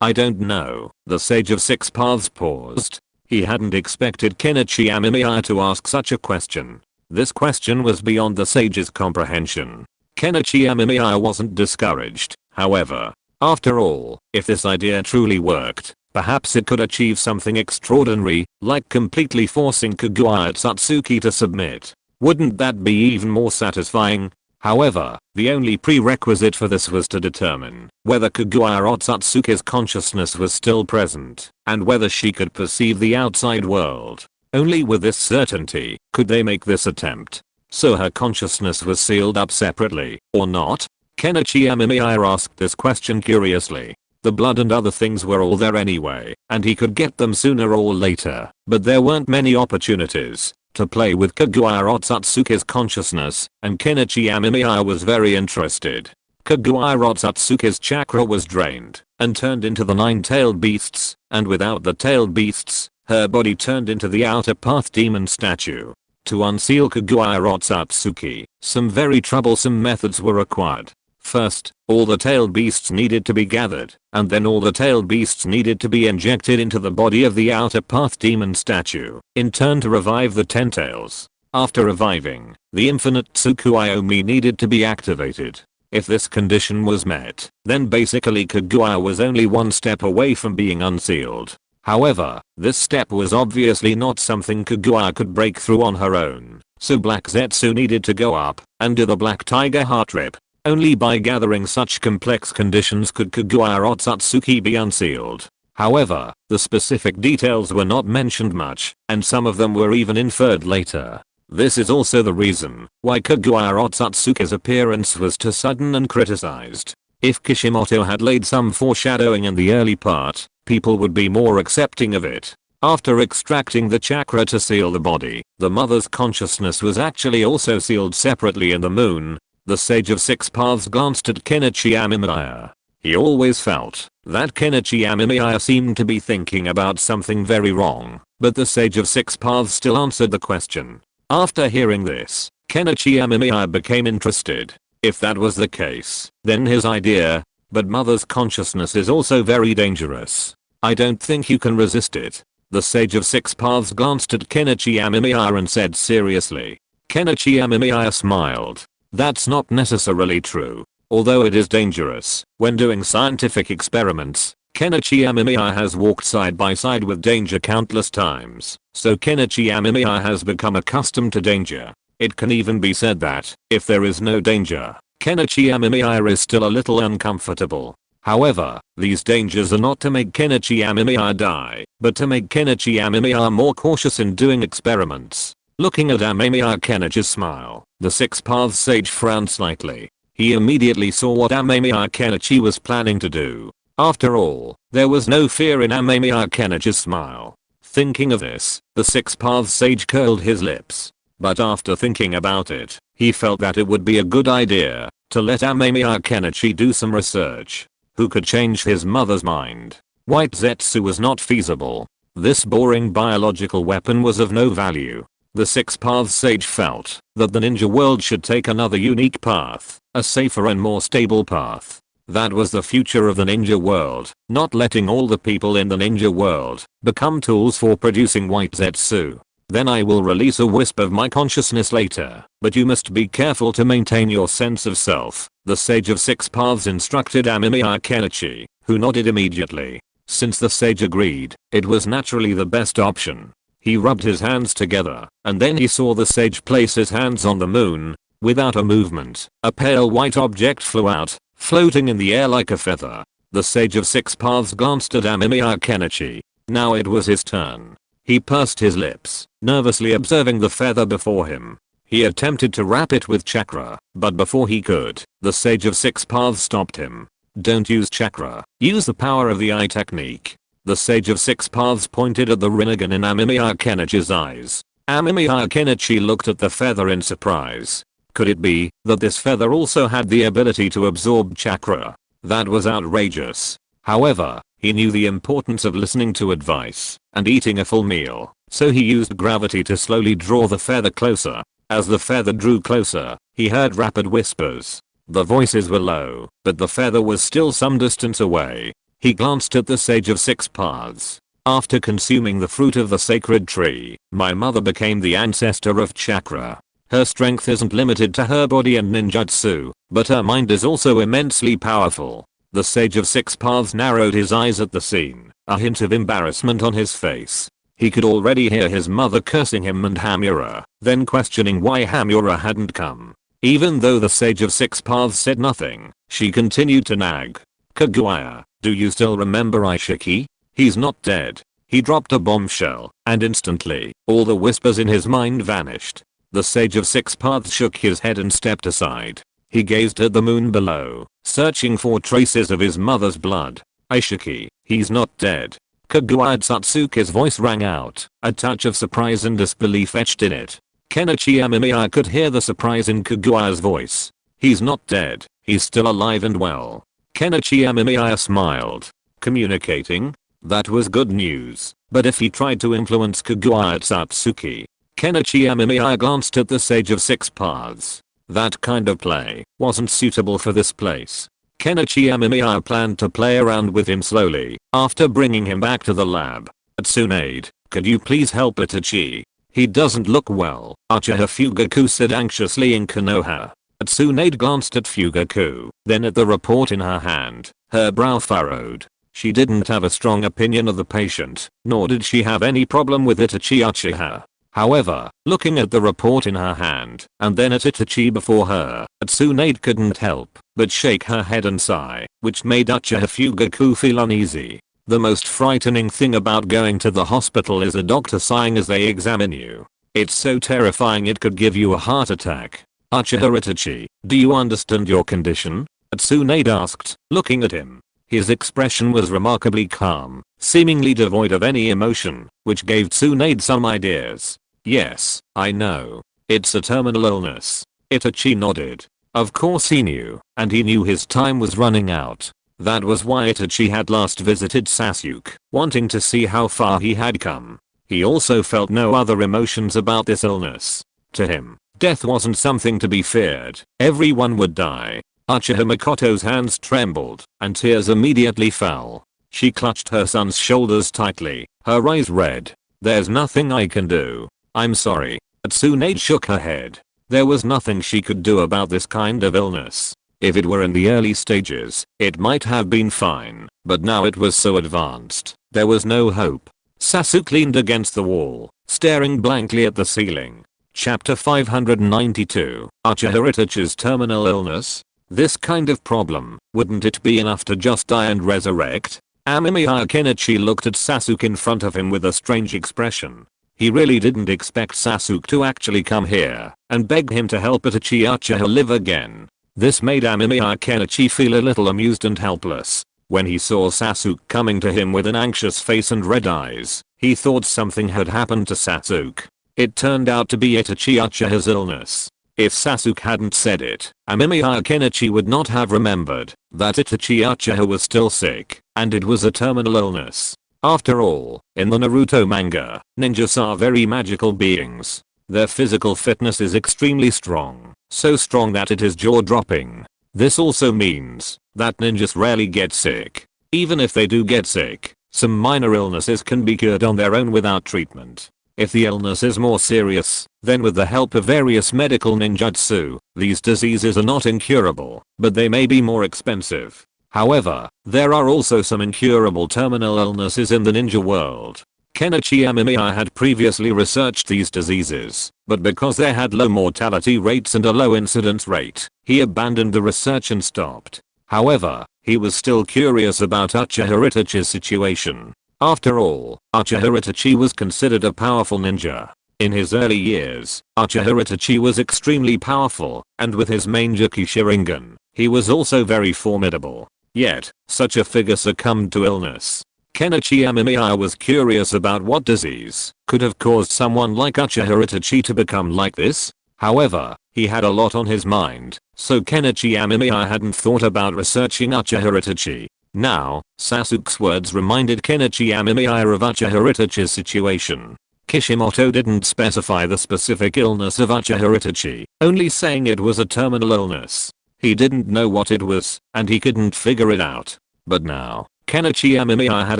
I don't know. The Sage of Six Paths paused. He hadn't expected Kenichi Amemiya to ask such a question. This question was beyond the sage's comprehension. Kenichi Amemiya wasn't discouraged, however. After all, if this idea truly worked, perhaps it could achieve something extraordinary, like completely forcing Kaguya Satsuki to submit. Wouldn't that be even more satisfying? However, the only prerequisite for this was to determine whether Kaguya Satsuki's consciousness was still present, and whether she could perceive the outside world. Only with this certainty could they make this attempt. So her consciousness was sealed up separately, or not? Kenichi Amemiya asked this question curiously. The blood and other things were all there anyway, and he could get them sooner or later, but there weren't many opportunities to play with Kaguya Satsuki's consciousness, and Kenichi Amemiya was very interested. Kaguya Satsuki's chakra was drained and turned into the nine-tailed beasts, and without the tailed beasts, her body turned into the outer path demon statue. To unseal Kaguya Satsuki, some very troublesome methods were required. First, all the tailed beasts needed to be gathered, and then all the tailed beasts needed to be injected into the body of the outer path demon statue, in turn to revive the ten tails. After reviving, the infinite Tsukuyomi needed to be activated. If this condition was met, then basically Kaguya was only one step away from being unsealed. However, this step was obviously not something Kaguya could break through on her own, so Black Zetsu needed to go up and do the Black Tiger Heart Rip. Only by gathering such complex conditions could Kaguya Satsuki be unsealed. However, the specific details were not mentioned much, and some of them were even inferred later. This is also the reason why Kaguya Satsuki's appearance was too sudden and criticized. If Kishimoto had laid some foreshadowing in the early part, people would be more accepting of it. After extracting the chakra to seal the body, the mother's consciousness was actually also sealed separately in the moon. The Sage of Six Paths glanced at Kenichi Amemiya. He always felt that Kenichi Amemiya seemed to be thinking about something very wrong, but the Sage of Six Paths still answered the question. After hearing this, Kenichi Amemiya became interested. If that was the case, then his idea, but mother's consciousness is also very dangerous. I don't think you can resist it. The Sage of Six Paths glanced at Kenichi Amemiya and said seriously. Kenichi Amemiya smiled. That's not necessarily true. Although it is dangerous, when doing scientific experiments, Kenichi Amemiya has walked side by side with danger countless times, so Kenichi Amemiya has become accustomed to danger. It can even be said that, if there is no danger, Kenichi Amemiya is still a little uncomfortable. However, these dangers are not to make Kenichi Amemiya die, but to make Kenichi Amemiya more cautious in doing experiments. Looking at Amemiya Kenichi's smile, the Six Paths Sage frowned slightly. He immediately saw what Amemiya Kenichi was planning to do. After all, there was no fear in Amemiya Kenichi's smile. Thinking of this, the Six Paths Sage curled his lips. But after thinking about it, he felt that it would be a good idea to let Amemiya Kenichi do some research. Who could change his mother's mind? White Zetsu was not feasible. This boring biological weapon was of no value. The Six Paths Sage felt that the ninja world should take another unique path, a safer and more stable path. That was the future of the ninja world, not letting all the people in the ninja world become tools for producing white Zetsu. Then I will release a wisp of my consciousness later, but you must be careful to maintain your sense of self, the Sage of Six Paths instructed Amemiya Kenichi, who nodded immediately. Since the sage agreed, it was naturally the best option. He rubbed his hands together, and then he saw the sage place his hands on the moon. Without a movement, a pale white object flew out, floating in the air like a feather. The Sage of Six Paths glanced at Amemiya Kenichi. Now it was his turn. He pursed his lips, nervously observing the feather before him. He attempted to wrap it with chakra, but before he could, the Sage of Six Paths stopped him. Don't use chakra, use the power of the eye technique. The Sage of Six Paths pointed at the Rinnegan in Amemiya Kenichi's eyes. Amemiya Kenichi looked at the feather in surprise. Could it be that this feather also had the ability to absorb chakra? That was outrageous. However, he knew the importance of listening to advice and eating a full meal, so he used gravity to slowly draw the feather closer. As the feather drew closer, he heard rapid whispers. The voices were low, but the feather was still some distance away. He glanced at the Sage of Six Paths. After consuming the fruit of the sacred tree, my mother became the ancestor of chakra. Her strength isn't limited to her body and ninjutsu, but her mind is also immensely powerful. The Sage of Six Paths narrowed his eyes at the scene, a hint of embarrassment on his face. He could already hear his mother cursing him and Hamura, then questioning why Hamura hadn't come. Even though the Sage of Six Paths said nothing, she continued to nag. Kaguya, do you still remember Ishiki? He's not dead. He dropped a bombshell, and instantly, all the whispers in his mind vanished. The Sage of Six Paths shook his head and stepped aside. He gazed at the moon below, searching for traces of his mother's blood. Ishiki, he's not dead. Kaguya Satsuki's voice rang out, a touch of surprise and disbelief etched in it. Kenichi Amemiya could hear the surprise in Kaguya's voice. He's not dead, he's still alive and well. Kenichi Amemiya smiled. Communicating? That was good news, but if he tried to influence Kaguya Satsuki. Kenichi Amemiya glanced at the Sage of Six Paths. That kind of play wasn't suitable for this place. Kenichi Amemiya planned to play around with him slowly, after bringing him back to the lab. Tsunade, could you please help Itachi? He doesn't look well, Uchiha Fugaku said anxiously in Konoha. Tsunade glanced at Fugaku, then at the report in her hand. Her brow furrowed. She didn't have a strong opinion of the patient, nor did she have any problem with Itachi Uchiha. However, looking at the report in her hand, and then at Itachi before her, Tsunade couldn't help but shake her head and sigh, which made Uchiha Fugaku feel uneasy. The most frightening thing about going to the hospital is a doctor sighing as they examine you. It's so terrifying it could give you a heart attack. Uchiha Itachi, do you understand your condition? Tsunade asked, looking at him. His expression was remarkably calm, seemingly devoid of any emotion, which gave Tsunade some ideas. Yes, I know. It's a terminal illness. Itachi nodded. Of course he knew, and he knew his time was running out. That was why Itachi had last visited Sasuke, wanting to see how far he had come. He also felt no other emotions about this illness. To him, death wasn't something to be feared. Everyone would die. Uchiha Makoto's hands trembled, and tears immediately fell. She clutched her son's shoulders tightly, her eyes red. There's nothing I can do. I'm sorry. Tsunade shook her head. There was nothing she could do about this kind of illness. If it were in the early stages, it might have been fine, but now it was so advanced, there was no hope. Sasuke leaned against the wall, staring blankly at the ceiling. Chapter 592, Uchiha Itachi's terminal illness? This kind of problem, wouldn't it be enough to just die and resurrect? Amemiya Kenichi looked at Sasuke in front of him with a strange expression. He really didn't expect Sasuke to actually come here and beg him to help Itachi Uchiha live again. This made Amemiya Kenichi feel a little amused and helpless. When he saw Sasuke coming to him with an anxious face and red eyes, he thought something had happened to Sasuke. It turned out to be Itachi Uchiha's illness. If Sasuke hadn't said it, Amemiya Kenichi would not have remembered that Itachi Uchiha was still sick, and it was a terminal illness. After all, in the Naruto manga, ninjas are very magical beings. Their physical fitness is extremely strong, so strong that it is jaw-dropping. This also means that ninjas rarely get sick. Even if they do get sick, some minor illnesses can be cured on their own without treatment. If the illness is more serious, then with the help of various medical ninjutsu, these diseases are not incurable, but they may be more expensive. However, there are also some incurable terminal illnesses in the ninja world. Kenichi Amemiya had previously researched these diseases, but because they had low mortality rates and a low incidence rate, he abandoned the research and stopped. However, he was still curious about Uchiha Itachi's situation. After all, Uchiha Itachi was considered a powerful ninja. In his early years, Uchiha Itachi was extremely powerful, and with his Mangekyou Sharingan, he was also very formidable. Yet, such a figure succumbed to illness. Kenichi Amemiya was curious about what disease could have caused someone like Uchiha Itachi to become like this. However, he had a lot on his mind, so Kenichi Amemiya hadn't thought about researching Uchiha Itachi. Now, Sasuke's words reminded Kenichi Amemiya of Uchiha Itachi's situation. Kishimoto didn't specify the specific illness of Uchiha Itachi, only saying it was a terminal illness. He didn't know what it was, and he couldn't figure it out. But now, Kenichi Amemiya had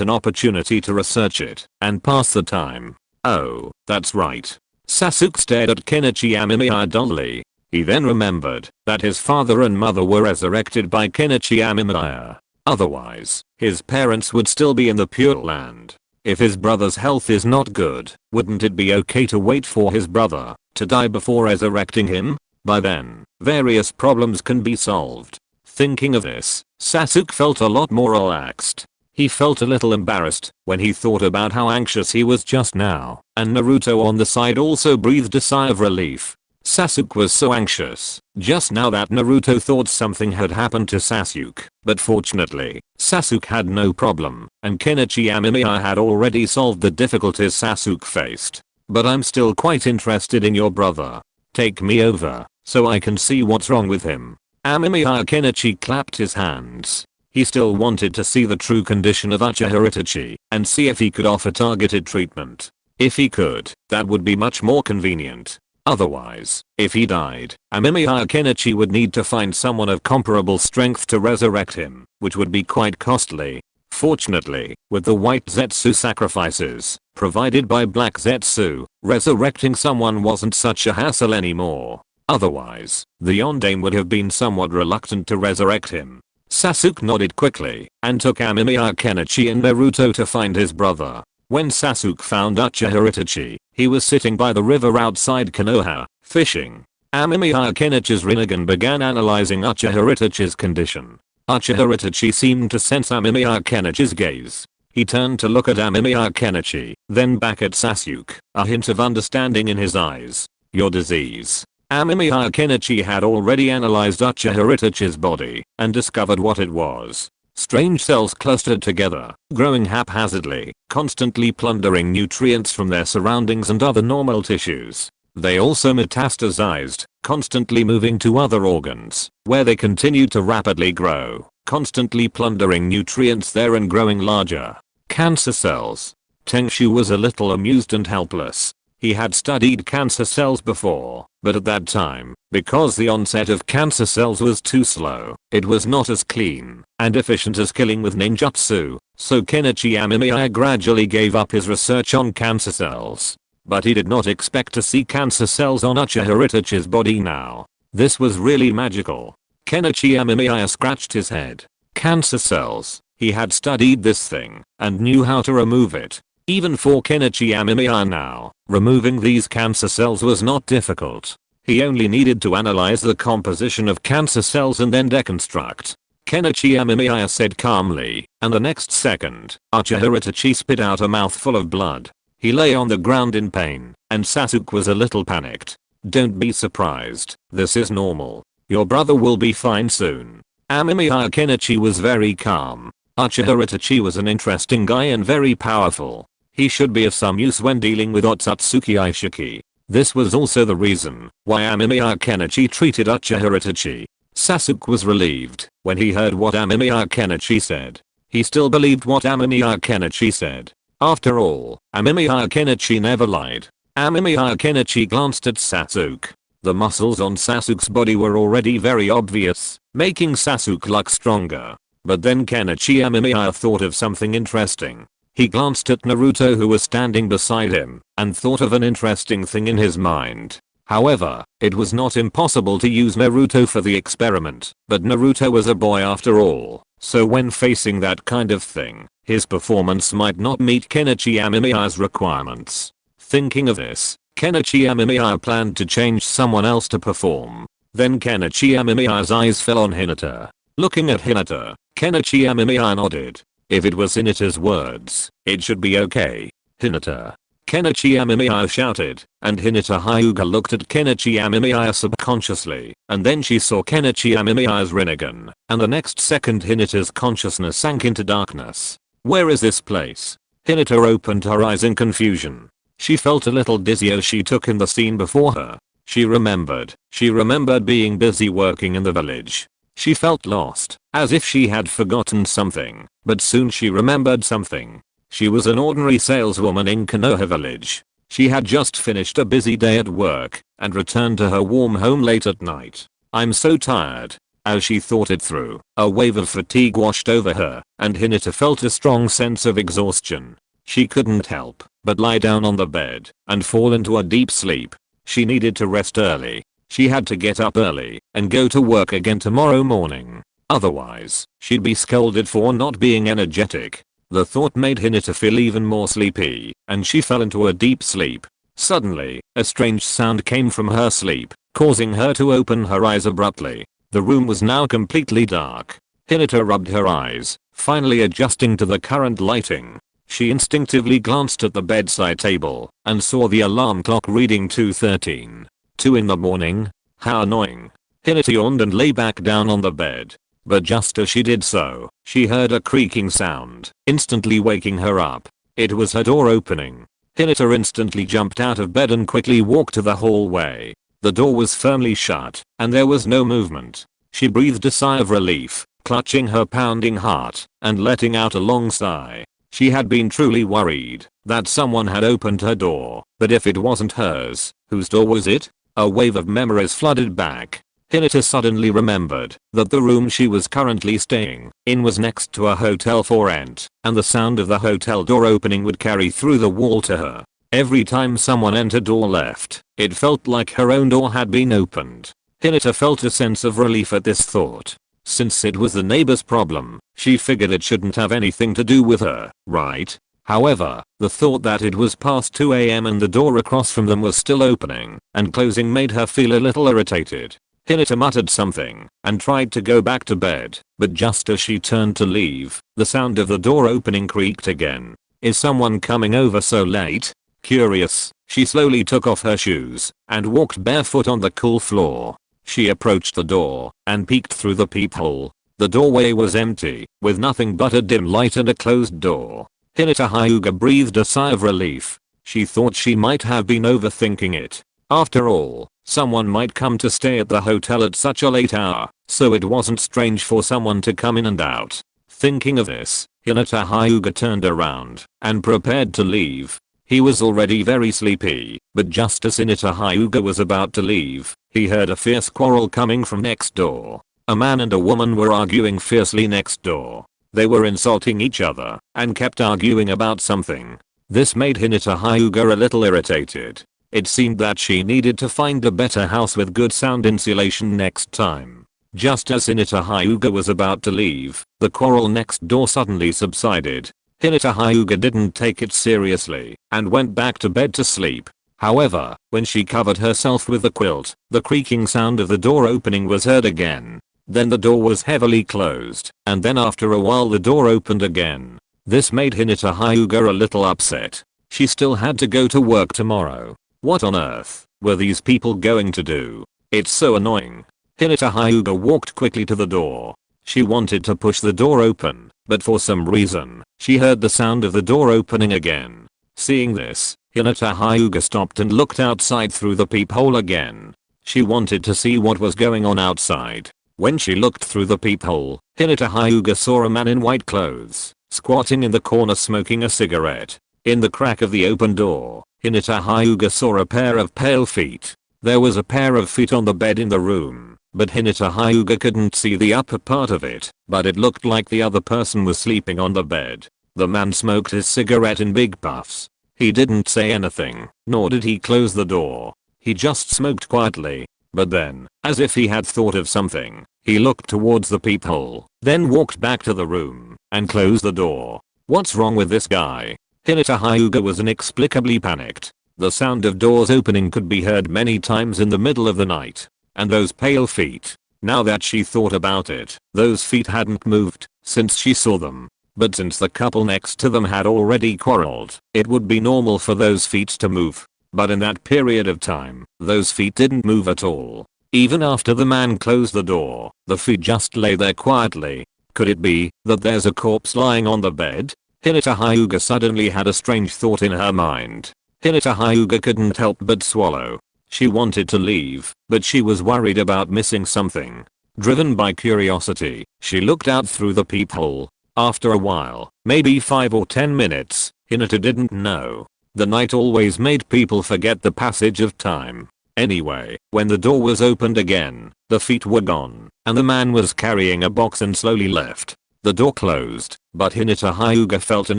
an opportunity to research it and pass the time. Oh, that's right. Sasuke stared at Kenichi Amemiya dully. He then remembered that his father and mother were resurrected by Kenichi Amemiya. Otherwise, his parents would still be in the Pure Land. If his brother's health is not good, wouldn't it be okay to wait for his brother to die before resurrecting him? By then, various problems can be solved. Thinking of this, Sasuke felt a lot more relaxed. He felt a little embarrassed when he thought about how anxious he was just now, and Naruto on the side also breathed a sigh of relief. Sasuke was so anxious just now that Naruto thought something had happened to Sasuke, but fortunately, Sasuke had no problem, and Kenichi Amemiya had already solved the difficulties Sasuke faced. But I'm still quite interested in your brother. Take me over, so I can see what's wrong with him. Amemiya Kenichi clapped his hands. He still wanted to see the true condition of Uchiha Itachi, and see if he could offer targeted treatment. If he could, that would be much more convenient. Otherwise, if he died, Amemiya Kenichi would need to find someone of comparable strength to resurrect him, which would be quite costly. Fortunately, with the white Zetsu sacrifices provided by black Zetsu, resurrecting someone wasn't such a hassle anymore. Otherwise, the Yondaime would have been somewhat reluctant to resurrect him. Sasuke nodded quickly and took Amemiya Kenichi and Naruto to find his brother. When Sasuke found Uchiha Itachi, he was sitting by the river outside Konoha, fishing. Amemiya Kenichi's Rinnegan began analyzing Uchiha Itachi's condition. Uchiha Itachi seemed to sense Amemiya Kenichi's gaze. He turned to look at Amemiya Kenichi, then back at Sasuke, a hint of understanding in his eyes. Your disease. Amemiya Kenichi had already analyzed Uchiha Itachi's body and discovered what it was. Strange cells clustered together, growing haphazardly, constantly plundering nutrients from their surroundings and other normal tissues. They also metastasized, constantly moving to other organs, where they continued to rapidly grow, constantly plundering nutrients there and growing larger. Cancer cells. Tenchu was a little amused and helpless. He had studied cancer cells before, but at that time, because the onset of cancer cells was too slow, it was not as clean and efficient as killing with ninjutsu, so Kenichi Amemiya gradually gave up his research on cancer cells. But he did not expect to see cancer cells on Uchiha Itachi's body now. This was really magical. Kenichi Amemiya scratched his head. Cancer cells. He had studied this thing and knew how to remove it. Even for Kenichi Amemiya now, removing these cancer cells was not difficult. He only needed to analyze the composition of cancer cells and then deconstruct. Kenichi Amemiya said calmly, and the next second, Uchiha Itachi spit out a mouthful of blood. He lay on the ground in pain, and Sasuke was a little panicked. Don't be surprised, this is normal. Your brother will be fine soon. Amemiya Kenichi was very calm. Uchiha Itachi was an interesting guy and very powerful. He should be of some use when dealing with Otsutsuki Aishiki. This was also the reason why Amemiya Kenichi treated Uchiha Itachi. Sasuke was relieved when he heard what Amemiya Kenichi said. He still believed what Amemiya Kenichi said. After all, Amemiya Kenichi never lied. Amemiya Kenichi glanced at Sasuke. The muscles on Sasuke's body were already very obvious, making Sasuke look stronger. But then Kenichi Amemiya thought of something interesting. He glanced at Naruto who was standing beside him and thought of an interesting thing in his mind. However, it was not impossible to use Naruto for the experiment, but Naruto was a boy after all, so when facing that kind of thing, his performance might not meet Kenichi Amemiya's requirements. Thinking of this, Kenichi Amemiya planned to change someone else to perform. Then Kenichi Amemiya's eyes fell on Hinata. Looking at Hinata, Kenichi Amemiya nodded. If it was Hinata's words, it should be okay. Hinata. Kenichi Amemiya shouted, and Hinata Hyuga looked at Kenichi Amemiya subconsciously, and then she saw Kenichi Amemiya's Rinnegan, and the next second Hinata's consciousness sank into darkness. Where is this place? Hinata opened her eyes in confusion. She felt a little dizzy as she took in the scene before her. She remembered being busy working in the village. She felt lost, as if she had forgotten something, but soon she remembered something. She was an ordinary saleswoman in Konoha village. She had just finished a busy day at work and returned to her warm home late at night. I'm so tired. As she thought it through, a wave of fatigue washed over her, and Hinata felt a strong sense of exhaustion. She couldn't help but lie down on the bed and fall into a deep sleep. She needed to rest early. She had to get up early and go to work again tomorrow morning. Otherwise, she'd be scolded for not being energetic. The thought made Hinata feel even more sleepy, and she fell into a deep sleep. Suddenly, a strange sound came from her sleep, causing her to open her eyes abruptly. The room was now completely dark. Hinata rubbed her eyes, finally adjusting to the current lighting. She instinctively glanced at the bedside table and saw the alarm clock reading 2:13. 2 in the morning? How annoying. Hinata yawned and lay back down on the bed. But just as she did so, she heard a creaking sound, instantly waking her up. It was her door opening. Hinata instantly jumped out of bed and quickly walked to the hallway. The door was firmly shut, and there was no movement. She breathed a sigh of relief, clutching her pounding heart and letting out a long sigh. She had been truly worried that someone had opened her door, but if it wasn't hers, whose door was it? A wave of memories flooded back. Hinata suddenly remembered that the room she was currently staying in was next to a hotel for rent, and the sound of the hotel door opening would carry through the wall to her. Every time someone entered or left, it felt like her own door had been opened. Hinata felt a sense of relief at this thought. Since it was the neighbor's problem, she figured it shouldn't have anything to do with her, right? However, the thought that it was past 2 AM and the door across from them was still opening and closing made her feel a little irritated. Hinata muttered something and tried to go back to bed, but just as she turned to leave, the sound of the door opening creaked again. Is someone coming over so late? Curious, she slowly took off her shoes and walked barefoot on the cool floor. She approached the door and peeked through the peephole. The doorway was empty, with nothing but a dim light and a closed door. Hinata Hyuga breathed a sigh of relief. She thought she might have been overthinking it. After all, someone might come to stay at the hotel at such a late hour, so it wasn't strange for someone to come in and out. Thinking of this, Hinata Hyuga turned around and prepared to leave. He was already very sleepy, but just as Hinata Hyuga was about to leave, he heard a fierce quarrel coming from next door. A man and a woman were arguing fiercely next door. They were insulting each other and kept arguing about something. This made Hinata Hyuga a little irritated. It seemed that she needed to find a better house with good sound insulation next time. Just as Hinata Hyuga was about to leave, the quarrel next door suddenly subsided. Hinata Hyuga didn't take it seriously and went back to bed to sleep. However, when she covered herself with the quilt, the creaking sound of the door opening was heard again. Then the door was heavily closed, and then after a while the door opened again. This made Hinata Hyuga a little upset. She still had to go to work tomorrow. What on earth were these people going to do? It's so annoying. Hinata Hyuga walked quickly to the door. She wanted to push the door open, but for some reason, she heard the sound of the door opening again. Seeing this, Hinata Hyuga stopped and looked outside through the peephole again. She wanted to see what was going on outside. When she looked through the peephole, Hinata Hyuga saw a man in white clothes, squatting in the corner smoking a cigarette. In the crack of the open door, Hinata Hyuga saw a pair of pale feet. There was a pair of feet on the bed in the room, but Hinata Hyuga couldn't see the upper part of it, but it looked like the other person was sleeping on the bed. The man smoked his cigarette in big puffs. He didn't say anything, nor did he close the door. He just smoked quietly. But then, as if he had thought of something, he looked towards the peephole, then walked back to the room and closed the door. What's wrong with this guy? Hinata Hyuga was inexplicably panicked. The sound of doors opening could be heard many times in the middle of the night. And those pale feet. Now that she thought about it, those feet hadn't moved since she saw them. but since the couple next to them had already quarreled, it would be normal for those feet to move. But in that period of time, those feet didn't move at all. Even after the man closed the door, the feet just lay there quietly. Could it be that there's a corpse lying on the bed? Hinata Hyuga suddenly had a strange thought in her mind. Hinata Hyuga couldn't help but swallow. She wanted to leave, but she was worried about missing something. Driven by curiosity, she looked out through the peephole. After a while, maybe 5 or 10 minutes, Hinata didn't know. The night always made people forget the passage of time. Anyway, when the door was opened again, the feet were gone, and the man was carrying a box and slowly left. The door closed, but Hinata Hyuga felt an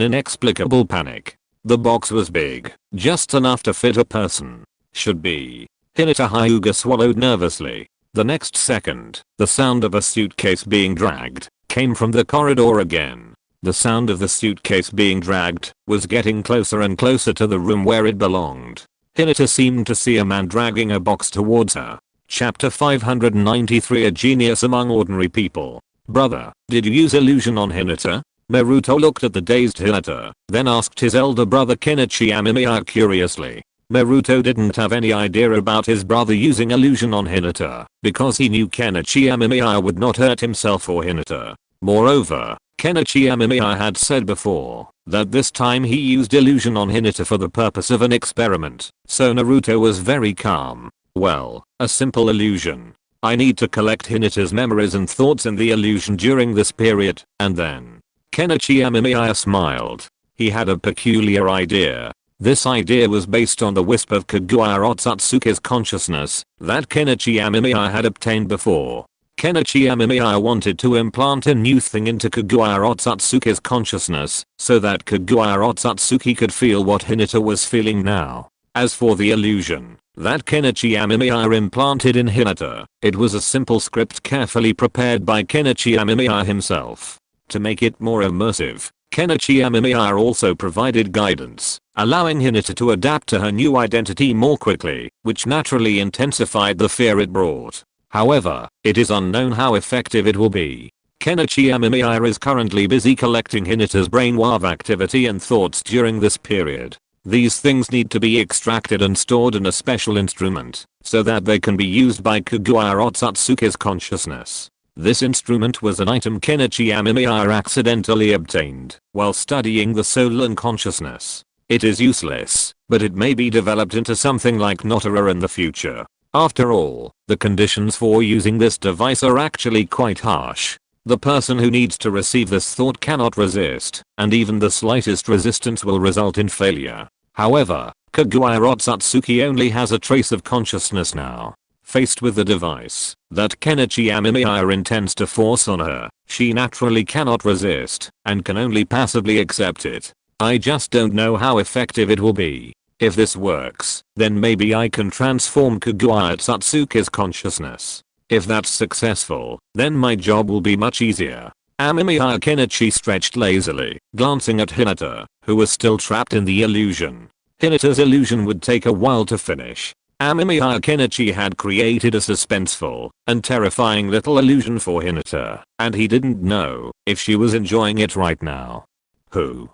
inexplicable panic. The box was big, just enough to fit a person. Should be. Hinata Hyuga swallowed nervously. The next second, the sound of a suitcase being dragged came from the corridor again. The sound of the suitcase being dragged was getting closer and closer to the room where it belonged. Hinata seemed to see a man dragging a box towards her. Chapter 593 A Genius Among Ordinary People. Brother, did you use illusion on Hinata? Naruto looked at the dazed Hinata, then asked his elder brother Kenichi Amemiya curiously. Naruto didn't have any idea about his brother using illusion on Hinata, because he knew Kenichi Amemiya would not hurt himself or Hinata. Moreover, Kenichi Amemiya had said before that this time he used illusion on Hinata for the purpose of an experiment, so Naruto was very calm. Well, a simple illusion. I need to collect Hinata's memories and thoughts in the illusion during this period, and then. Kenichi Amemiya smiled. He had a peculiar idea. This idea was based on the wisp of Kaguya Otsutsuki's consciousness that Kenichi Amemiya had obtained before. Kenichi Amemiya wanted to implant a new thing into Kaguya Otsutsuki's consciousness so that Kaguya Otsutsuki could feel what Hinata was feeling now. As for the illusion that Kenichi Amemiya implanted in Hinata, it was a simple script carefully prepared by Kenichi Amemiya himself. To make it more immersive, Kenichi Amemiya also provided guidance, allowing Hinata to adapt to her new identity more quickly, which naturally intensified the fear it brought. However, it is unknown how effective it will be. Kenichi Amemiya is currently busy collecting Hinata's brainwave activity and thoughts during this period. These things need to be extracted and stored in a special instrument, so that they can be used by Kaguya Otsutsuki's consciousness. This instrument was an item Kenichi Amemiya accidentally obtained while studying the soul and consciousness. It is useless, but it may be developed into something like Notara in the future. After all, the conditions for using this device are actually quite harsh. The person who needs to receive this thought cannot resist, and even the slightest resistance will result in failure. However, Kaguya Otsutsuki only has a trace of consciousness now. Faced with the device that Kenichi Amemiya intends to force on her, she naturally cannot resist, and can only passively accept it. I just don't know how effective it will be. If this works, then maybe I can transform Kaguya Otsutsuki's consciousness. If that's successful, then my job will be much easier. Amemiya Kenichi stretched lazily, glancing at Hinata, who was still trapped in the illusion. Hinata's illusion would take a while to finish. Amemiya Kenichi had created a suspenseful and terrifying little illusion for Hinata, and he didn't know if she was enjoying it right now. Who?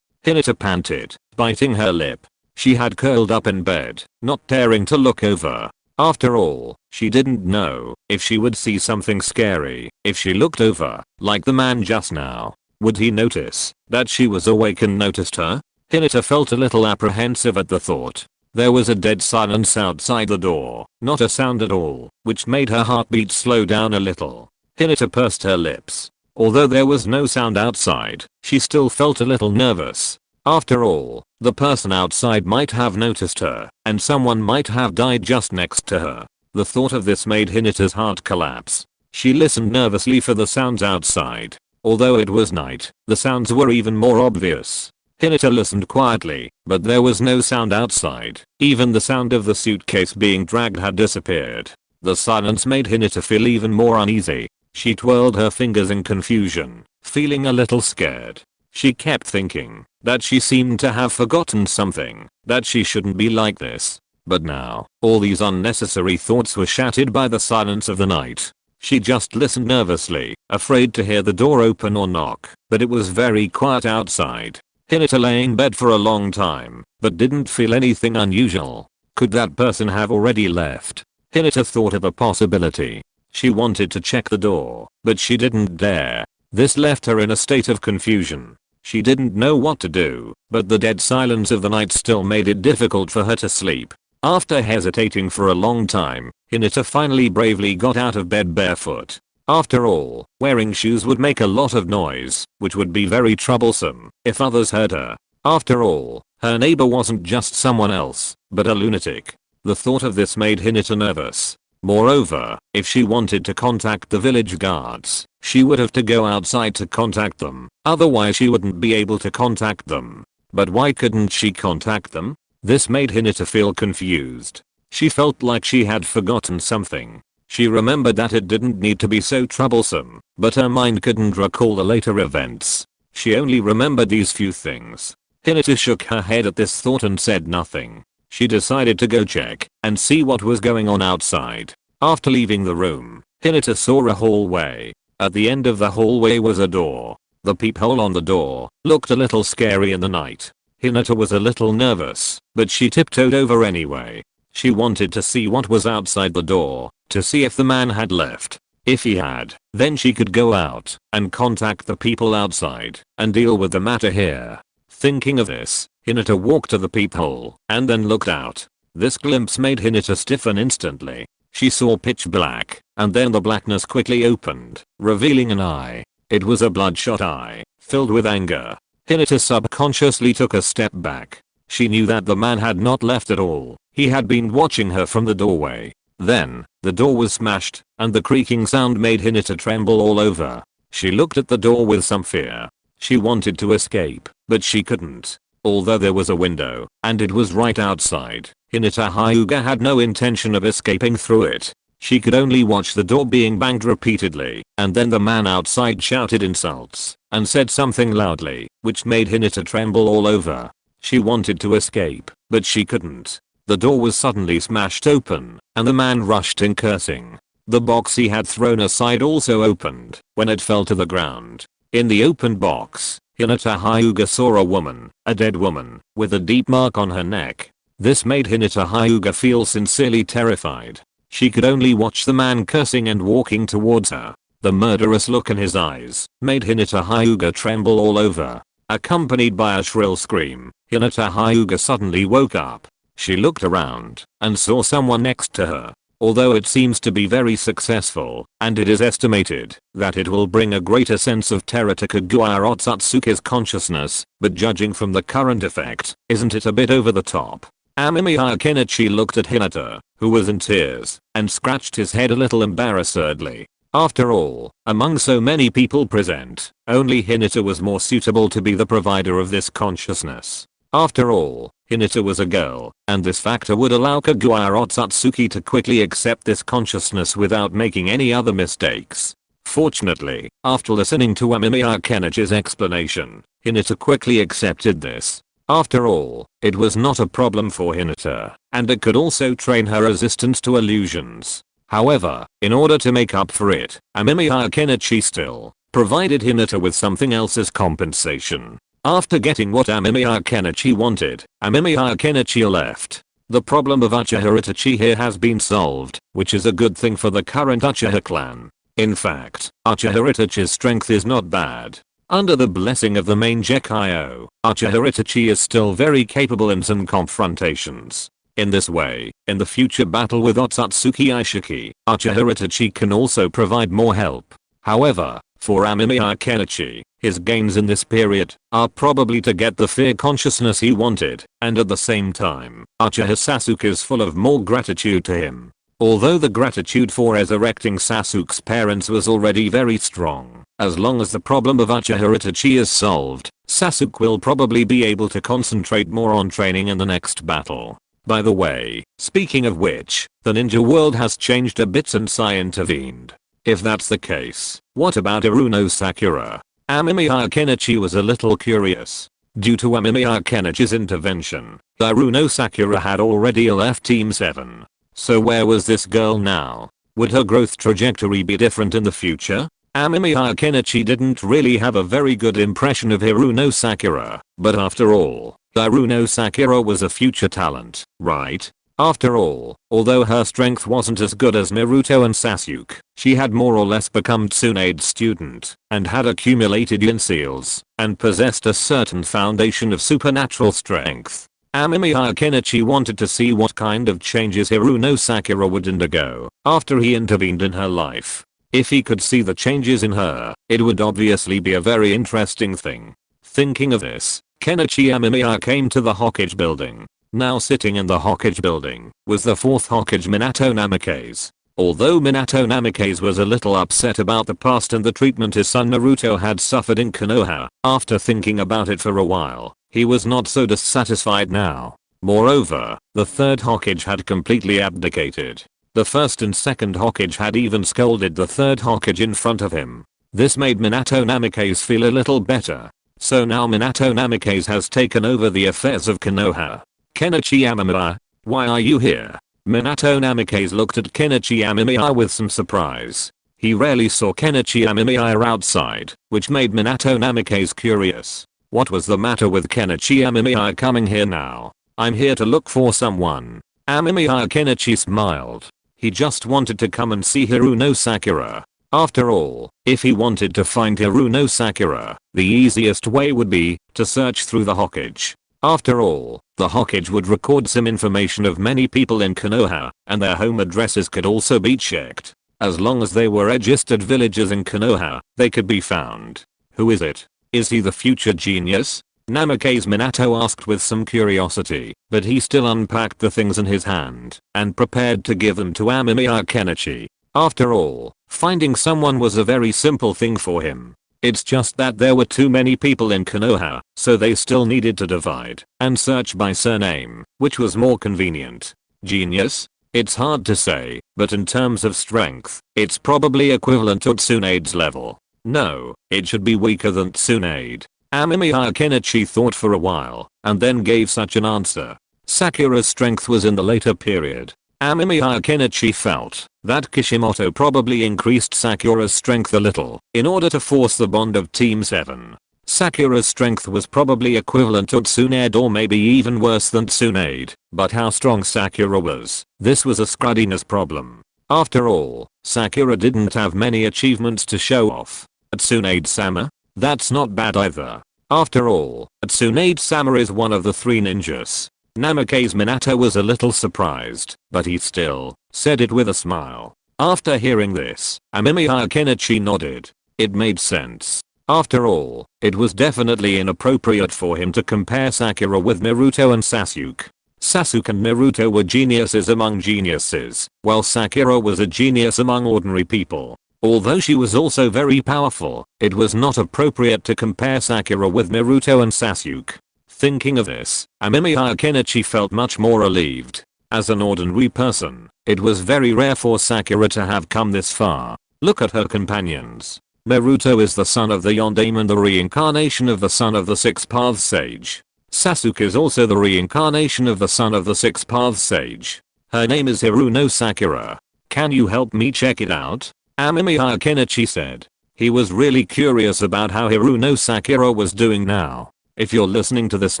Hinata panted, biting her lip. She had curled up in bed, not daring to look over. After all, she didn't know if she would see something scary if she looked over, like the man just now. Would he notice that she was awake and noticed her? Hinata felt a little apprehensive at the thought. There was a dead silence outside the door, not a sound at all, which made her heartbeat slow down a little. Hinata pursed her lips. Although there was no sound outside, she still felt a little nervous. After all, the person outside might have noticed her, and someone might have died just next to her. The thought of this made Hinata's heart collapse. She listened nervously for the sounds outside. Although it was night, the sounds were even more obvious. Hinata listened quietly, but there was no sound outside. Even the sound of the suitcase being dragged had disappeared. The silence made Hinata feel even more uneasy. She twirled her fingers in confusion, feeling a little scared. She kept thinking that she seemed to have forgotten something, that she shouldn't be like this. But now, all these unnecessary thoughts were shattered by the silence of the night. She just listened nervously, afraid to hear the door open or knock, but it was very quiet outside. Hinata lay in bed for a long time, but didn't feel anything unusual. Could that person have already left? Hinata thought of a possibility. She wanted to check the door, but she didn't dare. This left her in a state of confusion. She didn't know what to do, but the dead silence of the night still made it difficult for her to sleep. After hesitating for a long time, Hinata finally bravely got out of bed barefoot. After all, wearing shoes would make a lot of noise, which would be very troublesome if others heard her. After all, her neighbor wasn't just someone else, but a lunatic. The thought of this made Hinata nervous. Moreover, if she wanted to contact the village guards, she would have to go outside to contact them, otherwise she wouldn't be able to contact them. But why couldn't she contact them? This made Hinata feel confused. She felt like she had forgotten something. She remembered that it didn't need to be so troublesome, but her mind couldn't recall the later events. She only remembered these few things. Hinata shook her head at this thought and said nothing. She decided to go check and see what was going on outside. After leaving the room, Hinata saw a hallway. At the end of the hallway was a door. The peephole on the door looked a little scary in the night. Hinata was a little nervous, but she tiptoed over anyway. She wanted to see what was outside the door, to see if the man had left. If he had, then she could go out and contact the people outside and deal with the matter here. Thinking of this, Hinata walked to the peephole and then looked out. This glimpse made Hinata stiffen instantly. She saw pitch black, and then the blackness quickly opened, revealing an eye. It was a bloodshot eye, filled with anger. Hinata subconsciously took a step back. She knew that the man had not left at all. He had been watching her from the doorway. Then, the door was smashed, and the creaking sound made Hinata tremble all over. She looked at the door with some fear. She wanted to escape, but she couldn't. Although there was a window, and it was right outside, Hinata Hyuga had no intention of escaping through it. She could only watch the door being banged repeatedly, and then the man outside shouted insults and said something loudly, which made Hinata tremble all over. She wanted to escape, but she couldn't. The door was suddenly smashed open, and the man rushed in cursing. The box he had thrown aside also opened when it fell to the ground. In the open box, Hinata Hyuga saw a woman, a dead woman, with a deep mark on her neck. This made Hinata Hyuga feel sincerely terrified. She could only watch the man cursing and walking towards her. The murderous look in his eyes made Hinata Hyuga tremble all over. Accompanied by a shrill scream, Hinata Hyuga suddenly woke up. She looked around and saw someone next to her. Although it seems to be very successful, and it is estimated that it will bring a greater sense of terror to Kaguya Otsutsuki's consciousness, but judging from the current effect, isn't it a bit over the top? Amemiya Kenichi looked at Hinata, who was in tears, and scratched his head a little embarrassedly. After all, among so many people present, only Hinata was more suitable to be the provider of this consciousness. After all, Hinata was a girl, and this factor would allow Kaguya Otsutsuki to quickly accept this consciousness without making any other mistakes. Fortunately, after listening to Amemiya Kenichi's explanation, Hinata quickly accepted this. After all, it was not a problem for Hinata, and it could also train her resistance to illusions. However, in order to make up for it, Amemiya Kenichi still provided Hinata with something else as compensation. After getting what Amemiya Kenichi wanted, Amemiya Kenichi left. The problem of Uchiha Itachi here has been solved, which is a good thing for the current Uchiha clan. In fact, Uchiha Itachi's strength is not bad. Under the blessing of the main Gekio, Uchiha Itachi is still very capable in some confrontations. In this way, in the future battle with Otsutsuki Ishiki, Uchiha Itachi can also provide more help. However, for Amemiya Kenichi, his gains in this period are probably to get the fear consciousness he wanted, and at the same time, Uchiha Sasuke is full of more gratitude to him. Although the gratitude for resurrecting Sasuke's parents was already very strong, as long as the problem of Uchiha Itachi is solved, Sasuke will probably be able to concentrate more on training in the next battle. By the way, speaking of which, the ninja world has changed a bit since I intervened. If that's the case, what about Iruno Sakura? Amemiya Kenichi was a little curious. Due to Amemiya Kenichi's intervention, Iruno Sakura had already left Team 7. So where was this girl now? Would her growth trajectory be different in the future? Amemiya Kenichi didn't really have a very good impression of Hiruno Sakura, but after all, Hiruno Sakura was a future talent, right? After all, although her strength wasn't as good as Naruto and Sasuke, she had more or less become Tsunade's student, and had accumulated yin seals, and possessed a certain foundation of supernatural strength. Amemiya Kenichi wanted to see what kind of changes Hiruno Sakura would undergo after he intervened in her life. If he could see the changes in her, it would obviously be a very interesting thing. Thinking of this, Kenichi Amemiya came to the Hokage building. Now sitting in the Hokage building was the 4th Hokage Minato Namikaze. Although Minato Namikaze was a little upset about the past and the treatment his son Naruto had suffered in Konoha, after thinking about it for a while, he was not so dissatisfied now. Moreover, the 3rd Hokage had completely abdicated. The 1st and 2nd Hokage had even scolded the 3rd Hokage in front of him. This made Minato Namikaze feel a little better. So now Minato Namikaze has taken over the affairs of Konoha. Kenichi Amemiya, why are you here? Minato Namikaze looked at Kenichi Amemiya with some surprise. He rarely saw Kenichi Amemiya outside, which made Minato Namikaze curious. What was the matter with Kenichi Amemiya coming here now? I'm here to look for someone. Amemiya Kenichi smiled. He just wanted to come and see Hiruno Sakura. After all, if he wanted to find Hiruno Sakura, the easiest way would be to search through the Hokage. After all, the Hokage would record some information of many people in Konoha, and their home addresses could also be checked. As long as they were registered villagers in Konoha, they could be found. Who is it? Is he the future genius? Namikaze Minato asked with some curiosity, but he still unpacked the things in his hand and prepared to give them to Amemiya Kenichi. After all, finding someone was a very simple thing for him. It's just that there were too many people in Konoha, so they still needed to divide and search by surname, which was more convenient. Genius? It's hard to say, but in terms of strength, it's probably equivalent to Tsunade's level. No, it should be weaker than Tsunade. Amemiya Kenichi thought for a while, and then gave such an answer. Sakura's strength was in the later period. Amemiya Kenichi felt that Kishimoto probably increased Sakura's strength a little in order to force the bond of Team 7. Sakura's strength was probably equivalent to Tsunade or maybe even worse than Tsunade, but how strong Sakura was, this was a scruddiness problem. After all, Sakura didn't have many achievements to show off. Tsunade-sama? That's not bad either. After all, Tsunade-sama is one of the 3 ninjas. Namikaze Minato was a little surprised, but he still said it with a smile. After hearing this, Amemiya Kenichi nodded. It made sense. After all, it was definitely inappropriate for him to compare Sakura with Naruto and Sasuke. Sasuke and Naruto were geniuses among geniuses, while Sakura was a genius among ordinary people. Although she was also very powerful, it was not appropriate to compare Sakura with Naruto and Sasuke. Thinking of this, Amemiya Kenichi felt much more relieved. As an ordinary person, it was very rare for Sakura to have come this far. Look at her companions. Naruto is the son of the Yondaime and the reincarnation of the son of the Six Paths Sage. Sasuke is also the reincarnation of the son of the Six Paths Sage. Her name is Hiruno Sakura. Can you help me check it out? Amemiya Kenichi said. He was really curious about how Hiruno Sakura was doing now. If you're listening to this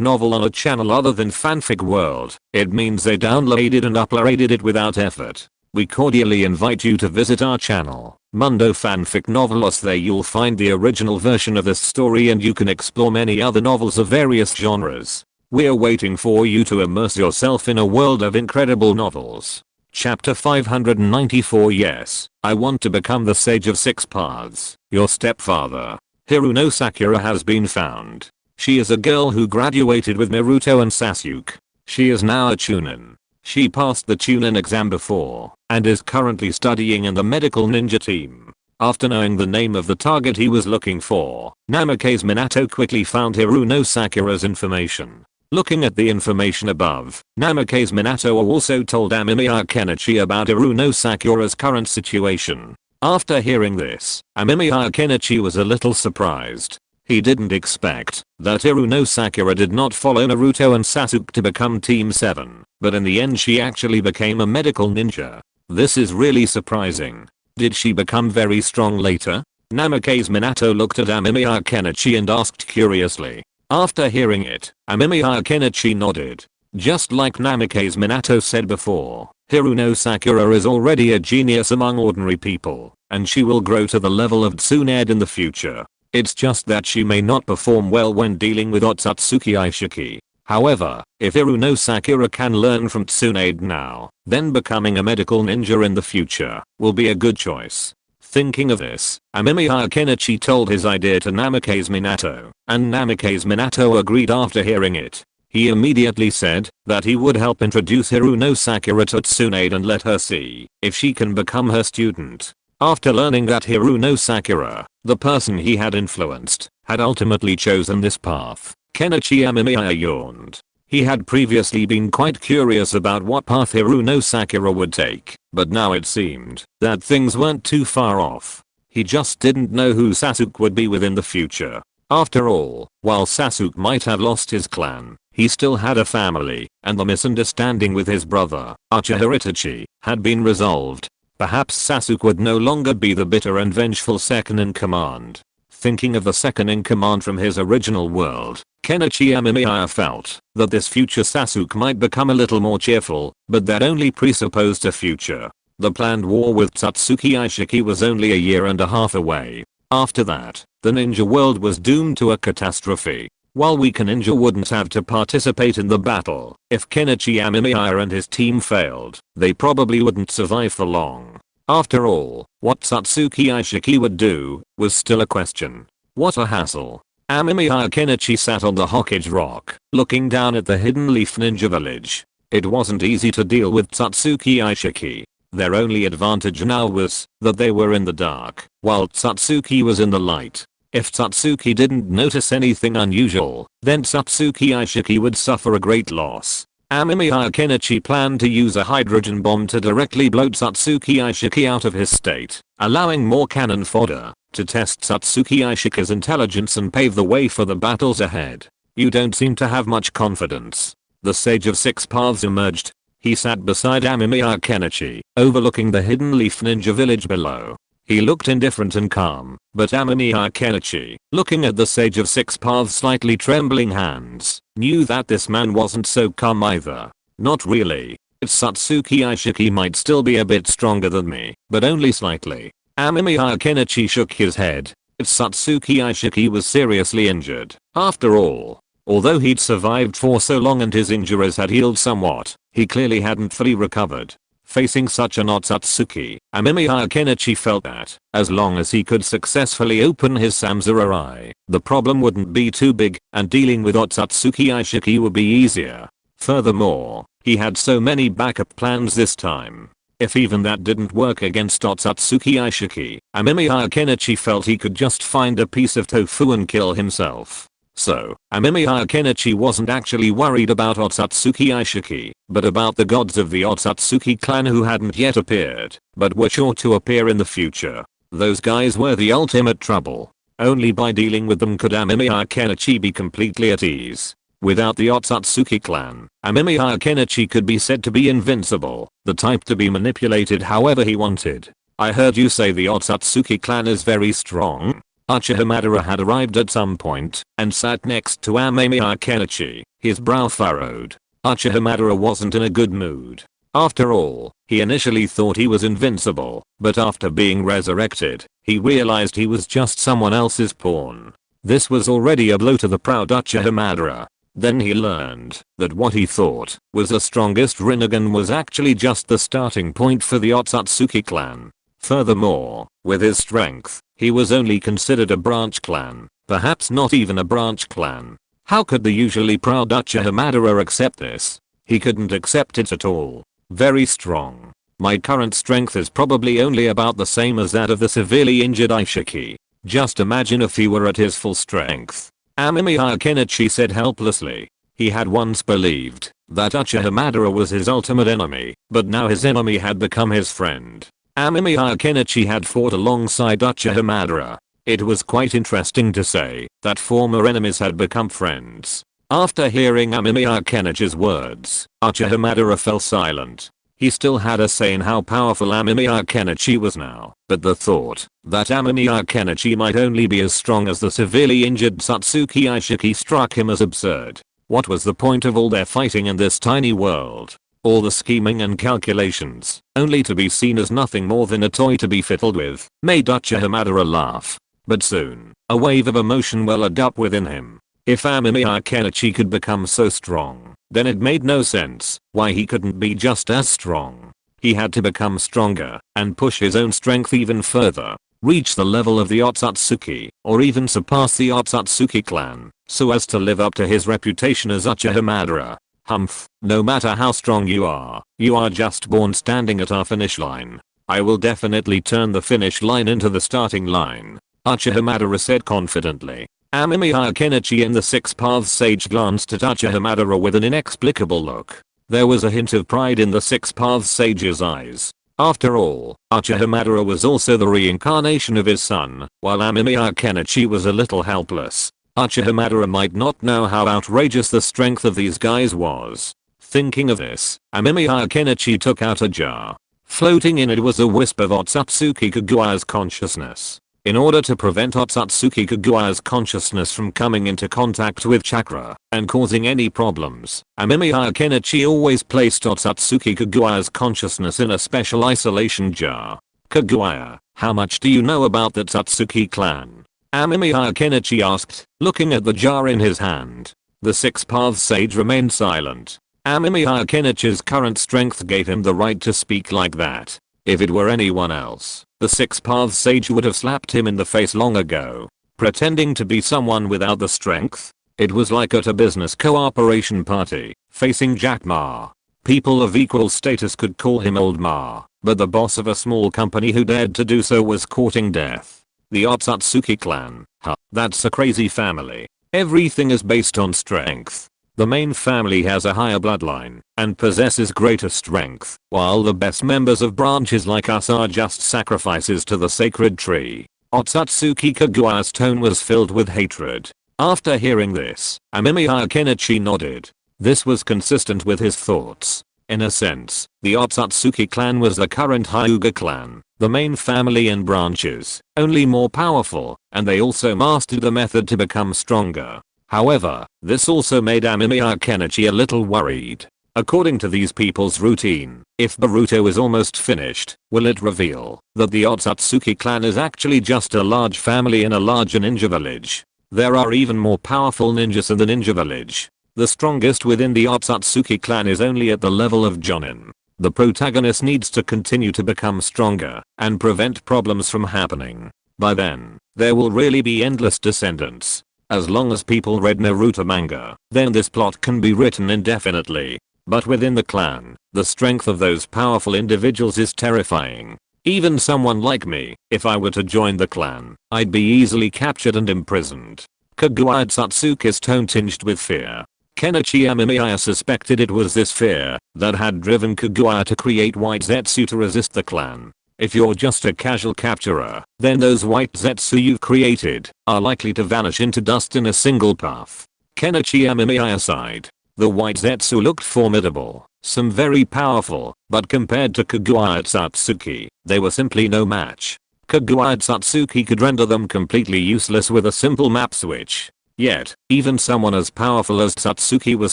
novel on a channel other than Fanfic World, it means they downloaded and uploaded it without effort. We cordially invite you to visit our channel, Mundo Fanfic Novelos. There you'll find the original version of this story and you can explore many other novels of various genres. We're waiting for you to immerse yourself in a world of incredible novels. Chapter 594. Yes, I want to become the Sage of Six Paths. Your stepfather, Hiruno Sakura, has been found. She is a girl who graduated with Naruto and Sasuke. She is now a Chunin. She passed the Chunin exam before and is currently studying in the medical ninja team. After knowing the name of the target he was looking for, Namikaze Minato quickly found Hiruno Sakura's information. Looking at the information above, Namikaze Minato also told Amemiya Kenichi about Hiruno Sakura's current situation. After hearing this, Amemiya Kenichi was a little surprised. He didn't expect that Hiruno Sakura did not follow Naruto and Sasuke to become Team 7, but in the end she actually became a medical ninja. This is really surprising. Did she become very strong later? Namikaze Minato looked at Amemiya Kenichi and asked curiously. After hearing it, Amemiya Kenichi nodded. Just like Namikaze Minato said before, Hiruno Sakura is already a genius among ordinary people, and she will grow to the level of Tsunade in the future. It's just that she may not perform well when dealing with Otsutsuki Aishiki. However, if Hiruno Sakura can learn from Tsunade now, then becoming a medical ninja in the future will be a good choice. Thinking of this, Amemiya Kenichi told his idea to Namikaze Minato, and Namikaze Minato agreed after hearing it. He immediately said that he would help introduce Hiruno Sakura to Tsunade and let her see if she can become her student. After learning that Hiruno Sakura, the person he had influenced, had ultimately chosen this path, Kenichi Amemiya yawned. He had previously been quite curious about what path Hiruno Sakura would take, but now it seemed that things weren't too far off. He just didn't know who Sasuke would be within the future. After all, while Sasuke might have lost his clan, he still had a family, and the misunderstanding with his brother, Uchiha Itachi, had been resolved. Perhaps Sasuke would no longer be the bitter and vengeful second in command. Thinking of the second in command from his original world, Kenichi Amemiya felt that this future Sasuke might become a little more cheerful, but that only presupposed a future. The planned war with Otsutsuki Aishiki was only a year and a half away. After that, the ninja world was doomed to a catastrophe. While weak ninja wouldn't have to participate in the battle, if Kenichi Amemiya and his team failed, they probably wouldn't survive for long. After all, what Otsutsuki Aishiki would do was still a question. What a hassle. Amemiya Kenichi sat on the Hokage rock, looking down at the hidden leaf ninja village. It wasn't easy to deal with Otsutsuki Aishiki. Their only advantage now was that they were in the dark, while Otsutsuki was in the light. If Otsutsuki didn't notice anything unusual, then Otsutsuki Aishiki would suffer a great loss. Amemiya Kenichi planned to use a hydrogen bomb to directly blow Otsutsuki Aishiki out of his state, allowing more cannon fodder to test Otsutsuki Aishiki's intelligence and pave the way for the battles ahead. You don't seem to have much confidence. The Sage of Six Paths emerged. He sat beside Amemiya Kenichi, overlooking the hidden leaf ninja village below. He looked indifferent and calm, but Amemiya Kenichi, looking at the Sage of Six Paths' slightly trembling hands, knew that this man wasn't so calm either. Not really. Otsutsuki Aishiki might still be a bit stronger than me, but only slightly. Amemiya Kenichi shook his head. Otsutsuki Aishiki was seriously injured. After all, although he'd survived for so long and his injuries had healed somewhat, he clearly hadn't fully recovered. Facing such an Otsutsuki, Amemiya Kenichi felt that, as long as he could successfully open his Samsara, the problem wouldn't be too big, and dealing with Otsutsuki Aishiki would be easier. Furthermore, he had so many backup plans this time. If even that didn't work against Otsutsuki Aishiki, Amemiya Kenichi felt he could just find a piece of tofu and kill himself. So, Amemiya Kenichi wasn't actually worried about Otsutsuki Aishiki, but about the gods of the Otsutsuki clan who hadn't yet appeared, but were sure to appear in the future. Those guys were the ultimate trouble. Only by dealing with them could Amemiya Kenichi be completely at ease. Without the Otsutsuki clan, Amemiya Kenichi could be said to be invincible, the type to be manipulated however he wanted. I heard you say the Otsutsuki clan is very strong. Uchiha Madara had arrived at some point and sat next to Amemiya Kenichi, his brow furrowed. Uchiha Madara wasn't in a good mood. After all, he initially thought he was invincible, but after being resurrected, he realized he was just someone else's pawn. This was already a blow to the proud Uchiha Madara. Then he learned that what he thought was the strongest Rinnegan was actually just the starting point for the Otsutsuki clan. Furthermore, with his strength, he was only considered a branch clan, perhaps not even a branch clan. How could the usually proud Uchiha Madara accept this? He couldn't accept it at all. Very strong. My current strength is probably only about the same as that of the severely injured Aishiki. Just imagine if he were at his full strength. Amemiya Kenichi said helplessly. He had once believed that Uchiha Madara was his ultimate enemy, but now his enemy had become his friend. Amemiya Kenichi had fought alongside Uchiha Madara. It was quite interesting to say that former enemies had become friends. After hearing Amemiya Kenichi's words, Uchiha Madara fell silent. He still had a say in how powerful Amemiya Kenichi was now, but the thought that Amemiya Kenichi might only be as strong as the severely injured Satsuki Ishiki struck him as absurd. What was the point of all their fighting in this tiny world? All the scheming and calculations, only to be seen as nothing more than a toy to be fiddled with, made Uchiha Madara laugh. But soon, a wave of emotion welled up within him. If Amemiya Kenichi could become so strong, then it made no sense why he couldn't be just as strong. He had to become stronger and push his own strength even further, reach the level of the Otsutsuki, or even surpass the Otsutsuki clan, so as to live up to his reputation as Uchiha Madara. Humph, no matter how strong you are just born standing at our finish line. I will definitely turn the finish line into the starting line, Uchiha Madara said confidently. Amemiya Kenichi and the Six Paths Sage glanced at Uchiha Madara with an inexplicable look. There was a hint of pride in the Six Paths Sage's eyes. After all, Uchiha Madara was also the reincarnation of his son, while Amemiya Kenichi was a little helpless. Uchiha Madara might not know how outrageous the strength of these guys was. Thinking of this, Amemiya Kenichi took out a jar. Floating in it was a wisp of Otsutsuki Kaguya's consciousness. In order to prevent Otsutsuki Kaguya's consciousness from coming into contact with chakra and causing any problems, Amemiya Kenichi always placed Otsutsuki Kaguya's consciousness in a special isolation jar. Kaguya, how much do you know about the Tsutsuki clan? Amemiya Kenichi asked, looking at the jar in his hand. The Six Paths Sage remained silent. Amemiya Kenichi's current strength gave him the right to speak like that. If it were anyone else, the Six Paths Sage would have slapped him in the face long ago. Pretending to be someone without the strength? It was like at a business cooperation party, facing Jack Ma. People of equal status could call him Old Ma, but the boss of a small company who dared to do so was courting death. The Otsutsuki clan, that's a crazy family. Everything is based on strength. The main family has a higher bloodline and possesses greater strength, while the best members of branches like us are just sacrifices to the sacred tree. Otsutsuki Kaguya's tone was filled with hatred. After hearing this, Amemiya Kenichi nodded. This was consistent with his thoughts. In a sense, the Otsutsuki clan was the current Hyuga clan, the main family and branches, only more powerful, and they also mastered the method to become stronger. However, this also made Amemiya Kenichi a little worried. According to these people's routine, if Boruto is almost finished, will it reveal that the Otsutsuki clan is actually just a large family in a large ninja village? There are even more powerful ninjas in the ninja village. The strongest within the Otsutsuki clan is only at the level of Jonin. The protagonist needs to continue to become stronger and prevent problems from happening. By then, there will really be endless descendants. As long as people read Naruto manga, then this plot can be written indefinitely. But within the clan, the strength of those powerful individuals is terrifying. Even someone like me, if I were to join the clan, I'd be easily captured and imprisoned. Kaguya Tsutsuki's tone tinged with fear. Kenichi Amemiya suspected it was this fear that had driven Kaguya to create white Zetsu to resist the clan. If you're just a casual capturer, then those white Zetsu you've created are likely to vanish into dust in a single puff. Kenichi Amemiya sighed. The white Zetsu looked formidable, some very powerful, but compared to Kaguya Tsutsuki, they were simply no match. Kaguya Tsutsuki could render them completely useless with a simple map switch. Yet, even someone as powerful as Tsutsuki was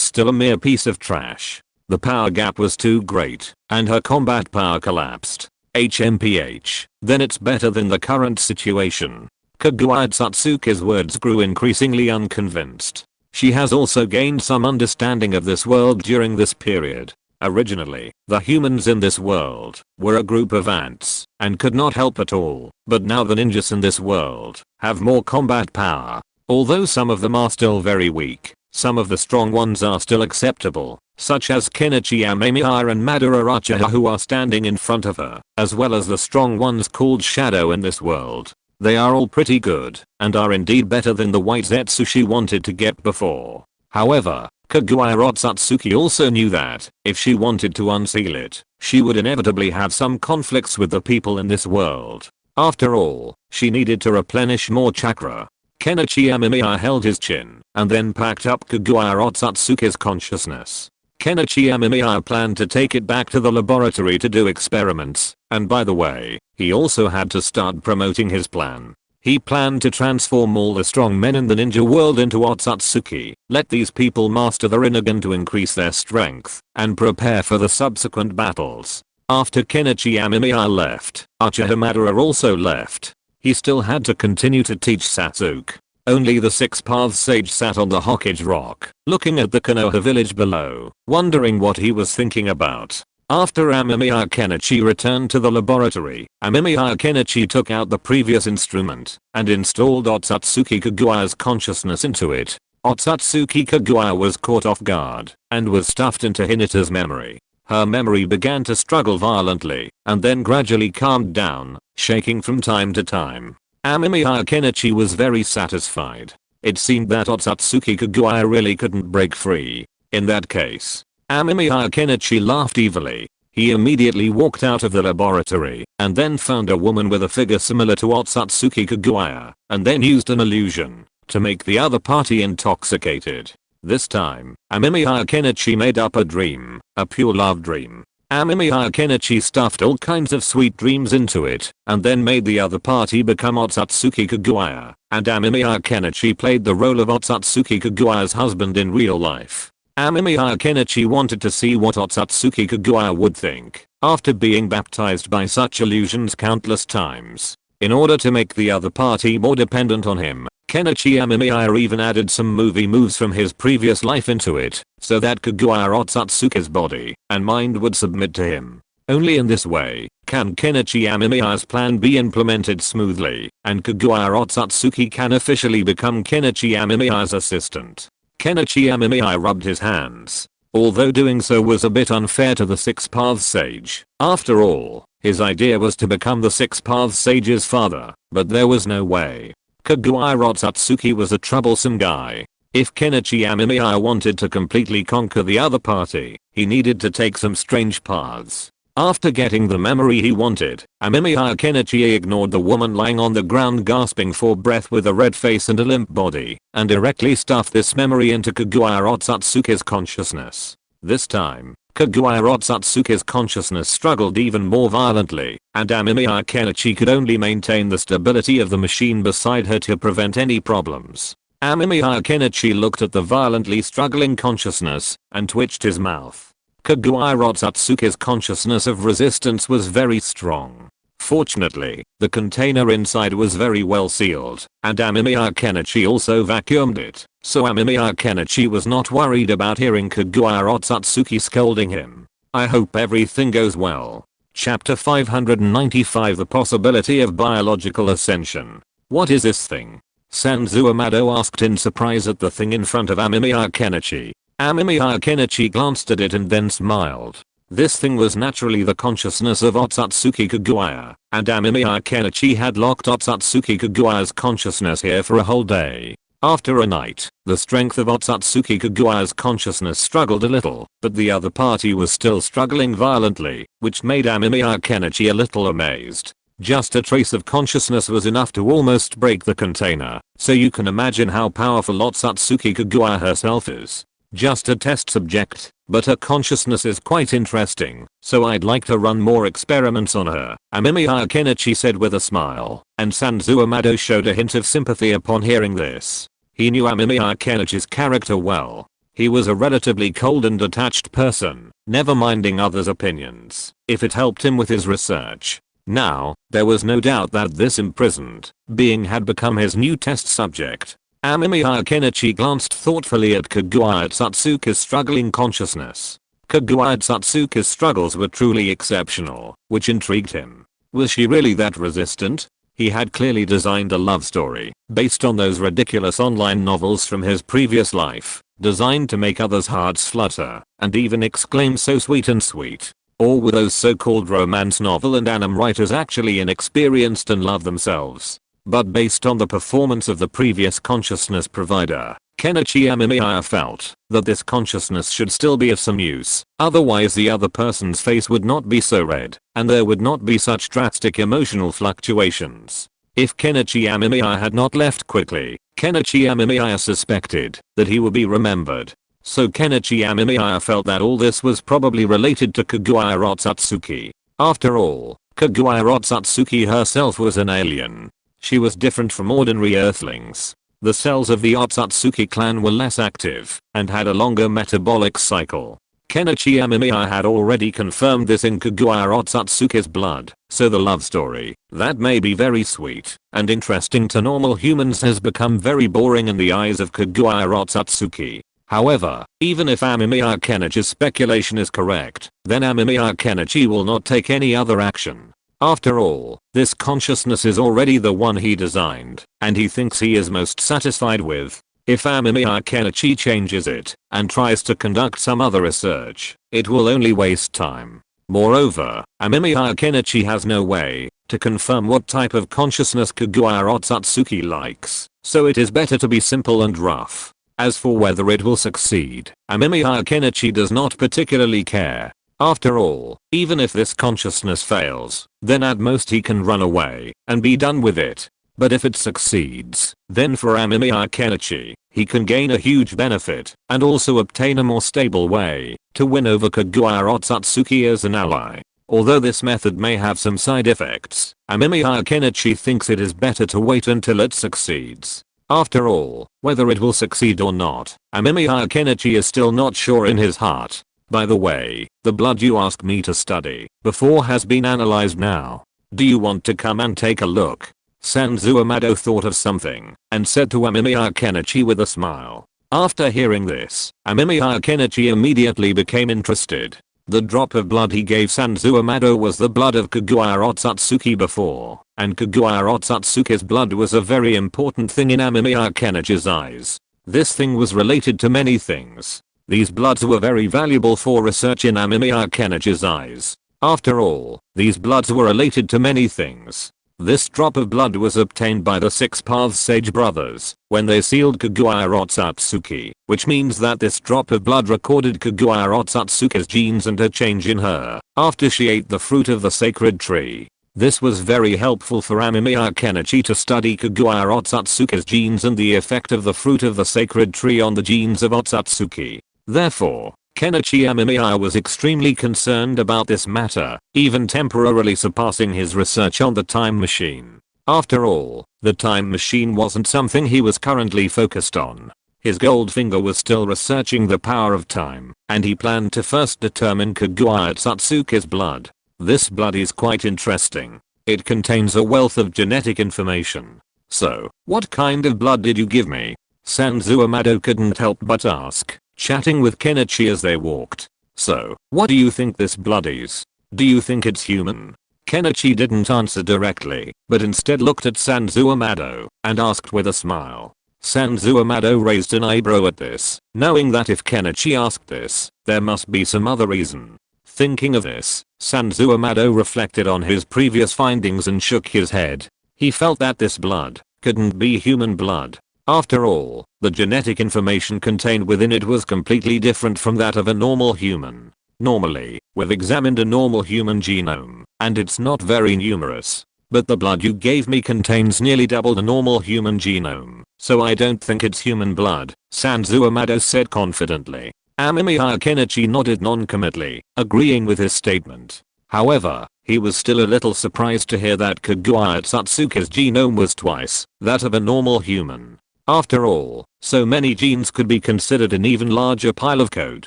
still a mere piece of trash. The power gap was too great, and her combat power collapsed. HMPH, then it's better than the current situation. Kaguya Tsutsuki's words grew increasingly unconvinced. She has also gained some understanding of this world during this period. Originally, the humans in this world were a group of ants and could not help at all, but now the ninjas in this world have more combat power. Although some of them are still very weak, some of the strong ones are still acceptable, such as Kenichi Amemiya and Madara Uchiha who are standing in front of her, as well as the strong ones called Shadow in this world. They are all pretty good, and are indeed better than the white Zetsu she wanted to get before. However, Kaguya Otsutsuki also knew that, if she wanted to unseal it, she would inevitably have some conflicts with the people in this world. After all, she needed to replenish more chakra. Kenichi Amemiya held his chin, and then packed up Kaguya Otsutsuki's consciousness. Kenichi Amemiya planned to take it back to the laboratory to do experiments, and by the way, he also had to start promoting his plan. He planned to transform all the strong men in the ninja world into Otsutsuki, let these people master the Rinnegan to increase their strength, and prepare for the subsequent battles. After Kenichi Amemiya left, Uchiha Madara also left. He still had to continue to teach Sasuke. Only the Six Paths Sage sat on the Hokage Rock, looking at the Konoha village below, wondering what he was thinking about. After Amemiya Kenichi returned to the laboratory, Amemiya Kenichi took out the previous instrument and installed Otsutsuki Kaguya's consciousness into it. Otsutsuki Kaguya was caught off guard and was stuffed into Hinata's memory. Her memory began to struggle violently and then gradually calmed down, shaking from time to time. Amemiya Kenichi was very satisfied. It seemed that Otsutsuki Kaguya really couldn't break free. In that case, Amemiya Kenichi laughed evilly. He immediately walked out of the laboratory and then found a woman with a figure similar to Otsutsuki Kaguya and then used an illusion to make the other party intoxicated. This time, Amemiya Kenichi made up a dream, a pure love dream. Amemiya Kenichi stuffed all kinds of sweet dreams into it and then made the other party become Otsutsuki Kaguya, and Amemiya Kenichi played the role of Otsutsuki Kaguya's husband in real life. Amemiya Kenichi wanted to see what Otsutsuki Kaguya would think after being baptized by such illusions countless times. In order to make the other party more dependent on him, Kenichi Amemiya even added some movie moves from his previous life into it, so that Kaguya Otsutsuki's body and mind would submit to him. Only in this way can Kenichi Amemiya's plan be implemented smoothly, and Kaguya Otsutsuki can officially become Kenichi Amemiya's assistant. Kenichi Amemiya rubbed his hands. Although doing so was a bit unfair to the Six Paths Sage. After all, his idea was to become the Six Paths Sage's father, but there was no way. Kaguya Otsutsuki was a troublesome guy. If Kenichi Amemiya wanted to completely conquer the other party, he needed to take some strange paths. After getting the memory he wanted, Amemiya Kenichi ignored the woman lying on the ground gasping for breath with a red face and a limp body, and directly stuffed this memory into Kaguya Otsutsuki's consciousness. This time, Kaguya Otsutsuki's consciousness struggled even more violently, and Amemiya Kenichi could only maintain the stability of the machine beside her to prevent any problems. Amemiya Kenichi looked at the violently struggling consciousness and twitched his mouth. Kaguya Otsutsuki's consciousness of resistance was very strong. Fortunately, the container inside was very well sealed, and Amemiya Kenichi also vacuumed it, so Amemiya Kenichi was not worried about hearing Kaguya Otsutsuki scolding him. I hope everything goes well. Chapter 595 The Possibility of Biological Ascension. What is this thing? Sanzu Amado asked in surprise at the thing in front of Amemiya Kenichi. Amemiya Kenichi glanced at it and then smiled. This thing was naturally the consciousness of Otsutsuki Kaguya, and Amemiya Kenichi had locked Otsutsuki Kaguya's consciousness here for a whole day. After a night, the strength of Otsutsuki Kaguya's consciousness struggled a little, but the other party was still struggling violently, which made Amemiya Kenichi a little amazed. Just a trace of consciousness was enough to almost break the container, so you can imagine how powerful Otsutsuki Kaguya herself is. Just a test subject, but her consciousness is quite interesting, so I'd like to run more experiments on her, Amemiya Kenichi said with a smile, and Sanzu Amado showed a hint of sympathy upon hearing this. He knew Amemiya Kenichi's character well. He was a relatively cold and detached person, never minding others' opinions, if it helped him with his research. Now, there was no doubt that this imprisoned being had become his new test subject. Amemiya Kenichi glanced thoughtfully at Kaguya Otsutsuki's struggling consciousness. Kaguya Otsutsuki's struggles were truly exceptional, which intrigued him. Was she really that resistant? He had clearly designed a love story, based on those ridiculous online novels from his previous life, designed to make others' hearts flutter, and even exclaim so sweet and sweet. Or were those so-called romance novel and anime writers actually inexperienced and love themselves? But based on the performance of the previous consciousness provider, Kenichi Amemiya felt that this consciousness should still be of some use, otherwise the other person's face would not be so red, and there would not be such drastic emotional fluctuations. If Kenichi Amemiya had not left quickly, Kenichi Amemiya suspected that he would be remembered. So Kenichi Amemiya felt that all this was probably related to Kaguya Otsutsuki. After all, Kaguya Otsutsuki herself was an alien. She was different from ordinary earthlings. The cells of the Otsutsuki clan were less active and had a longer metabolic cycle. Kenichi Amemiya had already confirmed this in Kaguya Otsutsuki's blood, so the love story, that may be very sweet and interesting to normal humans, has become very boring in the eyes of Kaguya Otsutsuki. However, even if Amemiya Kenichi's speculation is correct, then Amemiya Kenichi will not take any other action. After all, this consciousness is already the one he designed, and he thinks he is most satisfied with. If Amemiya Kenichi changes it and tries to conduct some other research, it will only waste time. Moreover, Amemiya Kenichi has no way to confirm what type of consciousness Kaguya Otsutsuki likes, so it is better to be simple and rough. As for whether it will succeed, Amemiya Kenichi does not particularly care. After all, even if this consciousness fails, then at most he can run away and be done with it. But if it succeeds, then for Amemiya Kenichi, he can gain a huge benefit and also obtain a more stable way to win over Kaguya Otsutsuki as an ally. Although this method may have some side effects, Amemiya Kenichi thinks it is better to wait until it succeeds. After all, whether it will succeed or not, Amemiya Kenichi is still not sure in his heart. By the way, the blood you asked me to study before has been analyzed now. Do you want to come and take a look? Sanzu Amado thought of something and said to Amemiya Kenichi with a smile. After hearing this, Amemiya Kenichi immediately became interested. The drop of blood he gave Sanzu Amado was the blood of Kaguya Otsutsuki before, and Kaguya Otsutsuki's blood was a very important thing in Amemiya Kenichi's eyes. This thing was related to many things. These bloods were very valuable for research in Amemiya Kenichi's eyes. After all, these bloods were related to many things. This drop of blood was obtained by the Six Paths Sage brothers when they sealed Kaguya Otsutsuki, which means that this drop of blood recorded Kaguya Otsutsuki's genes and her change in her after she ate the fruit of the sacred tree. This was very helpful for Amemiya Kenichi to study Kaguya Otsutsuki's genes and the effect of the fruit of the sacred tree on the genes of Otsutsuki. Therefore, Kenichi Amemiya was extremely concerned about this matter, even temporarily surpassing his research on the time machine. After all, the time machine wasn't something he was currently focused on. His Goldfinger was still researching the power of time, and he planned to first determine Kaguya Otsutsuki's blood. This blood is quite interesting. It contains a wealth of genetic information. So, what kind of blood did you give me? Sanzu Amado couldn't help but ask, chatting with Kenichi as they walked. So, what do you think this blood is? Do you think it's human? Kenichi didn't answer directly, but instead looked at Sanzu Amado and asked with a smile. Sanzu Amado raised an eyebrow at this, knowing that if Kenichi asked this, there must be some other reason. Thinking of this, Sanzu Amado reflected on his previous findings and shook his head. He felt that this blood couldn't be human blood. After all, the genetic information contained within it was completely different from that of a normal human. Normally, we've examined a normal human genome, and it's not very numerous. But the blood you gave me contains nearly double the normal human genome, so I don't think it's human blood, Sanzu Amado said confidently. Amemiya Kenichi nodded non-committally, agreeing with his statement. However, he was still a little surprised to hear that Kaguya Otsutsuki's genome was twice that of a normal human. After all, so many genes could be considered an even larger pile of code.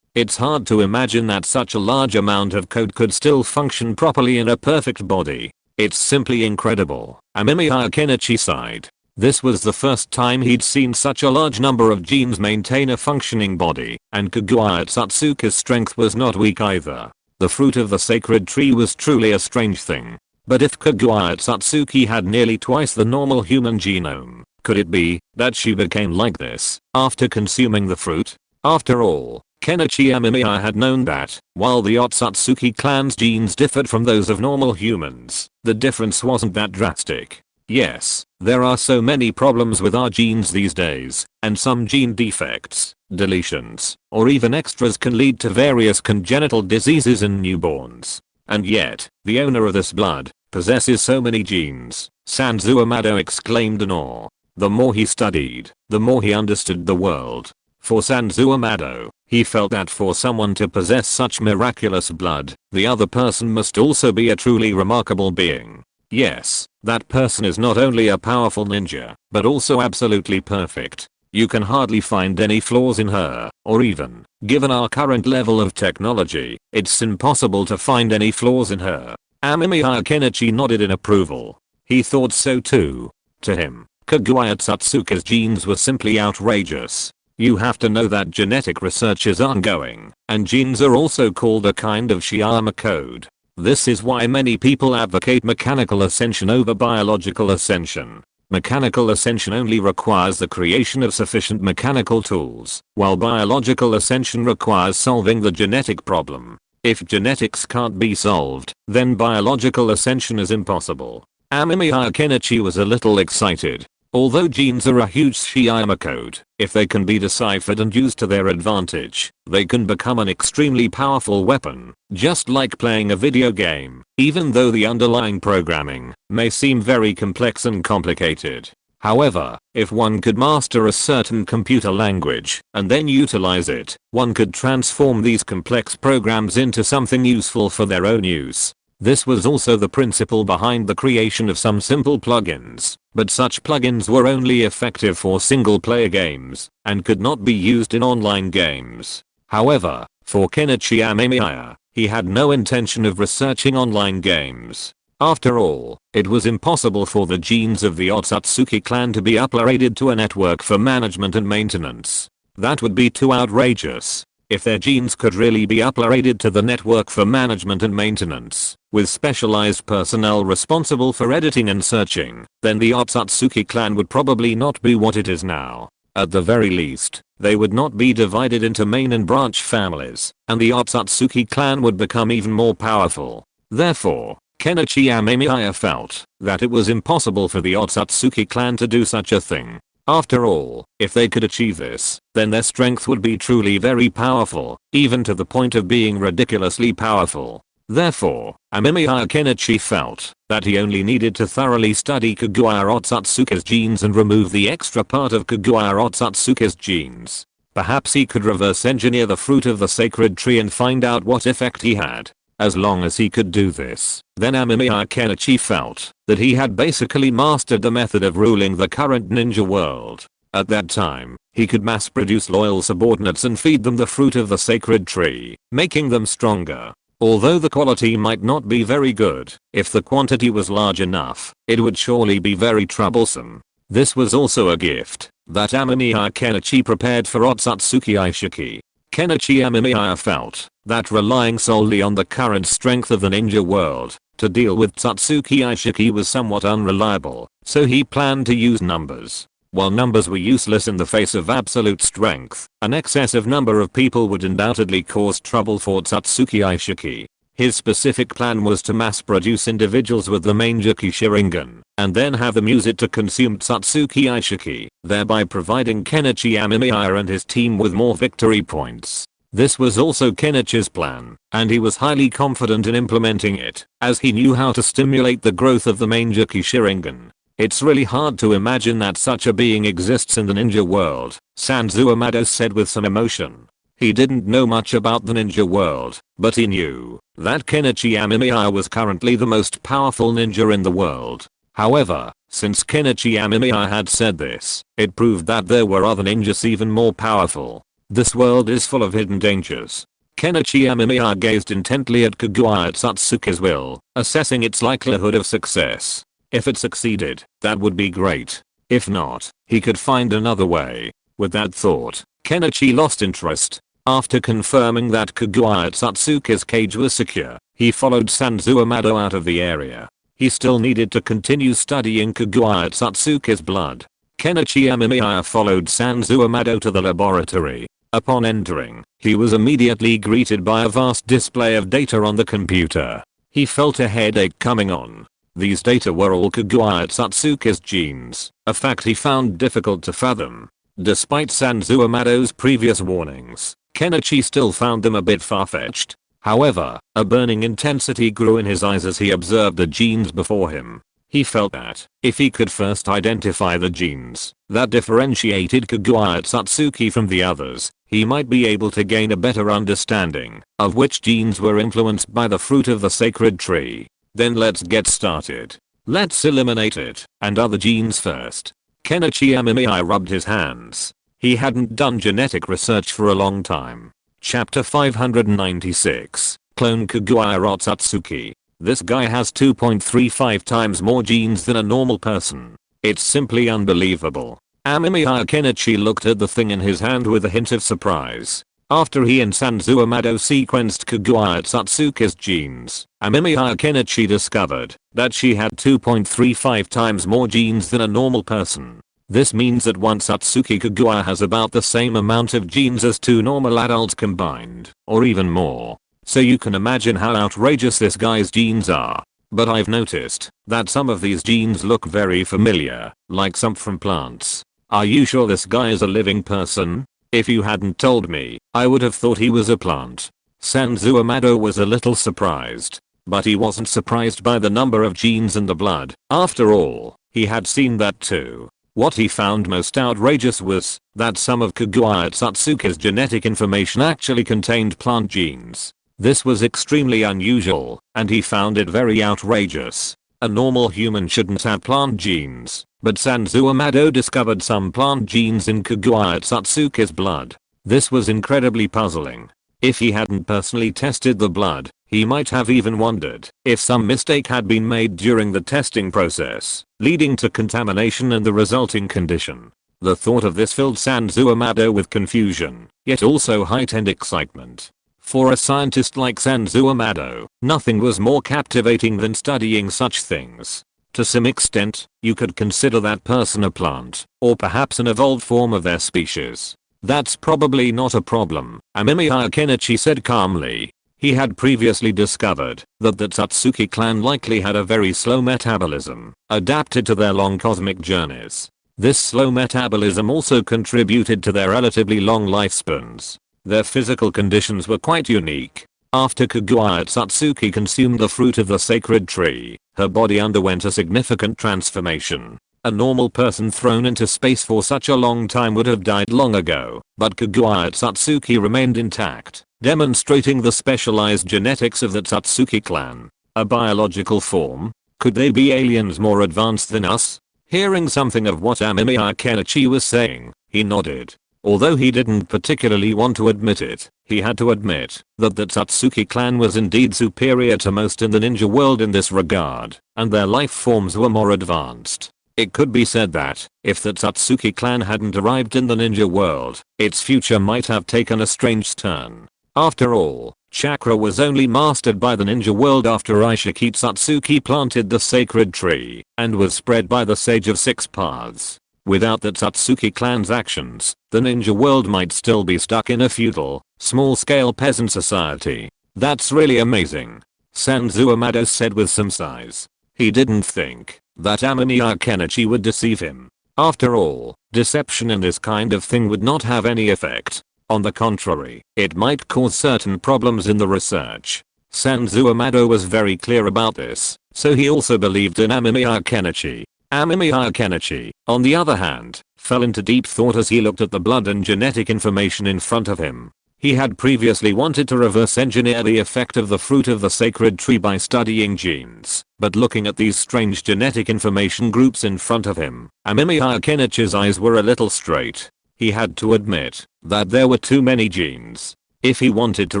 It's hard to imagine that such a large amount of code could still function properly in a perfect body. It's simply incredible. Amemiya Kenichi sighed. This was the first time he'd seen such a large number of genes maintain a functioning body, and Kaguya Otsutsuki's strength was not weak either. The fruit of the sacred tree was truly a strange thing. But if Kaguya Otsutsuki had nearly twice the normal human genome, could it be that she became like this after consuming the fruit? After all, Kenichi Amemiya had known that, while the Otsutsuki clan's genes differed from those of normal humans, the difference wasn't that drastic. Yes, there are so many problems with our genes these days, and some gene defects, deletions, or even extras can lead to various congenital diseases in newborns. And yet, the owner of this blood possesses so many genes, Sanzu Amado exclaimed in awe. The more he studied, the more he understood the world. For Sanzuamado, he felt that for someone to possess such miraculous blood, the other person must also be a truly remarkable being. Yes, that person is not only a powerful ninja, but also absolutely perfect. You can hardly find any flaws in her, or even, given our current level of technology, it's impossible to find any flaws in her. Amemiya Kenichi nodded in approval. He thought so too. To him, Kaguya Tsutsuki's genes were simply outrageous. You have to know that genetic research is ongoing, and genes are also called a kind of Hashirama code. This is why many people advocate mechanical ascension over biological ascension. Mechanical ascension only requires the creation of sufficient mechanical tools, while biological ascension requires solving the genetic problem. If genetics can't be solved, then biological ascension is impossible. Amemiya Kenichi was a little excited. Although genes are a huge Hashirama code, if they can be deciphered and used to their advantage, they can become an extremely powerful weapon, just like playing a video game, even though the underlying programming may seem very complex and complicated. However, if one could master a certain computer language and then utilize it, one could transform these complex programs into something useful for their own use. This was also the principle behind the creation of some simple plugins, but such plugins were only effective for single-player games and could not be used in online games. However, for Kenichi Amemiya, he had no intention of researching online games. After all, it was impossible for the genes of the Otsutsuki clan to be uploaded to a network for management and maintenance. That would be too outrageous. If their genes could really be uploaded to the network for management and maintenance, with specialized personnel responsible for editing and searching, then the Otsutsuki clan would probably not be what it is now. At the very least, they would not be divided into main and branch families, and the Otsutsuki clan would become even more powerful. Therefore, Kenichi Amemiya felt that it was impossible for the Otsutsuki clan to do such a thing. After all, if they could achieve this, then their strength would be truly very powerful, even to the point of being ridiculously powerful. Therefore, Amemiya Kenichi felt that he only needed to thoroughly study Kaguya Otsutsuki's genes and remove the extra part of Kaguya Otsutsuki's genes. Perhaps he could reverse engineer the fruit of the sacred tree and find out what effect he had. As long as he could do this, then Amemiya Kenichi felt that he had basically mastered the method of ruling the current ninja world. At that time, he could mass produce loyal subordinates and feed them the fruit of the sacred tree, making them stronger. Although the quality might not be very good, if the quantity was large enough, it would surely be very troublesome. This was also a gift that Amemiya Kenichi prepared for Otsutsuki Aishiki. Kenichi Amemiya felt that relying solely on the current strength of the ninja world to deal with Otsutsuki Aishiki was somewhat unreliable, so he planned to use numbers. While numbers were useless in the face of absolute strength, an excessive number of people would undoubtedly cause trouble for Otsutsuki Aishiki. His specific plan was to mass produce individuals with the Manjiki Sharingan, and then have them use it to consume Otsutsuki Aishiki, thereby providing Kenichi Amemiya and his team with more victory points. This was also Kenichi's plan, and he was highly confident in implementing it, as he knew how to stimulate the growth of the Manjiki Sharingan. It's really hard to imagine that such a being exists in the ninja world, Sanzuamado said with some emotion. He didn't know much about the ninja world, but he knew that Kenichi Amemiya was currently the most powerful ninja in the world. However, since Kenichi Amemiya had said this, it proved that there were other ninjas even more powerful. This world is full of hidden dangers. Kenichi Amemiya gazed intently at Kaguya Otsutsuki's will, assessing its likelihood of success. If it succeeded, that would be great. If not, he could find another way. With that thought, Kenichi lost interest. After confirming that Kaguya Otsutsuki's cage was secure, he followed Sanzuamado out of the area. He still needed to continue studying Kaguya Otsutsuki's blood. Kenichi Amemiya followed Sanzuamado to the laboratory. Upon entering, he was immediately greeted by a vast display of data on the computer. He felt a headache coming on. These data were all Kaguya Otsutsuki's genes, a fact he found difficult to fathom. Despite Sanzuamado's previous warnings, Kenichi still found them a bit far-fetched. However, a burning intensity grew in his eyes as he observed the genes before him. He felt that if he could first identify the genes that differentiated Kaguya Satsuki from the others, he might be able to gain a better understanding of which genes were influenced by the fruit of the sacred tree. Then let's get started. Let's eliminate it and other genes first. Kenichi Amemiya rubbed his hands. He hadn't done genetic research for a long time. Chapter 596. Clone Kaguya Satsuki. This guy has 2.35 times more genes than a normal person. It's simply unbelievable. Amemiya Kenichi looked at the thing in his hand with a hint of surprise. After he and Sanzuamado sequenced Kaguya Satsuki's genes, Amemiya Kenichi discovered that she had 2.35 times more genes than a normal person. This means that one Satsuki Kaguya has about the same amount of genes as two normal adults combined, or even more. So you can imagine how outrageous this guy's genes are. But I've noticed that some of these genes look very familiar, like some from plants. Are you sure this guy is a living person? If you hadn't told me, I would have thought he was a plant. Sanzuamado was a little surprised. But he wasn't surprised by the number of genes in the blood. After all, he had seen that too. What he found most outrageous was that some of Kaguya Satsuki's genetic information actually contained plant genes. This was extremely unusual, and he found it very outrageous. A normal human shouldn't have plant genes, but Sanzuamado discovered some plant genes in Kaguya Satsuki's blood. This was incredibly puzzling. If he hadn't personally tested the blood, he might have even wondered if some mistake had been made during the testing process, leading to contamination and the resulting condition. The thought of this filled Sanzuamado with confusion, yet also heightened excitement. For a scientist like Sanzuamado, nothing was more captivating than studying such things. To some extent, you could consider that person a plant, or perhaps an evolved form of their species. That's probably not a problem, Amemiya Kenichi said calmly. He had previously discovered that the Satsuki clan likely had a very slow metabolism, adapted to their long cosmic journeys. This slow metabolism also contributed to their relatively long lifespans. Their physical conditions were quite unique. After Kaguya Satsuki consumed the fruit of the sacred tree, her body underwent a significant transformation. A normal person thrown into space for such a long time would have died long ago, but Kaguya Satsuki remained intact, demonstrating the specialized genetics of the Satsuki clan. A biological form? Could they be aliens more advanced than us? Hearing something of what Amemiya Kenichi was saying, he nodded. Although he didn't particularly want to admit it, he had to admit that the Satsuki clan was indeed superior to most in the ninja world in this regard, and their life forms were more advanced. It could be said that, if the Satsuki clan hadn't arrived in the ninja world, its future might have taken a strange turn. After all, chakra was only mastered by the ninja world after Ishiki Satsuki planted the sacred tree, and was spread by the Sage of Six Paths. Without the Satsuki clan's actions, the ninja world might still be stuck in a feudal, small-scale peasant society. That's really amazing, Sanzuamado said with some sighs. He didn't think that Amemiya Kenichi would deceive him. After all, deception in this kind of thing would not have any effect. On the contrary, it might cause certain problems in the research. Sanzuamado was very clear about this, so he also believed in Amemiya Kenichi. Amemiya Kenichi, on the other hand, fell into deep thought as he looked at the blood and genetic information in front of him. He had previously wanted to reverse engineer the effect of the fruit of the sacred tree by studying genes, but looking at these strange genetic information groups in front of him, Amemiya Kenichi's eyes were a little straight. He had to admit that there were too many genes. If he wanted to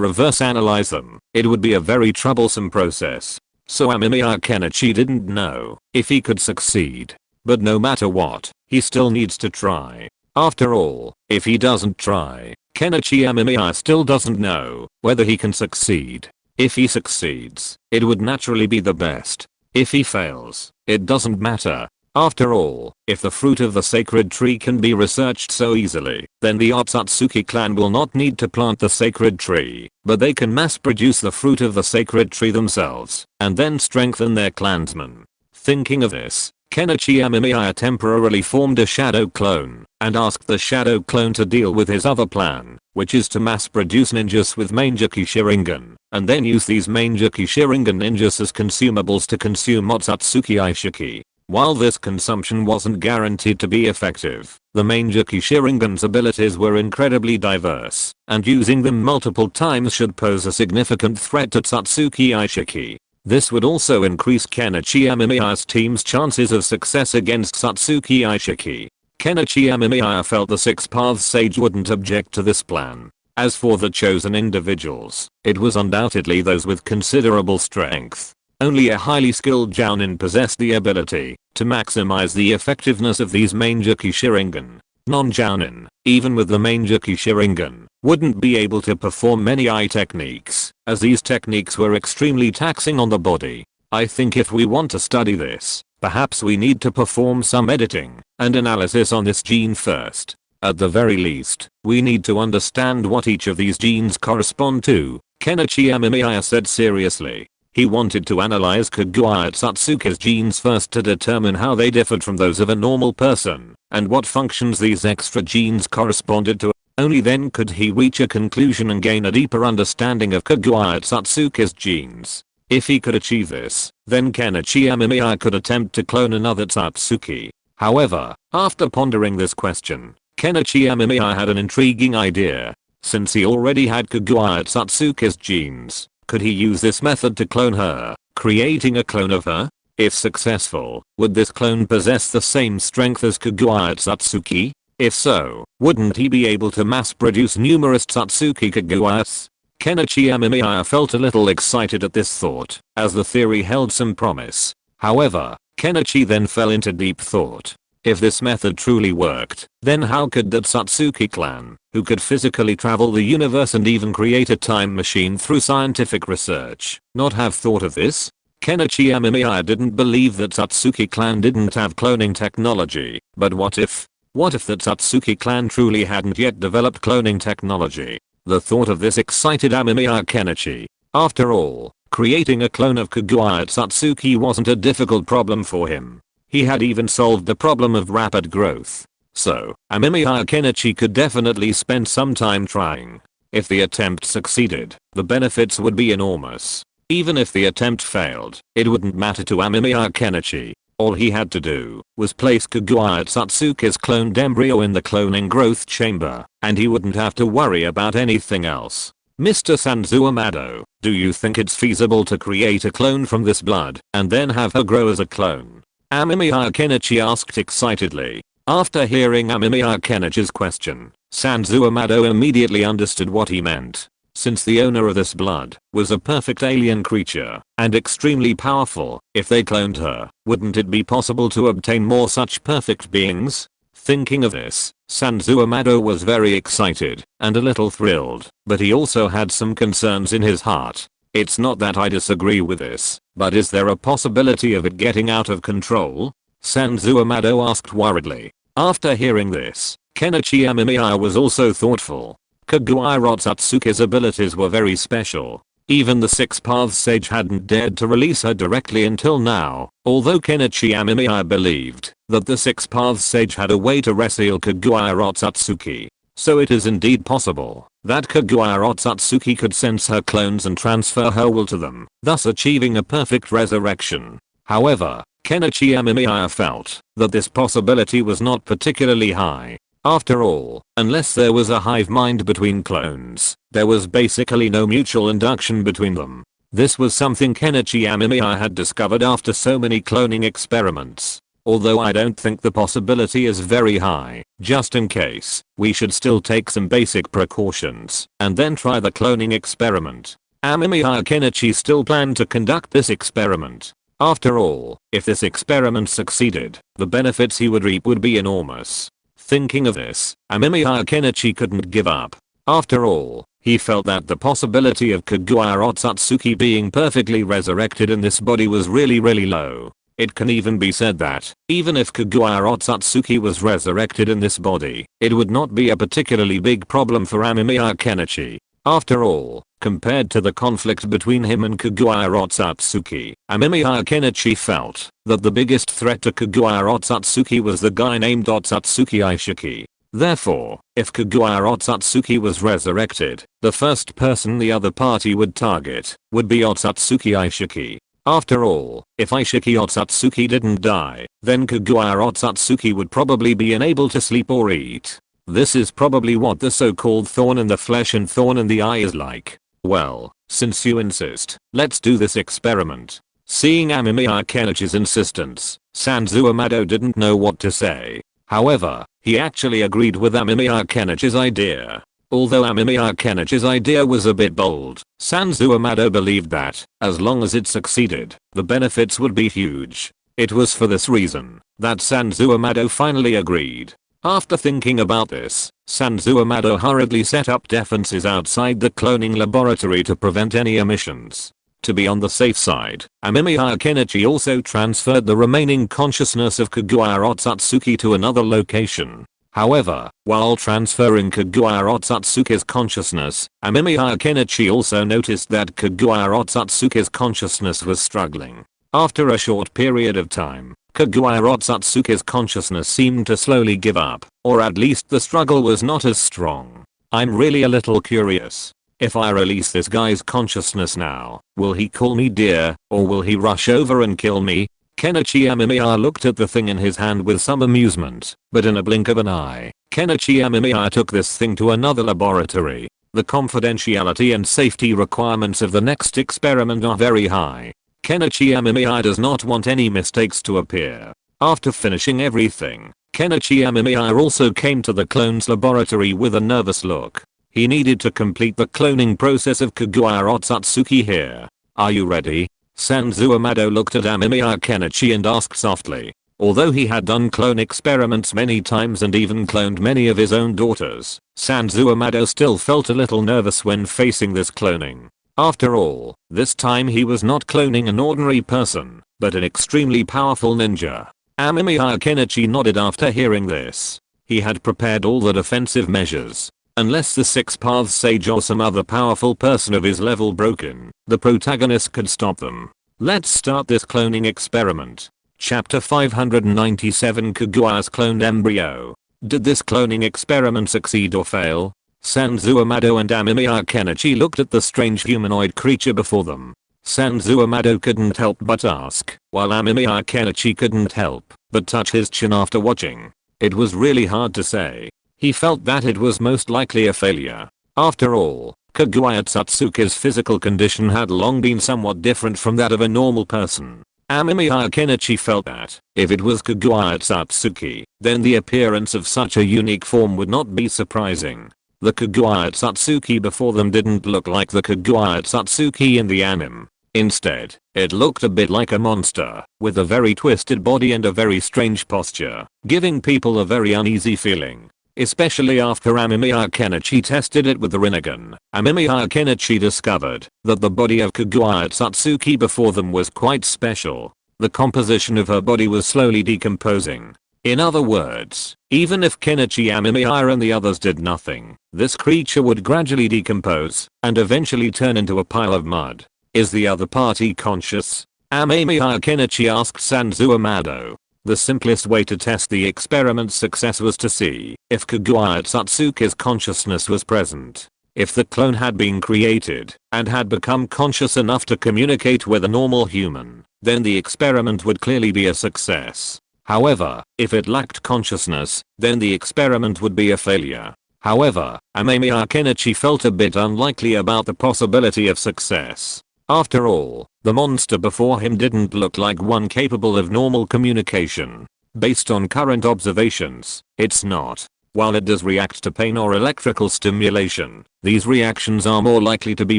reverse analyze them, it would be a very troublesome process. So Amemiya Kenichi didn't know if he could succeed. But no matter what, he still needs to try. After all, if he doesn't try, Kenichi Amemiya still doesn't know whether he can succeed. If he succeeds, it would naturally be the best. If he fails, it doesn't matter. After all, if the fruit of the sacred tree can be researched so easily, then the Otsutsuki clan will not need to plant the sacred tree, but they can mass produce the fruit of the sacred tree themselves, and then strengthen their clansmen. Thinking of this, Kenichi Amemiya temporarily formed a shadow clone, and asked the shadow clone to deal with his other plan, which is to mass produce ninjas with Mangekyou Sharingan, and then use these Mangekyou Sharingan ninjas as consumables to consume Otsutsuki Aishiki. While this consumption wasn't guaranteed to be effective, the Mangekyou Sharingan's abilities were incredibly diverse, and using them multiple times should pose a significant threat to Otsutsuki Aishiki. This would also increase Kenichi Amemiya's team's chances of success against Otsutsuki Aishiki. Kenichi Amemiya felt the Six Paths Sage wouldn't object to this plan. As for the chosen individuals, it was undoubtedly those with considerable strength. Only a highly skilled Jounin possessed the ability to maximize the effectiveness of these Mangekyou Sharingan. Non-Jounin, even with the Mangekyou Sharingan, wouldn't be able to perform many eye techniques, as these techniques were extremely taxing on the body. I think if we want to study this, perhaps we need to perform some editing and analysis on this gene first. At the very least, we need to understand what each of these genes correspond to, Kenichi Amemiya said seriously. He wanted to analyze Kaguya Otsutsuki's genes first to determine how they differed from those of a normal person, and what functions these extra genes corresponded to. Only then could he reach a conclusion and gain a deeper understanding of Kaguya Otsutsuki's genes. If he could achieve this, then Kenichi Amemiya could attempt to clone another Otsutsuki. However, after pondering this question, Kenichi Amemiya had an intriguing idea. Since he already had Kaguya Otsutsuki's genes, could he use this method to clone her, creating a clone of her? If successful, would this clone possess the same strength as Kaguya Otsutsuki? If so, wouldn't he be able to mass produce numerous Otsutsuki Kaguyas? Kenichi Amemiya felt a little excited at this thought, as the theory held some promise. However, Kenichi then fell into deep thought. If this method truly worked, then how could the Otsutsuki clan, who could physically travel the universe and even create a time machine through scientific research, not have thought of this? Kenichi Amemiya didn't believe that Otsutsuki clan didn't have cloning technology, but what if the Otsutsuki clan truly hadn't yet developed cloning technology? The thought of this excited Amemiya Kenichi. After all, creating a clone of Kaguya Otsutsuki wasn't a difficult problem for him. He had even solved the problem of rapid growth. So, Amemiya Kenichi could definitely spend some time trying. If the attempt succeeded, the benefits would be enormous. Even if the attempt failed, it wouldn't matter to Amemiya Kenichi. All he had to do was place Kaguya Otsutsuki's cloned embryo in the cloning growth chamber, and he wouldn't have to worry about anything else. Mr. Sanzuamado, do you think it's feasible to create a clone from this blood and then have her grow as a clone? Amemiya Kenichi asked excitedly. After hearing Amemiya Kenichi's question, Sanzuamado immediately understood what he meant. Since the owner of this blood was a perfect alien creature and extremely powerful, if they cloned her, wouldn't it be possible to obtain more such perfect beings? Thinking of this, Sanzuamado was very excited and a little thrilled, but he also had some concerns in his heart. It's not that I disagree with this, but is there a possibility of it getting out of control? Sanzuamado asked worriedly. After hearing this, Kenichi Amemiya was also thoughtful. Kaguya Otsutsuki's abilities were very special. Even the Six Paths Sage hadn't dared to release her directly until now, although Kenichi Amemiya believed that the Six Paths Sage had a way to reseal Kaguya Otsutsuki. So it is indeed possible that Kaguya Otsutsuki could sense her clones and transfer her will to them, thus achieving a perfect resurrection. However, Kenichi Amemiya felt that this possibility was not particularly high. After all, unless there was a hive mind between clones, there was basically no mutual induction between them. This was something Kenichi Amemiya had discovered after so many cloning experiments. Although I don't think the possibility is very high, just in case, we should still take some basic precautions and then try the cloning experiment. Amemiya Kenichi still planned to conduct this experiment. After all, if this experiment succeeded, the benefits he would reap would be enormous. Thinking of this, Amemiya Kenichi couldn't give up. After all, he felt that the possibility of Kaguya Otsutsuki being perfectly resurrected in this body was really low. It can even be said that, even if Kaguya Otsutsuki was resurrected in this body, it would not be a particularly big problem for Amemiya Kenichi. After all, compared to the conflict between him and Kaguya Otsutsuki, Amemiya Kenichi felt that the biggest threat to Kaguya Otsutsuki was the guy named Otsutsuki Aishiki. Therefore, if Kagura Otsutsuki was resurrected, the first person the other party would target would be Otsutsuki Ishiki. After all, if Ishiki Otsutsuki didn't die, then Kagura Otsutsuki would probably be unable to sleep or eat. This is probably what the so-called thorn in the flesh and thorn in the eye is like. Well, since you insist, let's do this experiment. Seeing Amemiya Kenichi's insistence, Sanzu Amado didn't know what to say. However, he actually agreed with Amemiya Kenichi's idea. Although Amemiya Kenichi's idea was a bit bold, Sanzu Amado believed that, as long as it succeeded, the benefits would be huge. It was for this reason that Sanzu Amado finally agreed. After thinking about this, Sanzu Amado hurriedly set up defenses outside the cloning laboratory to prevent any emissions. To be on the safe side, Amemiya Kenichi also transferred the remaining consciousness of Kagura Otsutsuki to another location. However, while transferring Kagura Otsutsuki's consciousness, Amemiya Kenichi also noticed that Kagura Otsutsuki's consciousness was struggling. After a short period of time, Kagura Otsutsuki's consciousness seemed to slowly give up, or at least the struggle was not as strong. I'm really a little curious. If I release this guy's consciousness now, will he call me dear, or will he rush over and kill me? Kenichi Amemiya looked at the thing in his hand with some amusement, but in a blink of an eye, Kenichi Amemiya took this thing to another laboratory. The confidentiality and safety requirements of the next experiment are very high. Kenichi Amemiya does not want any mistakes to appear. After finishing everything, Kenichi Amemiya also came to the clone's laboratory with a nervous look. He needed to complete the cloning process of Kagura Otsutsuki here. Are you ready? Sanzu Amado looked at Amemiya Kenichi and asked softly. Although he had done clone experiments many times and even cloned many of his own daughters, Sanzu Amado still felt a little nervous when facing this cloning. After all, this time he was not cloning an ordinary person, but an extremely powerful ninja. Amemiya Kenichi nodded after hearing this. He had prepared all the defensive measures. Unless the Six Paths Sage or some other powerful person of his level broke in, the protagonist could stop them. Let's start this cloning experiment. Chapter 597 Kagura's cloned embryo. Did this cloning experiment succeed or fail? Sanzu Amado and Amemiya Kenichi looked at the strange humanoid creature before them. Sanzu Amado couldn't help but ask, while Amemiya Kenichi couldn't help but touch his chin after watching. It was really hard to say. He felt that it was most likely a failure. After all, Kagura Otsutsuki's physical condition had long been somewhat different from that of a normal person. Amemiya Kenichi felt that, if it was Kagura Otsutsuki, then the appearance of such a unique form would not be surprising. The Kagura Otsutsuki before them didn't look like the Kagura Otsutsuki in the anime. Instead, it looked a bit like a monster, with a very twisted body and a very strange posture, giving people a very uneasy feeling. Especially after Amemiya Kenichi tested it with the Rinnegan, Amemiya Kenichi discovered that the body of Kagura Otsutsuki before them was quite special. The composition of her body was slowly decomposing. In other words, even if Kenichi Amemiya and the others did nothing, this creature would gradually decompose and eventually turn into a pile of mud. Is the other party conscious? Amemiya Kenichi asked Sanzu Amado. The simplest way to test the experiment's success was to see if Kagura Otsutsuki's consciousness was present. If the clone had been created and had become conscious enough to communicate with a normal human, then the experiment would clearly be a success. However, if it lacked consciousness, then the experiment would be a failure. However, Amemiya Kenichi felt a bit unlikely about the possibility of success. After all, the monster before him didn't look like one capable of normal communication. Based on current observations, it's not. While it does react to pain or electrical stimulation, these reactions are more likely to be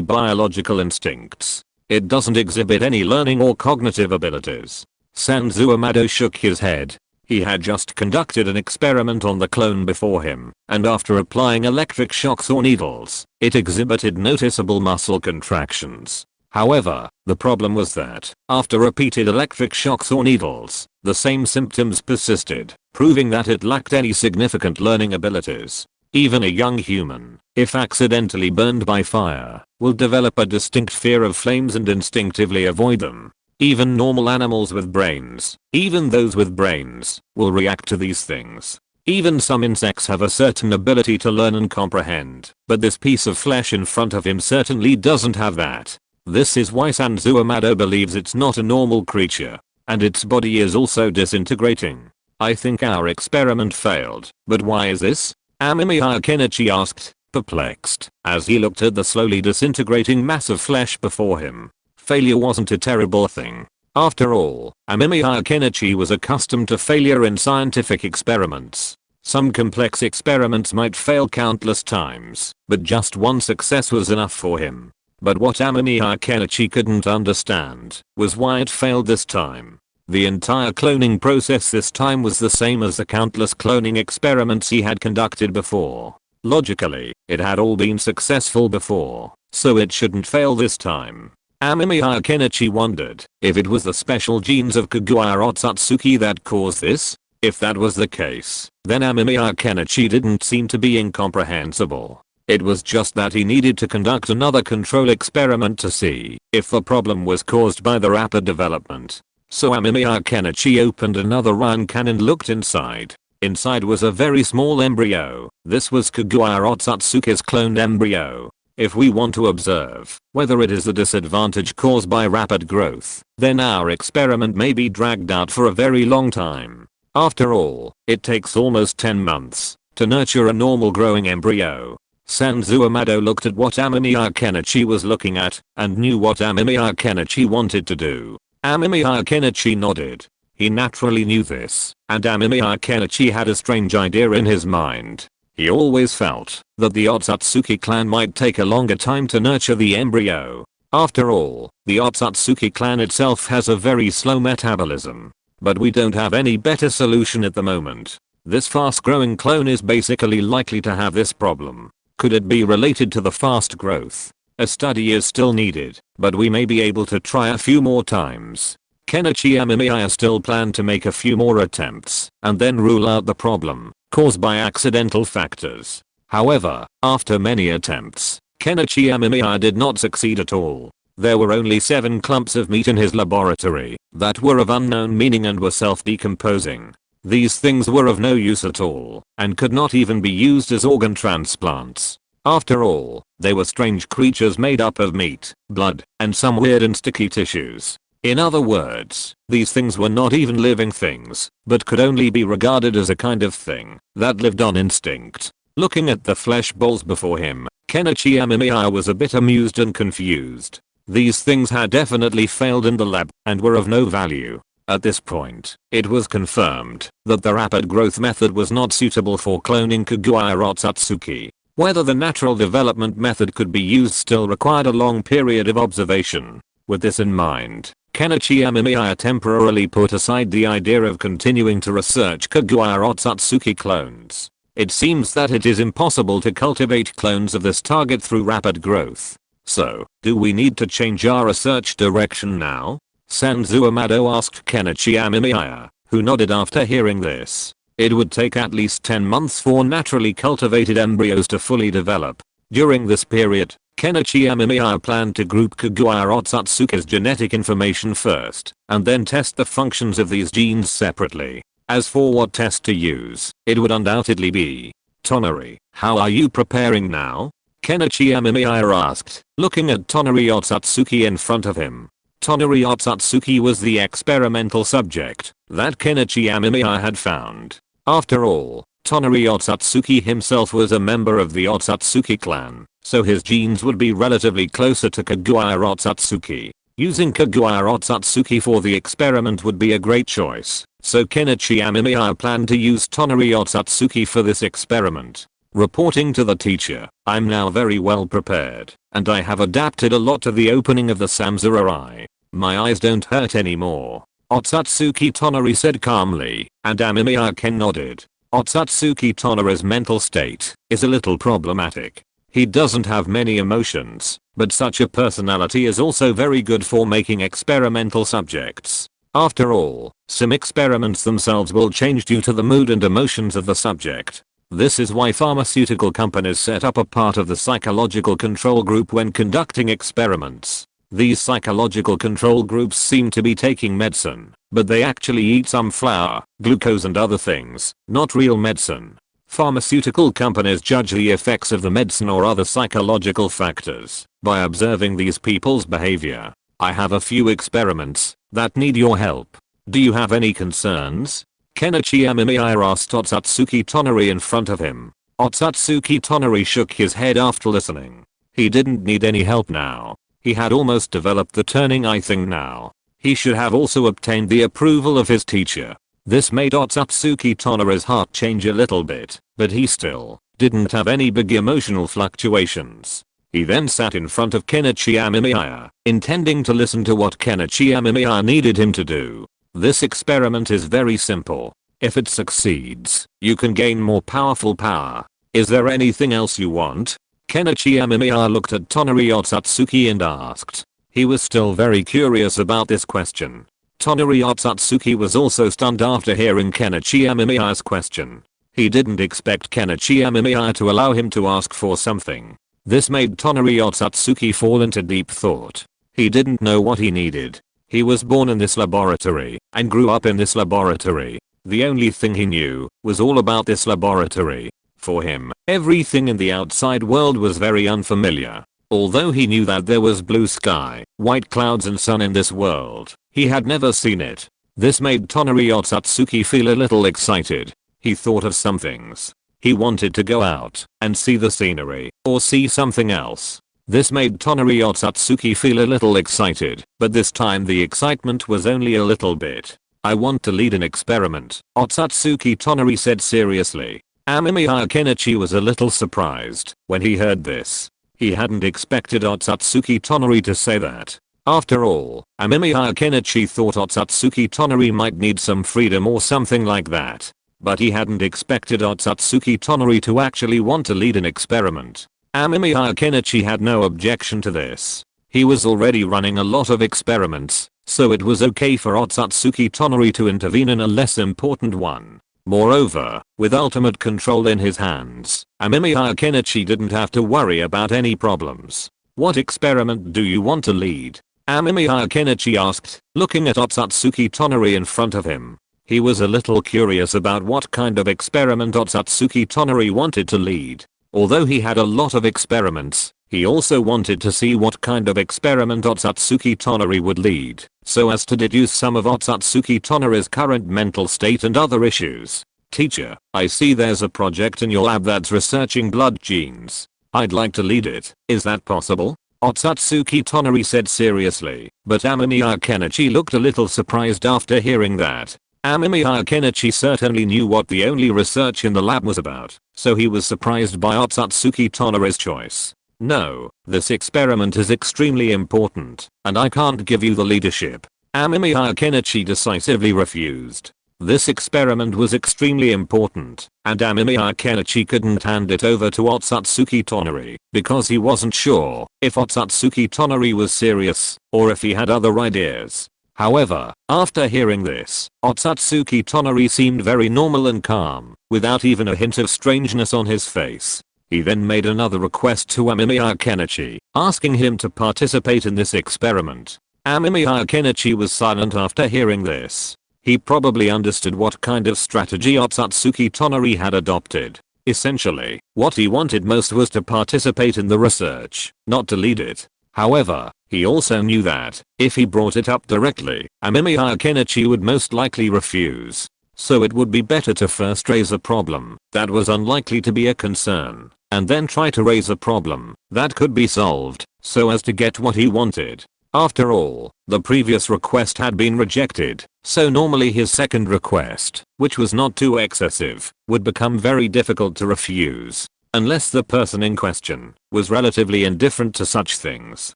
biological instincts. It doesn't exhibit any learning or cognitive abilities. Sanzu Amado shook his head. He had just conducted an experiment on the clone before him, and after applying electric shocks or needles, it exhibited noticeable muscle contractions. However, the problem was that, after repeated electric shocks or needles, the same symptoms persisted, proving that it lacked any significant learning abilities. Even a young human, if accidentally burned by fire, will develop a distinct fear of flames and instinctively avoid them. Even normal animals with brains, even those with brains, will react to these things. Even some insects have a certain ability to learn and comprehend, but this piece of flesh in front of him certainly doesn't have that. This is why Sanzuamado believes it's not a normal creature, and its body is also disintegrating. I think our experiment failed, but why is this? Amemiya Kenichi asked, perplexed, as he looked at the slowly disintegrating mass of flesh before him. Failure wasn't a terrible thing. After all, Amemiya Kenichi was accustomed to failure in scientific experiments. Some complex experiments might fail countless times, but just one success was enough for him. But what Amemiya Kenichi couldn't understand was why it failed this time. The entire cloning process this time was the same as the countless cloning experiments he had conducted before. Logically, it had all been successful before, so it shouldn't fail this time. Amemiya Kenichi wondered if it was the special genes of Kagura Otsutsuki that caused this. If that was the case, then Amemiya Kenichi didn't seem to be incomprehensible. It was just that he needed to conduct another control experiment to see if the problem was caused by the rapid development. So Amemiya Kenichi opened another Ryan can and looked inside. Inside was a very small embryo. This was Kagura Otsutsuki's cloned embryo. If we want to observe whether it is a disadvantage caused by rapid growth, then our experiment may be dragged out for a very long time. After all, it takes almost 10 months to nurture a normal growing embryo. Sanzuamado looked at what Amemiya Kenichi was looking at and knew what Amemiya Kenichi wanted to do. Amemiya Kenichi nodded. He naturally knew this, and Amemiya Kenichi had a strange idea in his mind. He always felt that the Otsutsuki clan might take a longer time to nurture the embryo. After all, the Otsutsuki clan itself has a very slow metabolism. But we don't have any better solution at the moment. This fast-growing clone is basically likely to have this problem. Could it be related to the fast growth? A study is still needed, but we may be able to try a few more times. Kenichi Amemiya still planned to make a few more attempts and then rule out the problem caused by accidental factors. However, after many attempts, Kenichi Amemiya did not succeed at all. There were only 7 clumps of meat in his laboratory that were of unknown meaning and were self-decomposing. These things were of no use at all and could not even be used as organ transplants. After all, they were strange creatures made up of meat, blood, and some weird and sticky tissues. In other words, these things were not even living things, but could only be regarded as a kind of thing that lived on instinct. Looking at the flesh balls before him, Kenichi Amemiya was a bit amused and confused. These things had definitely failed in the lab and were of no value. At this point, it was confirmed that the rapid growth method was not suitable for cloning Kagura Otsutsuki. Whether the natural development method could be used still required a long period of observation. With this in mind, Kenichi Amemiya temporarily put aside the idea of continuing to research Kagura Otsutsuki clones. It seems that it is impossible to cultivate clones of this target through rapid growth. So, do we need to change our research direction now? Sanzuamado asked Kenichi Amemiya, who nodded after hearing this. It would take at least 10 months for naturally cultivated embryos to fully develop. During this period, Kenichi Amemiya planned to group Kagura Otsutsuki's genetic information first, and then test the functions of these genes separately. As for what test to use, it would undoubtedly be Tonari. How are you preparing now? Kenichi Amemiya asked, looking at Tonari Otsutsuki in front of him. Tonari Otsutsuki was the experimental subject that Kenichi Amemiya had found. After all, Tonari Otsutsuki himself was a member of the Otsutsuki clan, so his genes would be relatively closer to Kagura Otsutsuki. Using Kagura Otsutsuki for the experiment would be a great choice, so Kenichi Amemiya planned to use Tonari Otsutsuki for this experiment. Reporting to the teacher, I'm now very well prepared, and I have adapted a lot to the opening of the Samsara. My eyes don't hurt anymore. Otsutsuki Tonari said calmly, and Amemiya Ken nodded. Otsutsuki Tonari's mental state is a little problematic. He doesn't have many emotions, but such a personality is also very good for making experimental subjects. After all, some experiments themselves will change due to the mood and emotions of the subject. This is why pharmaceutical companies set up a part of the psychological control group when conducting experiments. These psychological control groups seem to be taking medicine, but they actually eat some flour, glucose and other things, not real medicine. Pharmaceutical companies judge the effects of the medicine or other psychological factors by observing these people's behavior. I have a few experiments that need your help. Do you have any concerns? Kenichi Amemiya asked Otsutsuki Tonari in front of him. Otsutsuki Tonari shook his head after listening. He didn't need any help now. He had almost developed the turning eye thing now. He should have also obtained the approval of his teacher. This made Otsutsuki Tonari's heart change a little bit, but he still didn't have any big emotional fluctuations. He then sat in front of Kenichi Amemiya, intending to listen to what Kenichi Amemiya needed him to do. This experiment is very simple. If it succeeds, you can gain more powerful power. Is there anything else you want? Kenichi Amemiya looked at Tonari Otsutsuki and asked. He was still very curious about this question. Tonari Otsutsuki was also stunned after hearing Kenichi Amemiya's question. He didn't expect Kenichi Amemiya to allow him to ask for something. This made Tonari Otsutsuki fall into deep thought. He didn't know what he needed. He was born in this laboratory and grew up in this laboratory. The only thing he knew was all about this laboratory. For him, everything in the outside world was very unfamiliar. Although he knew that there was blue sky, white clouds and sun in this world, he had never seen it. This made Tonari Otsutsuki feel a little excited. He thought of some things. He wanted to go out and see the scenery or see something else. This made Tonari Otsutsuki feel a little excited, but this time the excitement was only a little bit. I want to lead an experiment, Otsutsuki Tonari said seriously. Amemiya Kenichi was a little surprised when he heard this. He hadn't expected Otsutsuki Tonari to say that. After all, Amemiya Kenichi thought Otsutsuki Tonari might need some freedom or something like that. But he hadn't expected Otsutsuki Tonari to actually want to lead an experiment. Amemiya Kenichi had no objection to this. He was already running a lot of experiments, so it was okay for Otsutsuki Tonari to intervene in a less important one. Moreover, with ultimate control in his hands, Amemiya Kenichi didn't have to worry about any problems. What experiment do you want to lead? Amemiya Kenichi asked, looking at Otsutsuki Tonari in front of him. He was a little curious about what kind of experiment Otsutsuki Tonari wanted to lead. Although he had a lot of experiments, he also wanted to see what kind of experiment Otsutsuki Tonari would lead, so as to deduce some of Otsutsuki Tonari's current mental state and other issues. Teacher, I see there's a project in your lab that's researching blood genes. I'd like to lead it. Is that possible? Otsutsuki Tonari said seriously, but Amemiya Kenichi looked a little surprised after hearing that. Amemiya Kenichi certainly knew what the only research in the lab was about, so he was surprised by Otsutsuki Tonari's choice. No, this experiment is extremely important, and I can't give you the leadership. Amemiya Kenichi decisively refused. This experiment was extremely important, and Amemiya Kenichi couldn't hand it over to Otsutsuki Tonari, because he wasn't sure if Otsutsuki Tonari was serious, or if he had other ideas. However, after hearing this, Otsutsuki Tonari seemed very normal and calm, without even a hint of strangeness on his face. He then made another request to Amemiya Kenichi, asking him to participate in this experiment. Amemiya Kenichi was silent after hearing this. He probably understood what kind of strategy Otsutsuki Tonari had adopted. Essentially, what he wanted most was to participate in the research, not to lead it. However, he also knew that, if he brought it up directly, Amemiya Kenichi would most likely refuse. So it would be better to first raise a problem that was unlikely to be a concern, and then try to raise a problem that could be solved, so as to get what he wanted. After all, the previous request had been rejected, so normally his second request, which was not too excessive, would become very difficult to refuse. Unless the person in question was relatively indifferent to such things,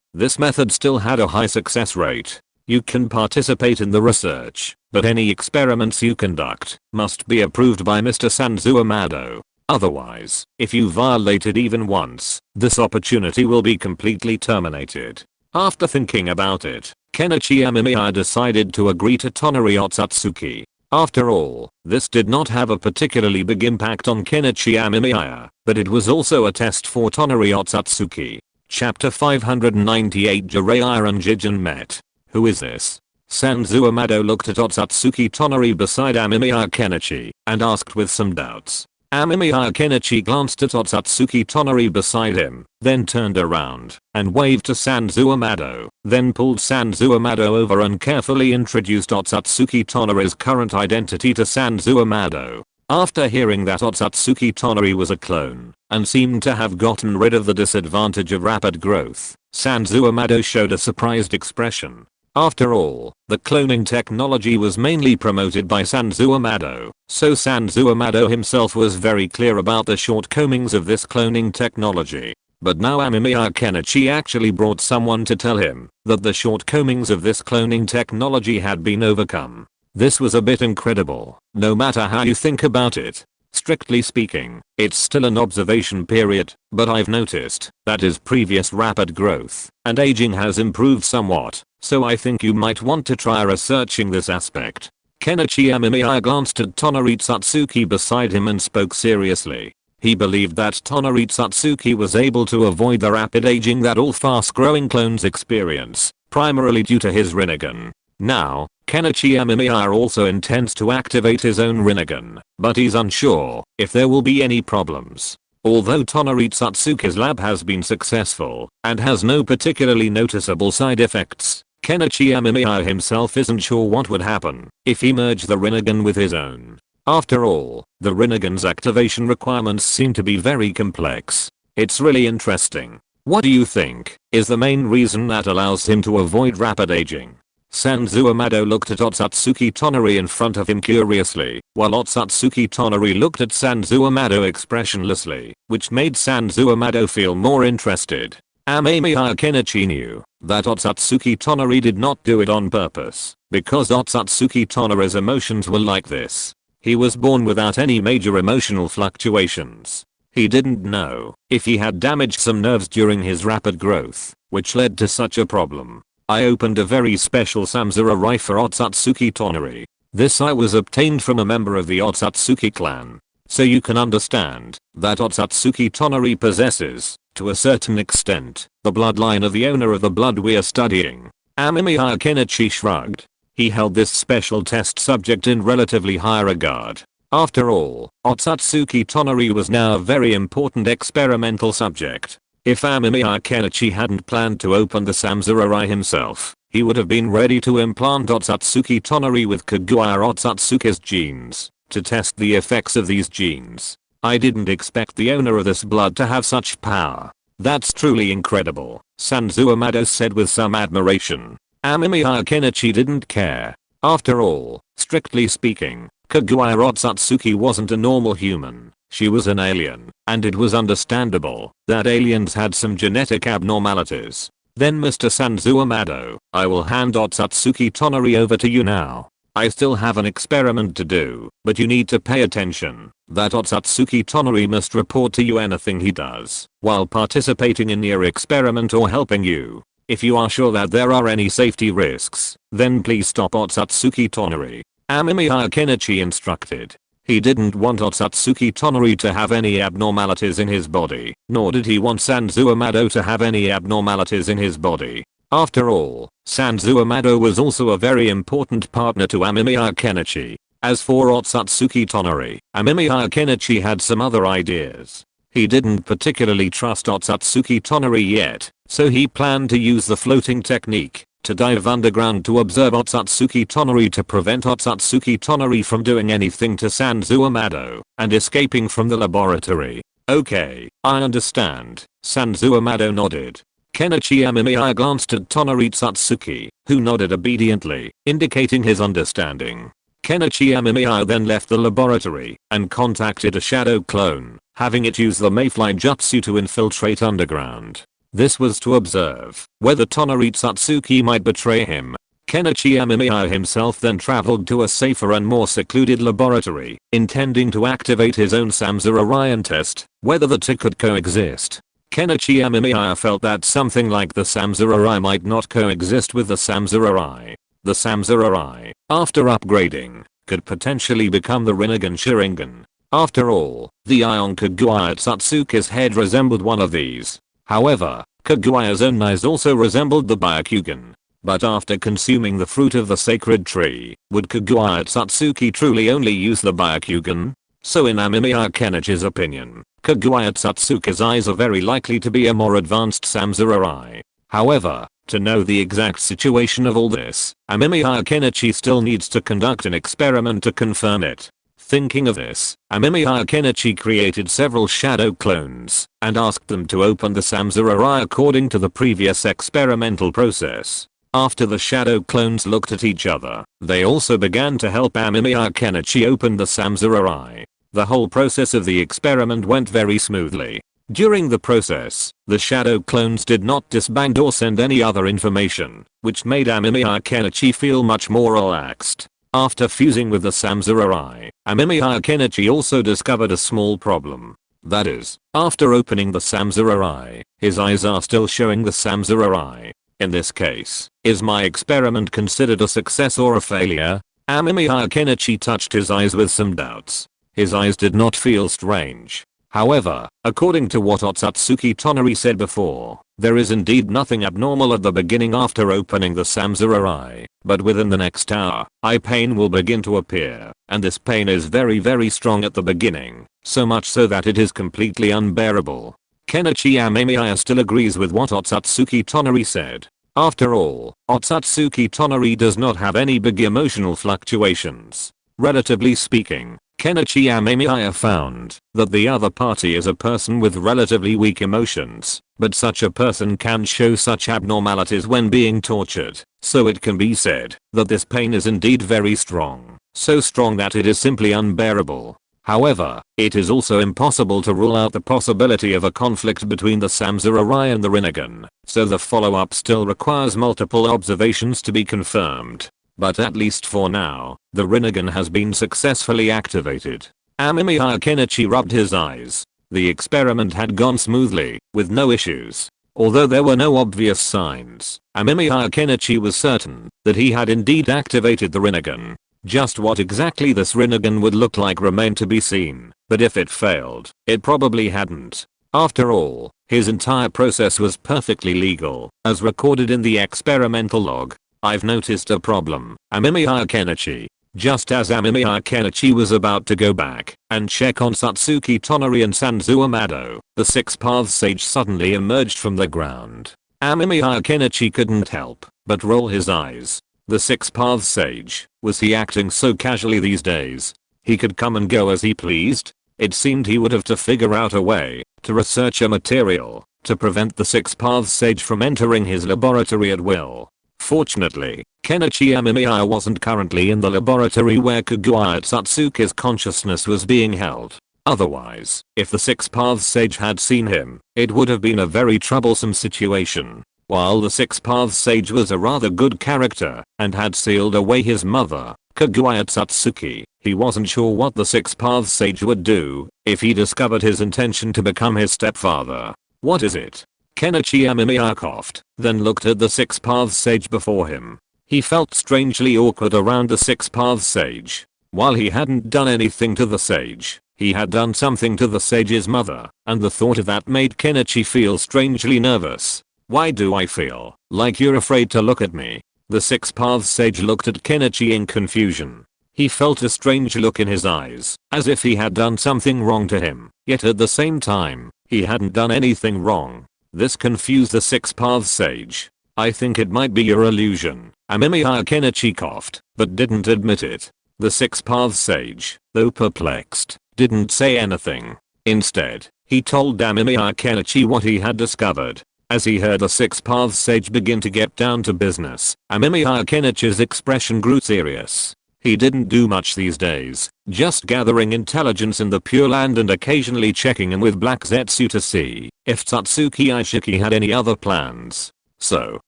this method still had a high success rate. You can participate in the research, but any experiments you conduct must be approved by Mr. Sanzu Amado. Otherwise, if you violate it even once, this opportunity will be completely terminated. After thinking about it, Kenichi Amemiya decided to agree to Tonari Otsutsuki. After all, this did not have a particularly big impact on Kenichi Amemiya, but it was also a test for Tonari Otsutsuki. Chapter 598 Jiraiya and Jijin met. Who is this? Sanzu Amado looked at Otsutsuki Tonari beside Amemiya Kenichi and asked with some doubts. Amemiya Kenichi glanced at Otsutsuki Tonari beside him, then turned around and waved to Sanzu Amado, then pulled Sanzu Amado over and carefully introduced Otsutsuki Tonari's current identity to Sanzu Amado. After hearing that Otsutsuki Tonari was a clone and seemed to have gotten rid of the disadvantage of rapid growth, Sanzu Amado showed a surprised expression. After all, the cloning technology was mainly promoted by Sanzu Amado, so Sanzu Amado himself was very clear about the shortcomings of this cloning technology. But now Amemiya Kenichi actually brought someone to tell him that the shortcomings of this cloning technology had been overcome. This was a bit incredible, no matter how you think about it. Strictly speaking, it's still an observation period, but I've noticed that his previous rapid growth and aging has improved somewhat, so I think you might want to try researching this aspect. Kenichi Amemiya glanced at Tonari Tsutsuki beside him and spoke seriously. He believed that Tonari Tsutsuki was able to avoid the rapid aging that all fast-growing clones experience, primarily due to his Rinnegan. Now, Kenichi Amemiya also intends to activate his own Rinnegan, but he's unsure if there will be any problems. Although Tonari Tsutsuki's lab has been successful and has no particularly noticeable side effects, Kenichi Amemiya himself isn't sure what would happen if he merged the Rinnegan with his own. After all, the Rinnegan's activation requirements seem to be very complex. It's really interesting. What do you think is the main reason that allows him to avoid rapid aging? Sanzu Amado looked at Otsutsuki Tonari in front of him curiously, while Otsutsuki Tonari looked at Sanzu Amado expressionlessly, which made Sanzu Amado feel more interested. Amemiya Kenichi knew that Otsutsuki Tonari did not do it on purpose, because Otsutsuki Tonari's emotions were like this. He was born without any major emotional fluctuations. He didn't know if he had damaged some nerves during his rapid growth, which led to such a problem. I opened a very special Samsara for Otsutsuki Tonari. This eye was obtained from a member of the Otsutsuki clan. So you can understand that Otsutsuki Tonari possesses, to a certain extent, the bloodline of the owner of the blood we are studying. Amemiya Kenichi shrugged. He held this special test subject in relatively high regard. After all, Otsutsuki Tonari was now a very important experimental subject. If Amemiya Kenichi hadn't planned to open the Samsara himself, he would have been ready to implant Otsutsuki Tonari with Kaguya Otsutsuki's genes to test the effects of these genes. I didn't expect the owner of this blood to have such power. That's truly incredible, Sanzu Amado said with some admiration. Amemiya Kenichi didn't care. After all, strictly speaking, Kaguya Otsutsuki wasn't a normal human. She was an alien, and it was understandable that aliens had some genetic abnormalities. Then Mr. Sanzu Amado, I will hand Otsutsuki Tonari over to you now. I still have an experiment to do, but you need to pay attention that Otsutsuki Tonari must report to you anything he does while participating in your experiment or helping you. If you are sure that there are any safety risks, then please stop Otsutsuki Tonari. Amemiya Kenichi instructed. He didn't want Otsutsuki Tonari to have any abnormalities in his body, nor did he want Sanzu Amado to have any abnormalities in his body. After all, Sanzu Amado was also a very important partner to Amemiya Kenichi. As for Otsutsuki Tonari, Amemiya Kenichi had some other ideas. He didn't particularly trust Otsutsuki Tonari yet, so he planned to use the floating technique to dive underground to observe Otsutsuki Tonari to prevent Otsutsuki Tonari from doing anything to Sanzu Amado and escaping from the laboratory. Okay, I understand, Sanzu Amado nodded. Kenichi Amemiya glanced at Tonari Tsutsuki, who nodded obediently, indicating his understanding. Kenichi Amemiya then left the laboratory and contacted a shadow clone, having it use the Mayfly Jutsu to infiltrate underground. This was to observe whether Tonari Tsutsuki might betray him. Kenichi Amemiya himself then traveled to a safer and more secluded laboratory, intending to activate his own Samsara and test whether the two could coexist. Kenichi Amemiya felt that something like the Samsara might not coexist with the Samsara. The Samsara, after upgrading, could potentially become the Rinnegan Sharingan. After all, the eye on Kaguya Tsutsuki's head resembled one of these. However, Kaguya's own eyes also resembled the Byakugan. But after consuming the fruit of the sacred tree, would Kaguya Satsuki truly only use the Byakugan? So in Amemiya Kenichi's opinion, Kaguya Satsuki's eyes are very likely to be a more advanced Samsara. However, to know the exact situation of all this, Amemiya Kenichi still needs to conduct an experiment to confirm it. Thinking of this, Amemiya Kenichi created several shadow clones and asked them to open the Samsara according to the previous experimental process. After the shadow clones looked at each other, they also began to help Amemiya Kenichi open the Samsara. The whole process of the experiment went very smoothly. During the process, the shadow clones did not disband or send any other information, which made Amemiya Kenichi feel much more relaxed. After fusing with the Samsara, Amemiya Kenichi also discovered a small problem. That is, after opening the Samsara, his eyes are still showing the Samsara. In this case, is my experiment considered a success or a failure? Amemiya Kenichi touched his eyes with some doubts. His eyes did not feel strange. However, according to what Otsutsuki Tonari said before, there is indeed nothing abnormal at the beginning after opening the Samsara, but within the next hour, eye pain will begin to appear, and this pain is very strong at the beginning, so much so that it is completely unbearable. Kenichi Amemiya still agrees with what Otsutsuki Tonari said. After all, Otsutsuki Tonari does not have any big emotional fluctuations. Relatively speaking, Kenichi Amemiya found that the other party is a person with relatively weak emotions, but such a person can show such abnormalities when being tortured, so it can be said that this pain is indeed very strong, so strong that it is simply unbearable. However, it is also impossible to rule out the possibility of a conflict between the Samsara and the Rinnegan, so the follow-up still requires multiple observations to be confirmed. But at least for now, the Rinnegan has been successfully activated. Amemiya Kenichi rubbed his eyes. The experiment had gone smoothly, with no issues. Although there were no obvious signs, Amemiya Kenichi was certain that he had indeed activated the Rinnegan. Just what exactly this Rinnegan would look like remained to be seen, but if it failed, it probably hadn't. After all, his entire process was perfectly legal, as recorded in the experimental log. I've noticed a problem, Amemiya Kenichi. Just as Amemiya Kenichi was about to go back and check on Satsuki Tonari and Sanzu Amado, the Six Paths Sage suddenly emerged from the ground. Amemiya Kenichi couldn't help but roll his eyes. The Six Paths Sage, was he acting so casually these days? He could come and go as he pleased? It seemed he would have to figure out a way to research a material to prevent the Six Paths Sage from entering his laboratory at will. Fortunately, Kenichi Amemiya wasn't currently in the laboratory where Kaguya Satsuki's consciousness was being held. Otherwise, if the Six Paths Sage had seen him, it would have been a very troublesome situation. While the Six Paths Sage was a rather good character and had sealed away his mother, Kaguya Satsuki, he wasn't sure what the Six Paths Sage would do if he discovered his intention to become his stepfather. What is it? Kenichi Amemiya coughed, then looked at the Six Paths Sage before him. He felt strangely awkward around the Six Paths Sage. While he hadn't done anything to the sage, he had done something to the sage's mother, and the thought of that made Kenichi feel strangely nervous. Why do I feel like you're afraid to look at me? The Six Paths Sage looked at Kenichi in confusion. He felt a strange look in his eyes, as if he had done something wrong to him, yet at the same time, he hadn't done anything wrong. This confused the Six Paths Sage. I think it might be your illusion. Amemiya Kenichi coughed, but didn't admit it. The Six Paths Sage, though perplexed, didn't say anything. Instead, he told Amemiya Kenichi what he had discovered. As he heard the Six Paths Sage begin to get down to business, Amemiya Kenichi's expression grew serious. He didn't do much these days, just gathering intelligence in the Pure Land and occasionally checking in with Black Zetsu to see if Tatsuki Aishiki had any other plans. So,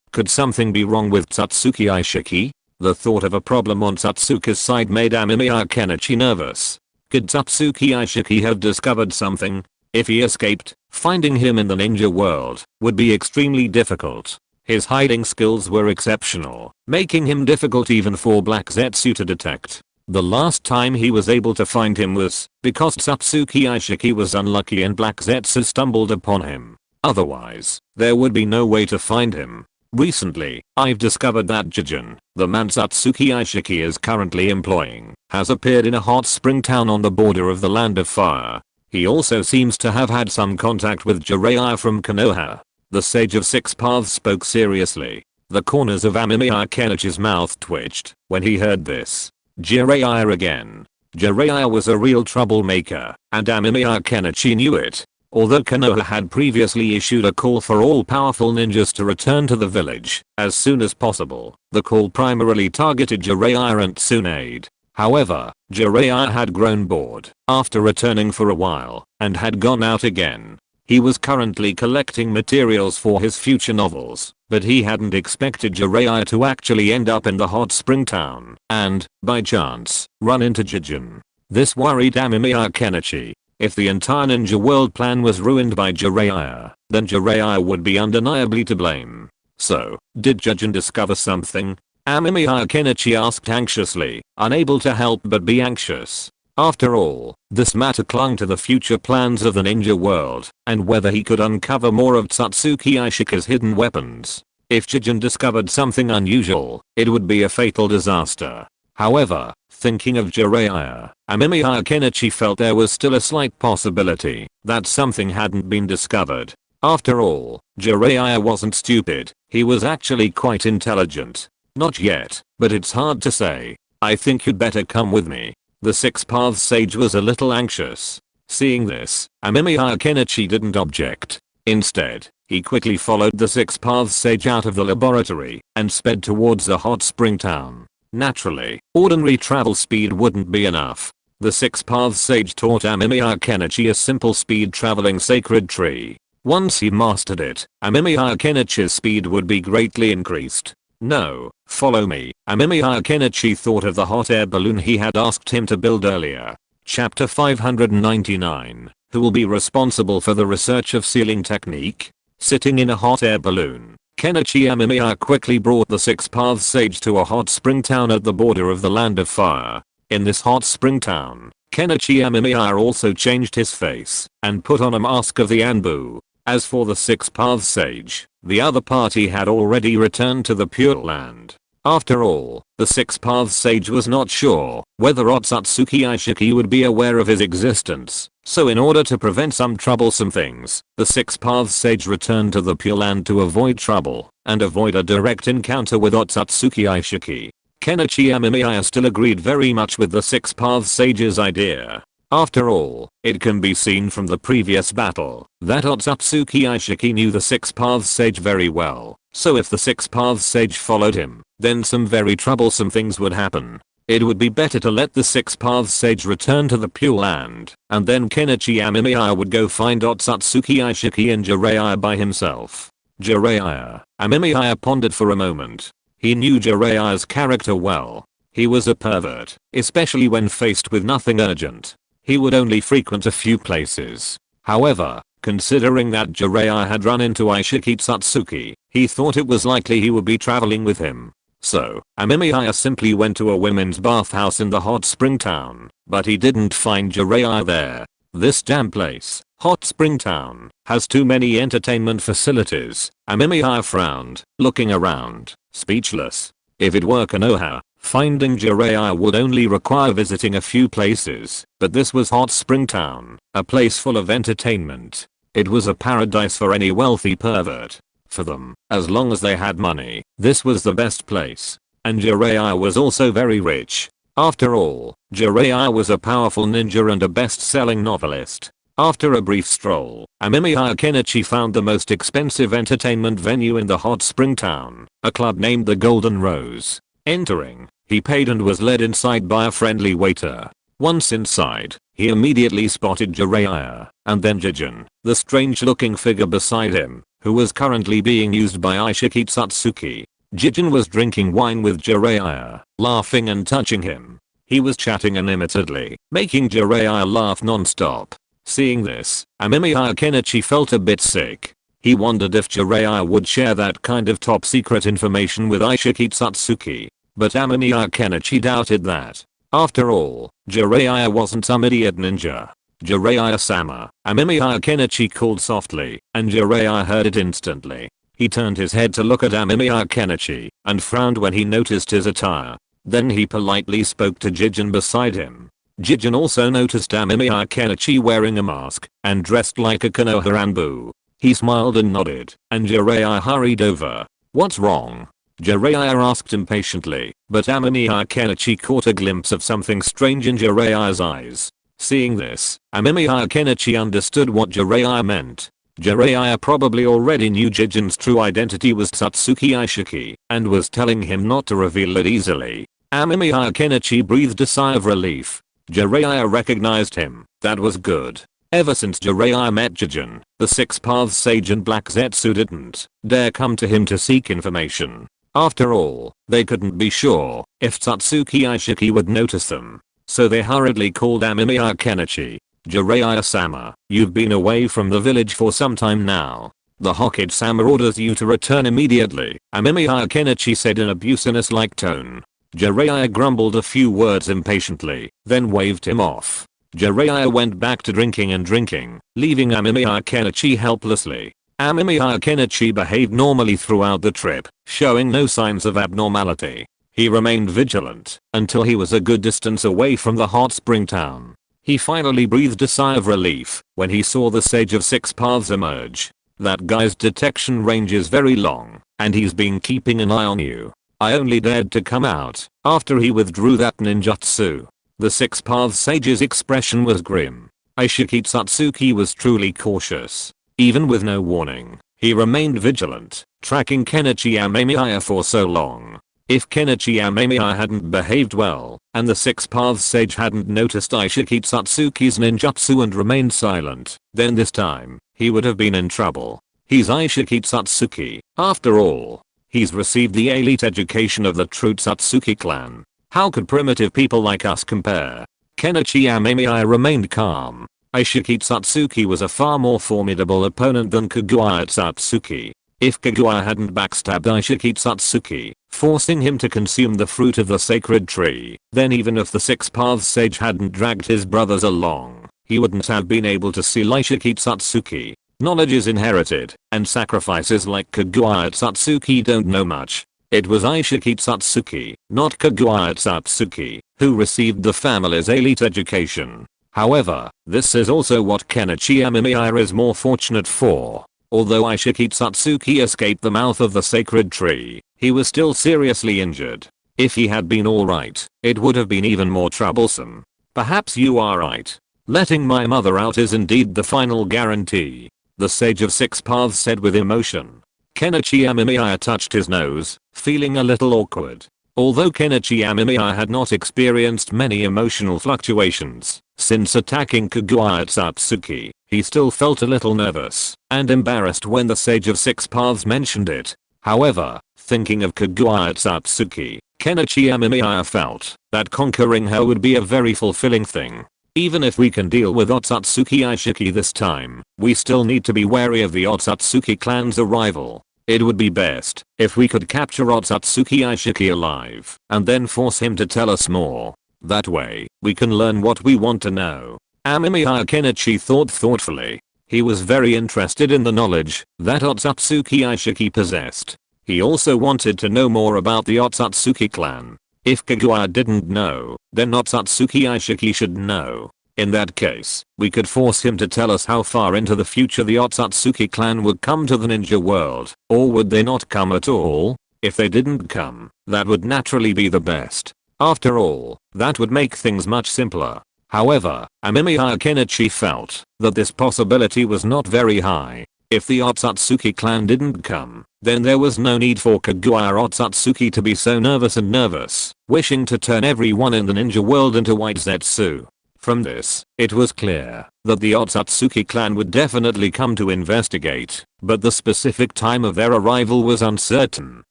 could something be wrong with Tatsuki Aishiki? The thought of a problem on Tatsuki's side made Amemiya Kenichi nervous. Could Tatsuki Aishiki have discovered something? If he escaped, finding him in the ninja world would be extremely difficult. His hiding skills were exceptional, making him difficult even for Black Zetsu to detect. The last time he was able to find him was because Tatsuki Aishiki was unlucky and Black Zetsu stumbled upon him. Otherwise, there would be no way to find him. Recently, I've discovered that Jijin, the man Satsuki Aishiki is currently employing, has appeared in a hot spring town on the border of the Land of Fire. He also seems to have had some contact with Jiraiya from Konoha. The Sage of Six Paths spoke seriously. The corners of Amemiya Kenichi's mouth twitched when he heard this. Jiraiya again. Jiraiya was a real troublemaker, and Amemiya Kenichi knew it. Although Konoha had previously issued a call for all powerful ninjas to return to the village as soon as possible, the call primarily targeted Jiraiya and Tsunade. However, Jiraiya had grown bored after returning for a while and had gone out again. He was currently collecting materials for his future novels, but he hadn't expected Jiraiya to actually end up in the hot spring town and, by chance, run into Jijin. This worried Amemiya Kenichi. If the entire ninja world plan was ruined by Jiraiya, then Jiraiya would be undeniably to blame. So, did Jijin discover something? Amemiya Kenichi asked anxiously, unable to help but be anxious. After all, this matter clung to the future plans of the ninja world, and whether he could uncover more of Satsuki Aishika's hidden weapons. If Jijin discovered something unusual, it would be a fatal disaster. However, thinking of Jiraiya, Amemiya Kenichi felt there was still a slight possibility that something hadn't been discovered. After all, Jiraiya wasn't stupid, he was actually quite intelligent. Not yet, but it's hard to say. I think you'd better come with me. The Six Paths Sage was a little anxious. Seeing this, Amemiya Kenichi didn't object. Instead, he quickly followed the Six Paths Sage out of the laboratory and sped towards the hot spring town. Naturally, ordinary travel speed wouldn't be enough. The Six Paths Sage taught Amemiya Kenichi a simple speed traveling sacred tree. Once he mastered it, Amemiya Kenichi's speed would be greatly increased. No, follow me. Amemiya Kenichi thought of the hot air balloon he had asked him to build earlier. Chapter 599. Who will be responsible for the research of sealing technique? Sitting in a hot air balloon, Kenichi Amemiya quickly brought the Six Paths Sage to a hot spring town at the border of the Land of Fire. In this hot spring town, Kenichi Amemiya also changed his face and put on a mask of the ANBU. As for the Six Paths Sage, the other party had already returned to the Pure Land. After all, the Six Paths Sage was not sure whether Otsutsuki Aishiki would be aware of his existence, so in order to prevent some troublesome things, the Six Paths Sage returned to the Pure Land to avoid trouble and avoid a direct encounter with Otsutsuki Aishiki. Kenichi Amemiya still agreed very much with the Six Paths Sage's idea. After all, it can be seen from the previous battle that Otsutsuki Aishiki knew the Six Paths Sage very well, so if the Six Paths Sage followed him, then some very troublesome things would happen. It would be better to let the Six Paths Sage return to the Pure Land, and then Kenichi Amemiya would go find Otsutsuki Aishiki and Jiraiya by himself. Jiraiya. Amemiya pondered for a moment. He knew Jiraiya's character well. He was a pervert, especially when faced with nothing urgent. He would only frequent a few places. However, considering that Jiraiya had run into Aishiki Satsuki, he thought it was likely he would be traveling with him. So, Amemiya simply went to a women's bathhouse in the hot spring town, but he didn't find Jiraiya there. This damn place, hot spring town, has too many entertainment facilities. Amemiya frowned, looking around, speechless. If it were Konoha, finding Jiraiya would only require visiting a few places, but this was hot spring town, a place full of entertainment. It was a paradise for any wealthy pervert. For them, as long as they had money, this was the best place. And Jiraiya was also very rich. After all, Jiraiya was a powerful ninja and a best-selling novelist. After a brief stroll, Amemiya Kenichi found the most expensive entertainment venue in the hot spring town, a club named the Golden Rose. Entering, he paid and was led inside by a friendly waiter. Once inside, he immediately spotted Jiraiya, and then Jijin, the strange-looking figure beside him, who was currently being used by Aishiki Satsuki. Jijin was drinking wine with Jiraiya, laughing and touching him. He was chatting inimitedly, making Jiraiya laugh non-stop. Seeing this, Amemiya Kenichi felt a bit sick. He wondered if Jiraiya would share that kind of top-secret information with Aishiki Satsuki. But Amemiya Kenichi doubted that. After all, Jiraiya wasn't some idiot ninja. "Jiraiya-sama." Amemiya Kenichi called softly, and Jiraiya heard it instantly. He turned his head to look at Amemiya Kenichi, and frowned when he noticed his attire. Then he politely spoke to Jijin beside him. Jijin also noticed Amemiya Kenichi wearing a mask, and dressed like a Konoha ANBU. He smiled and nodded, and Jiraiya hurried over. "What's wrong?" Jiraiya asked impatiently, but Amemiya Kenichi caught a glimpse of something strange in Jiraiya's eyes. Seeing this, Amemiya Kenichi understood what Jiraiya meant. Jiraiya probably already knew Jijin's true identity was Satsuki Aishiki, and was telling him not to reveal it easily. Amemiya Kenichi breathed a sigh of relief. Jiraiya recognized him. That was good. Ever since Jiraiya met Jijin, the Six Paths Sage and Black Zetsu didn't dare come to him to seek information. After all, they couldn't be sure if Satsuki Aishiki would notice them. So they hurriedly called Amemiya Kenichi. "Jiraiya-sama, you've been away from the village for some time now. The Hokage-sama orders you to return immediately," Amemiya Kenichi said in a business-like tone. Jiraiya grumbled a few words impatiently, then waved him off. Jiraiya went back to drinking and drinking, leaving Amemiya Kenichi helplessly. Amemiya Kenichi behaved normally throughout the trip, showing no signs of abnormality. He remained vigilant until he was a good distance away from the hot spring town. He finally breathed a sigh of relief when he saw the Sage of Six Paths emerge. "That guy's detection range is very long, and he's been keeping an eye on you. I only dared to come out after he withdrew that ninjutsu." The Six Paths Sage's expression was grim. Aishiki Satsuki was truly cautious. Even with no warning, he remained vigilant, tracking Kenichi Amemiya for so long. If Kenichi Amemiya hadn't behaved well, and the Six Paths Sage hadn't noticed Aishiki Satsuki's ninjutsu and remained silent, then this time, he would have been in trouble. He's Aishiki Satsuki, after all. He's received the elite education of the true Satsuki clan. How could primitive people like us compare? Kenichi Amemiya remained calm. Aishiki Satsuki was a far more formidable opponent than Kaguya Satsuki. If Kaguya hadn't backstabbed Aishiki Satsuki, forcing him to consume the fruit of the sacred tree, then even if the Six Paths Sage hadn't dragged his brothers along, he wouldn't have been able to seal Aishiki Satsuki. Knowledge is inherited, and sacrifices like Kaguya Satsuki don't know much. It was Aishiki Satsuki, not Kaguya Satsuki, who received the family's elite education. However, this is also what Kenichi Amemiya is more fortunate for. Although Aishiki Satsuki escaped the mouth of the sacred tree, he was still seriously injured. If he had been alright, it would have been even more troublesome. "Perhaps you are right. Letting my mother out is indeed the final guarantee," the Sage of Six Paths said with emotion. Kenichi Amemiya touched his nose, feeling a little awkward. Although Kenichi Amemiya had not experienced many emotional fluctuations since attacking Kaguya Satsuki, he still felt a little nervous and embarrassed when the Sage of Six Paths mentioned it. However, thinking of Kaguya Satsuki, Kenichi Amemiya felt that conquering her would be a very fulfilling thing. Even if we can deal with Otsutsuki Aishiki this time, we still need to be wary of the Otsutsuki clan's arrival. It would be best if we could capture Otsutsuki Aishiki alive and then force him to tell us more. That way, we can learn what we want to know. Amemiya Kenichi thought thoughtfully. He was very interested in the knowledge that Otsutsuki Aishiki possessed. He also wanted to know more about the Otsutsuki clan. If Kaguya didn't know, then Otsutsuki Aishiki should know. In that case, we could force him to tell us how far into the future the Otsutsuki clan would come to the ninja world, or would they not come at all? If they didn't come, that would naturally be the best. After all, that would make things much simpler. However, Amemiya Kenichi felt that this possibility was not very high. If the Otsutsuki clan didn't come, then there was no need for Kaguya Otsutsuki to be so nervous, wishing to turn everyone in the ninja world into white zetsu. From this, it was clear that the Otsutsuki clan would definitely come to investigate, but the specific time of their arrival was uncertain.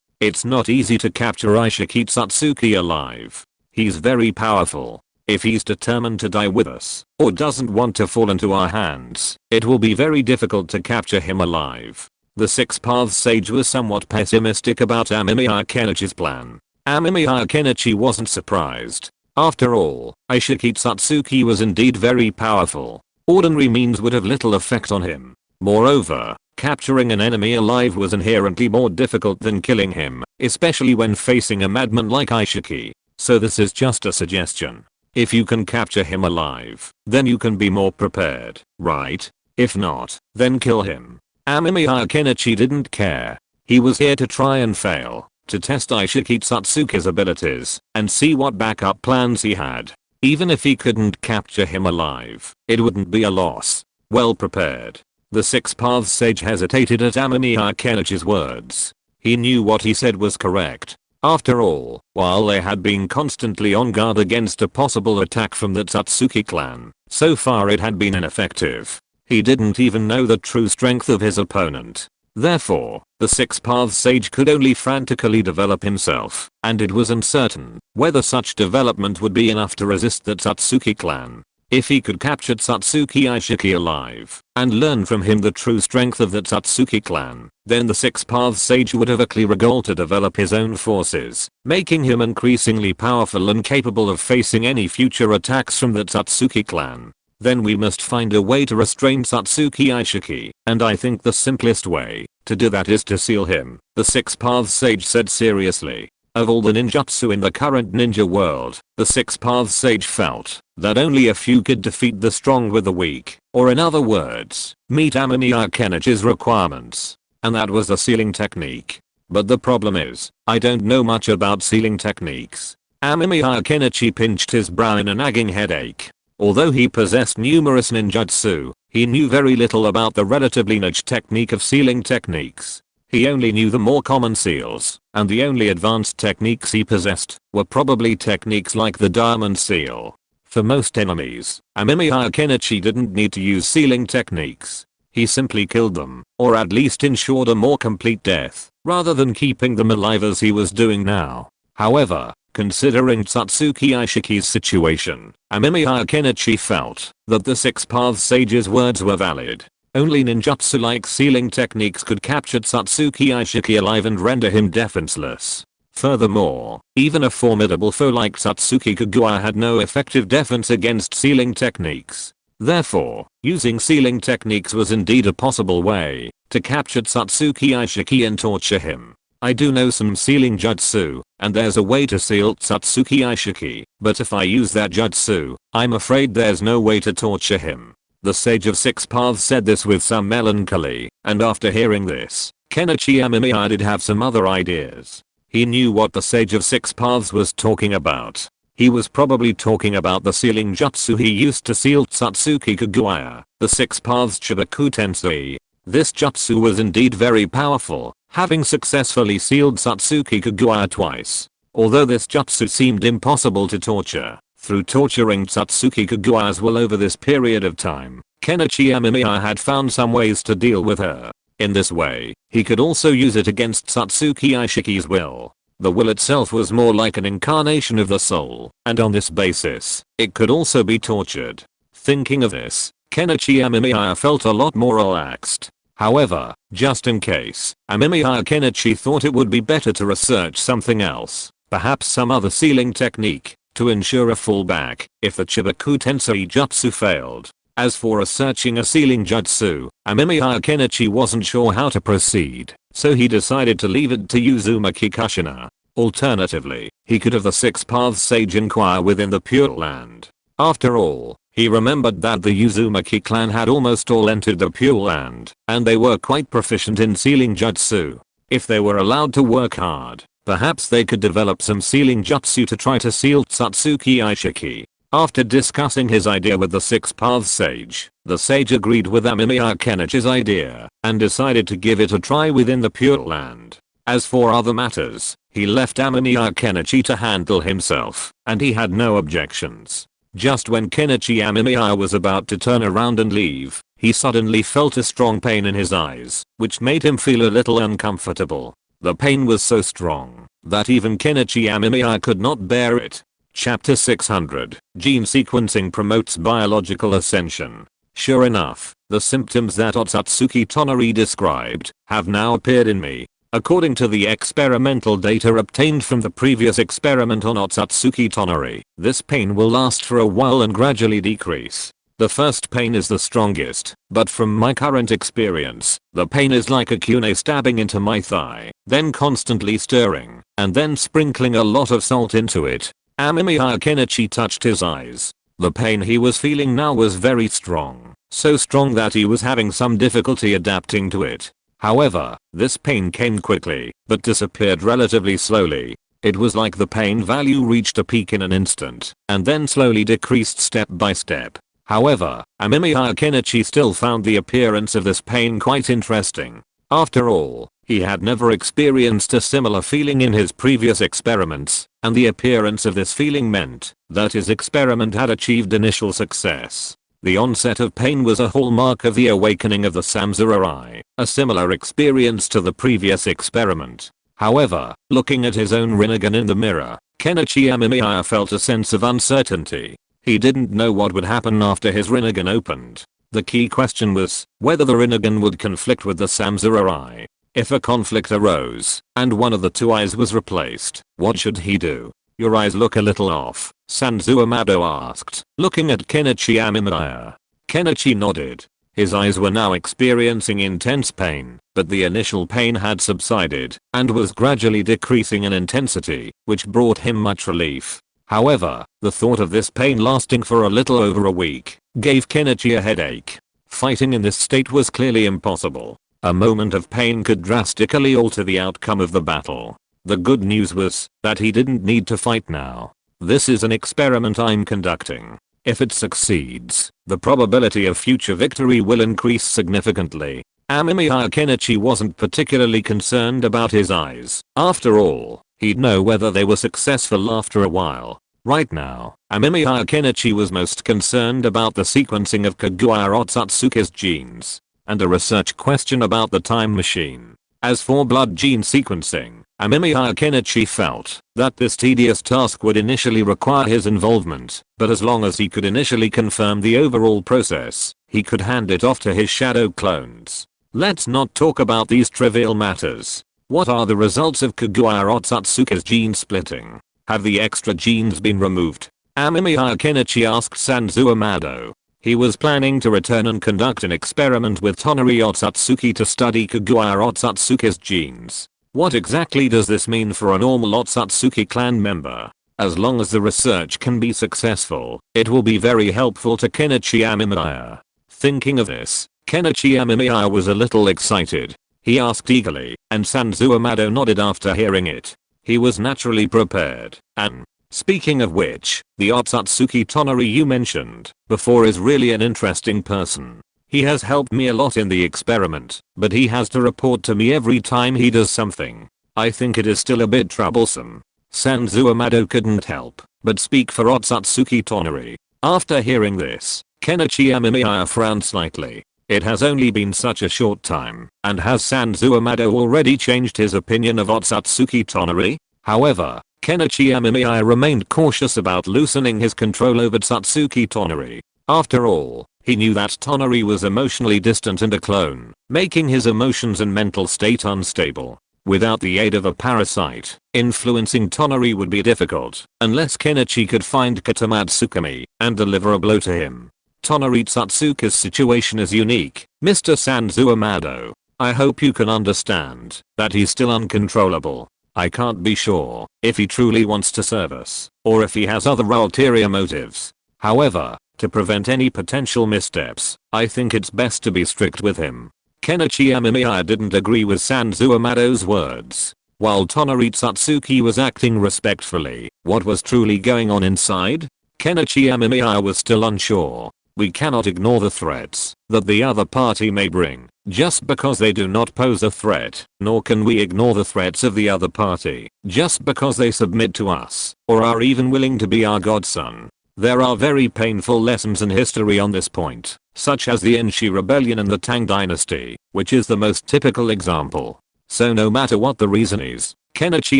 It's not easy to capture Aishiki Satsuki alive. He's very powerful. If he's determined to die with us, or doesn't want to fall into our hands, it will be very difficult to capture him alive. The Six Paths Sage was somewhat pessimistic about Amemiya Kenichi's plan. Amemiya Kenichi wasn't surprised. After all, Aishiki Satsuki was indeed very powerful. ordinary means would have little effect on him. Moreover, capturing an enemy alive was inherently more difficult than killing him, especially when facing a madman like Ishiki. So this is just a suggestion. If you can capture him alive, then you can be more prepared, right? If not, then kill him. Amemiya Kenichi didn't care. He was here to try and fail, to test Ishiki Satsuki's abilities, and see what backup plans he had. Even if he couldn't capture him alive, it wouldn't be a loss. Well prepared. The Six Paths sage hesitated at Amemiya Kenichi's words. He knew what he said was correct. After all, while they had been constantly on guard against a possible attack from the Satsuki clan, so far it had been ineffective. He didn't even know the true strength of his opponent. Therefore, the Six Paths sage could only frantically develop himself, and it was uncertain whether such development would be enough to resist the Satsuki clan. If he could capture Satsuki Ishiki alive and learn from him the true strength of the Satsuki clan, then the Six Paths sage would have a clear goal to develop his own forces, making him increasingly powerful and capable of facing any future attacks from the Satsuki clan. Then we must find a way to restrain Satsuki Ishiki, and I think the simplest way to do that is to seal him, the Six Paths sage said seriously. Of all the ninjutsu in the current ninja world, the Six Paths sage felt that only a few could defeat the strong with the weak, or in other words, meet Amemiya Kenichi's requirements. And that was the sealing technique. But the problem is, I don't know much about sealing techniques. Amemiya Kenichi pinched his brow in a nagging headache. Although he possessed numerous ninjutsu, he knew very little about the relatively niche technique of sealing techniques. He only knew the more common seals, and the only advanced techniques he possessed were probably techniques like the diamond seal. For most enemies, Amemiya Kenichi didn't need to use sealing techniques. He simply killed them, or at least ensured a more complete death, rather than keeping them alive as he was doing now. However, considering Satsuki Ishiki's situation, Amemiya Kenichi felt that the Six Paths sage's words were valid. Only ninjutsu-like sealing techniques could capture Satsuki Ishiki alive and render him defenseless. Furthermore, even a formidable foe like Satsuki Kagura had no effective defense against sealing techniques. Therefore, using sealing techniques was indeed a possible way to capture Satsuki Ishiki and torture him. I do know some sealing jutsu, and there's a way to seal Satsuki Ishiki, but if I use that jutsu, I'm afraid there's no way to torture him. The Sage of Six Paths said this with some melancholy, and after hearing this, Kenichi Amemiya did have some other ideas. He knew what the Sage of Six Paths was talking about. He was probably talking about the sealing jutsu he used to seal Satsuki Kagura, the Six Paths Chibaku Tensei. This jutsu was indeed very powerful, having successfully sealed Satsuki Kagura twice. Although this jutsu seemed impossible to torture, through torturing Satsuki Kagura's will over this period of time, Kenichi Amemiya had found some ways to deal with her. In this way, he could also use it against Satsuki Ishiki's will. The will itself was more like an incarnation of the soul, and on this basis, it could also be tortured. Thinking of this, Kenichi Amemiya felt a lot more relaxed. However, just in case, Amemiya Kenichi thought it would be better to research something else, perhaps some other sealing technique, to ensure a fallback if the Chibaku Tensei jutsu failed. As for researching a sealing jutsu, Amemiya Kenichi wasn't sure how to proceed, so he decided to leave it to Uzumaki Kushina. Alternatively, he could have the Six Paths Sage inquire within the Pure Land. After all, he remembered that the Uzumaki clan had almost all entered the Pure Land, and they were quite proficient in sealing jutsu. If they were allowed to work hard, perhaps they could develop some sealing jutsu to try to seal Satsuki Ishiki. After discussing his idea with the Six Paths Sage, the sage agreed with Amemiya Kenichi's idea and decided to give it a try within the Pure Land. As for other matters, he left Amemiya Kenichi to handle himself, and he had no objections. Just when Kenichi Amemiya was about to turn around and leave, he suddenly felt a strong pain in his eyes, which made him feel a little uncomfortable. The pain was so strong that even Kenichi Amemiya could not bear it. Chapter 600, Gene Sequencing Promotes Biological Ascension. Sure enough, the symptoms that Otsutsuki Tonari described have now appeared in me. According to the experimental data obtained from the previous experiment on Otsutsuki Tonari, this pain will last for a while and gradually decrease. The first pain is the strongest, but from my current experience, the pain is like a kune stabbing into my thigh, then constantly stirring, and then sprinkling a lot of salt into it. Amemiya Kenichi touched his eyes. The pain he was feeling now was very strong, so strong that he was having some difficulty adapting to it. However, this pain came quickly, but disappeared relatively slowly. It was like the pain value reached a peak in an instant, and then slowly decreased step by step. However, Amemiya Kenichi still found the appearance of this pain quite interesting. After all, he had never experienced a similar feeling in his previous experiments, and the appearance of this feeling meant that his experiment had achieved initial success. The onset of pain was a hallmark of the awakening of the Samsara, a similar experience to the previous experiment. However, looking at his own Rinnegan in the mirror, Kenichi Amemiya felt a sense of uncertainty. He didn't know what would happen after his Rinnegan opened. The key question was whether the Rinnegan would conflict with the Samsara. If a conflict arose, and one of the two eyes was replaced, what should he do? Your eyes look a little off, Sanzuamado asked, looking at Kenichi Amemiya. Kenichi nodded. His eyes were now experiencing intense pain, but the initial pain had subsided, and was gradually decreasing in intensity, which brought him much relief. However, the thought of this pain lasting for a little over a week gave Kenichi a headache. Fighting in this state was clearly impossible. A moment of pain could drastically alter the outcome of the battle. The good news was that he didn't need to fight now. This is an experiment I'm conducting. If it succeeds, the probability of future victory will increase significantly. Amemiya Kenichi wasn't particularly concerned about his eyes. After all, he'd know whether they were successful after a while. Right now, Amemiya Kenichi was most concerned about the sequencing of Kaguya Otsutsuki's genes, and a research question about the time machine. As for blood gene sequencing, Amemiya Kenichi felt that this tedious task would initially require his involvement, but as long as he could initially confirm the overall process, he could hand it off to his shadow clones. Let's not talk about these trivial matters. What are the results of Kaguya Otsutsuki's gene splitting? Have the extra genes been removed? Amemiya Kenichi asked Sanzuamado. He was planning to return and conduct an experiment with Tonari Otsutsuki to study Kaguya Otsutsuki's genes. What exactly does this mean for a normal Otsutsuki clan member? As long as the research can be successful, it will be very helpful to Kenichi Amemiya. Thinking of this, Kenichi Amemiya was a little excited. He asked eagerly, and Sanzuamado nodded after hearing it. He was naturally prepared, and speaking of which, the Otsutsuki Tonari you mentioned before is really an interesting person. He has helped me a lot in the experiment, but he has to report to me every time he does something. I think it is still a bit troublesome. Sanzuamado couldn't help but speak for Otsutsuki Tonari. After hearing this, Kenichi Amemiya frowned slightly. It has only been such a short time, and has Sanzuamado already changed his opinion of Otsutsuki Tonari? However, Kenichi Amemiya remained cautious about loosening his control over Otsutsuki Tonari. After all, he knew that Tonari was emotionally distant and a clone, making his emotions and mental state unstable. Without the aid of a parasite, influencing Tonari would be difficult, unless Kenichi could find Katamatsukami and deliver a blow to him. Tonari Otsutsuki's situation is unique, Mr. Sanzuamado. I hope you can understand that he's still uncontrollable. I can't be sure if he truly wants to serve us, or if he has other ulterior motives. However, to prevent any potential missteps, I think it's best to be strict with him. Kenichi Amemiya didn't agree with Sanzuamado's words. While Tonari Otsutsuki was acting respectfully, what was truly going on inside? Kenichi Amemiya was still unsure. We cannot ignore the threats that the other party may bring, just because they do not pose a threat, nor can we ignore the threats of the other party, just because they submit to us, or are even willing to be our godson. There are very painful lessons in history on this point, such as the Enshi Rebellion and the Tang Dynasty, which is the most typical example. So no matter what the reason is, Kenichi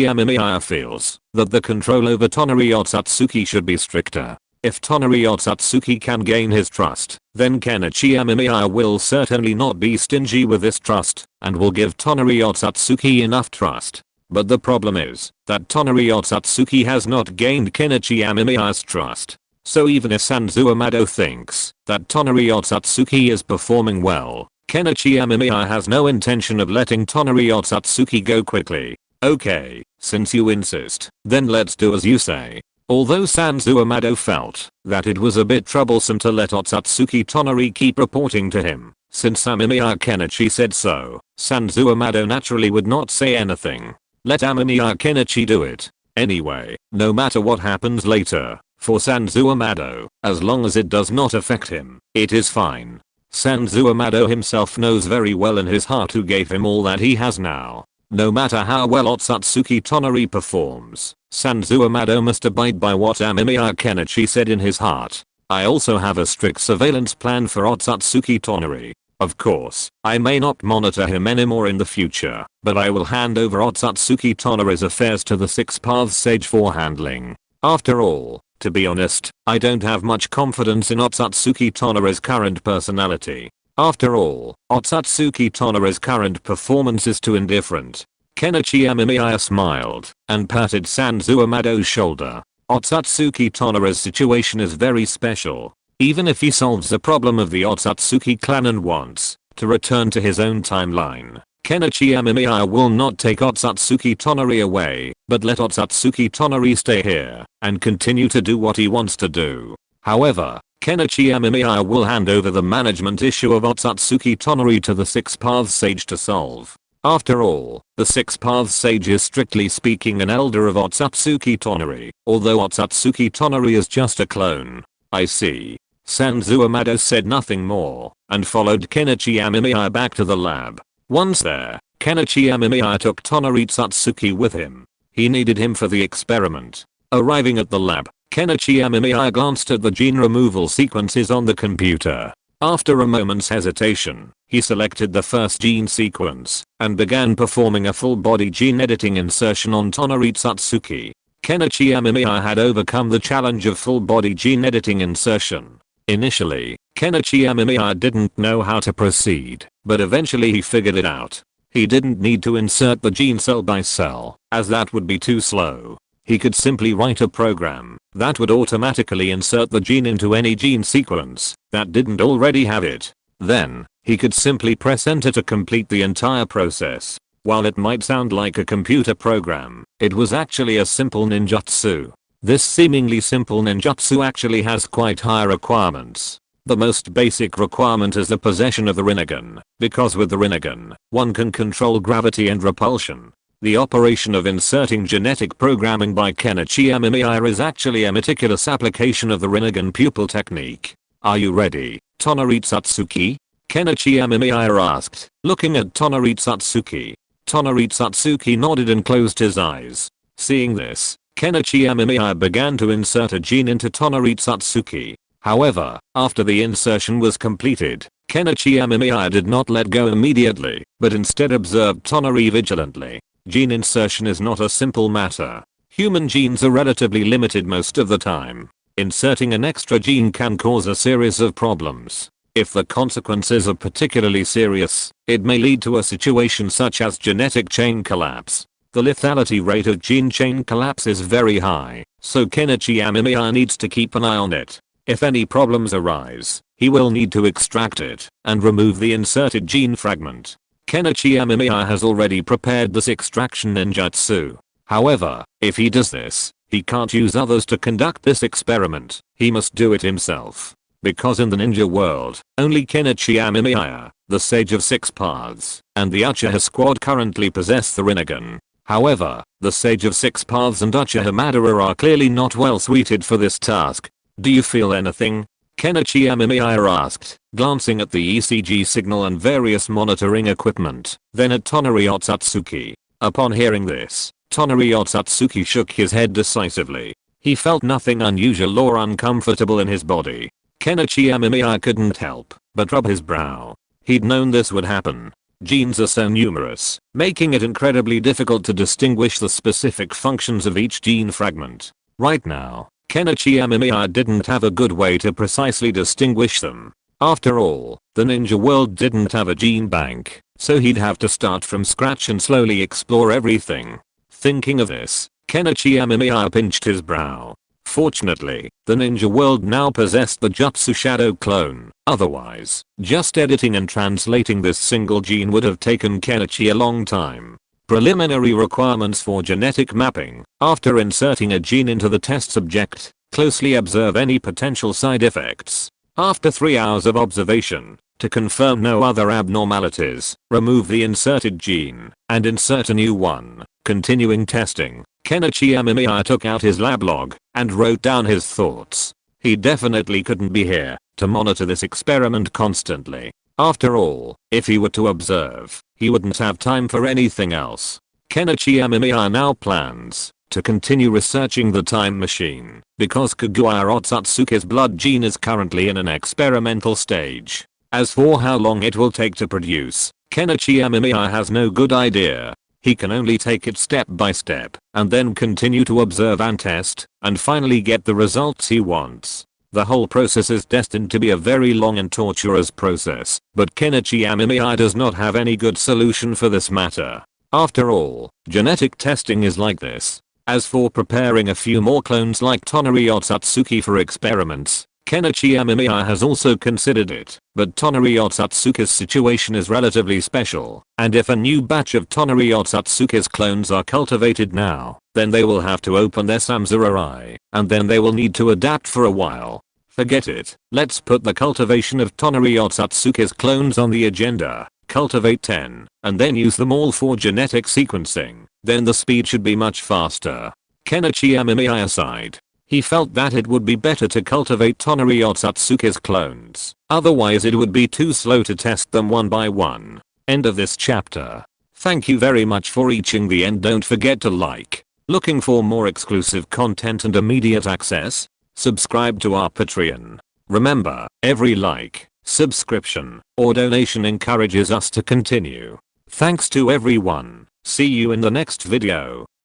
Amemiya feels that the control over Tonari Otsutsuki should be stricter. If Tonari Otsutsuki can gain his trust, then Kenichi Amemiya will certainly not be stingy with this trust, and will give Tonari Otsutsuki enough trust. But the problem is that Tonari Otsutsuki has not gained Kenichi Amemiya's trust. So even if Sanzo Amado thinks that Tonari Otsutsuki is performing well, Kenichi Amemiya has no intention of letting Tonari Otsutsuki go quickly. Okay, since you insist, then let's do as you say. Although Sanzo Amado felt that it was a bit troublesome to let Otsutsuki Tonari keep reporting to him, since Amemiya Kenichi said so, Sanzo Amado naturally would not say anything. Let Amemiya Kenichi do it. Anyway, no matter what happens later, for Sanzo Amado, as long as it does not affect him, it is fine. Sanzo Amado himself knows very well in his heart who gave him all that he has now. No matter how well Otsutsuki Tonari performs, Sanzo Amado must abide by what Amemiya Kenichi said in his heart. I also have a strict surveillance plan for Otsutsuki Tonari. Of course, I may not monitor him anymore in the future, but I will hand over Otsutsuki Tonari's affairs to the Six Paths Sage for handling. After all, to be honest, I don't have much confidence in Otsutsuki Tonari's current personality. After all, Otsutsuki Tonari's current performance is too indifferent. Kenichi Amemiya smiled and patted Sanzo Amado's shoulder. Otsutsuki Tonari's situation is very special. Even if he solves the problem of the Otsutsuki clan and wants to return to his own timeline, Kenichi Amemiya will not take Otsutsuki Tonari away, but let Otsutsuki Tonari stay here and continue to do what he wants to do. However, Kenichi Amemiya will hand over the management issue of Otsutsuki Tonari to the Six Paths Sage to solve. After all, the Six Paths Sage is strictly speaking an elder of Otsutsuki Tonari, although Otsutsuki Tonari is just a clone. I see. Sanzo Amado said nothing more and followed Kenichi Amemiya back to the lab. Once there, Kenichi Amemiya took Tonari Otsutsuki with him. He needed him for the experiment. Arriving at the lab, Kenichi Amemiya glanced at the gene removal sequences on the computer. After a moment's hesitation, he selected the first gene sequence and began performing a full-body gene editing insertion on Tonari Otsutsuki. Kenichi Amemiya had overcome the challenge of full-body gene editing insertion. Initially, Kenichi Amemiya didn't know how to proceed, but eventually he figured it out. He didn't need to insert the gene cell by cell, as that would be too slow. He could simply write a program that would automatically insert the gene into any gene sequence that didn't already have it. Then, he could simply press enter to complete the entire process. While it might sound like a computer program, it was actually a simple ninjutsu. This seemingly simple ninjutsu actually has quite high requirements. The most basic requirement is the possession of the Rinnegan, because with the Rinnegan, one can control gravity and repulsion. The operation of inserting genetic programming by Kenichi Amemiya is actually a meticulous application of the Rinnegan pupil technique. Are you ready, Tonari Otsutsuki? Kenichi Amemiya asked, looking at Tonari Otsutsuki. Tonari Otsutsuki nodded and closed his eyes. Seeing this, Kenichi Amemiya began to insert a gene into Tonari Otsutsuki. However, after the insertion was completed, Kenichi Amemiya did not let go immediately, but instead observed Tonari vigilantly. Gene insertion is not a simple matter. Human genes are relatively limited most of the time. Inserting an extra gene can cause a series of problems. If the consequences are particularly serious, it may lead to a situation such as genetic chain collapse. The lethality rate of gene chain collapse is very high, so Kenichi Amemiya needs to keep an eye on it. If any problems arise, he will need to extract it and remove the inserted gene fragment. Kenichi Amemiya has already prepared this extraction ninjutsu. However, if he does this, he can't use others to conduct this experiment. He must do it himself. Because in the ninja world, only Kenichi Amemiya, the Sage of Six Paths, and the Uchiha squad currently possess the Rinnegan. However, the Sage of Six Paths and Uchiha Madara are clearly not well suited for this task. Do you feel anything? Kenichi Amemiya asked, glancing at the ECG signal and various monitoring equipment, then at Tonari Otsutsuki. Upon hearing this, Tonari Otsutsuki shook his head decisively. He felt nothing unusual or uncomfortable in his body. Kenichi Amemiya couldn't help but rub his brow. He'd known this would happen. Genes are so numerous, making it incredibly difficult to distinguish the specific functions of each gene fragment. Right now, Kenichi Amemiya didn't have a good way to precisely distinguish them. After all, the ninja world didn't have a gene bank, so he'd have to start from scratch and slowly explore everything. Thinking of this, Kenichi Amemiya pinched his brow. Fortunately, the ninja world now possessed the Jutsu Shadow clone, otherwise, just editing and translating this single gene would have taken Kenichi a long time. Preliminary requirements for genetic mapping. After inserting a gene into the test subject, closely observe any potential side effects. After 3 hours of observation, to confirm no other abnormalities, remove the inserted gene and insert a new one. Continuing testing, Kenichi Amemiya took out his lab log and wrote down his thoughts. He definitely couldn't be here to monitor this experiment constantly. After all, if he were to observe, he wouldn't have time for anything else. Kenichi Amemiya now plans to continue researching the time machine because Kaguya Otsutsuki's blood gene is currently in an experimental stage. As for how long it will take to produce, Kenichi Amemiya has no good idea. He can only take it step by step and then continue to observe and test and finally get the results he wants. The whole process is destined to be a very long and torturous process, but Kenichi Amemiya does not have any good solution for this matter. After all, genetic testing is like this. As for preparing a few more clones like Tonari Otsutsuki for experiments, Kenichi Amemiya has also considered it, but Tonari Otsutsuki's situation is relatively special, and if a new batch of Tonari Otsutsuki's clones are cultivated now, then they will have to open their Samsurai, and then they will need to adapt for a while. Forget it, let's put the cultivation of Tonari Otsutsuki's clones on the agenda, cultivate 10, and then use them all for genetic sequencing, then the speed should be much faster. Kenichi Amemiya sighed. He felt that it would be better to cultivate Tonari Otsutsuki's clones, otherwise it would be too slow to test them one by one. End of this chapter. Thank you very much for reaching the end. Don't forget to like. Looking for more exclusive content and immediate access? Subscribe to our Patreon. Remember, every like, subscription, or donation encourages us to continue. Thanks to everyone. See you in the next video.